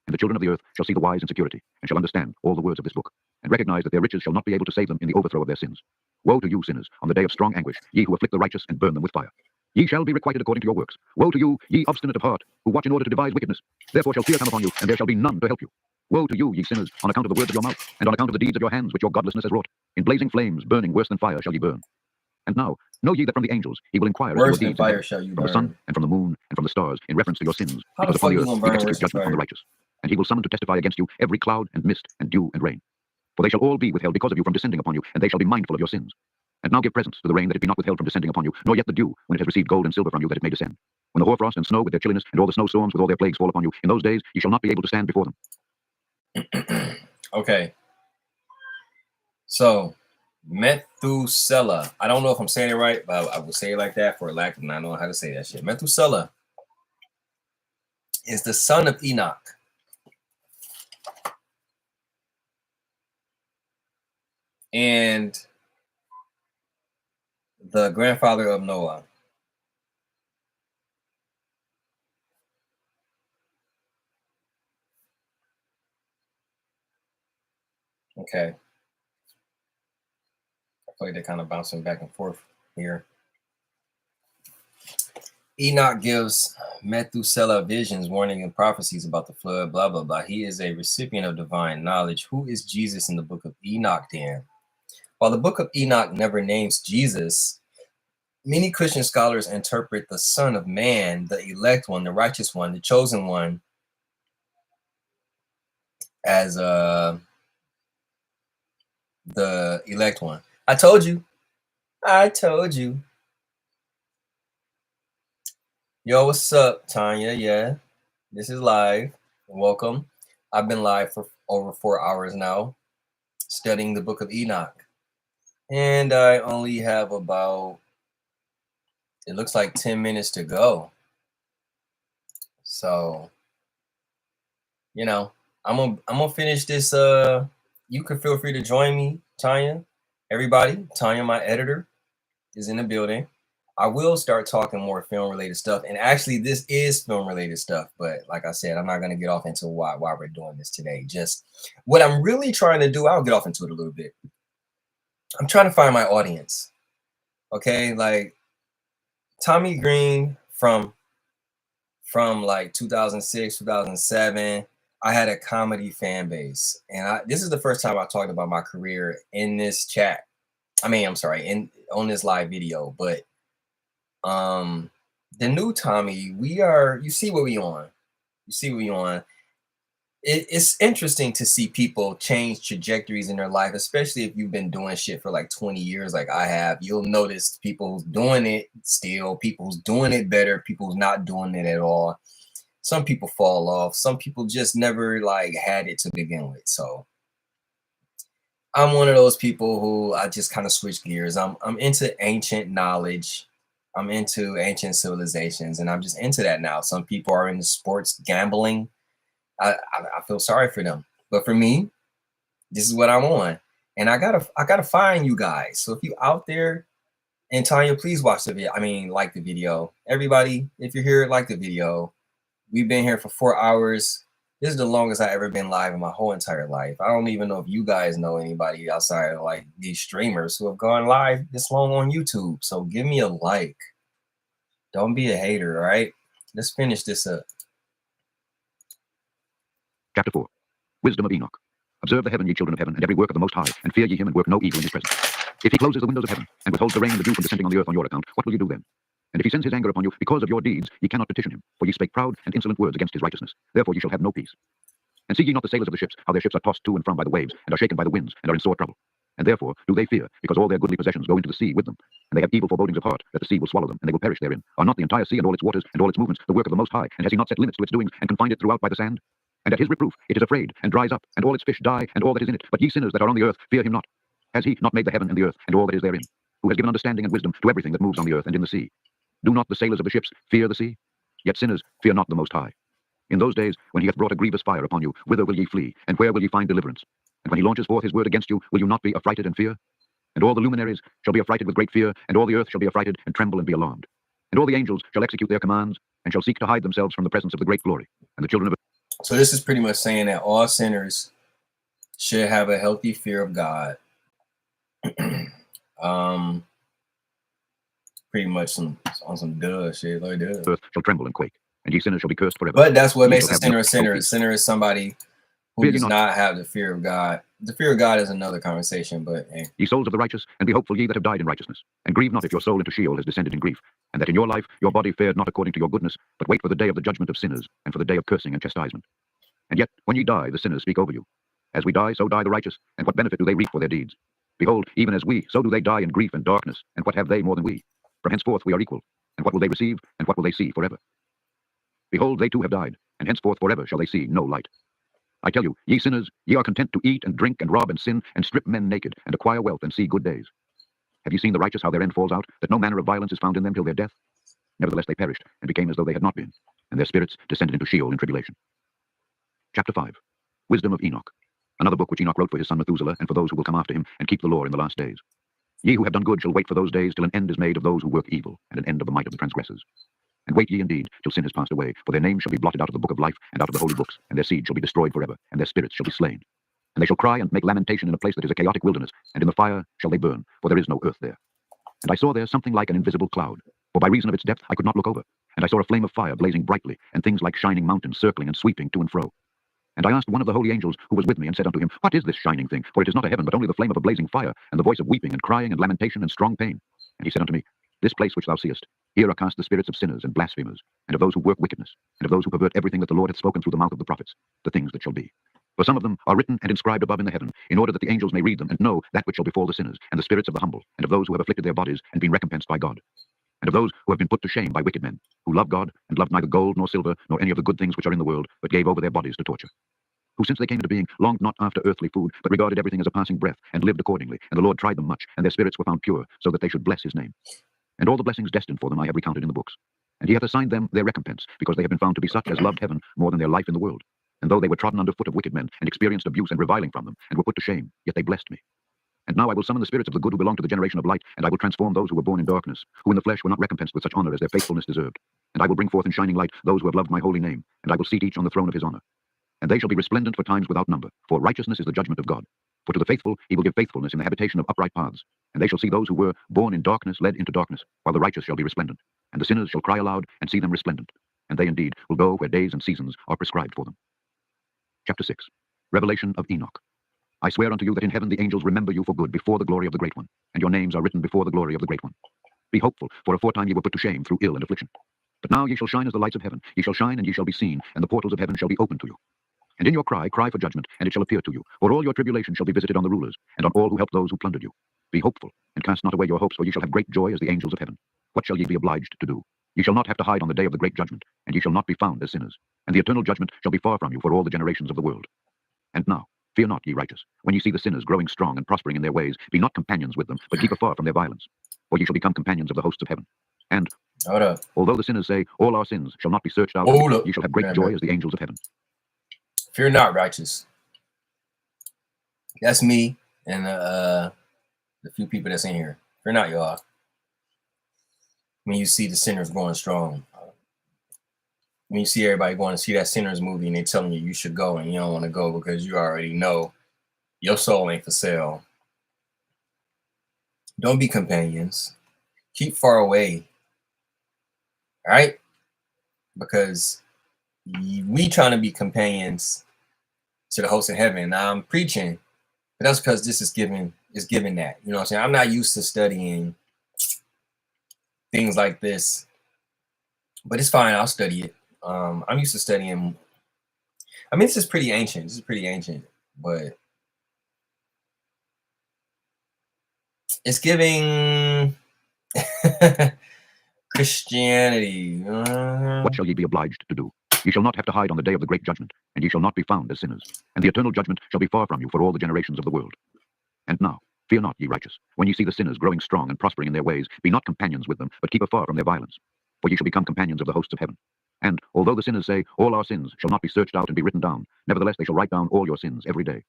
And the children of the earth shall see the wise in security, and shall understand all the words of this book, and recognize that their riches shall not be able to save them in the overthrow of their sins. Woe to you, sinners, on the day of strong anguish, ye who afflict the righteous and burn them with fire. Ye shall be requited according to your works. Woe to you, ye obstinate of heart, who watch in order to devise wickedness. Therefore shall fear come upon you, and there shall be none to help you. Woe to you, ye sinners, on account of the words of your mouth, and on account of the deeds of your hands which your godlessness has wrought. In blazing flames, burning worse than fire, shall ye burn. And now, know ye that from the angels he will inquire Worse as to your than deeds fire in heaven, shall you from the burn. sun, and from the moon, and from the stars, in reference to your sins, How because the fuck upon the you earth gonna he burn executes worse than judgment on the fire? righteous. And he will summon to testify against you every cloud and mist and dew and rain. For they shall all be withheld because of you from descending upon you, and they shall be mindful of your sins. And now give presents to the rain, that it be not withheld from descending upon you, nor yet the dew, when it has received gold and silver from you, that it may descend. When the hoarfrost and snow with their chilliness, and all the snowstorms with all their plagues fall upon you, in those days ye shall not be able to stand before them. Okay. So, Methuselah. I don't know if I'm saying it right, but I will say it like that for lack of not knowing how to say that shit. Methuselah is the son of Enoch. And the grandfather of Noah. Okay. I feel like they're kind of bouncing back and forth here. Enoch gives Methuselah visions, warning and prophecies about the flood, blah, blah, blah. He is a recipient of divine knowledge. Who is Jesus in the book of Enoch then? While the book of Enoch never names Jesus, many Christian scholars interpret the Son of Man, the elect one, the righteous one, the chosen one, as the elect one. I told you. I told you. Yo, what's up, Tanya? Yeah, this is live. Welcome. I've been live for over 4 hours now, studying the book of Enoch. And I only have about, it looks like 10 minutes to go. So, you know, I'm gonna finish this. You can feel free to join me, Tanya. Everybody, Tanya, my editor, is in the building. I will start talking more film-related stuff. And actually, this is film-related stuff. But like I said, I'm not going to get off into why we're doing this today. Just what I'm really trying to do, I'll get off into it a little bit. I'm trying to find my audience. Okay, like Tommie Green from like 2006, 2007, I had a comedy fan base. And this is the first time I talked about my career in this chat. I mean, I'm sorry, on this live video. But the new Tommie, you see what we on. see what you're on. It's interesting to see people change trajectories in their life, especially if you've been doing shit for like 20 years like I have. You'll notice people who's doing it still, people who's doing it better, people who's not doing it at all. Some people fall off. Some people just never like had it to begin with. So I'm one of those people who I just kind of switch gears. I'm into ancient knowledge. I'm into ancient civilizations, and I'm just into that now. Some people are into sports gambling. I feel sorry for them, but for me, this is what I'm on, and I gotta find you guys. So if you out there, and Tanya, please watch the video. I mean, like the video. Everybody, if you're here, like the video. We've been here for 4 hours. This is the longest I've ever been live in my whole entire life. I don't even know if you guys know anybody outside of like these streamers who have gone live this long on YouTube. So give me a like. Don't be a hater, all right? Let's finish this up. Chapter 4. Wisdom of Enoch. Observe the heaven, ye children of heaven, and every work of the Most High, and fear ye him, and work no evil in his presence. If he closes the windows of heaven, and withholds the rain and the dew from descending on the earth on your account, what will you do then? And if he sends his anger upon you because of your deeds, ye cannot petition him, for ye spake proud and insolent words against his righteousness. Therefore ye shall have no peace. And see ye not the sailors of the ships, how their ships are tossed to and from by the waves, and are shaken by the winds, and are in sore trouble. And therefore do they fear, because all their goodly possessions go into the sea with them. And they have evil forebodings of heart, that the sea will swallow them, and they will perish therein. Are not the entire sea and all its waters and all its movements the work of the Most High? And has he not set limits to its doings, and confined it throughout by the sand? And at his reproof it is afraid, and dries up, and all its fish die, and all that is in it. But ye sinners that are on the earth, fear him not. Has he not made the heaven and the earth, and all that is therein? Who has given understanding and wisdom to everything that moves on the earth and in the sea? Do not the sailors of the ships fear the sea? Yet sinners fear not the Most High. In those days, when he hath brought a grievous fire upon you, whither will ye flee, and where will ye find deliverance? And when he launches forth his word against you, will you not be affrighted and fear? And all the luminaries shall be affrighted with great fear, and all the earth shall be affrighted, and tremble and be alarmed. And all the angels shall execute their commands, and shall seek to hide themselves from the presence of the great glory. And the children of... So this is pretty much saying that all sinners should have a healthy fear of God. Pretty much on some duh shit, like that. Earth shall tremble and quake, and ye sinners shall be cursed forever. But that's what Ye makes shall a sinner a have sinner. no A sinner is somebody who Fear ye does not. not have the fear of God. The fear of God is another conversation, but hey. Ye souls of the righteous, and be hopeful ye that have died in righteousness. And grieve not if your soul into Sheol has descended in grief, and that in your life your body fared not according to your goodness, but wait for the day of the judgment of sinners, and for the day of cursing and chastisement. And yet, when ye die, the sinners speak over you. As we die, so die the righteous, and what benefit do they reap for their deeds? Behold, even as we, so do they die in grief and darkness, and what have they more than we? From henceforth we are equal, and what will they receive, and what will they see forever? Behold, they too have died, and henceforth forever shall they see no light. I tell you, ye sinners, ye are content to eat and drink and rob and sin, and strip men naked, and acquire wealth and see good days. Have ye seen the righteous how their end falls out, that no manner of violence is found in them till their death? Nevertheless they perished, and became as though they had not been, and their spirits descended into Sheol in tribulation. Chapter 5. Wisdom of Enoch. Another book which Enoch wrote for his son Methuselah, and for those who will come after him, and keep the law in the last days. Ye who have done good shall wait for those days till an end is made of those who work evil, and an end of the might of the transgressors. And wait ye indeed till sin has passed away, for their names shall be blotted out of the book of life and out of the holy books, and their seed shall be destroyed forever, and their spirits shall be slain. And they shall cry and make lamentation in a place that is a chaotic wilderness, and in the fire shall they burn, for there is no earth there. And I saw there something like an invisible cloud, for by reason of its depth I could not look over. And I saw a flame of fire blazing brightly, and things like shining mountains circling and sweeping to and fro. And I asked one of the holy angels who was with me, and said unto him, What is this shining thing? For it is not a heaven, but only the flame of a blazing fire, and the voice of weeping and crying and lamentation and strong pain. And he said unto me, This place which thou seest, here are cast the spirits of sinners and blasphemers, and of those who work wickedness, and of those who pervert everything that the Lord hath spoken through the mouth of the prophets, the things that shall be. For some of them are written and inscribed above in the heaven, in order that the angels may read them, and know that which shall befall the sinners, and the spirits of the humble, and of those who have afflicted their bodies, and been recompensed by God. And of those who have been put to shame by wicked men, who love God, and loved neither gold nor silver, nor any of the good things which are in the world, but gave over their bodies to torture. Who since they came into being longed not after earthly food, but regarded everything as a passing breath, and lived accordingly. And the Lord tried them much, and their spirits were found pure, so that they should bless his name. And all the blessings destined for them I have recounted in the books. And he hath assigned them their recompense, because they have been found to be such as loved heaven more than their life in the world. And though they were trodden under foot of wicked men, and experienced abuse and reviling from them, and were put to shame, yet they blessed me. And now I will summon the spirits of the good who belong to the generation of light, and I will transform those who were born in darkness, who in the flesh were not recompensed with such honor as their faithfulness deserved. And I will bring forth in shining light those who have loved my holy name, and I will seat each on the throne of his honor. And they shall be resplendent for times without number, for righteousness is the judgment of God. For to the faithful he will give faithfulness in the habitation of upright paths. And they shall see those who were born in darkness led into darkness, while the righteous shall be resplendent. And the sinners shall cry aloud and see them resplendent. And they indeed will go where days and seasons are prescribed for them. Chapter 6. Revelation of Enoch. I swear unto you that in heaven the angels remember you for good before the glory of the Great One, and your names are written before the glory of the Great One. Be hopeful, for aforetime ye were put to shame through ill and affliction. But now ye shall shine as the lights of heaven. Ye shall shine, and ye shall be seen, and the portals of heaven shall be opened to you. And in your cry, cry for judgment, and it shall appear to you. For all your tribulation shall be visited on the rulers, and on all who help those who plundered you. Be hopeful, and cast not away your hopes, for ye shall have great joy as the angels of heaven. What shall ye be obliged to do? Ye shall not have to hide on the day of the great judgment, and ye shall not be found as sinners. And the eternal judgment shall be far from you for all the generations of the world. And now, fear not, ye righteous. When ye see the sinners growing strong and prospering in their ways, be not companions with them, but keep afar from their violence. For ye shall become companions of the hosts of heaven. And although the sinners say, all our sins shall not be searched out, ye shall have great joy as the angels of heaven. Fear not, righteous. That's me and the few people that's in here. Fear not, y'all. When you see the sinners going strong, when you see everybody going to see that Sinners movie and they're telling you you should go and you don't want to go because you already know your soul ain't for sale. Don't be companions. Keep far away. All right? Because we trying to be companions to the host of heaven. Now I'm preaching, but that's because this is giving that. You know what I'm saying? I'm not used to studying things like this, but it's fine. I'll study it. I'm used to studying. I mean, this is pretty ancient. But it's giving Christianity. What shall ye be obliged to do? Ye shall not have to hide on the day of the great judgment, and ye shall not be found as sinners. And the eternal judgment shall be far from you for all the generations of the world. And now, fear not, ye righteous. When ye see the sinners growing strong and prospering in their ways, be not companions with them, but keep afar from their violence. For ye shall become companions of the hosts of heaven. And although the sinners say, all our sins shall not be searched out and be written down, nevertheless they shall write down all your sins every day.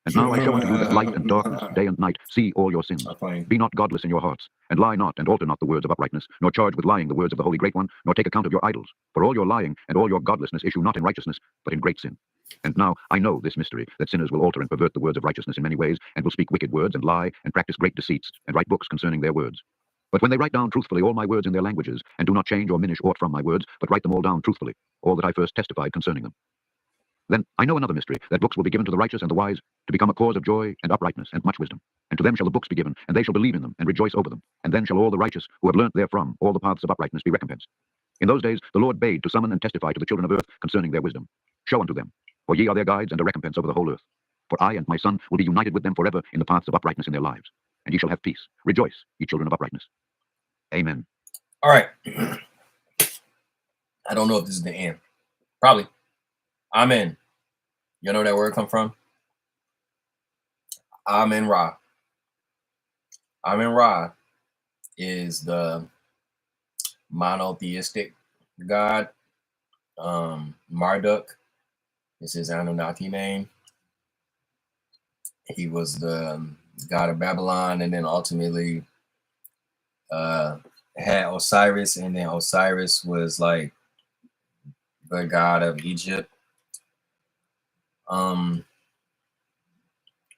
And now I show unto you that light and darkness, day and night, see all your sins. Be not godless in your hearts, and lie not, and alter not the words of uprightness, nor charge with lying the words of the Holy Great One, nor take account of your idols. For all your lying and all your godlessness issue not in righteousness, but in great sin. And now I know this mystery, that sinners will alter and pervert the words of righteousness in many ways, and will speak wicked words, and lie, and practice great deceits, and write books concerning their words. But when they write down truthfully all my words in their languages, and do not change or diminish aught from my words, but write them all down truthfully, all that I first testified concerning them. Then I know another mystery, that books will be given to the righteous and the wise, to become a cause of joy and uprightness and much wisdom. And to them shall the books be given, and they shall believe in them, and rejoice over them. And then shall all the righteous, who have learnt therefrom all the paths of uprightness, be recompensed. In those days the Lord bade to summon and testify to the children of earth concerning their wisdom. Show unto them, for ye are their guides and a recompense over the whole earth. For I and my Son will be united with them forever in the paths of uprightness in their lives. And ye shall have peace. Rejoice, ye children of uprightness. Amen. All right. I don't know if this is the end. Probably. Amen. You know where that word come from? Amen Ra. Amen Ra is the monotheistic God. Marduk is his Anunnaki name. He was the god of Babylon, and then ultimately had Osiris, and then Osiris was like the god of Egypt.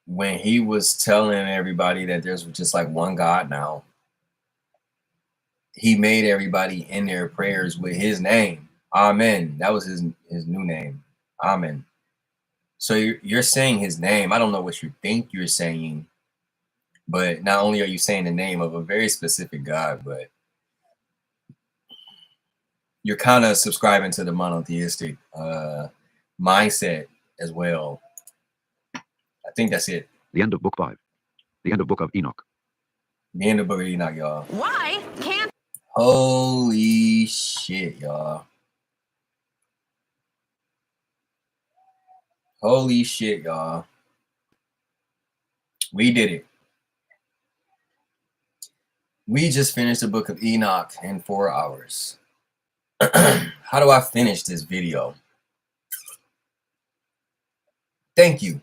When he was telling everybody that there's just like one God now, he made everybody in their prayers with his name. Amen. That was his new name. Amen. So you're saying his name. I don't know what you think you're saying, but not only are you saying the name of a very specific God, but you're kind of subscribing to the monotheistic mindset as well. I think that's it. The end of book 5. The end of book of Enoch. The end of book of Enoch, y'all. Why can't... Holy shit, y'all. Holy shit, y'all. We did it. We just finished the book of Enoch in 4 hours. How do I finish this video? Thank you.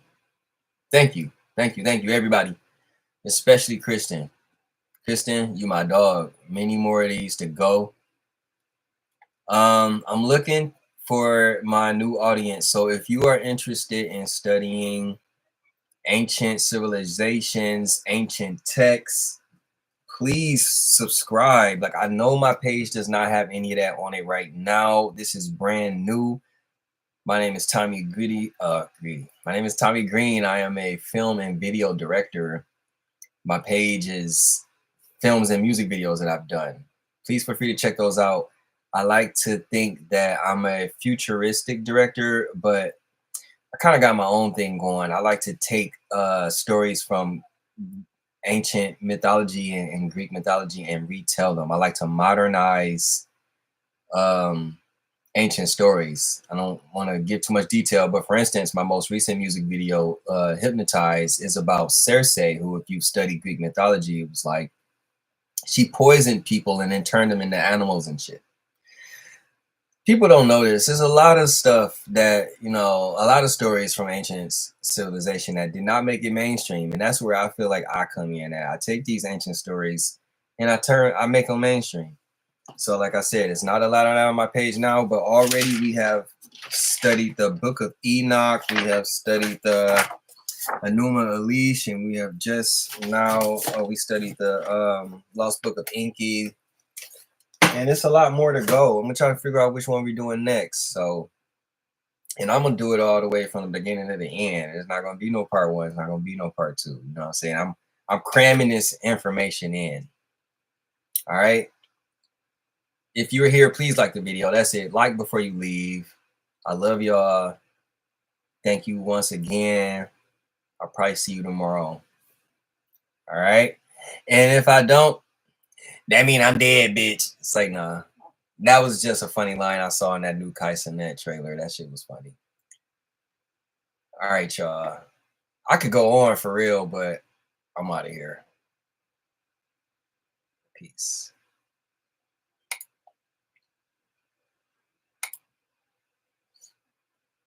Thank you. Thank you. Thank you, everybody. Especially Kristen. Kristen, you my dog. Many more of these to go. I'm looking for my new audience. So if you are interested in studying ancient civilizations, ancient texts, please subscribe. Like, I know my page does not have any of that on it right now. This is brand new. My name is Tommie My name is Tommie Green. I am a film and video director. My page is films and music videos that I've done. Please feel free to check those out. I like to think that I'm a futuristic director, but I kind of got my own thing going. I like to take stories from ancient mythology and Greek mythology and retell them. I like to modernize ancient stories. I don't want to give too much detail, but for instance, my most recent music video, Hypnotize, is about Circe, who, if you study Greek mythology, it was like she poisoned people and then turned them into animals and shit. People don't know this. There's a lot of stuff that, you know, a lot of stories from ancient civilization that did not make it mainstream. And that's where I feel like I come in at. I take these ancient stories and I make them mainstream. So like I said, it's not a lot on my page now, but already we have studied the book of Enoch. We have studied the Enuma Elish, and we have just now, we studied the Lost Book of Enki. And it's a lot more to go. I'm gonna try to figure out which one we're doing next. So, and I'm gonna do it all the way from the beginning to the end. It's not gonna be no part one. It's not gonna be no part two. You know what I'm saying? I'm cramming this information in. All right. If you're here, please like the video. That's it. Like before you leave. I love y'all. Thank you once again. I'll probably see you tomorrow. All right. And if I don't, that mean I'm dead, bitch. It's like, nah. That was just a funny line I saw in that new Kai Cenat trailer. That shit was funny. All right, y'all. I could go on for real, but I'm out of here. Peace.